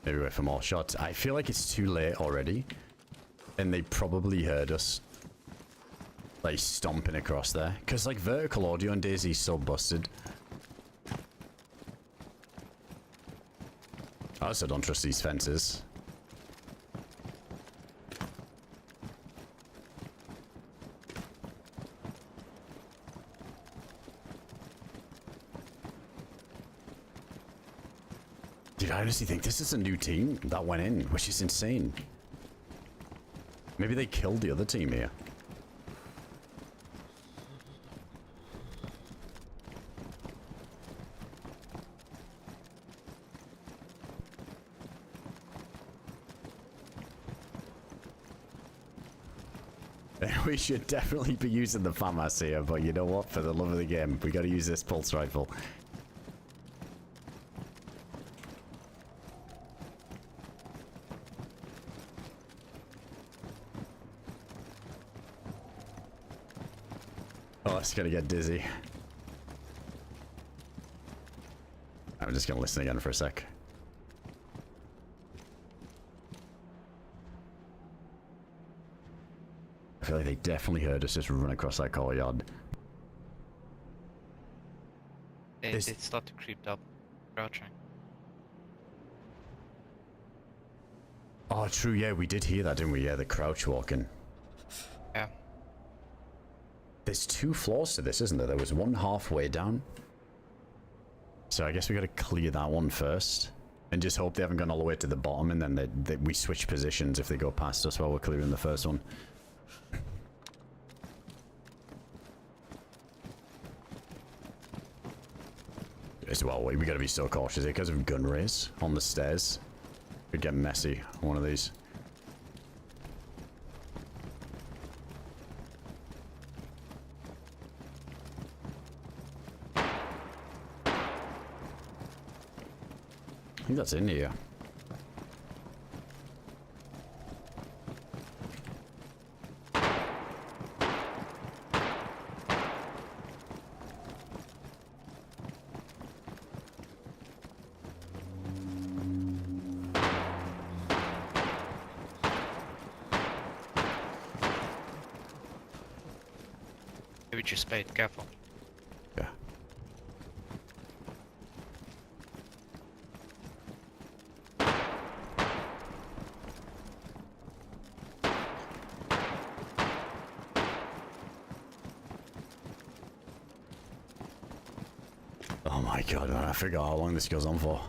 Maybe wait for more shots. I feel like it's too late already. And they probably heard us like stomping across there. Because like vertical audio on DayZ is so busted. I also don't trust these fences. Dude, I honestly think this is a new team that went in, which is insane. Maybe they killed the other team here. We should definitely be using the FAMAS here, but you know what? For the love of the game, we gotta use this pulse rifle. Oh, it's gonna get dizzy. I'm just gonna listen again for a sec. I feel like they definitely heard us just run across that courtyard. They start to creep up, crouching. Oh, true, yeah, we did hear that, didn't we? Yeah, the crouch walking. Yeah. There's 2 floors to this, isn't there? There was one halfway down. So I guess we gotta clear that one first. And just hope they haven't gone all the way to the bottom and then we switch positions if they go past us while we're clearing the first one. As well, we gotta be so cautious here because of gun rays on the stairs. Could get messy on one of these. I think that's in here. Maybe just spade, careful. Yeah. Oh my god, man, I forgot how long this goes on for.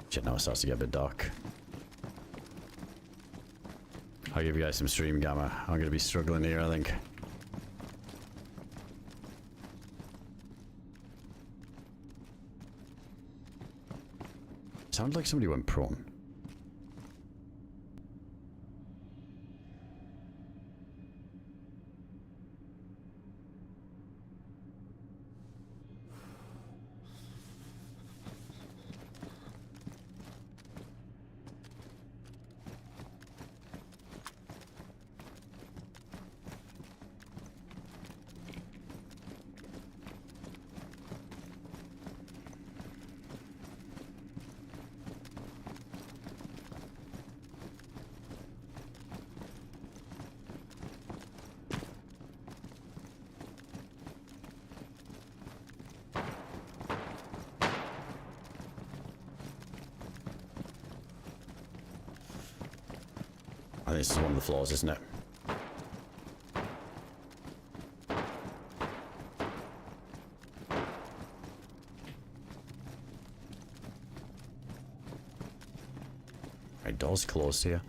Shit, now it starts to get a bit dark. I'll give you guys some stream gamma. I'm gonna be struggling here, I think. Sounds like somebody went prone. I think this is one of the floors, isn't it? Right, door's closed here.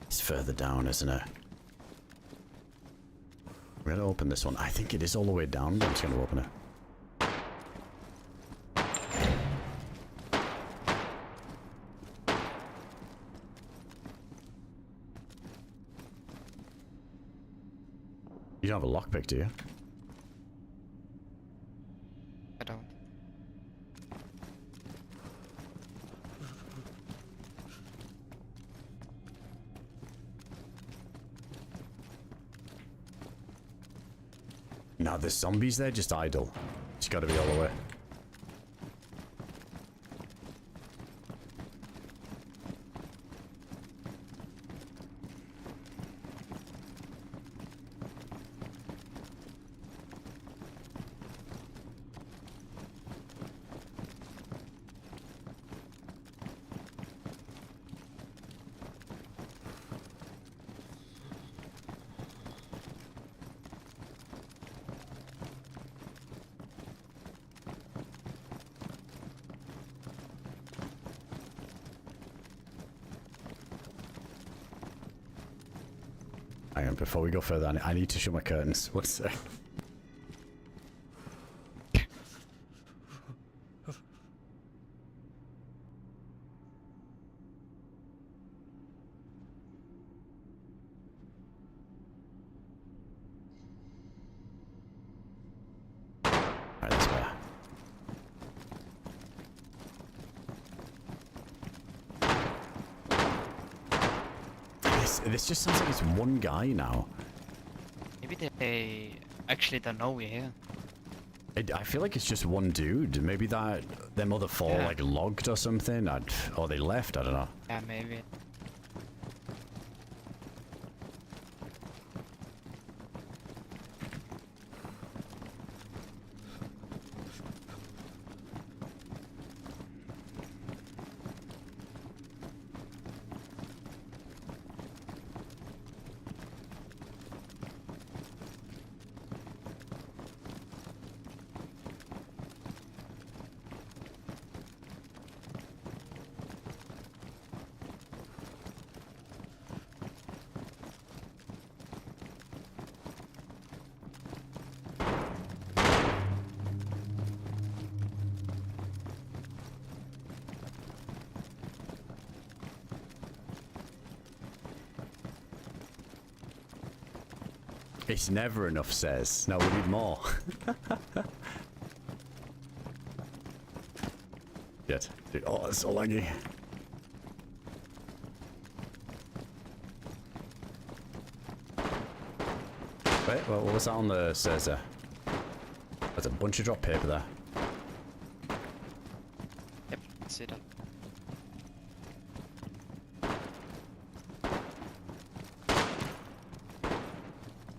It's further down, isn't it? We're gonna open this one. I think it is all the way down, but I'm just gonna open it. You don't have a lockpick, do you? I don't. Now there's zombies there, just idle. It's gotta be all the way. Hang on, before we go further, I need to shut my curtains. What's that? Alright, that's better. This just sounds like it's one guy now. Maybe they actually don't know we're here. I feel like it's just one dude. Maybe that them other four like logged or something, or they left. I don't know. Yeah, maybe. It's never enough, says. No, we need more. Shit. Dude, oh, it's so laggy. Wait, what was that on the stairs there? There's a bunch of drop paper there. Yep, see that.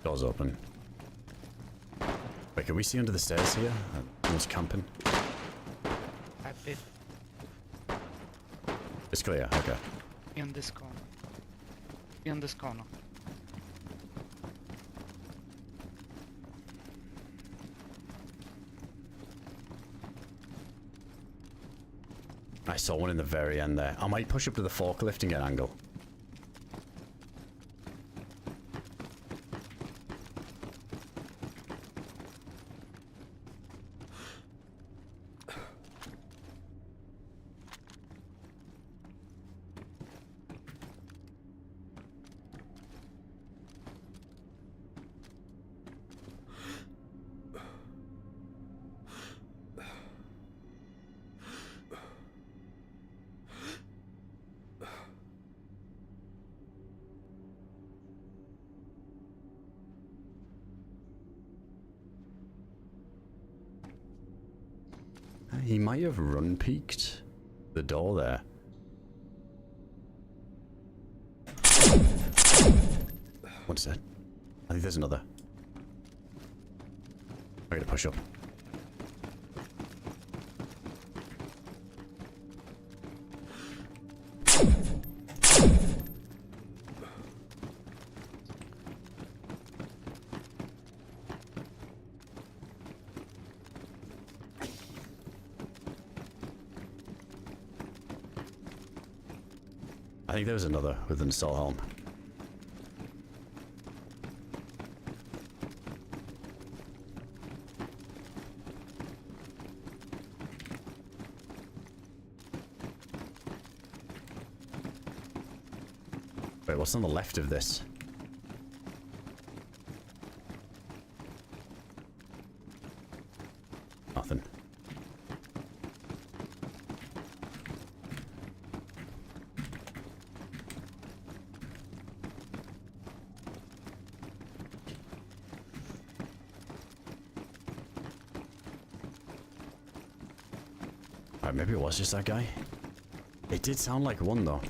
Doors open. Wait, can we see under the stairs here? Someone's camping. I bit It's clear, okay. in this corner. In this corner. I saw one in the very end there. I might push up to the forklift and get an angle. He might have run peeked the door there. What's that? I think there's another. I gotta push up. I think there was another with an assault helm. Wait, what's on the left of this? Nothing. Alright, maybe it was just that guy. It did sound like one though.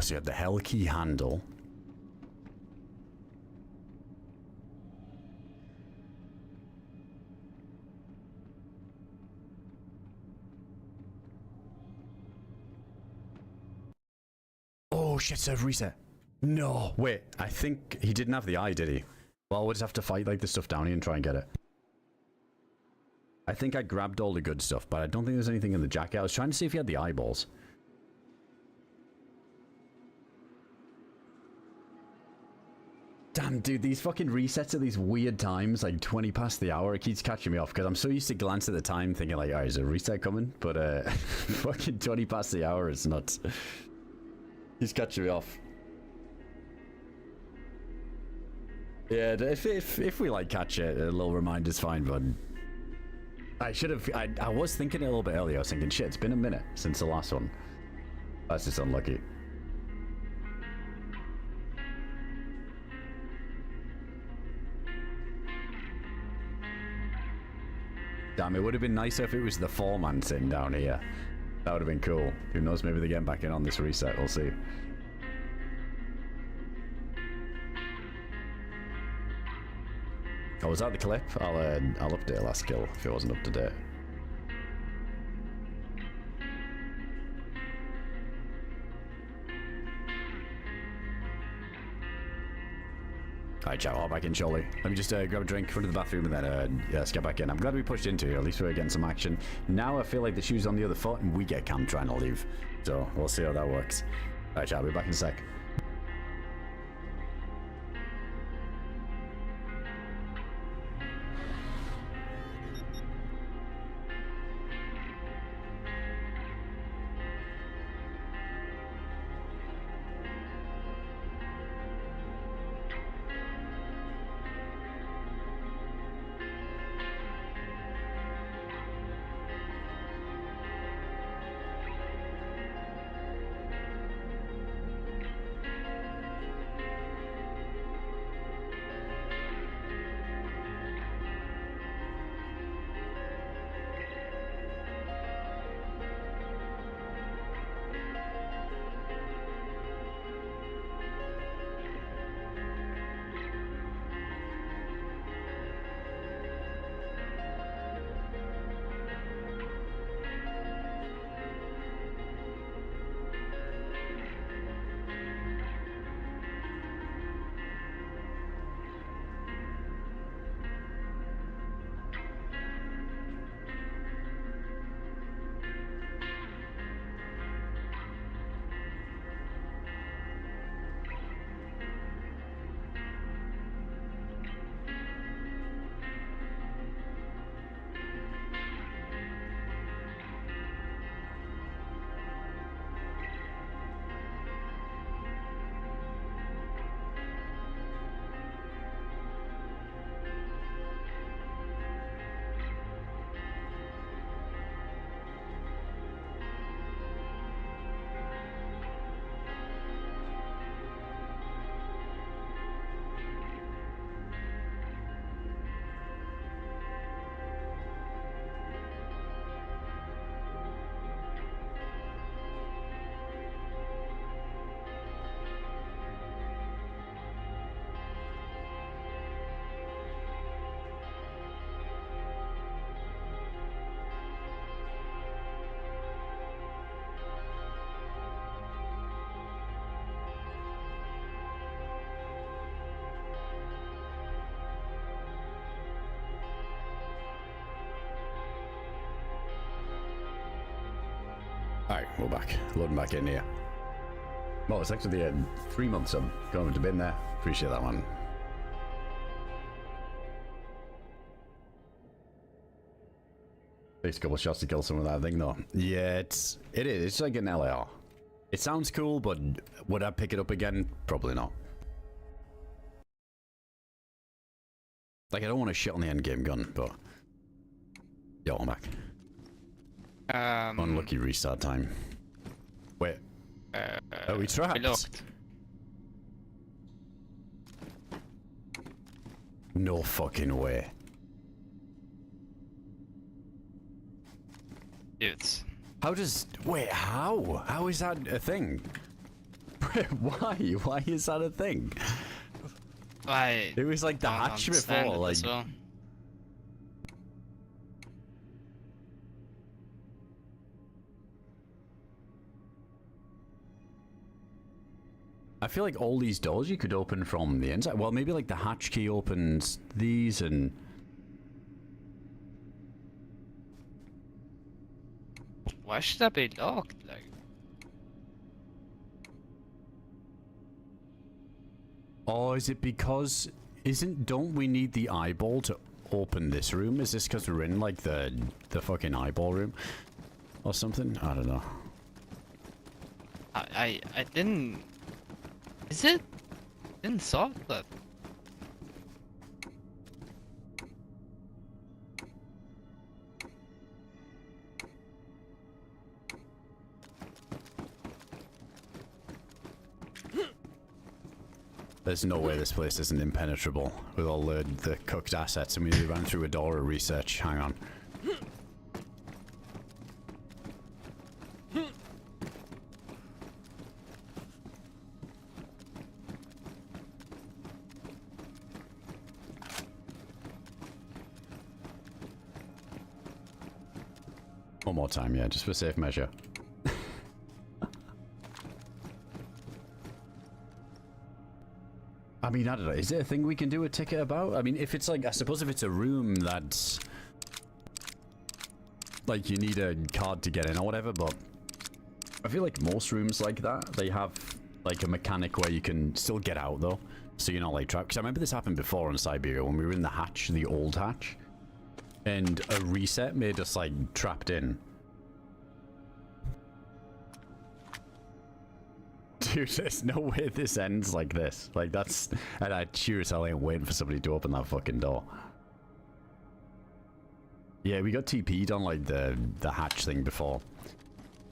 So you have the hell key handle. Oh shit, serve reset. No, wait, I think he didn't have the eye, did he? Well, we'll just have to fight like the stuff down here and try and get it. I think I grabbed all the good stuff, but I don't think there's anything in the jacket. I was trying to see if he had the eyeballs. Damn, dude, these fucking resets at these weird times, like 20 past the hour, it keeps catching me off because I'm so used to glance at the time thinking like, alright, is a reset coming? But fucking 20 past the hour is nuts. He's catching me off. Yeah, if we like catch it, a little reminder's fine, but I should have. I was thinking a little bit earlier. I was thinking, shit, it's been a minute since the last one. That's just unlucky. Damn, it would have been nicer if it was the foreman sitting down here. That would have been cool. Who knows, maybe they're getting back in on this reset. We'll see. Oh, was that the clip? I'll update last kill if it wasn't up to date. Alright, chat, I'll back in shortly. Let me just grab a drink, run to the bathroom, and then let's get back in. I'm glad we pushed into here. At least we're getting some action. Now I feel like the shoe's on the other foot, and we get Cam trying to leave. So we'll see how that works. Alright, chat, I'll be back in a sec. Alright, we're back. Loading back in here. Well, it's actually the 3 months sub. Going to bin there. Appreciate that one. Takes a couple of shots to kill some of that thing though. Yeah, it is. It's like an LAR. It sounds cool, but would I pick it up again? Probably not. Like, I don't want to shit on the endgame gun, but... Yo, I'm back. Unlucky restart time. Wait. Are we trapped? Locked. No fucking way. Dudes. How does... Wait, how? How is that a thing? Why? Why is that a thing? I It was like the don't hatch understand before, it like... as well. I feel like all these doors you could open from the inside. Well, maybe like the hatch key opens these and... Why should that be locked? Like, or is it because... Don't we need the eyeball to open this room? Is this because we're in like the fucking eyeball room? Or something? I don't know. I didn't... Is it? Didn't saw that. There's no way this place isn't impenetrable with all the cooked assets. I mean, we ran through a door of research. Hang on. One more time, yeah, just for safe measure. I mean, I don't know. Is it a thing we can do a ticket about? I mean, if it's like, I suppose if it's a room that's like you need a card to get in or whatever, but I feel like most rooms like that, they have like a mechanic where you can still get out though. So you're not like trapped. Because I remember this happened before in Siberia when we were in the hatch, the old hatch. And a reset made us like trapped in. Dude, there's no way this ends like this. Like that's, and I sure as hell ain't waiting for somebody to open that fucking door. Yeah, we got TP'd on like the hatch thing before.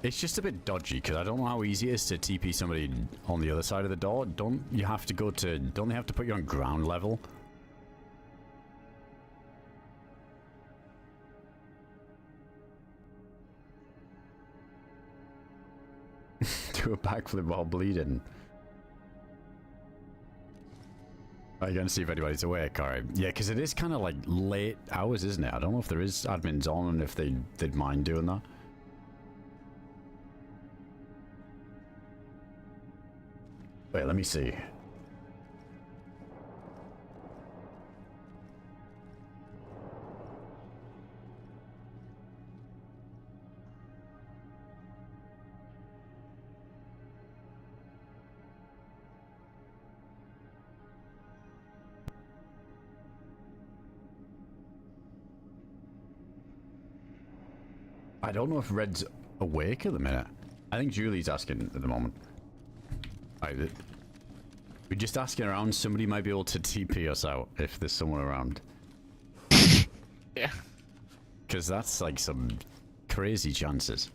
It's just a bit dodgy because I don't know how easy it is to TP somebody on the other side of the door. Don't they have to put you on ground level? Do a backflip while bleeding. Are you going to see if anybody's awake? Alright. Yeah, because it is kind of like late hours, isn't it? I don't know if there is admins on and if they'd mind doing that. Wait, let me see. I don't know if Red's awake at the minute. I think Julie's asking at the moment. Alright, we're just asking around. Somebody might be able to TP us out if there's someone around. Yeah. Because that's like some crazy chances.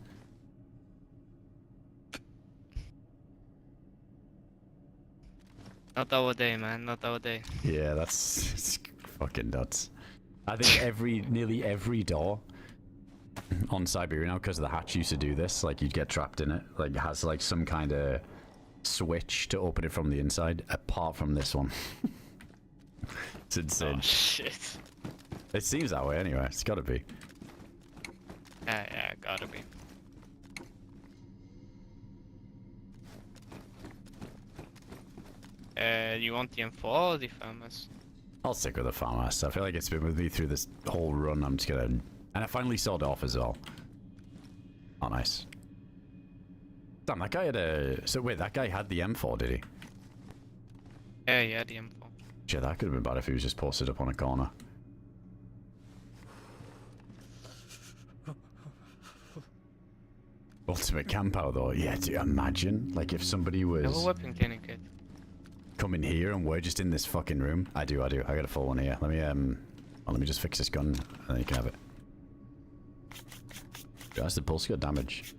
Not our day, man. Not our day. Yeah, it's fucking nuts. I think nearly every door on Siberia now, because the hatch used to do this, like you'd get trapped in it, like it has like some kind of switch to open it from the inside, apart from this one. It's insane. Oh shit. It seems that way anyway. It's gotta be. Yeah, gotta be. You want the M4 or the FAMAS? I'll stick with the FAMAS. I feel like it's been with me through this whole run. I'm just gonna... And I finally sold it off as well. Oh, nice. Damn, that guy had a... So wait, that guy had the M4, did he? Yeah, the M4. Shit, that could have been bad if he was just posted up on a corner. Ultimate camp out though. Yeah, do you imagine? Like if somebody was... No weapon cleaning kit. Come in here and we're just in this fucking room. I do. I got a full one here. Let me, well, let me just fix this gun and then you can have it. That's the pulse got damage.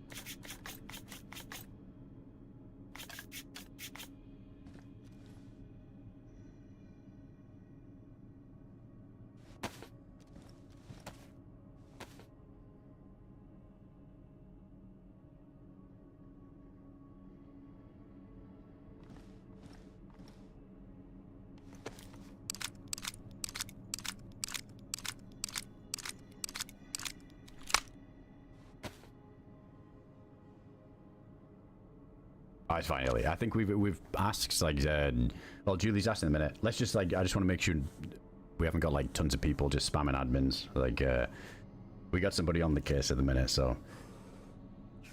Oh, it's fine, Ellie. I think we've asked like well, Julie's asked in a minute. Let's just like I just want to make sure we haven't got like tons of people just spamming admins. Like we got somebody on the case at the minute, so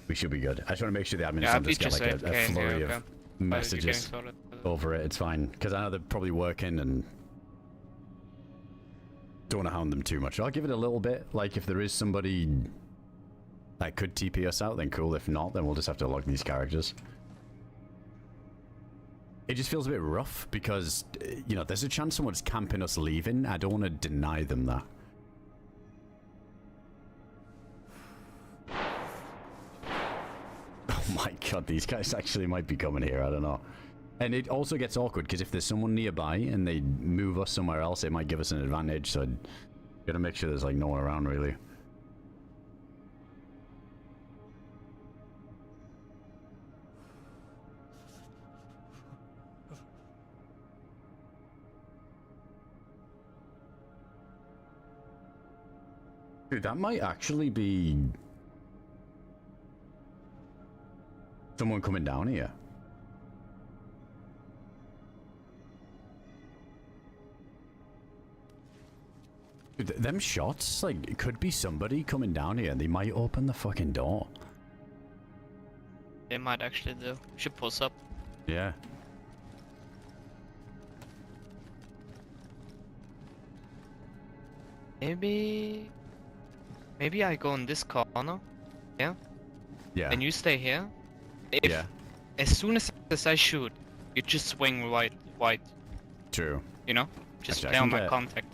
we should be good. I just want to make sure the admins don't just get like a flurry of messages over it. It's fine because I know they're probably working and don't want to hound them too much. I'll give it a little bit. Like if there is somebody that could TP us out, then cool. If not, then we'll just have to log these characters. It just feels a bit rough because, you know, there's a chance someone's camping us leaving. I don't want to deny them that. Oh my god, these guys actually might be coming here. I don't know. And it also gets awkward because if there's someone nearby and they move us somewhere else, it might give us an advantage. So gotta make sure there's like no one around really. Dude, that might actually be someone coming down here. Dude, them shots, like, it could be somebody coming down here and they might open the fucking door. They might actually do. Should pulse up. Yeah. Maybe I go in this corner. Yeah? Yeah. And you stay here. If Yeah. as soon as I shoot, you just swing right. True. You know? Just Actually, I play on can my get- contact.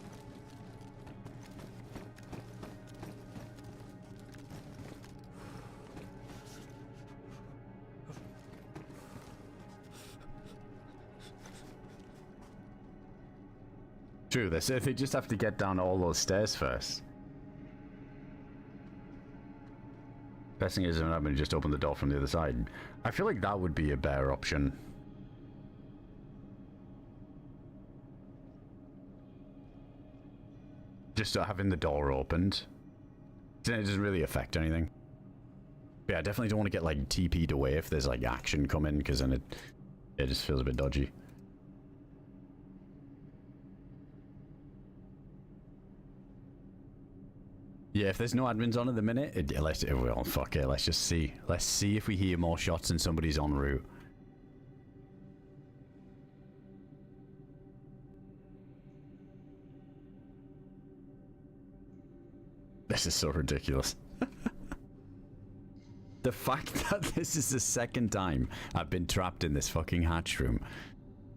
True, they just have to get down all those stairs first. Best thing is, I'm gonna just open the door from the other side. I feel like that would be a better option. Just having the door opened. It doesn't really affect anything. But yeah, I definitely don't want to get like TP'd away if there's like action coming, because then it just feels a bit dodgy. Yeah, if there's no admins on at the minute, well, fuck it, let's just see. Let's see if we hear more shots and somebody's en route. This is so ridiculous. The fact that this is the second time I've been trapped in this fucking hatch room.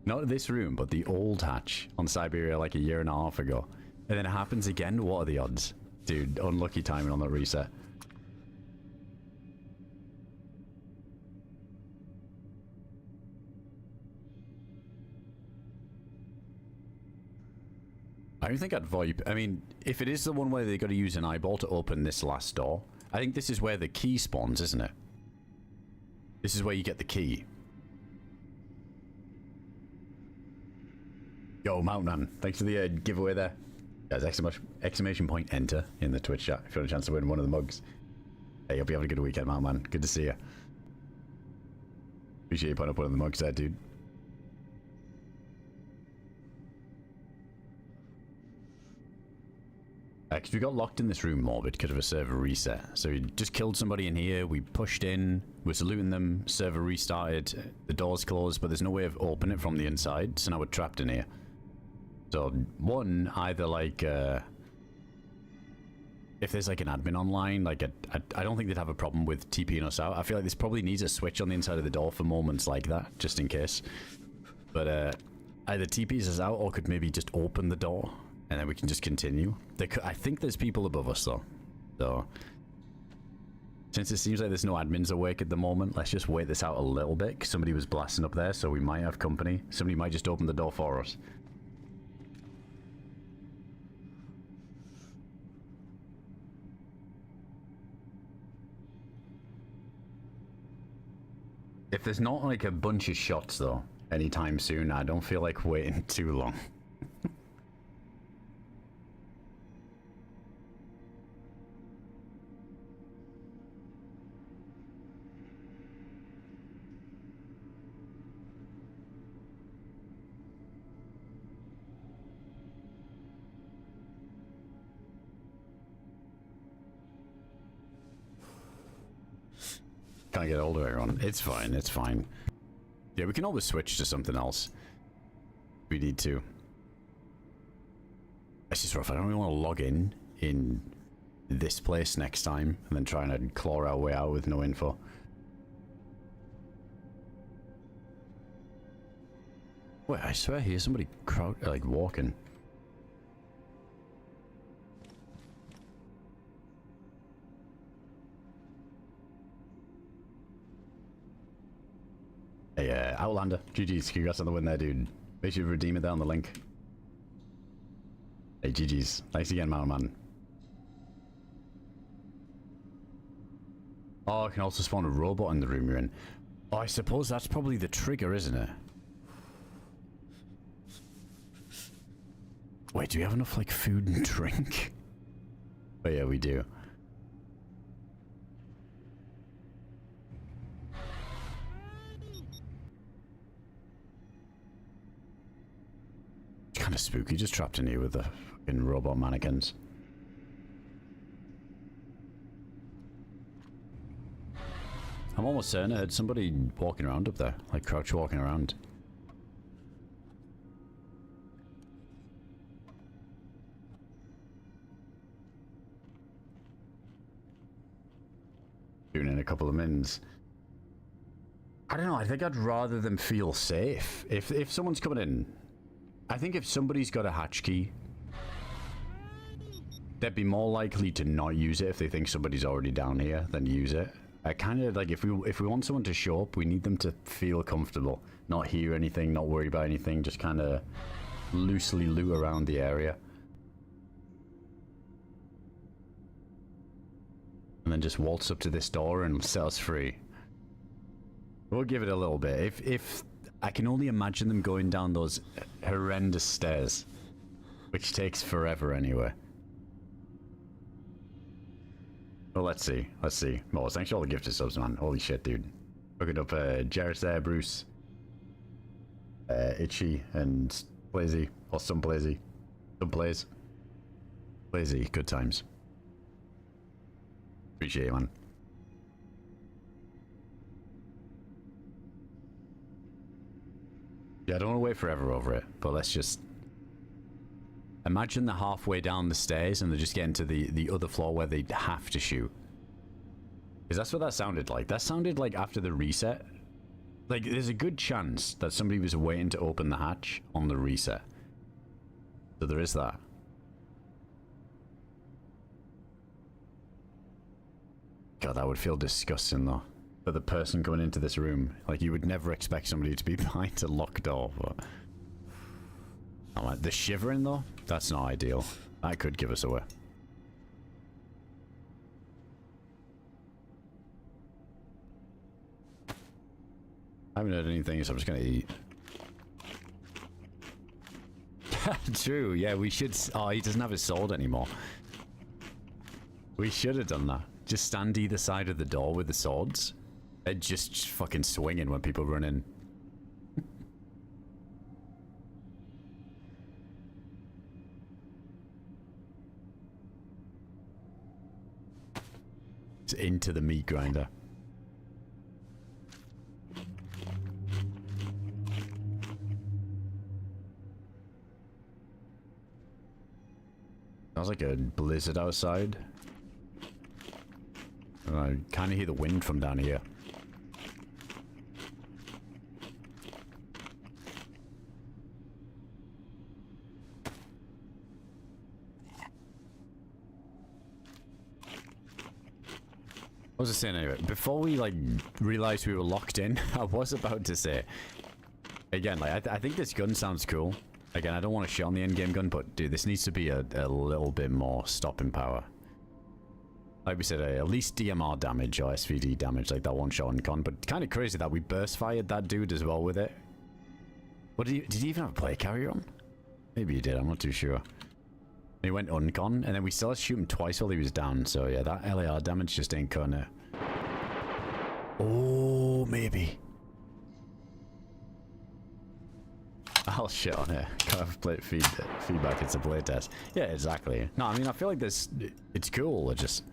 Not this room, but the old hatch on Siberia like a year and a half ago. And then it happens again? What are the odds? Dude, unlucky timing on that reset. I don't think I'd VoIP. I mean, if it is the one where they got to use an eyeball to open this last door, I think this is where the key spawns, isn't it? This is where you get the key. Yo, Mountain, thanks for the giveaway there. Guys, exclamation point enter in the Twitch chat if you want a chance to win one of the mugs. Hey, hope you having a good weekend, man. Good to see you. Appreciate you putting up one of the mugs there, dude. Because we got locked in this room, Morbid, because of a server reset. So we just killed somebody in here, we pushed in, we're saluting them, server restarted, the door's closed, but there's no way of opening it from the inside, so now we're trapped in here. So, one, either like, if there's like an admin online, like, I don't think they'd have a problem with TPing us out. I feel like this probably needs a switch on the inside of the door for moments like that, just in case. But, either TPs us out or could maybe just open the door. And then we can just continue. I think there's people above us though. So, since it seems like there's no admins awake at the moment, let's just wait this out a little bit. 'Cause somebody was blasting up there, so we might have company. Somebody might just open the door for us. If there's not like a bunch of shots though, anytime soon, I don't feel like waiting too long. Can't get hold of everyone. It's fine, it's fine. Yeah, we can always switch to something else. If we need to. It's just rough. I don't really want to log in this place next time and then try and claw our way out with no info. Wait, I swear here's somebody like walking. Hey, Outlander, GG's, congrats on the win there, dude. Make sure you redeem it there on the link. Hey, GG's. Thanks again, Mountain Man. Oh, I can also spawn a robot in the room you're in. Oh, I suppose that's probably the trigger, isn't it? Wait, do we have enough, like, food and drink? Oh, yeah, we do. It's kind of spooky, just trapped in here with the fucking robot mannequins. I'm almost certain I heard somebody walking around up there, like crouch walking around. Doing in a couple of mins. I don't know, I think I'd rather them feel safe. If someone's coming in, I think if somebody's got a hatch key, they'd be more likely to not use it if they think somebody's already down here than use it. I kind of like, if we want someone to show up, we need them to feel comfortable, not hear anything, not worry about anything, just kind of loosely loot around the area. And then just waltz up to this door and set us free. We'll give it a little bit. If I can only imagine them going down those horrendous stairs, which takes forever anyway. Well, let's see. Let's see. Well, thanks for all the gifted subs, man. Holy shit, dude. Looking up Jarrett's there, Bruce, Itchy, and Blazy, or some Blazy. Some Blaze. Blazy, good times. Appreciate it, man. Yeah, I don't want to wait forever over it, but let's just... Imagine they're halfway down the stairs and they're just getting to the other floor where they have to shoot. Because that's what that sounded like. That sounded like after the reset. Like, there's a good chance that somebody was waiting to open the hatch on the reset. So there is that. God, that would feel disgusting though. For the person going into this room. Like, you would never expect somebody to be behind a locked door, but... Oh, man. The shivering though? That's not ideal. That could give us away. I haven't heard anything, so I'm just gonna eat. True, yeah, we should... Oh, he doesn't have his sword anymore. We should have done that. Just stand either side of the door with the swords. They're just fucking swinging when people run in. It's into the meat grinder. Sounds like a blizzard outside. I kind of hear the wind from down here. What was I saying anyway? Before we like realized we were locked in, I was about to say, again, like I think this gun sounds cool. Again, I don't want to shit on the endgame gun, but dude, this needs to be a little bit more stopping power. Like we said, at least DMR damage or SVD damage, like that one shot on con. But kind of crazy that we burst fired that dude as well with it. What did he even have a play carrier on? Maybe he did. I'm not too sure. He went uncon, and then we still had to shoot him twice while he was down. So yeah, that LAR damage just ain't cutting it. Oh, maybe. I'll shit on it. Can't have feedback. It's a playtest. Yeah, exactly. No, I mean, I feel like this. It's cool. It just.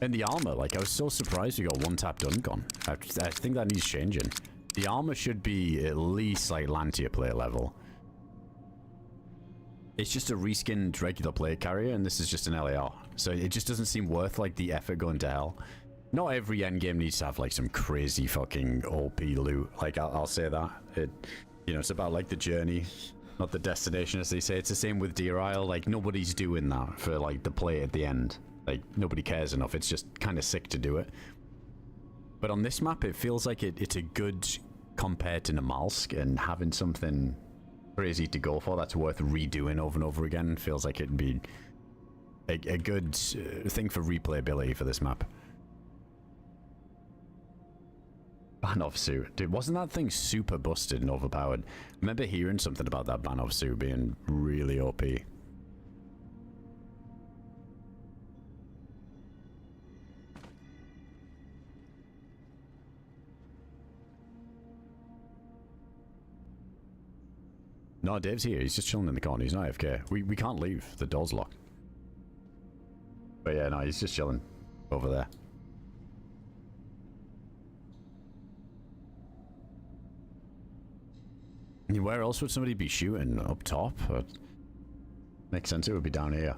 And the armor, like, I was so surprised we got one-tapped uncon. I think that needs changing. The armor should be at least like Lantia plate level. It's just a reskinned regular plate carrier, and this is just an LAR. So it just doesn't seem worth like the effort going to hell. Not every endgame needs to have like some crazy fucking OP loot. Like I'll say that. You know, it's about like the journey, not the destination, as they say. It's the same with DRIL. Like nobody's doing that for like the play at the end. Like nobody cares enough. It's just kind of sick to do it. But on this map, it feels like it's a good compared to Namalsk, and having something crazy to go for that's worth redoing over and over again feels like it'd be a good thing for replayability for this map. Banov suit. Dude, wasn't that thing super busted and overpowered? I remember hearing something about that Banov suit being really OP. No, Dave's here. He's just chilling in the corner. He's not AFK. We can't leave. The door's locked. But yeah, no, he's just chilling over there. I mean, where else would somebody be shooting? Up top? Makes sense it would be down here.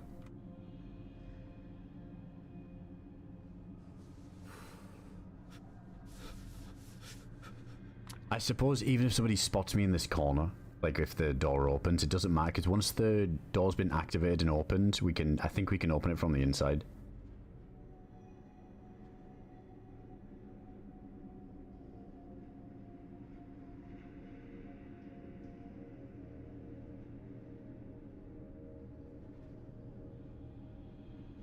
I suppose even if somebody spots me in this corner, like if the door opens, it doesn't matter, because once the door's been activated and opened, I think we can open it from the inside.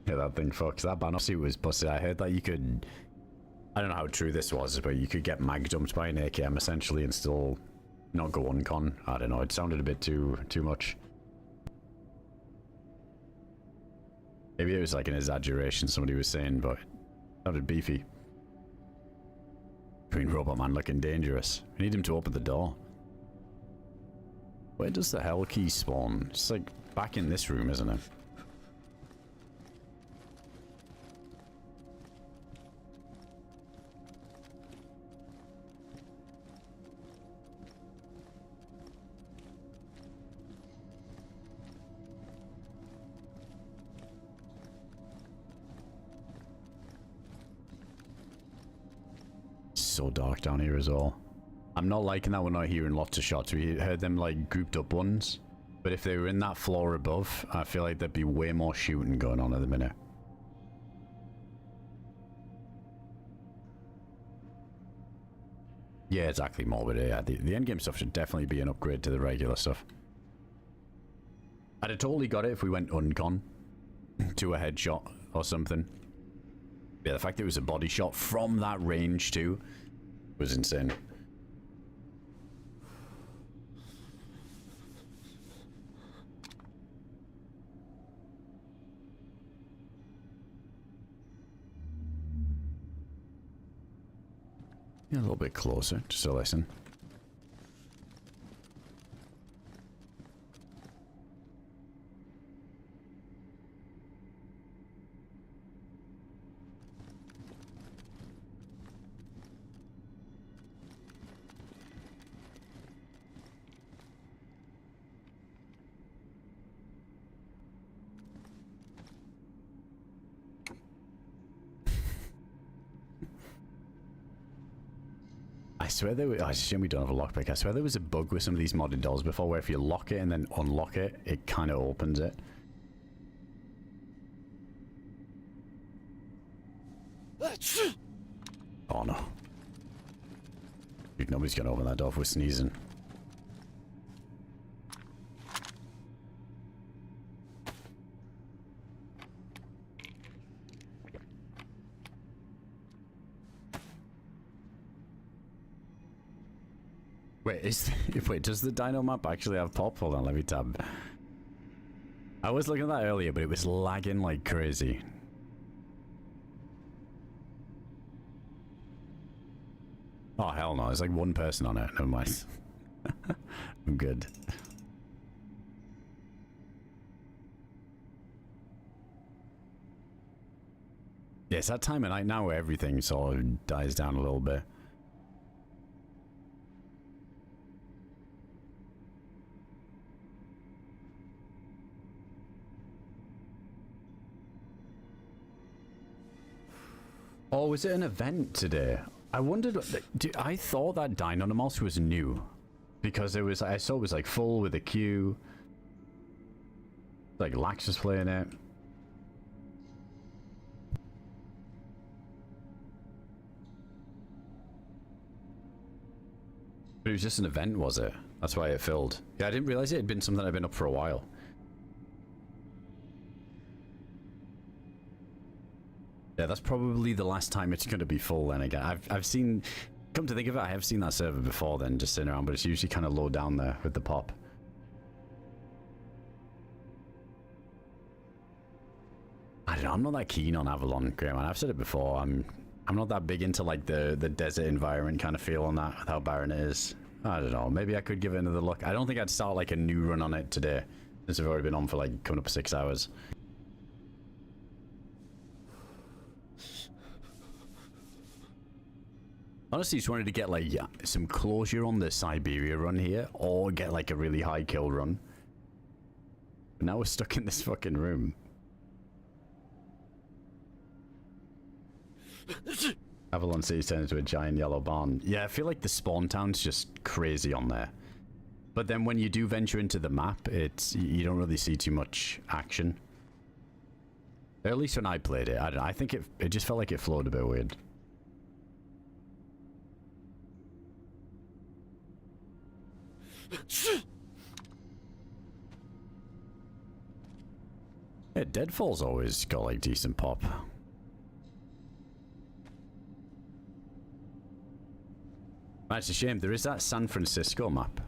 Yeah, that thing fucks. That Banner suit was busted. I heard that you could... I don't know how true this was, but you could get mag dumped by an AKM essentially and still not go uncon. I don't know, it sounded a bit too much. Maybe it was like an exaggeration somebody was saying, but it sounded beefy. Green Robot Man looking dangerous. We need him to open the door. Where does the hell key spawn? It's like back in this room, isn't it? So dark down here as well. I'm not liking that we're not hearing lots of shots. We heard them like grouped up ones, but if they were in that floor above, I feel like there'd be way more shooting going on at the minute. Yeah, exactly, Morbid. Yeah, the endgame stuff should definitely be an upgrade to the regular stuff. I'd have totally got it if we went uncon to a headshot or something. Yeah, the fact that it was a body shot from that range too was insane. Yeah, a little bit closer, just to listen. I swear there was... I assume we don't have a lockpick. I swear there was a bug with some of these modded doors before where if you lock it and then unlock it, it kind of opens it. Oh no. Dude, nobody's gonna open that door if we're sneezing. Wait, does the dino map actually have pop? Hold on, let me tab. I was looking at that earlier, but it was lagging like crazy. Oh, hell no. There's like one person on it. Never mind. I'm good. Yeah, it's that time of night now where everything sort of dies down a little bit. Oh, was it an event today? I wondered. I thought that Dino Namalsk was new because it was. I saw it was like full with a queue. Like Lax was playing it. But it was just an event, was it? That's why it filled. Yeah, I didn't realize it had been something I'd been up for a while. Yeah, that's probably the last time it's going to be full then again. I've seen... Come to think of it, I have seen that server before then, just sitting around, but it's usually kind of low down there with the pop. I don't know, I'm not that keen on Avalon, Graham. I've said it before, I'm not that big into like the desert environment kind of feel on that, with how barren it is. I don't know, maybe I could give it another look. I don't think I'd start like a new run on it today, since I've already been on for like coming up 6 hours. Honestly, just wanted to get like some closure on the Siberia run here, or get like a really high kill run. But now we're stuck in this fucking room. Avalon City's turned into a giant yellow barn. Yeah, I feel like the spawn town's just crazy on there. But then when you do venture into the map, you don't really see too much action. At least when I played it, I don't know. I think it just felt like it flowed a bit weird. Yeah, Deadfall's always got like decent pop. It's a shame, there is that San Francisco map.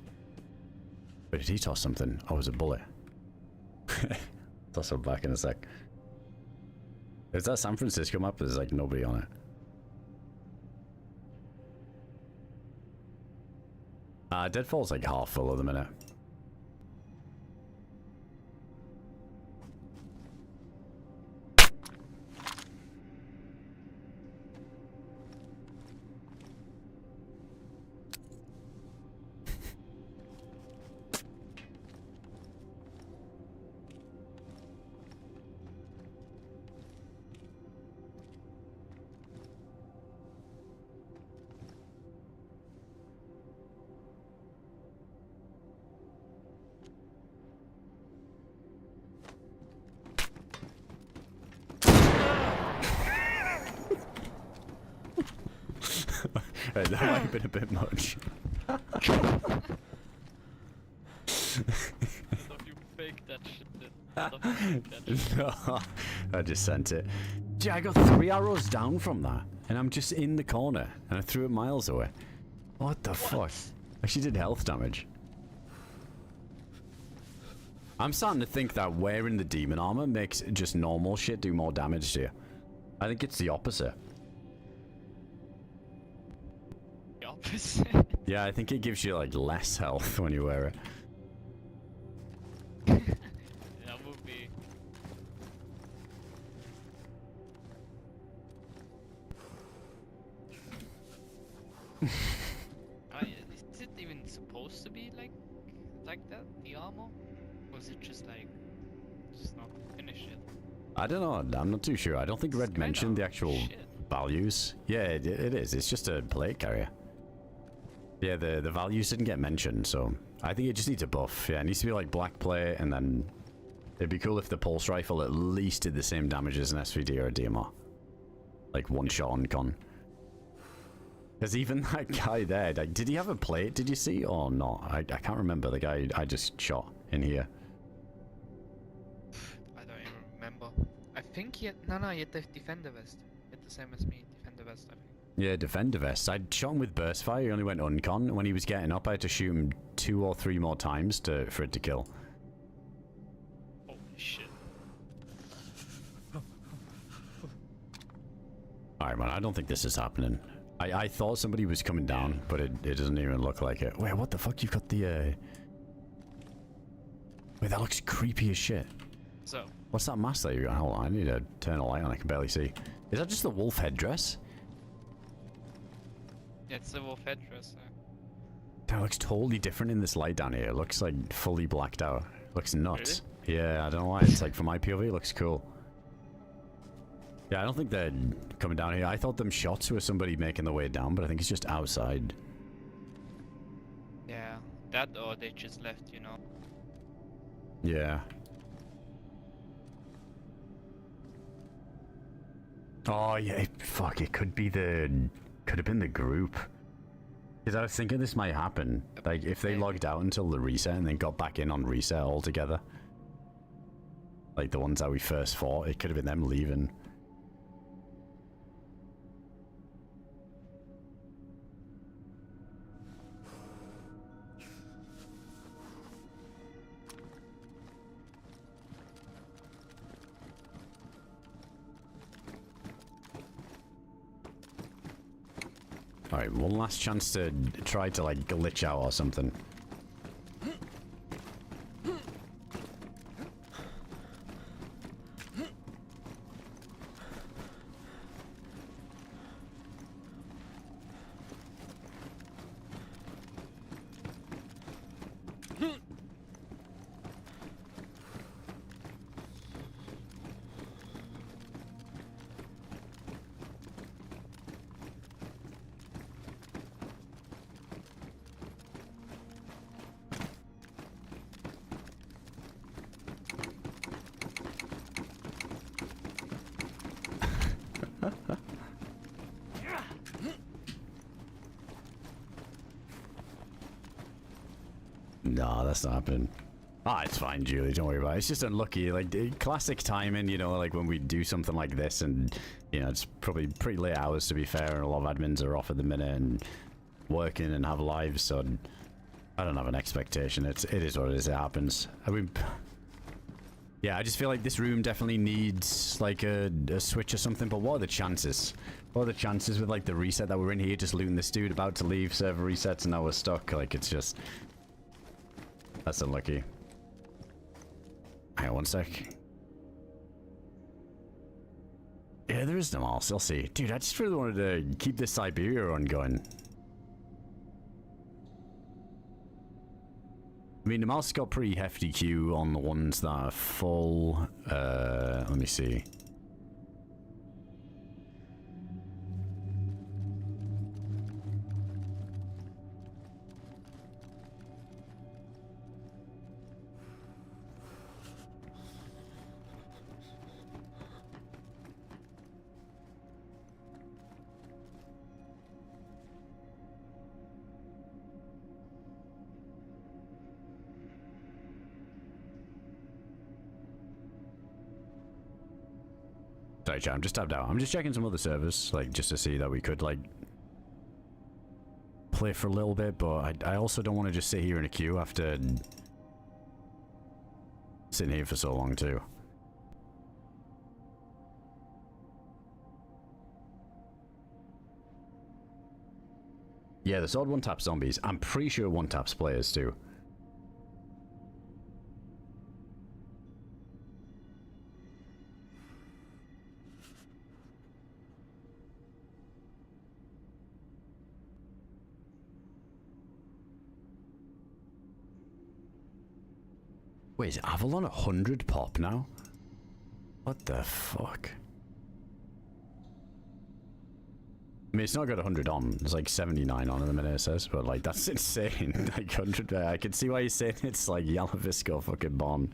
Wait, did he toss something? Oh, it was a bullet. Toss him back in a sec. There's that San Francisco map, there's like nobody on it. Deadfall's like half full at the minute. That might have been a bit much. Stop, you faked that shit. Stop, you faked that shit. No, I just sent it. Gee, I got 3 arrows down from that, and I'm just in the corner, and I threw it miles away. What the fuck? Actually did health damage. I'm starting to think that wearing the demon armor makes just normal shit do more damage to you. I think it's the opposite. The opposite? Yeah, I think it gives you like less health when you wear it. That would be... is it even supposed to be like that, the armor? Or is it just like, just not finished yet? I don't know, I'm not too sure. I don't think Red mentioned the actual values. Yeah, it is. It's just a plate carrier. Yeah, the values didn't get mentioned, so I think it just needs a buff. Yeah, it needs to be like black plate, and then it'd be cool if the pulse rifle at least did the same damage as an SVD or a DMR. Like one shot on con. Because even that guy there, like, did he have a plate, did you see, or not? I can't remember the guy I just shot in here. I don't even remember. I think he had, no, he had the defender vest. He had the same as me, defender vest, I think. Yeah, defender vest. I'd shot him with burst fire, he only went uncon. When he was getting up, I had to shoot him 2 or 3 more times for it to kill. Holy shit. Alright, man, I don't think this is happening. I thought somebody was coming down, but it doesn't even look like it. Wait, what the fuck? You've got the, Wait, that looks creepy as shit. So. What's that mask that you got? Hold on, I need to turn a light on, I can barely see. Is that just the wolf headdress? Yeah, it's the wolf headdress. That looks totally different in this light down here. It looks like fully blacked out. Looks nuts. Really? Yeah, I don't know why. It's like, from my POV, it looks cool. Yeah, I don't think they're coming down here. I thought them shots were somebody making their way down, but I think it's just outside. Yeah, that or they just left, you know. Yeah. Oh, yeah, fuck, it could be the... Could have been the group. Because I was thinking this might happen. Like, if they logged out until the reset and then got back in on reset altogether. Like the ones that we first fought, it could have been them leaving. Alright, one last chance to try to, like, glitch out or something. No, that's not happening. Ah, it's fine, Julie. Don't worry about it. It's just unlucky. Like, classic timing, you know, like when we do something like this and, you know, it's probably pretty late hours to be fair, and a lot of admins are off at the minute and working and have lives, so I don't have an expectation. It is what it is. It happens. I mean, yeah, I just feel like this room definitely needs, like, a switch or something, but what are the chances? What are the chances with, like, the reset that we're in here, just looting this dude, about to leave, server resets, and now we're stuck? Like, it's just... That's unlucky. Hang on one sec. Yeah, there is Namalsk. I'll see. Dude, I just really wanted to keep this Siberia run going. I mean, Namalsk got pretty hefty queue on the ones that are full. Let me see. Sorry, chat, I'm just tapped out. I'm just checking some other servers, like, just to see that we could, like, play for a little bit, but I also don't want to just sit here in a queue after sitting here for so long, too. Yeah, the sword one-taps zombies. I'm pretty sure one-taps players, too. Wait, is Avalon 100 pop now? What the fuck? I mean, it's not got 100 on. It's like 79 on in the minute, it says. But, like, that's insane. Like, 100... I can see why you're saying it's, like, Yalavisco fucking bomb.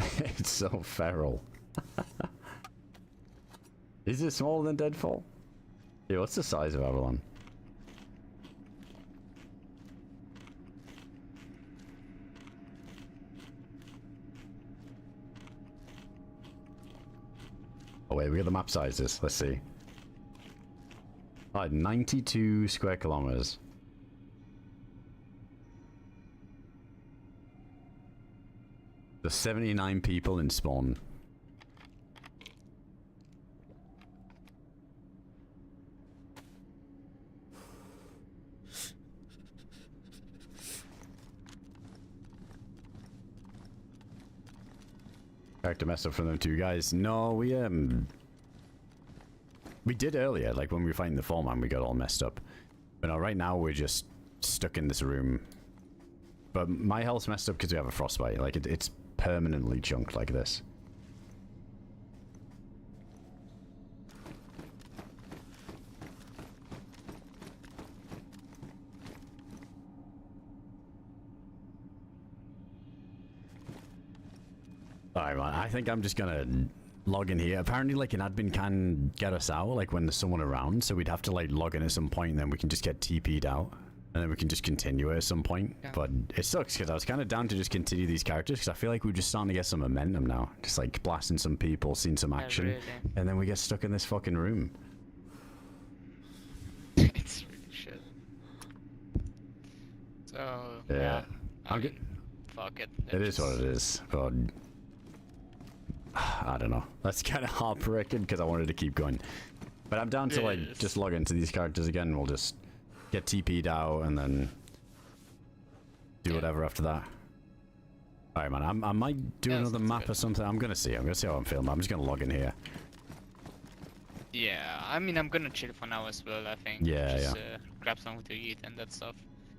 It's so feral. Is it smaller than Deadfall? Yeah, what's the size of Avalon? Oh wait, we got the map sizes. Let's see. Alright, 92 square kilometers. There's 79 people in spawn. Character messed up from them two guys. No, we did earlier, like when we were fighting the foreman, we got all messed up. But no, right now we're just stuck in this room. But my health's messed up because we have a frostbite. Like it's permanently chunked like this. Alright, man. I think I'm just gonna log in here. Apparently, like, an admin can get us out, like, when there's someone around. So we'd have to, like, log in at some point, and then we can just get TP'd out. And then we can just continue it at some point. Yeah. But it sucks, because I was kind of down to just continue these characters, because I feel like we're just starting to get some momentum now. Just, like, blasting some people, seeing some action. Really. And then we get stuck in this fucking room. It's really shit. So, yeah. I mean, fuck it. It is what it is, but I don't know. That's kind of heartbreaking because I wanted to keep going. But I'm down to like just log into these characters again and we'll just get TP'd out and then do whatever after that. Alright, man. I might do another map or something. I'm gonna see how I'm feeling. I'm just gonna log in here. Yeah, I mean, I'm gonna chill for now as well, I think. Yeah, just, grab something to eat and that stuff.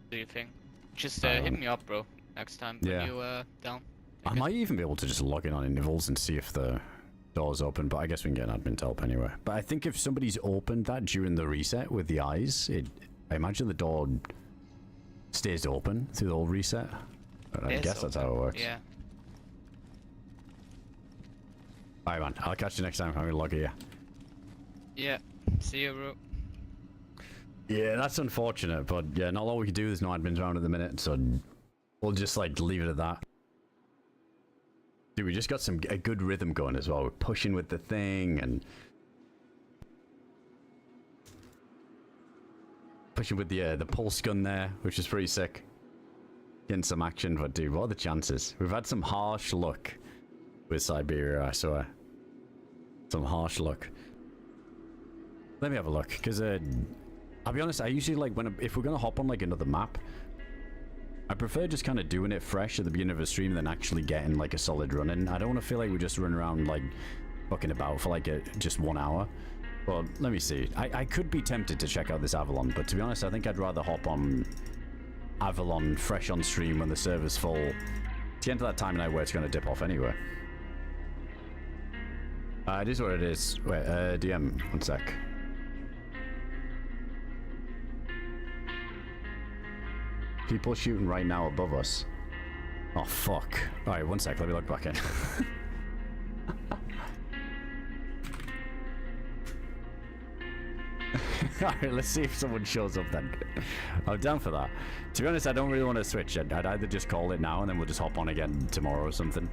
Do your thing. Just hit me up, bro, next time when you down. I might even be able to just log in on intervals and see if the door's open, but I guess we can get an admin to help anyway. But I think if somebody's opened that during the reset with the eyes, I imagine the door stays open through the whole reset. I guess that's how it works. Yeah. Alright, man. I'll catch you next time. I'm gonna log here. Yeah. See you, bro. Yeah, that's unfortunate, but yeah, not all we can do. There's no admins around at the minute, so we'll just like leave it at that. Dude, we just got a good rhythm going as well. We're pushing with the thing and pushing with the pulse gun there, which is pretty sick. Getting some action, but dude, what are the chances? We've had some harsh luck with Siberia, I swear. Some harsh luck. Let me have a look, because I'll be honest, I usually like if we're gonna hop on like another map, I prefer just kind of doing it fresh at the beginning of a stream than actually getting like a solid run in. I don't want to feel like we just run around like fucking about for like just 1 hour. Well, let me see. I could be tempted to check out this Avalon, but to be honest, I think I'd rather hop on Avalon fresh on stream when the server's full. It's getting to that time now where it's going to dip off anyway. It is what it is. Wait, DM, one sec. People shooting right now above us. Oh, fuck. Alright, one sec. Let me log back in. Alright, let's see if someone shows up then. I'm down for that. To be honest, I don't really want to switch. I'd either just call it now and then we'll just hop on again tomorrow or something.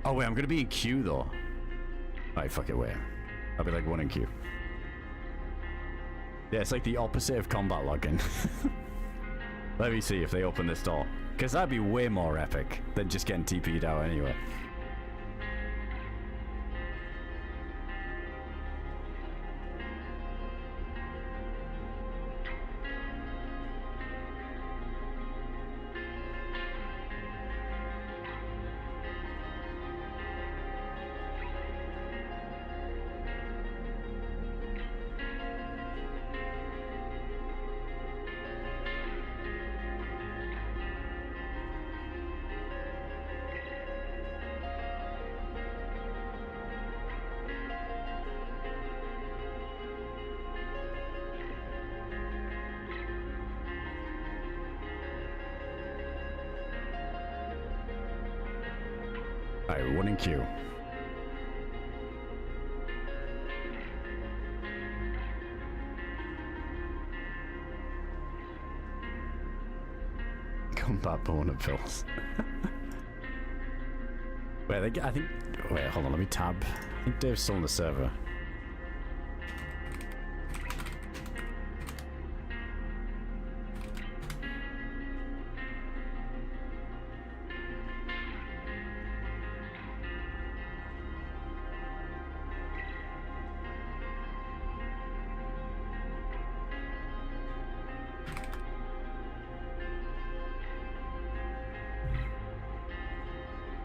Oh, wait. I'm going to be in queue, though. Alright, fuck it. Wait. I'll be like 1 in queue. Yeah, it's like the opposite of combat login. Let me see if they open this door. Because that'd be way more epic than just getting TP'd out anyway. Alright, 1 in queue. Combat boner pills. Wait, I think. Wait, hold on, let me tab. I think Dave's still on the server.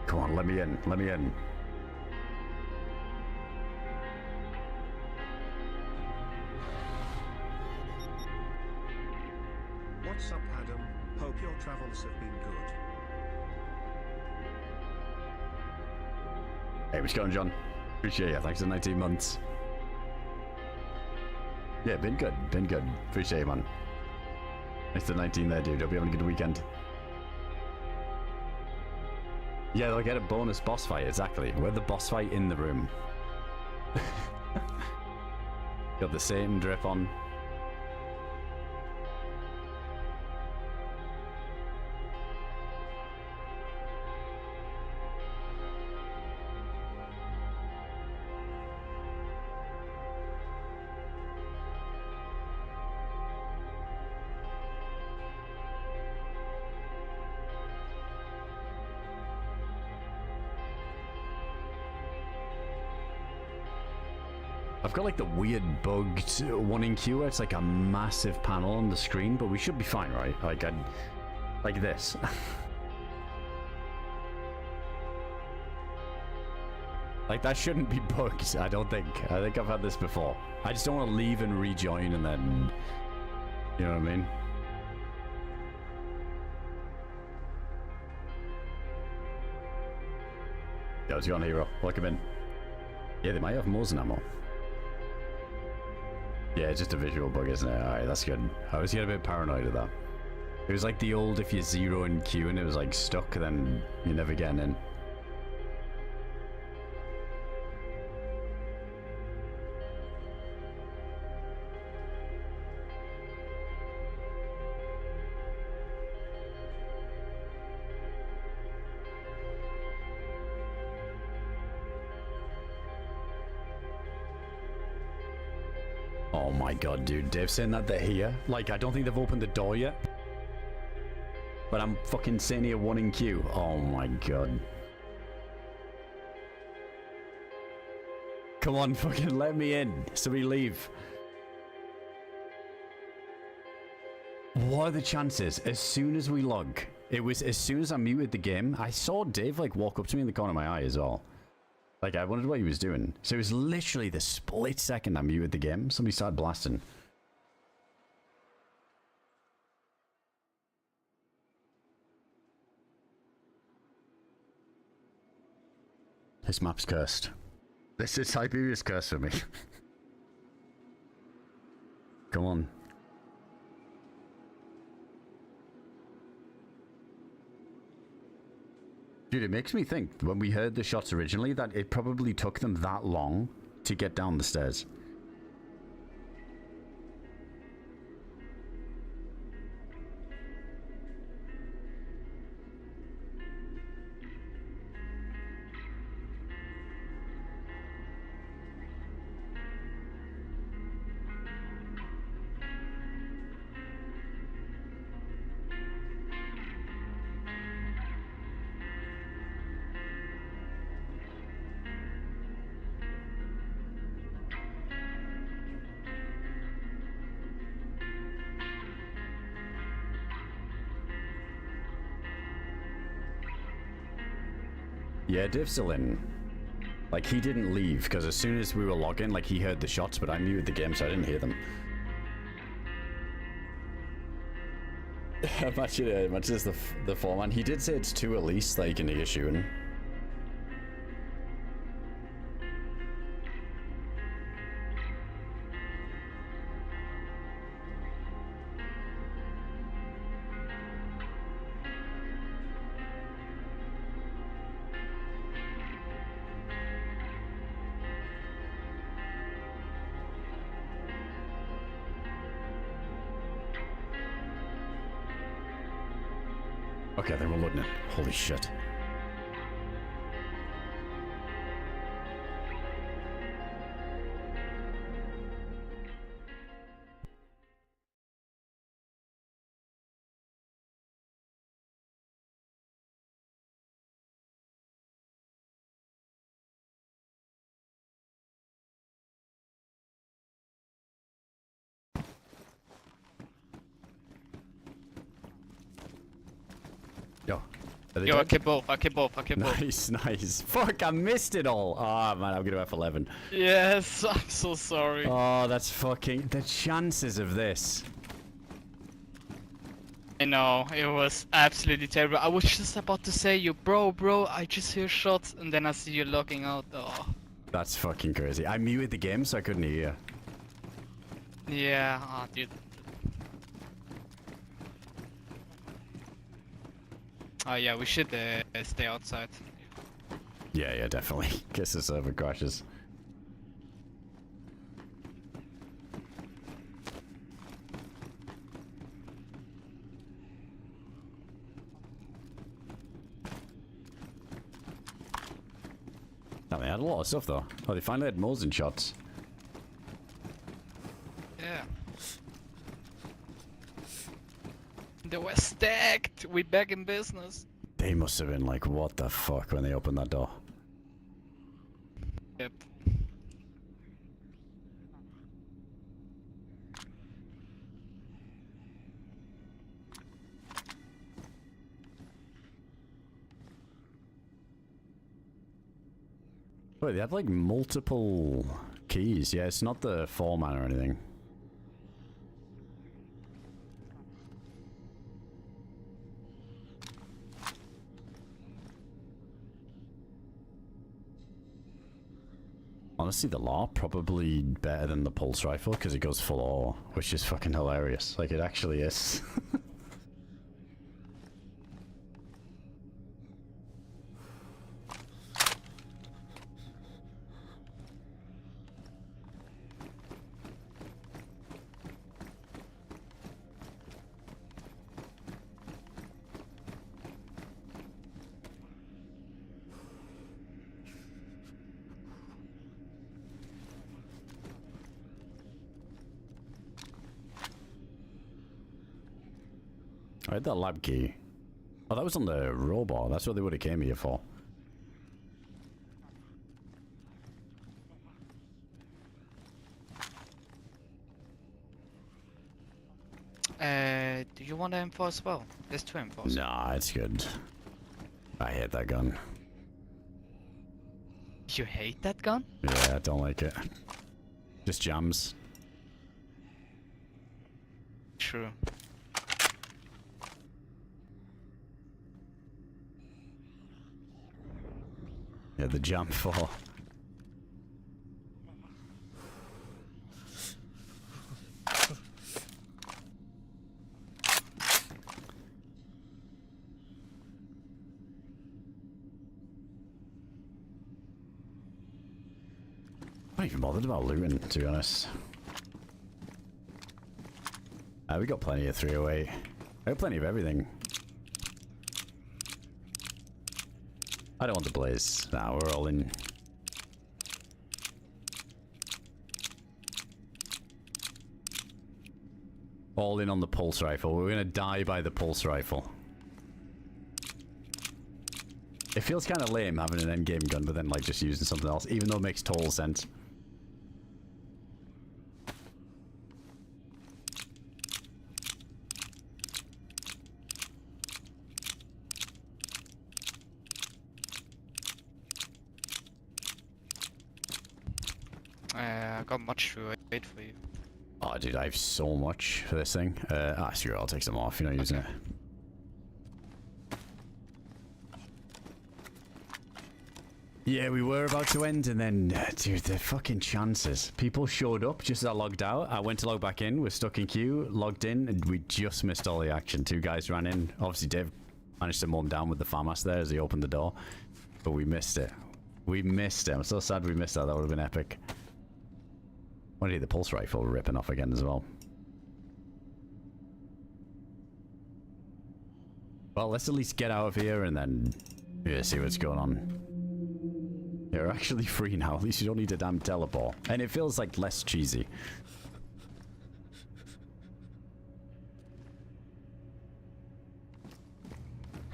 Come on, let me in. Let me in. What's up, Adam? Hope your travels have been good. Hey, what's going on, John? Appreciate you. Thanks for 19 months. Yeah, been good. Been good. Appreciate you, man. Thanks to 19 there, dude. Hope you're having a good weekend. Yeah, they'll get a bonus boss fight, exactly. We're the boss fight in the room. Got the Satan drip on. I've got like the weird bugged one in queue where it's like a massive panel on the screen, but we should be fine, right? Like this. Like that shouldn't be bugged, I don't think. I think I've had this before. I just don't want to leave and rejoin and then, you know what I mean? Yo, what's going on, hero? Welcome in. Yeah, they might have more than ammo. Yeah, it's just a visual bug, isn't it? Alright, that's good. I was getting a bit paranoid of that. It was like the old if you zero in queue and it was like stuck, then you're never getting in. Oh my god, dude. Dave's saying that they're here. Like, I don't think they've opened the door yet. But I'm fucking sitting here one in queue. Oh my god. Come on, fucking let me in. Somebody leave. What are the chances? As soon as we log, it was as soon as I muted the game, I saw Dave like walk up to me in the corner of my eye as well. Like, I wondered what he was doing. So it was literally the split second I muted the game, somebody started blasting. This map's cursed. This is Siberia's curse for me. Come on. Dude, it makes me think, when we heard the shots originally, that it probably took them that long to get down the stairs. Yeah, Div's still in. Like, he didn't leave, because as soon as we were logging, like, he heard the shots, but I muted the game, so I didn't hear them. Imagine as the foreman. He did say it's 2 at least that you can hear shooting. Okay, then we're loading it. Holy shit. Yo, I kept both. Nice, nice. Fuck, I missed it all. Oh, man, I'm gonna F11. Yes, I'm so sorry. Oh, that's fucking... The chances of this. I know, it was absolutely terrible. I was just about to say you, bro, I just hear shots, and then I see you logging out. Oh. That's fucking crazy. I muted the game, so I couldn't hear. Yeah, dude. Oh yeah, we should stay outside. Yeah, yeah, definitely. Guess the server crashes. Oh, they had a lot of stuff though. Oh, they finally had Mosin shots. Yeah. They were stacked. We back in business. They must have been like, what the fuck when they opened that door. Yep. Wait, they have like multiple keys. Yeah, it's not the foreman or anything. Honestly, the law probably better than the pulse rifle because it goes full ore, which is fucking hilarious. Like, it actually is. I had that lab key. Oh, that was on the robot. That's what they would have came here for. Do you want an M4 as well? There's 2 M4s. Nah, it's good. I hate that gun. You hate that gun? Yeah, I don't like it. Just jams. True. Yeah, the jam for. I'm not even bothered about looting, to be honest. We got plenty of 308. I got plenty of everything. I don't want the blaze. Nah, we're all in. All in on the pulse rifle. We're gonna die by the pulse rifle. It feels kind of lame having an endgame gun, but then like just using something else, even though it makes total sense. I got much to wait for you. Oh, dude, I have so much for this thing. Screw it, I'll take some off. You're not using it. Yeah, we were about to end, and then, dude, the fucking chances. People showed up just as I logged out. I went to log back in, we're stuck in queue, logged in, and we just missed all the action. 2 guys ran in. Obviously, Dave managed to mow him down with the FAMAS there as he opened the door, but we missed it. We missed it. I'm so sad we missed that. That would have been epic. What did the pulse rifle ripping off again as well? Well, let's at least get out of here and then see what's going on. You're actually free now. At least you don't need a damn teleport. And it feels like less cheesy.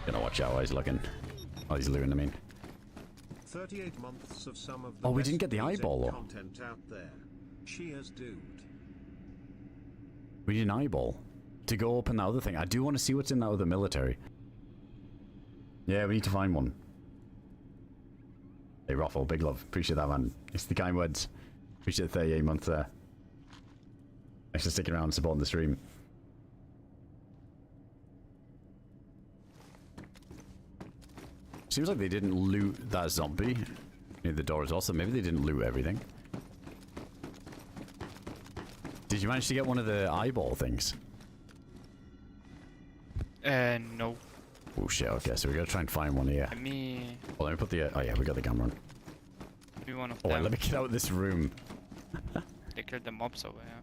Gonna watch out while he's looking. While he's looting, I mean. 38 months of some of the Oh, we best didn't get the DayZ eyeball, though. content out there. Cheers, dude. We need an eyeball to go open that other thing. I do want to see what's in that other military. Yeah, we need to find one. Hey, Raffle, big love. Appreciate that, man. It's the kind words. Appreciate the 38 months there. Thanks for sticking around and supporting the stream. Seems like they didn't loot that zombie near the door as well, so maybe they didn't loot everything. Did you manage to get one of the eyeball things? No. Oh shit, okay, so we gotta try and find one here. Me, Well, let me put the... oh yeah, we got the camera on. me one of Oh wait, them. let me get out of this room. They killed the mobs over here.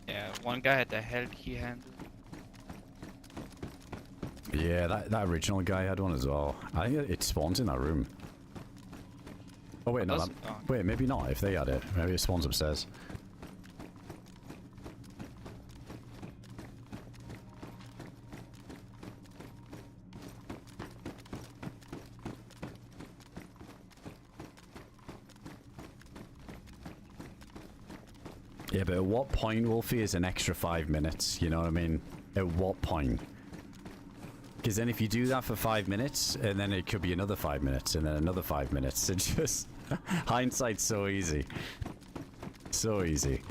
Yeah, one guy had the hell key handle. Yeah, that original guy had one as well. I think it spawns in that room. Oh wait, Oh, no, does that, it? Oh. wait, maybe not. If they had it, maybe it spawns upstairs. Yeah, but at what point, Wolfie, is an extra 5 minutes? You know what I mean? At what point? Because then if you do that for 5 minutes, and then it could be another 5 minutes, and then another 5 minutes. It's just... hindsight's so easy. So easy.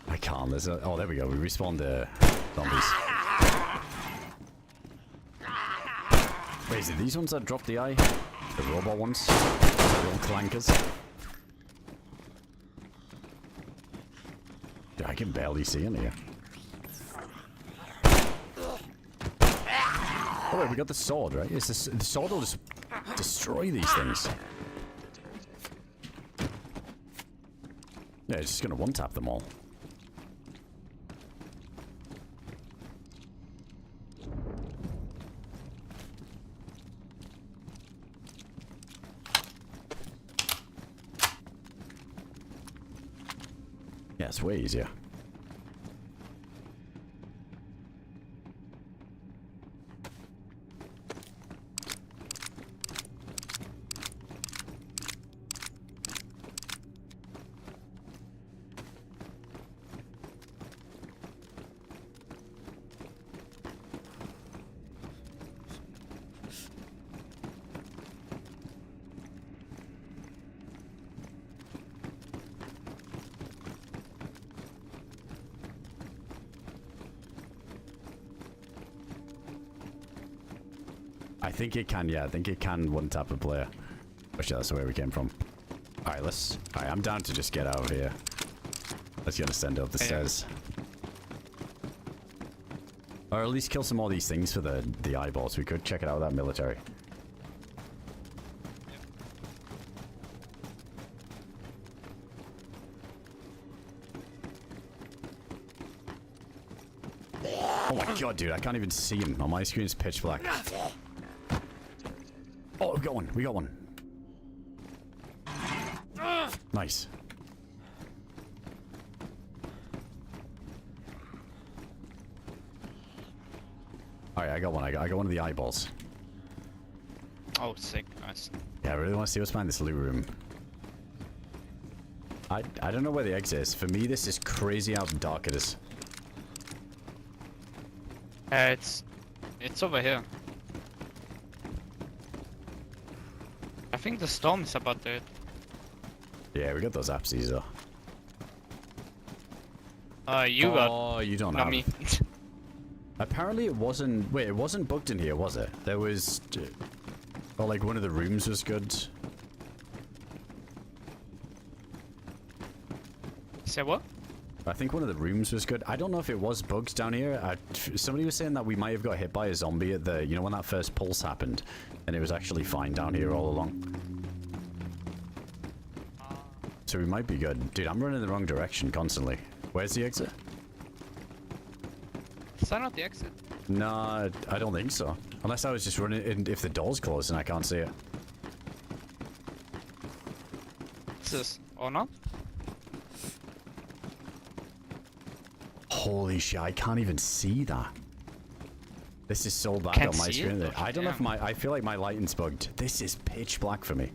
I can't. There's a... oh, there we go. We respawned the zombies. Wait, is it these ones that dropped the eye? The robot ones? The little clankers? I can barely see in here. Oh wait, we got the sword, right? Is this, the sword will just destroy these things. Yeah, it's just gonna one-tap them all. Yeah, it's way easier. I think it can, yeah. I think it can one-tap a player. Which that's where we came from. Alright, let's... alright, I'm down to just get out of here. Let's get send up the stairs. Or at least kill some more of these things for the eyeballs. We could check it out with that military. Oh my god, dude, I can't even see him. On my screen, it's pitch black. Oh, we got one. We got one. Nice. Alright, I got one. I got one of the eyeballs. Oh, sick. Nice. Yeah, I really want to see what's behind this loot room. I don't know where the exit is. For me, this is crazy how dark it is. It's over here. I think the storm is about to hit. Yeah, we got those apsies though. You got. Oh, you don't Not have. me. Apparently it wasn't... wait, it wasn't bugged in here, was it? There was... oh, like one of the rooms was good. Say what? I think one of the rooms was good. I don't know if it was bugged down here. Somebody was saying that we might have got hit by a zombie at the... you know, when that first pulse happened. And it was actually fine down here all along. So we might be good. Dude, I'm running the wrong direction constantly. Where's the exit? Is that not the exit? No, I don't think so. Unless I was just running in if the door's closed and I can't see it. What's this? Or not? Holy shit, I can't even see that. This is so bad Can't on my see screen. it? I don't know if Yeah. I feel like my lighting's bugged. This is pitch black for me.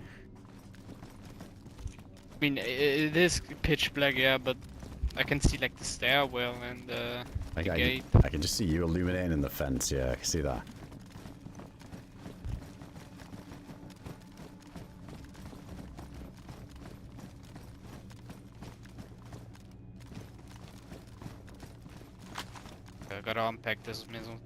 I mean, it is pitch black, yeah, but I can see like the stairwell and the gate. I can just see you illuminating in the fence. Yeah, I can see that. I gotta unpack this missile.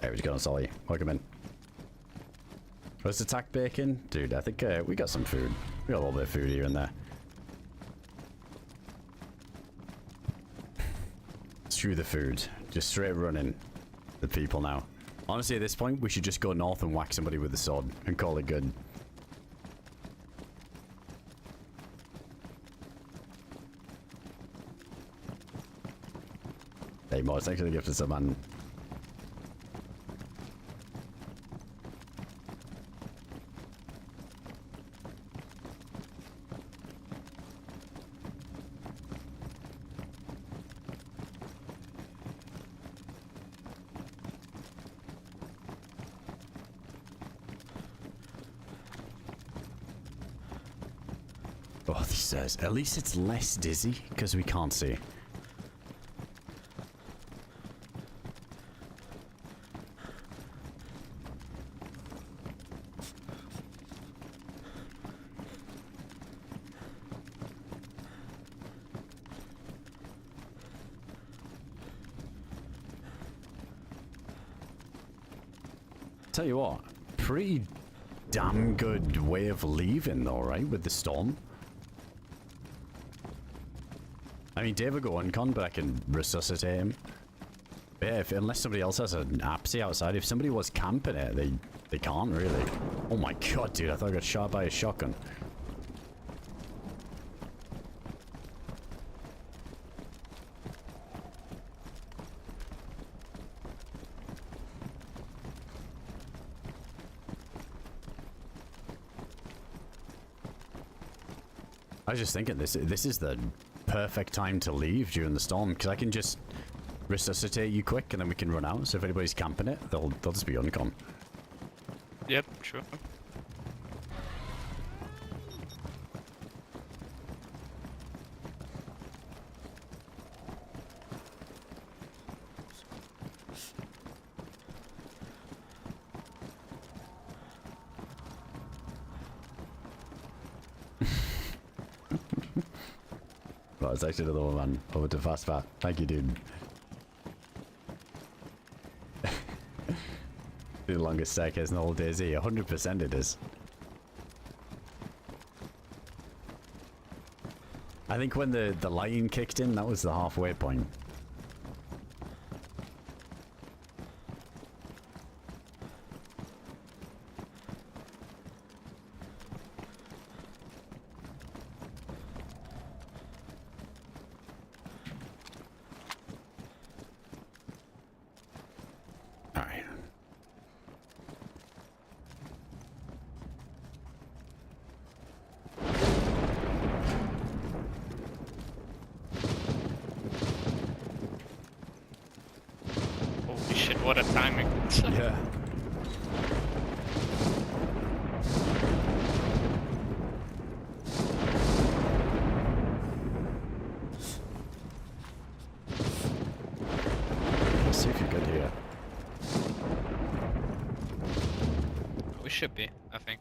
Hey, what's going on, Solly? Welcome in. What's attack bacon? Dude, I think we got some food. We got a little bit of food here and there. Screw the food. Just straight running the people now. Honestly, at this point, we should just go north and whack somebody with the sword and call it good. Hey, Mo, thanks for the gift of some man. Oh, these stairs. At least it's less dizzy, because we can't see. Tell you what, pretty damn good way of leaving though, right, with the storm. I mean, Dave will go uncon, but I can resuscitate him. But yeah, unless somebody else has an apsy outside, if somebody was camping it, they can't really. Oh my god, dude, I thought I got shot by a shotgun. I was just thinking, this is the perfect time to leave during the storm, because I can just resuscitate you quick and then we can run out. So if anybody's camping it, they'll just be uncon. Yep, sure. Well, it's actually another one, man. Over to Fast Fat. Thank you, dude. The longest staircase in the whole DayZ. 100% it is. I think when the lighting kicked in, that was the halfway point. Alright. Holy shit, what a timing. Yeah. Let's see if you're good here. We should be, I think.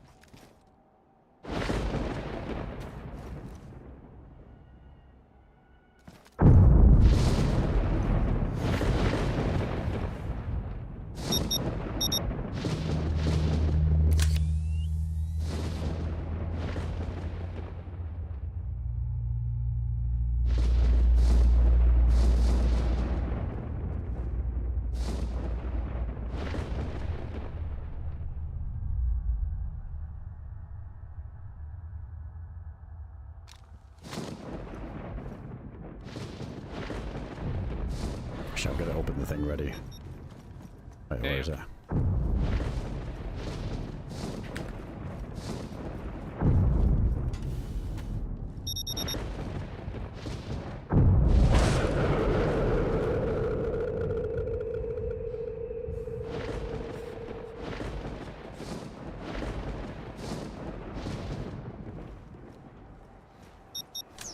I'm gonna open the thing ready. Wait, where is it?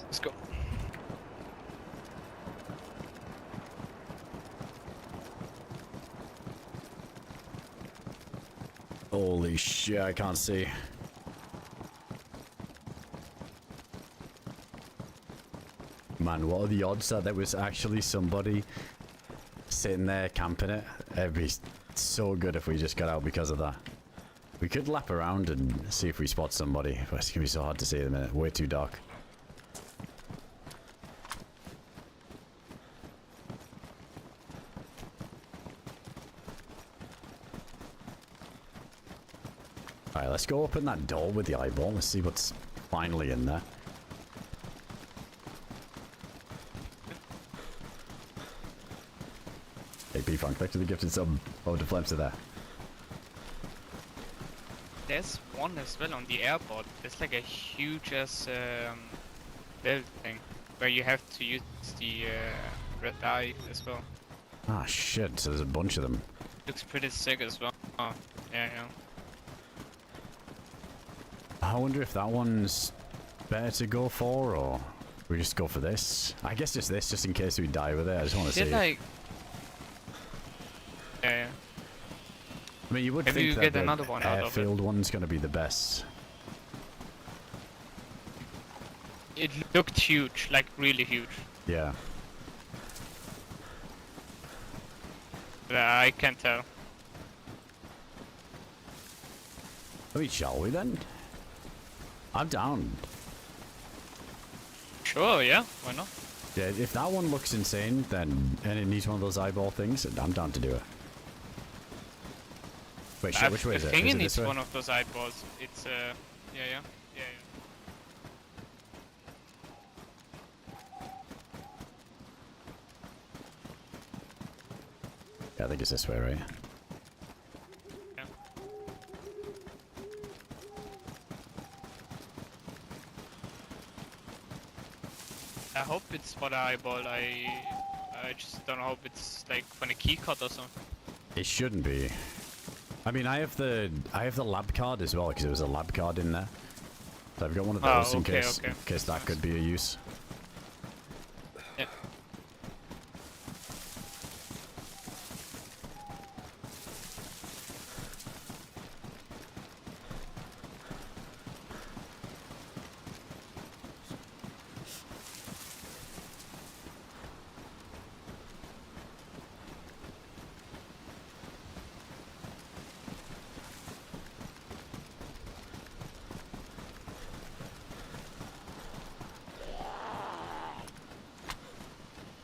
Let's go. Holy shit, I can't see. Man, what are the odds that there was actually somebody sitting there camping it? It'd be It's so good if we just got out because of that. We could lap around and see if we spot somebody, but it's gonna be so hard to see at the minute. Way too dark. Alright, let's go open that door with the eyeball. Let's see what's finally in there. Hey, B-Funk, thanks for the gifted sub. Over to Flemster there. There's one as well on the airport. There's like a huge ass build thing where you have to use the red eye as well. Ah, shit. So there's a bunch of them. Looks pretty sick as well. Oh, yeah. I wonder if that one's better to go for, or we just go for this. I guess just this, just in case we die with it. I just want to see. Like, yeah. I mean, you would Maybe think you that get the another one out of it. airfield one's going to be the best. It looked huge, like really huge. Yeah. I can't tell. I mean, shall we then? I'm down. Sure, yeah, why not? Yeah, if that one looks insane, then and it needs one of those eyeball things, I'm down to do it. Wait, shit, which way is it? I think Is it it needs this way? one of those eyeballs. It's yeah. Yeah, I think it's this way, right? Yeah. I hope it's for the eyeball. I just don't hope it's like for the key cut or something. It shouldn't be. I mean, I have the lab card as well because there was a lab card in there. So I've got one of those in case that could be a use. Yeah.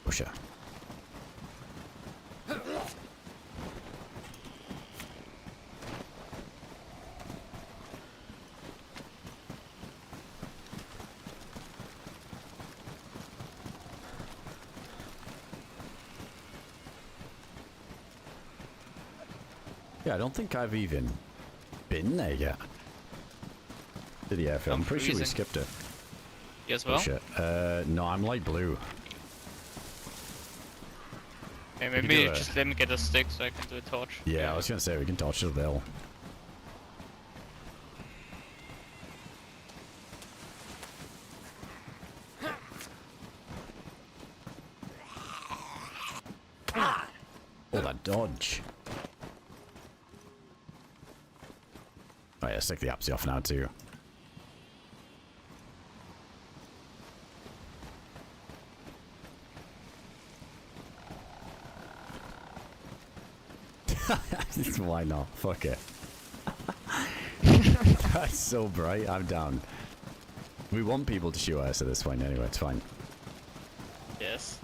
Pusher. Yeah, I don't think I've even been there yet. To the airfield. I'm pretty sure we freezing. skipped it. You as Oh well? shit. No, I'm light blue. Hey, could maybe do a- just let me get a stick so I can do a torch. Yeah, I was gonna say we can torch the hill. Oh, that dodge. Oh yeah, stick the Apsy off now too. Why not? Fuck it. That's so bright. I'm down. We want people to shoot us at this point anyway. It's fine. Yes.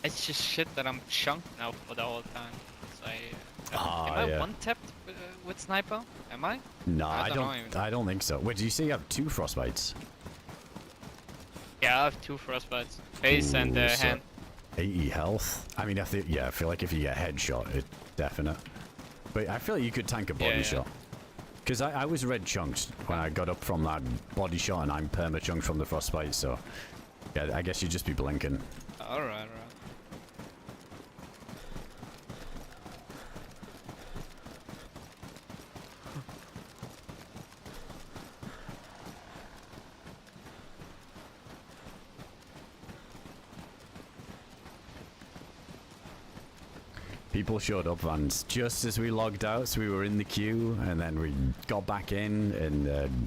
It's just shit that I'm chunked now for the whole time. So am I yeah. one tapped with sniper? Am I? No, I I don't know don't. even. I don't think so. Wait, did you say you have 2 frostbites? Yeah, I have 2 frostbites. Face and Ooh, so hand. 80 health. I mean, I feel like if you get headshot, it's definite. But I feel like you could tank a body Yeah. shot. Because I was red chunked when I got up from that body shot, and I'm perma chunked from the frostbite. So yeah, I guess you'd just be blinking. Alright. People showed up, and just as we logged out, so we were in the queue, and then we got back in, and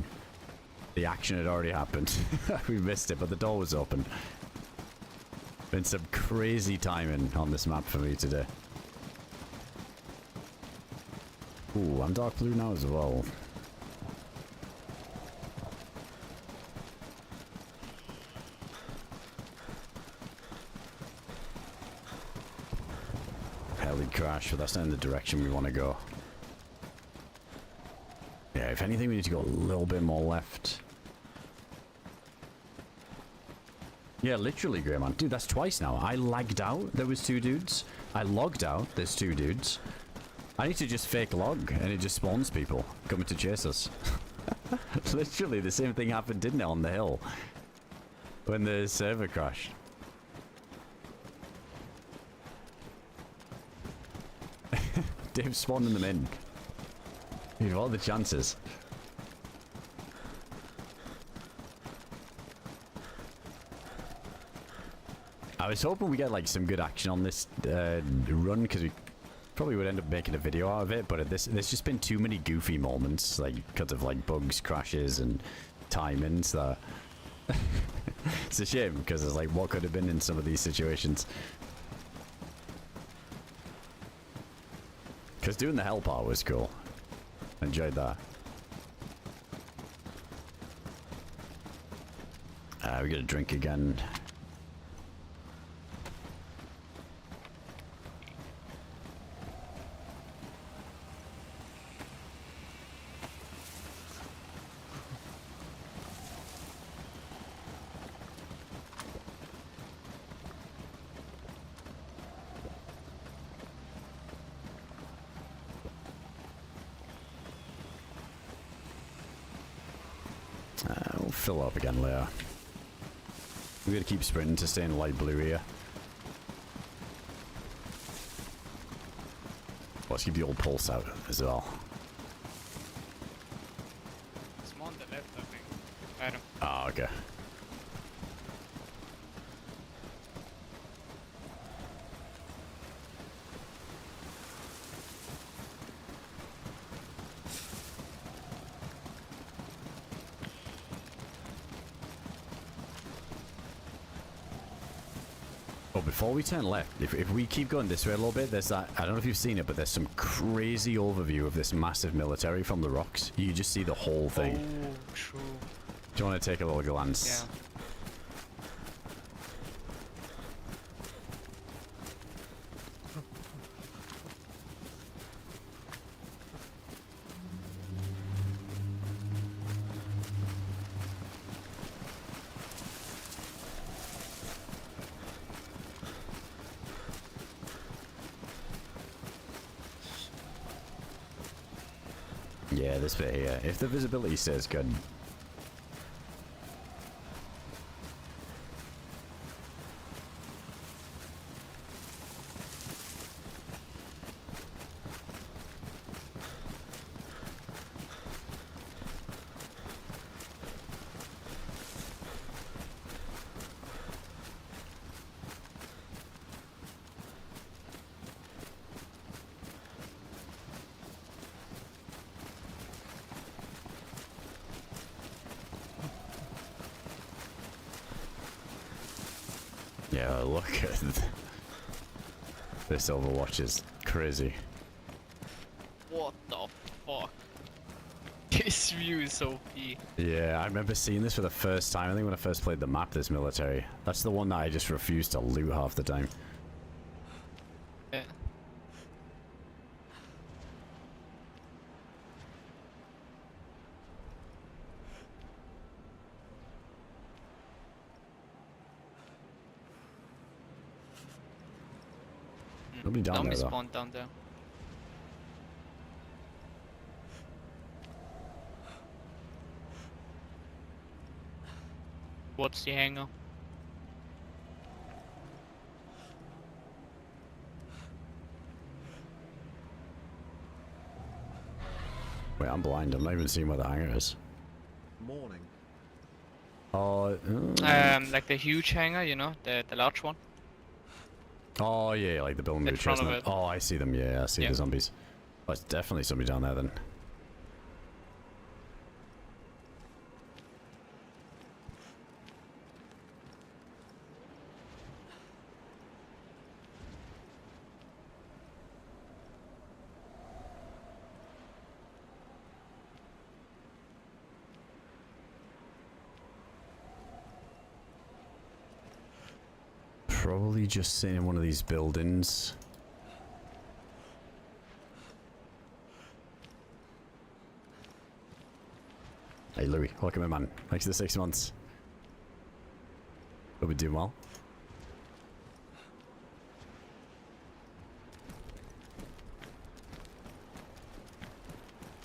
the action had already happened. We missed it, but the door was open. Been some crazy timing on this map for me today. Ooh, I'm dark blue now as well. Heli crash, but that's not in the direction we want to go. Yeah, if anything, we need to go a little bit more left. Yeah, literally, Grey Man. Dude, that's twice now. I lagged out. There was 2 dudes. I logged out. There's 2 dudes. I need to just fake log, and it just spawns people coming to chase us. Literally, the same thing happened, didn't it, on the hill? When the server crashed. Dave spawning them in. Dude, what are the chances? I was hoping we get like some good action on this run, because we probably would end up making a video out of it, but there's just been too many goofy moments, like because of like bugs, crashes, and timings that it's a shame, because it's like what could have been in some of these situations. Because doing the hell part was cool. Enjoyed that. We got a drink again. We'll fill up again later. We're gonna keep sprinting to stay in light blue here. Let's keep the old pulse out as well. It's more on the left, I think. Adam. Ah, okay. Oh, before we turn left, if we keep going this way a little bit, there's that, I don't know if you've seen it, but there's some crazy overview of this massive military from the rocks. You just see the whole thing. Oh, true. Do you want to take a little glance? Yeah. Yeah, this bit here. If the visibility stays good. Yeah, look at this Overwatch is crazy. What the fuck? This view is OP. Yeah, I remember seeing this for the first time. I think when I first played the map, this military. That's the one that I just refused to loot half the time. Yeah. Nobody down Zombie there though. spawned down there. What's the hangar? Wait, I'm blind. I'm not even seeing where the hangar is. Morning. Oh, Like the huge hangar, you know, the large one. oh yeah, like the building we In were front chasing. of it. Oh, I see them. Yeah, I see Yeah. the zombies. Oh, it's definitely somebody down there then. probably just sitting in one of these buildings. Hey Louis, welcome in man. Thanks for the 6 months. Hope we're doing well.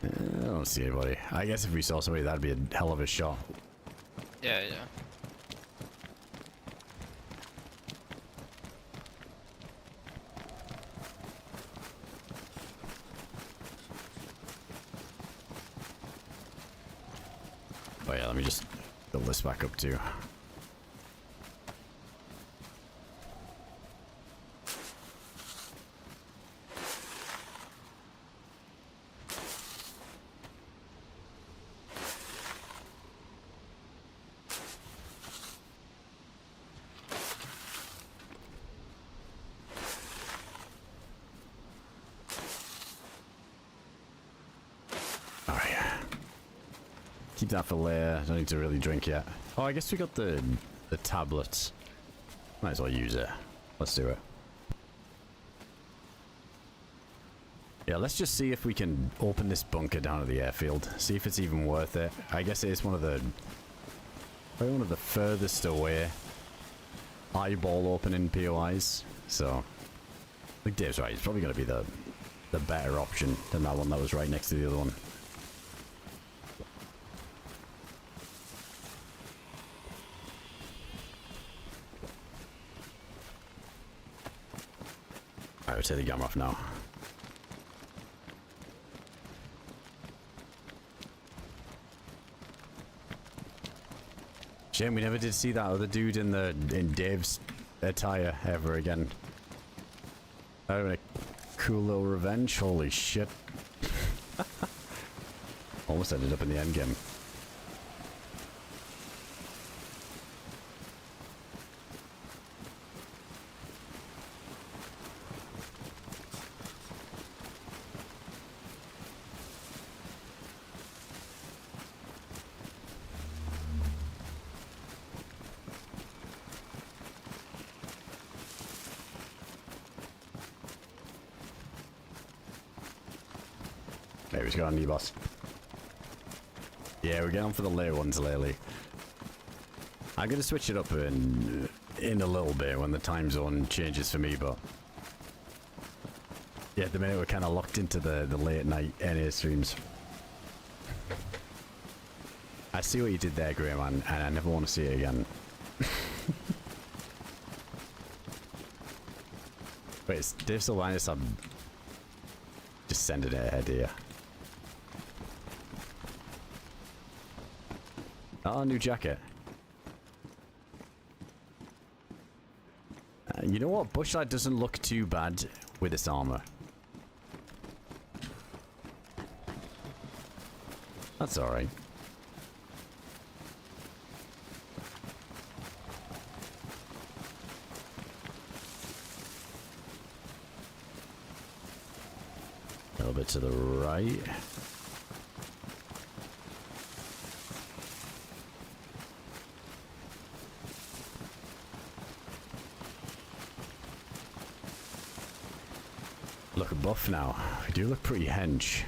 I don't see anybody. I guess if we saw somebody, that'd be a hell of a shot. Yeah. Oh yeah, let me just build this back up too. Keep that for later. Don't need to really drink yet. Oh, I guess we got the tablets. Might as well use it. Let's do it. Yeah, let's just see if we can open this bunker down at the airfield. See if it's even worth it. I guess it is probably one of the furthest away eyeball opening POIs. So I think Dave's right. It's probably going to be the better option than that one that was right next to the other one. Alright, we'll take the camera off now. Shame we never did see that other dude in Dave's attire ever again. That would have been a cool little revenge. Holy shit. Almost ended up in the endgame. Maybe he's got a new boss. Yeah, we're going for the later ones lately. I'm gonna switch it up in a little bit when the time zone changes for me, but yeah, at the minute we're kind of locked into the late night NA streams. I see what you did there, Grey Man, and I never want to see it again. Wait, is Dave still behind us? I'm just sending it ahead here. Oh, new jacket. You know what? Bushlight doesn't look too bad with this armor. That's alright. A little bit to the right. Look buff now. We do look pretty hench.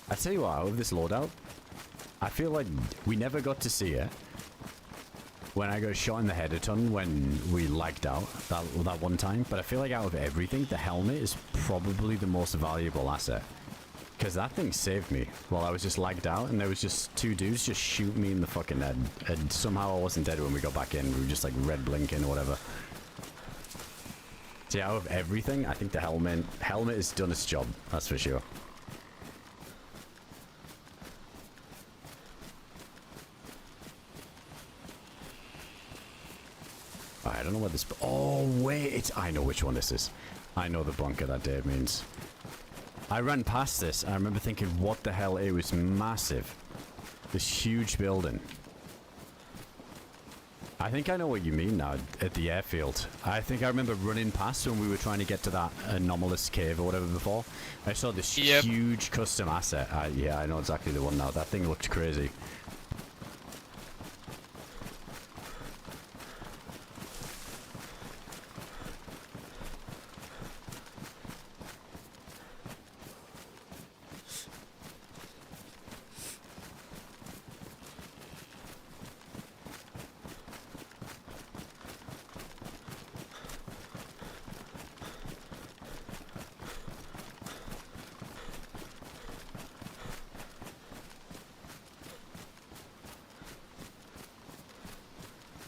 I tell you what, out of this loadout, I feel like we never got to see it when I got shot in the head a ton when we lagged out that one time. But I feel like out of everything, the helmet is probably the most valuable asset. Because that thing saved me while I was just lagged out, and there was just two dudes just shooting me in the fucking head. And somehow I wasn't dead when we got back in. We were just like red blinking or whatever. So yeah, out of everything, I think the helmet has done its job. That's for sure. I don't know what this... Oh, wait. I know which one this is. I know the bunker that Dave means. I ran past this, and I remember thinking, what the hell? It was massive. This huge building. I think I know what you mean now, at the airfield. I think I remember running past when we were trying to get to that anomalous cave or whatever before. I saw this huge custom asset. Yeah, I know exactly the one now. That thing looked crazy.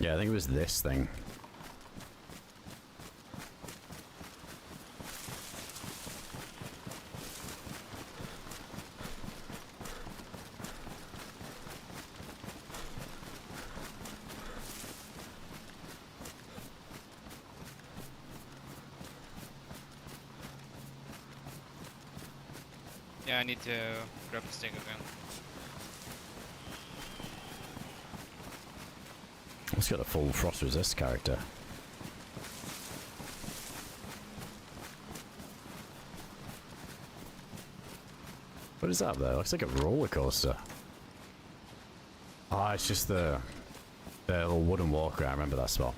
Yeah, I think it was this thing. Yeah, I need to grab a stick again. It's got a full frost resist character. What is that there? Looks like a roller coaster. Ah, it's just the little wooden walker. I remember that spot.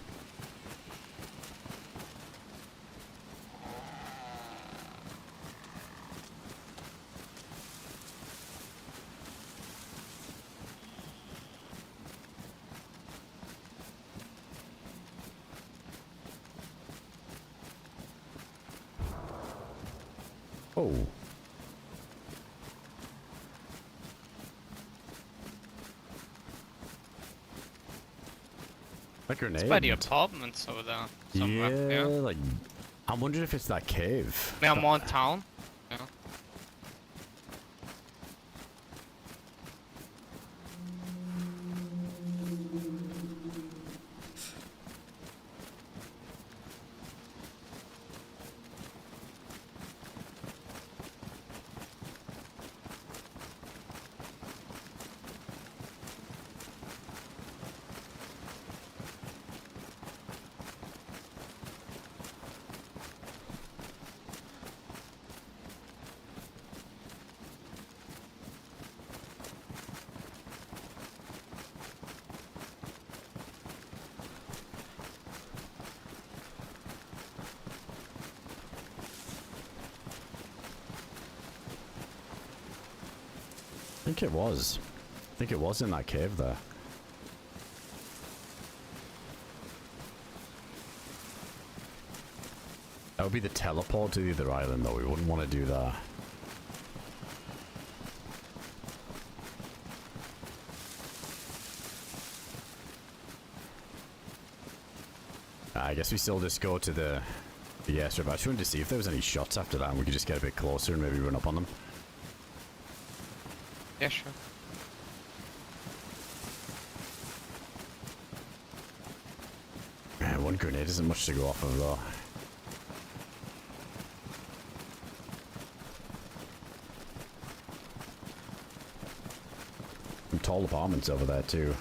Oh. A grenade. It's by the apartments over there. Somewhere. Yeah, like I'm wondering if it's that cave. Now more in town. Yeah. I think it was. I think it was in that cave there. That would be the teleport to the other island though. We wouldn't want to do that. I guess we still just go to the airstrip. I just wanted to see if there was any shots after that and we could just get a bit closer and maybe run up on them. Yeah, sure. Man, one grenade isn't much to go off of though. Some tall apartments over there too.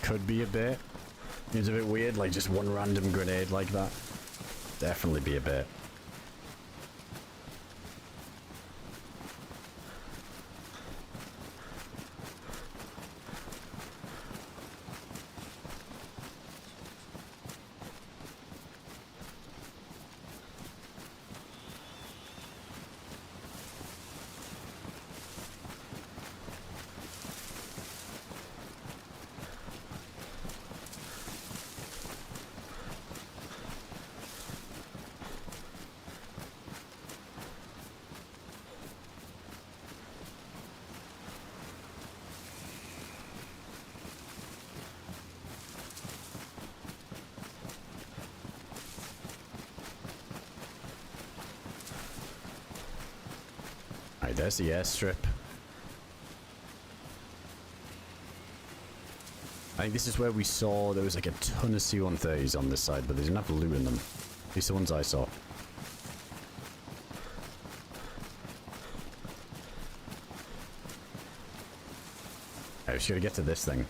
Could be a bit. Seems a bit weird, like just one random grenade like that. Definitely be a bit. Alright, there's the airstrip. I think this is where we saw there was like a ton of C-130s on this side, but they didn't have loot in them. At least the ones I saw. I just gotta get to this thing.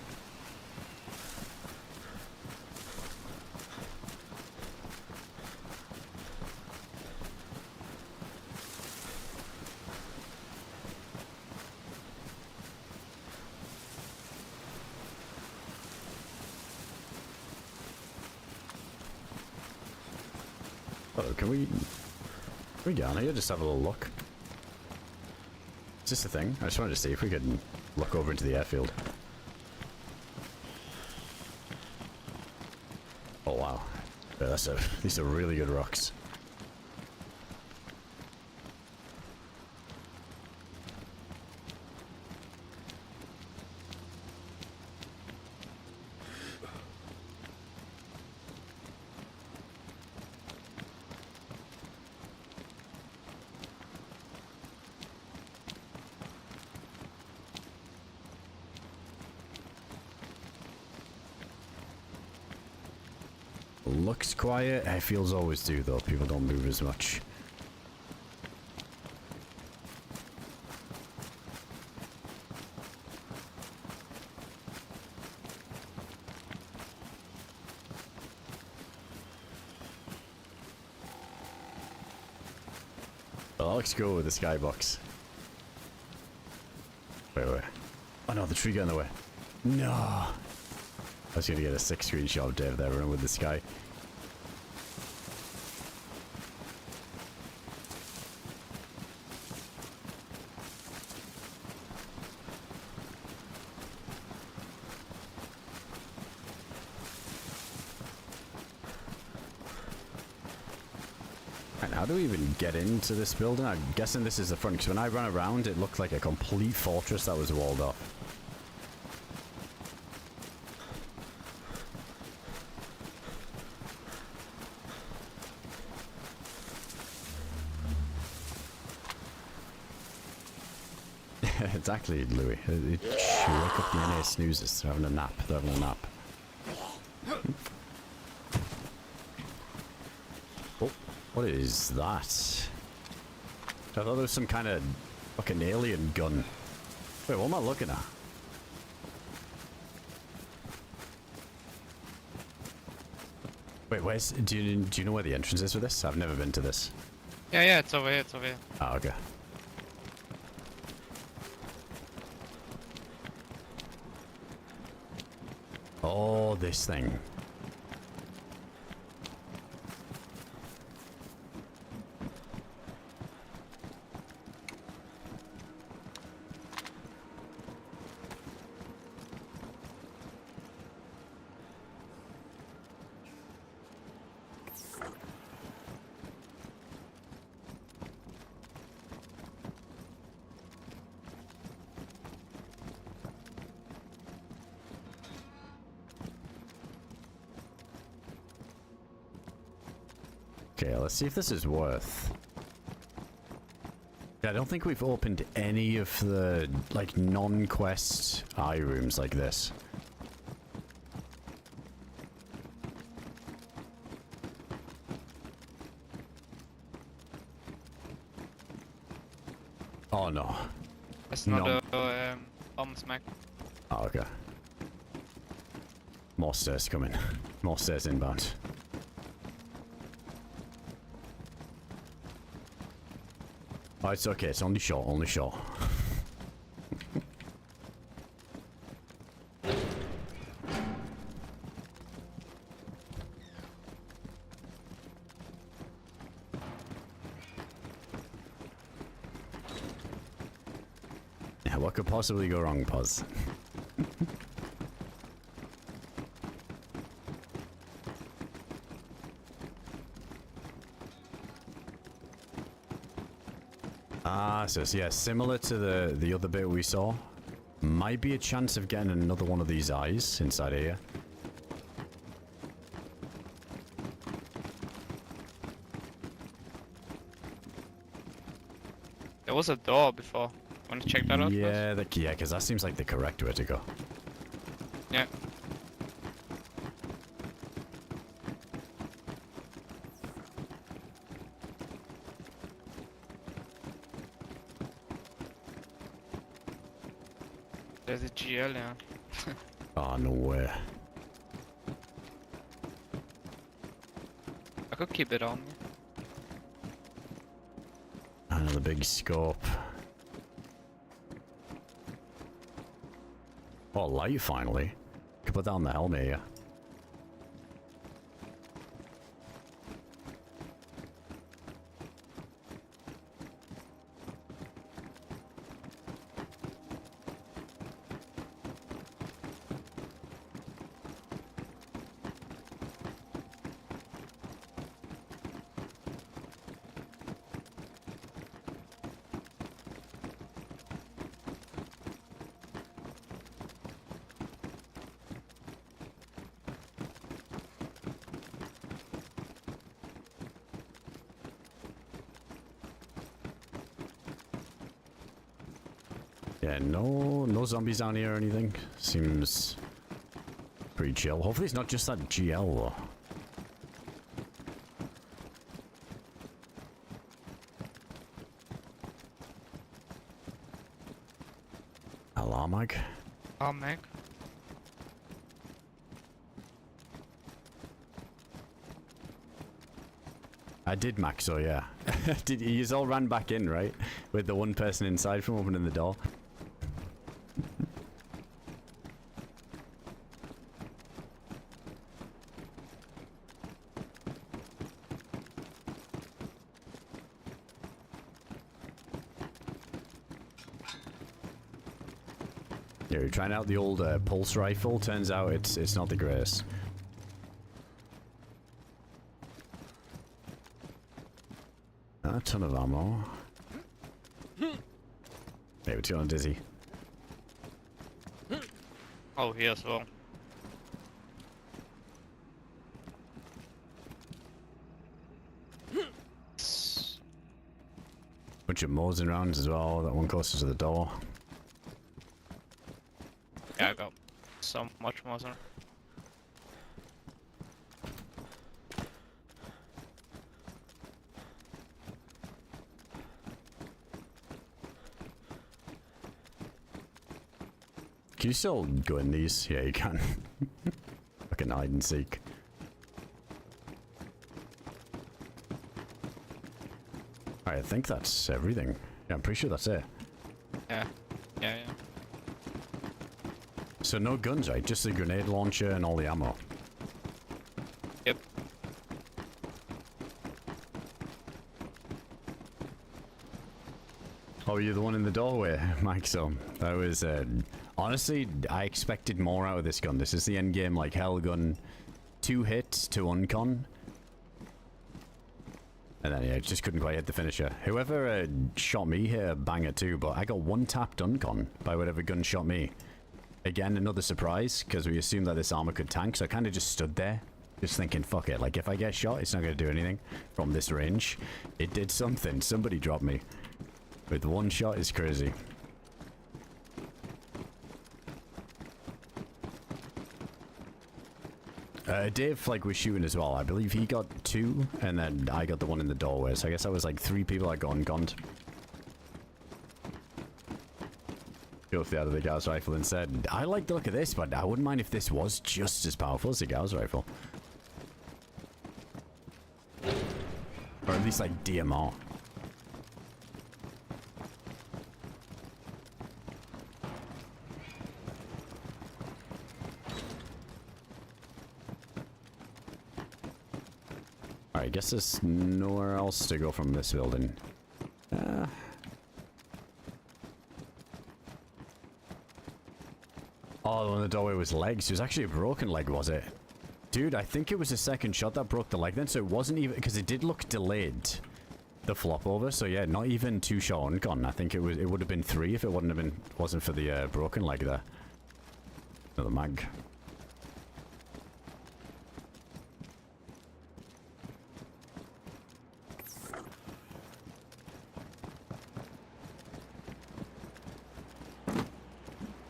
Oh, can we get on here? Just have a little look. Is this the thing? I just wanted to see if we could look over into the airfield. Oh wow. Yeah, these are really good rocks. Looks quiet. Airfields always do though. People don't move as much. Well, let's go with the skybox. Wait. Oh no, the tree got in the way. No. I was gonna get a sick screenshot of Dave there running with the sky. And how do we even get into this building? I'm guessing this is the front, because when I ran around it looked like a complete fortress that was walled off. Exactly, Louis. Wake up the NA snoozers. They're having a nap. They're having a nap. Oh, what is that? I thought there was some kind of fucking alien gun. Wait, what am I looking at? Wait, where's... Do you know where the entrance is for this? I've never been to this. Yeah, it's over here, it's over here. Oh, okay. Oh, this thing. Okay, let's see if this is worth. I don't think we've opened any of the, like, non-quest eye rooms like this. Oh no. That's not a bomb smack. Oh, okay. More stairs coming. More stairs inbound. Oh, it's okay. It's only short. Only short. Yeah, what could possibly go wrong, Puz? Ah, so yeah, similar to the other bit we saw. Might be a chance of getting another one of these eyes inside here. There was a door before. Want to check that out? Yeah, yeah, because that seems like the correct way to go. Yeah. There's a GL, yeah. Oh, no way. I could keep it on me. Another big scope. Oh, light finally. Could put that on the helmet here. Yeah, no zombies down here or anything. Seems pretty chill. Hopefully it's not just that GL though. Hello, Mike. Oh, Mac. I did, Max, so yeah. Did you all ran back in, right? With the one person inside from opening the door. Yeah, we're trying out the old pulse rifle. Turns out it's not the greatest. A ton of ammo. Hey, what's going on, Dizzy? Oh, here as well. Bunch of Mosin rounds as well. That one closer to the door. Yeah, I got so much more. Can you still go in these? Yeah, you can. Fucking hide and seek. Alright, I think that's everything. Yeah, I'm pretty sure that's it. Yeah. Yeah. So no guns, right? Just the grenade launcher and all the ammo. Yep. Oh, you're the one in the doorway, Mike. So that was honestly, I expected more out of this gun. This is the end game, like hell gun, 2 hits to uncon, and then yeah, just couldn't quite hit the finisher. Whoever shot me hit a banger too, but I got 1 tapped uncon by whatever gun shot me. Again, another surprise because we assumed that this armor could tank, so I kind of just stood there. Just thinking, fuck it, like if I get shot, it's not going to do anything from this range. It did something. Somebody dropped me. With 1 shot is crazy. Dave, like, was shooting as well. I believe he got 2, and then I got the one in the doorway. So I guess I was like 3 people that got unconned. Filthy out of the Gauss rifle and said, I like the look of this, but I wouldn't mind if this was just as powerful as the Gauss rifle. Or at least like DMR. Alright, I guess there's nowhere else to go from this building. Oh, the one in the doorway was legs. It was actually a broken leg, was it? Dude, I think it was the second shot that broke the leg then, so it wasn't even... Because it did look delayed, the flop over. So yeah, not even 2 shot uncon. I think it would have been 3 if it wasn't for the broken leg there. Another mag.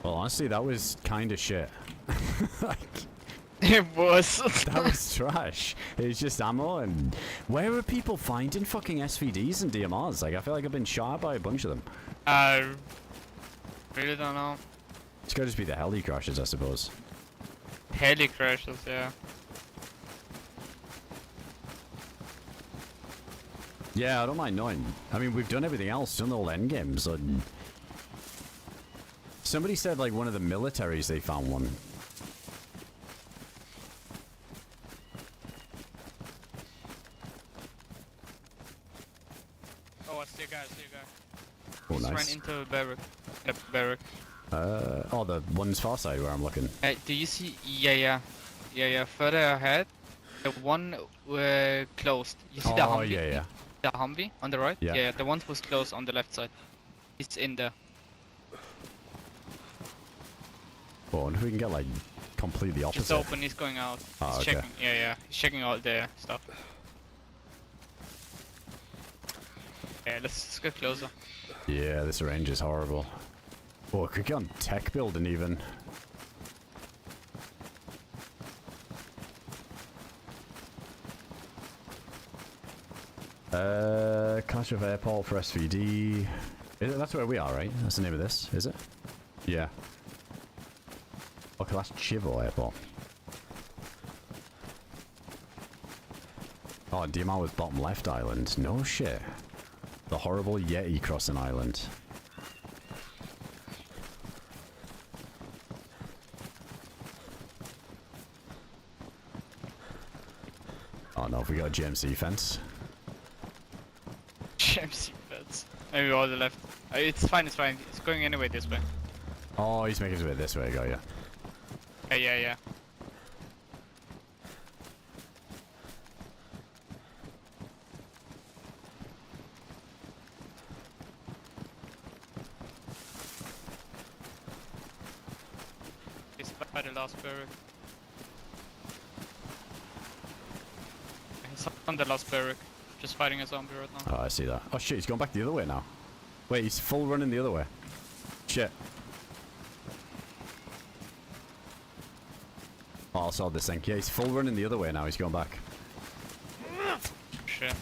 Well, honestly, that was kind of shit. Like, It was. that was trash. It's just ammo, and where are people finding fucking SVDs and DMRs? Like, I feel like I've been shot by a bunch of them. I really don't know. It's gotta just be the heli crashes, I suppose. Heli crashes, yeah. Yeah, I don't mind knowing. I mean, we've done everything else, done the whole end games. And somebody said, like, one of the militaries, they found one. Oh, I see a guy, I see a guy. Oh, Just ran nice. into a barrack. Yep, barrack. Oh, the one's far side where I'm looking. Do you see? Yeah. Further ahead, the one closed. You see the Oh, Humvee? yeah. The Humvee on the right? Yeah. Yeah, the one was closed on the left side. It's in there. Oh, I wonder if we can get, like, completely opposite. It's open. He's going out. Oh, He's okay. checking. Yeah. He's checking all the stuff. Yeah, let's get closer. Yeah, this range is horrible. Oh, it could get on tech building even. Clash of Airport for SVD. That's where we are, right? That's the name of this, is it? Yeah. Okay, that's Chivo Airport. Oh, Dima was bottom left island. No shit. The horrible Yeti crossing island. Oh no, we got a GMC fence. GMC beds. Maybe all the left. It's fine, it's fine. It's going anyway this way. Oh, he's making his way this way, got ya. Yeah. He's by the last barrack. He's on the last barrack. Just fighting a zombie right now. Oh, I see that. Oh shit, he's going back the other way now. Wait, he's full running the other way. Shit. Oh, I saw this thing. Yeah, he's full running the other way now. He's going back. Shit.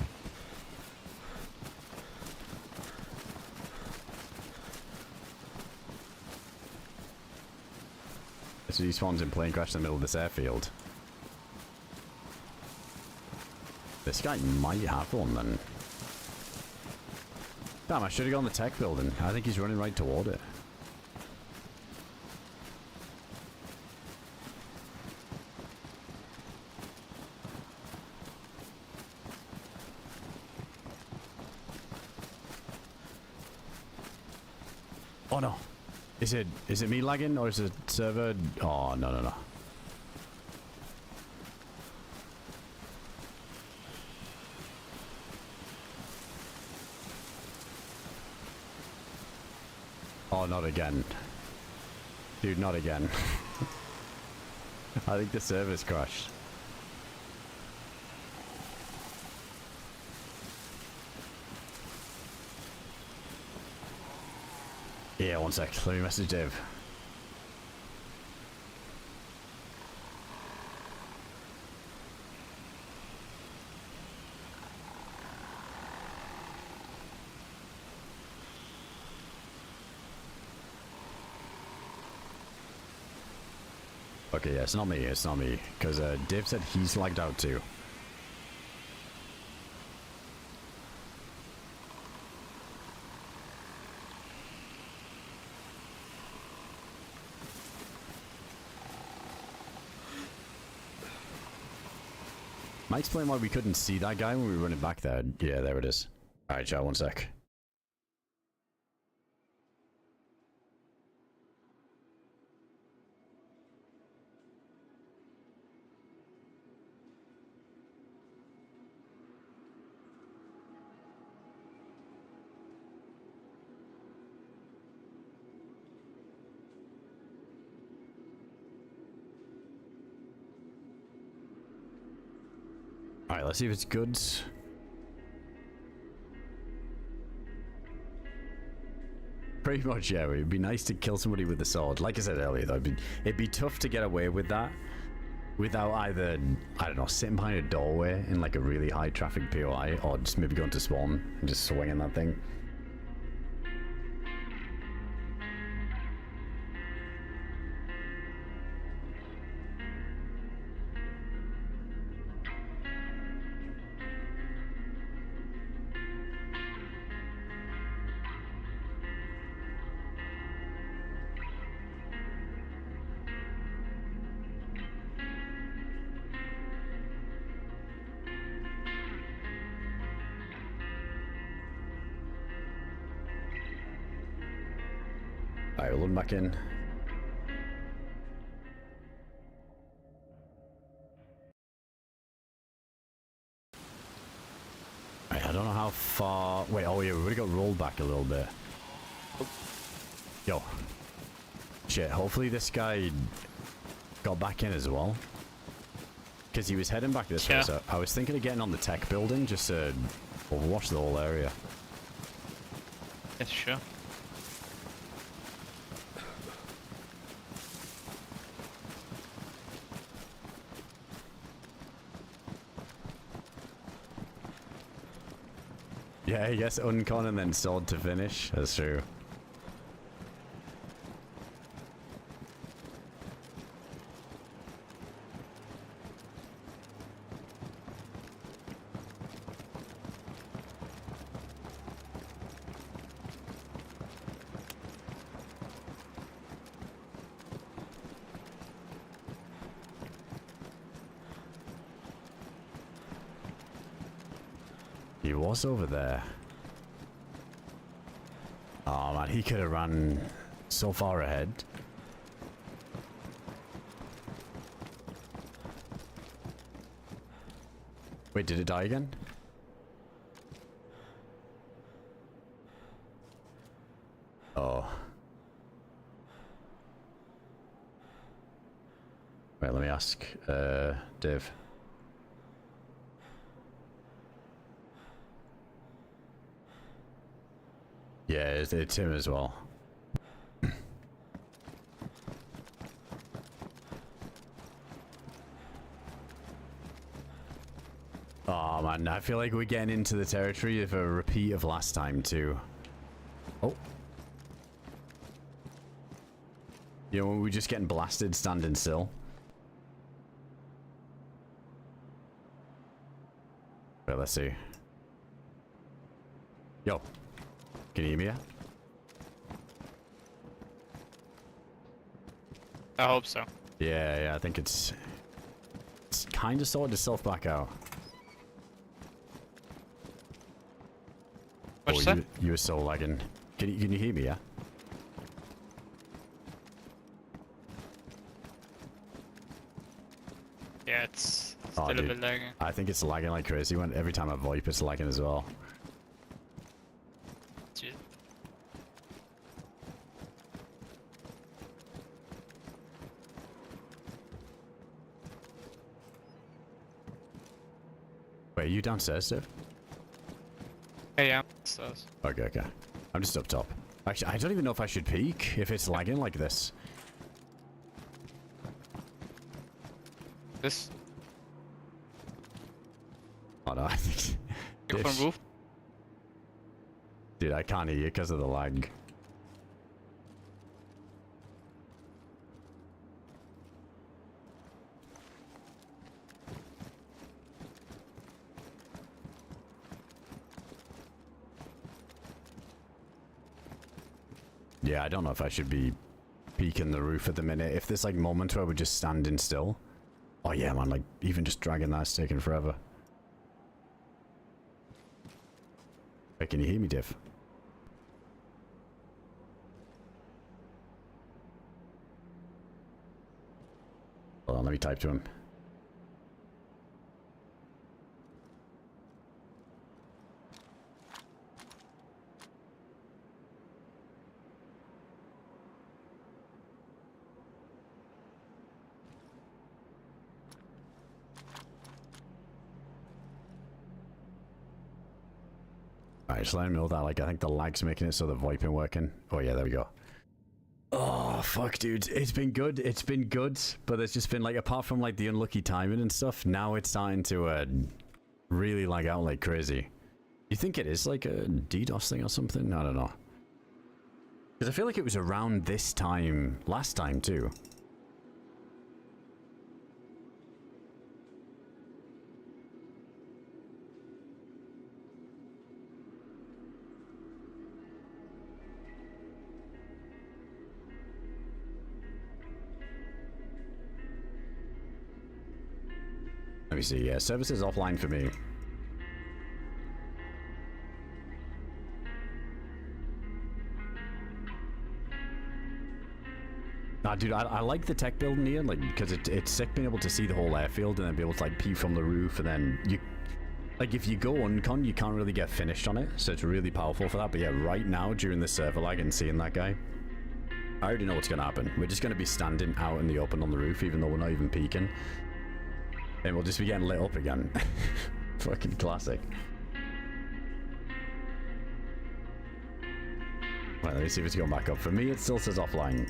So he spawns in plane crash in the middle of this airfield. This guy might have one then. Damn, I should have gone the tech building. I think he's running right toward it. Oh no. Is it me lagging or is it server? Oh no. Oh, not again. Dude, not again. I think the server's crashed. Yeah, one sec. Let me message Dave. Okay, yeah, it's not me, because Dave said he's lagged out too. Might explain why we couldn't see that guy when we were running back there. Yeah, there it is. Alright, chat, one sec. Alright, let's see if it's good. Pretty much, yeah. It'd be nice to kill somebody with the sword. Like I said earlier, though, it'd be tough to get away with that without either, I don't know, sitting behind a doorway in like a really high traffic POI, or just maybe going to spawn and just swinging that thing. Alright, we'll load back in. Alright, I don't know how far... Wait, oh yeah, we would've got rolled back a little bit. Yo. Shit, hopefully this guy got back in as well. Because he was heading back this way, so I was thinking of getting on the tech building just to overwatch the whole area. Yes, sure. Yeah, I guess uncon and then sword to finish. That's true. He was over there. Oh man, he could have run so far ahead. Wait, did it die again? Oh. Wait, let me ask, Div. Yeah, it's him as well. Oh man, I feel like we're getting into the territory of a repeat of last time too. Oh. You know, we're just getting blasted standing still. Wait, let's see. Yo. Can you hear me? Yeah? I hope so. Yeah, I think it's kind of sorted itself back out. What's Oh, that? you were so lagging. Can you hear me? Yeah. Yeah, it's Oh, still a dude. bit lagging. I think it's lagging like crazy. When every time I VoIP, it's lagging as well. Jeez. Wait, are you downstairs, Steve? Hey, yeah, stairs. Okay. I'm just up top. Actually, I don't even know if I should peek if it's lagging like this. This. Oh no, I think... Go from roof. Dude, I can't hear you because of the lag. Yeah, I don't know if I should be peeking the roof at the minute. If there's like moments where we're just standing still. Oh yeah, man, like even just dragging that's taking forever. Wait, can you hear me, Div? Hold on, let me type to him. Alright, just let him know that, like, I think the lag's making it so the VoIP ain't working. Oh yeah, there we go. Oh, fuck, dude. It's been good. It's been good, but there's just been, like, apart from, like, the unlucky timing and stuff, now it's starting to, really lag out like crazy. You think it is, like, a DDoS thing or something? I don't know. Because I feel like it was around this time, last time, too. Let me see, yeah, service is offline for me. Nah, dude, I like the tech building here, like, because it's sick being able to see the whole airfield and then be able to, like, peek from the roof, and then you... Like, if you go uncon, you can't really get finished on it, so it's really powerful for that. But yeah, right now, during the server lag and seeing that guy, I already know what's going to happen. We're just going to be standing out in the open on the roof, even though we're not even peeking. And we'll just be getting lit up again. Fucking classic. Right, let me see if it's going back up. For me, it still says offline.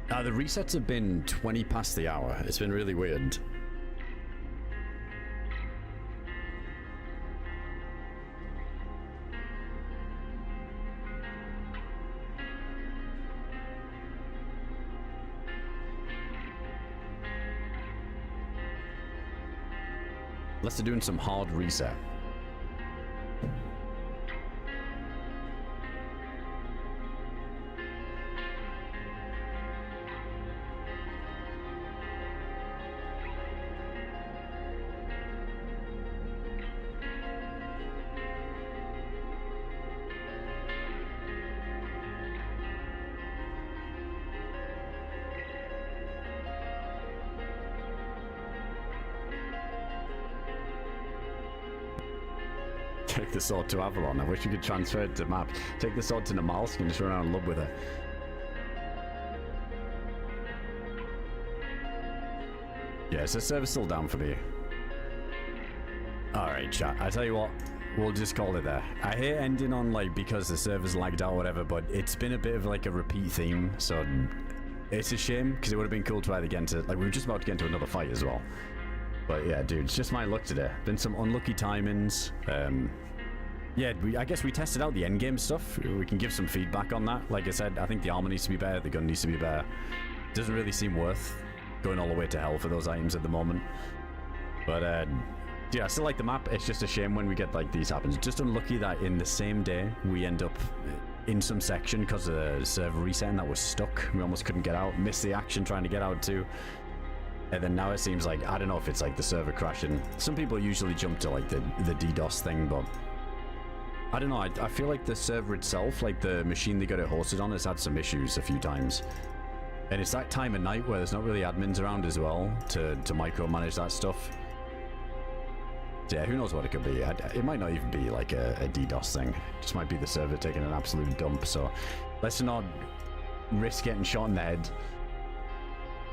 The resets have been 20 past the hour. It's been really weird. Unless they're doing some hard reset. Take the sword to Avalon. I wish we could transfer it to map. Take the sword to Namalsk and just run around and love with her. Yeah, is the server still down for me? Alright, chat. I tell you what, we'll just call it there. I hate ending on, like, because the server's lagged out or whatever, but it's been a bit of, like, a repeat theme, so it's a shame, because it would have been cool to either get into, like, we were just about to get into another fight as well. But yeah, dude, it's just my luck today. Been some unlucky timings. Yeah, I guess we tested out the endgame stuff. We can give some feedback on that. Like I said, I think the armor needs to be better, the gun needs to be better. Doesn't really seem worth going all the way to hell for those items at the moment. But yeah, I still like the map. It's just a shame when we get like these happens. Just unlucky that in the same day we end up in some section because of the server reset and that was stuck. We almost couldn't get out. Missed the action trying to get out too. And then now it seems like, I don't know if it's like the server crashing. Some people usually jump to like the DDoS thing, but I don't know. I feel like the server itself, like the machine they got it hosted on, has had some issues a few times. And it's that time of night where there's not really admins around as well to micromanage that stuff. Yeah, who knows what it could be. It might not even be like a DDoS thing. It just might be the server taking an absolute dump. So let's not risk getting shot in the head.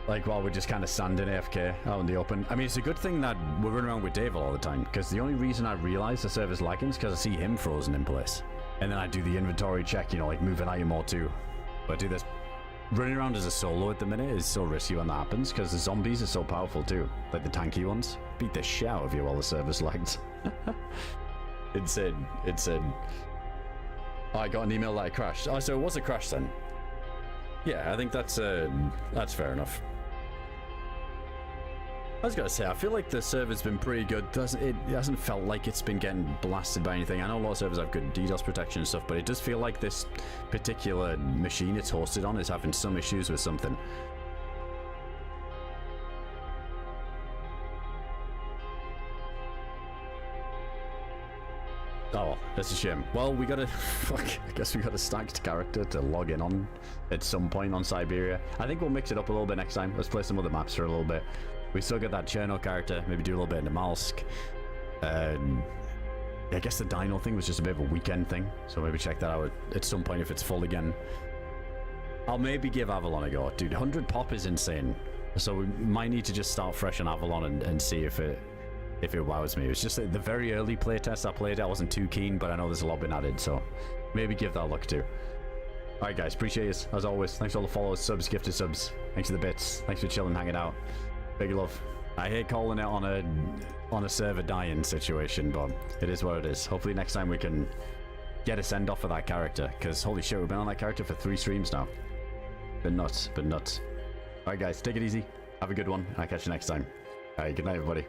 Like, while we're just kind of standing AFK out in the open. I mean, it's a good thing that we're running around with Dave all the time, because the only reason I realize the server's lagging is because I see him frozen in place. And then I do the inventory check, you know, like move an item or two. But do this. Running around as a solo at the minute is so risky when that happens, because the zombies are so powerful too. Like the tanky ones. Beat the shit out of you while the server's lagged. Insane. Insane. Oh, I got an email that I crashed. Oh, so it was a crash then. Yeah, I think that's fair enough. I was gonna say, I feel like the server's been pretty good. It hasn't felt like it's been getting blasted by anything. I know a lot of servers have good DDoS protection and stuff, but it does feel like this particular machine it's hosted on is having some issues with something. Oh, that's a shame. Well, we gotta... Fuck, I guess we got a stacked character to log in on at some point on Siberia. I think we'll mix it up a little bit next time. Let's play some other maps for a little bit. We still got that Chernarus character. Maybe do a little bit in Namalsk. Yeah, I guess the Dino thing was just a bit of a weekend thing. So maybe check that out at some point if it's full again. I'll maybe give Avalon a go. Dude, 100 pop is insane. So we might need to just start fresh on Avalon and see if it wows me. It was just the very early playtest I played, I wasn't too keen, but I know there's a lot been added, so maybe give that a look too. Alright guys, appreciate it as always. Thanks for all the follows, subs, gifted subs. Thanks for the bits. Thanks for chilling, hanging out. Big love. I hate calling it on a server dying situation, but it is what it is. Hopefully next time we can get a send off for that character, because holy shit, we've been on that character for 3 streams now. Been nuts, been nuts. Alright guys, take it easy. Have a good one, and I'll catch you next time. Alright, good night everybody.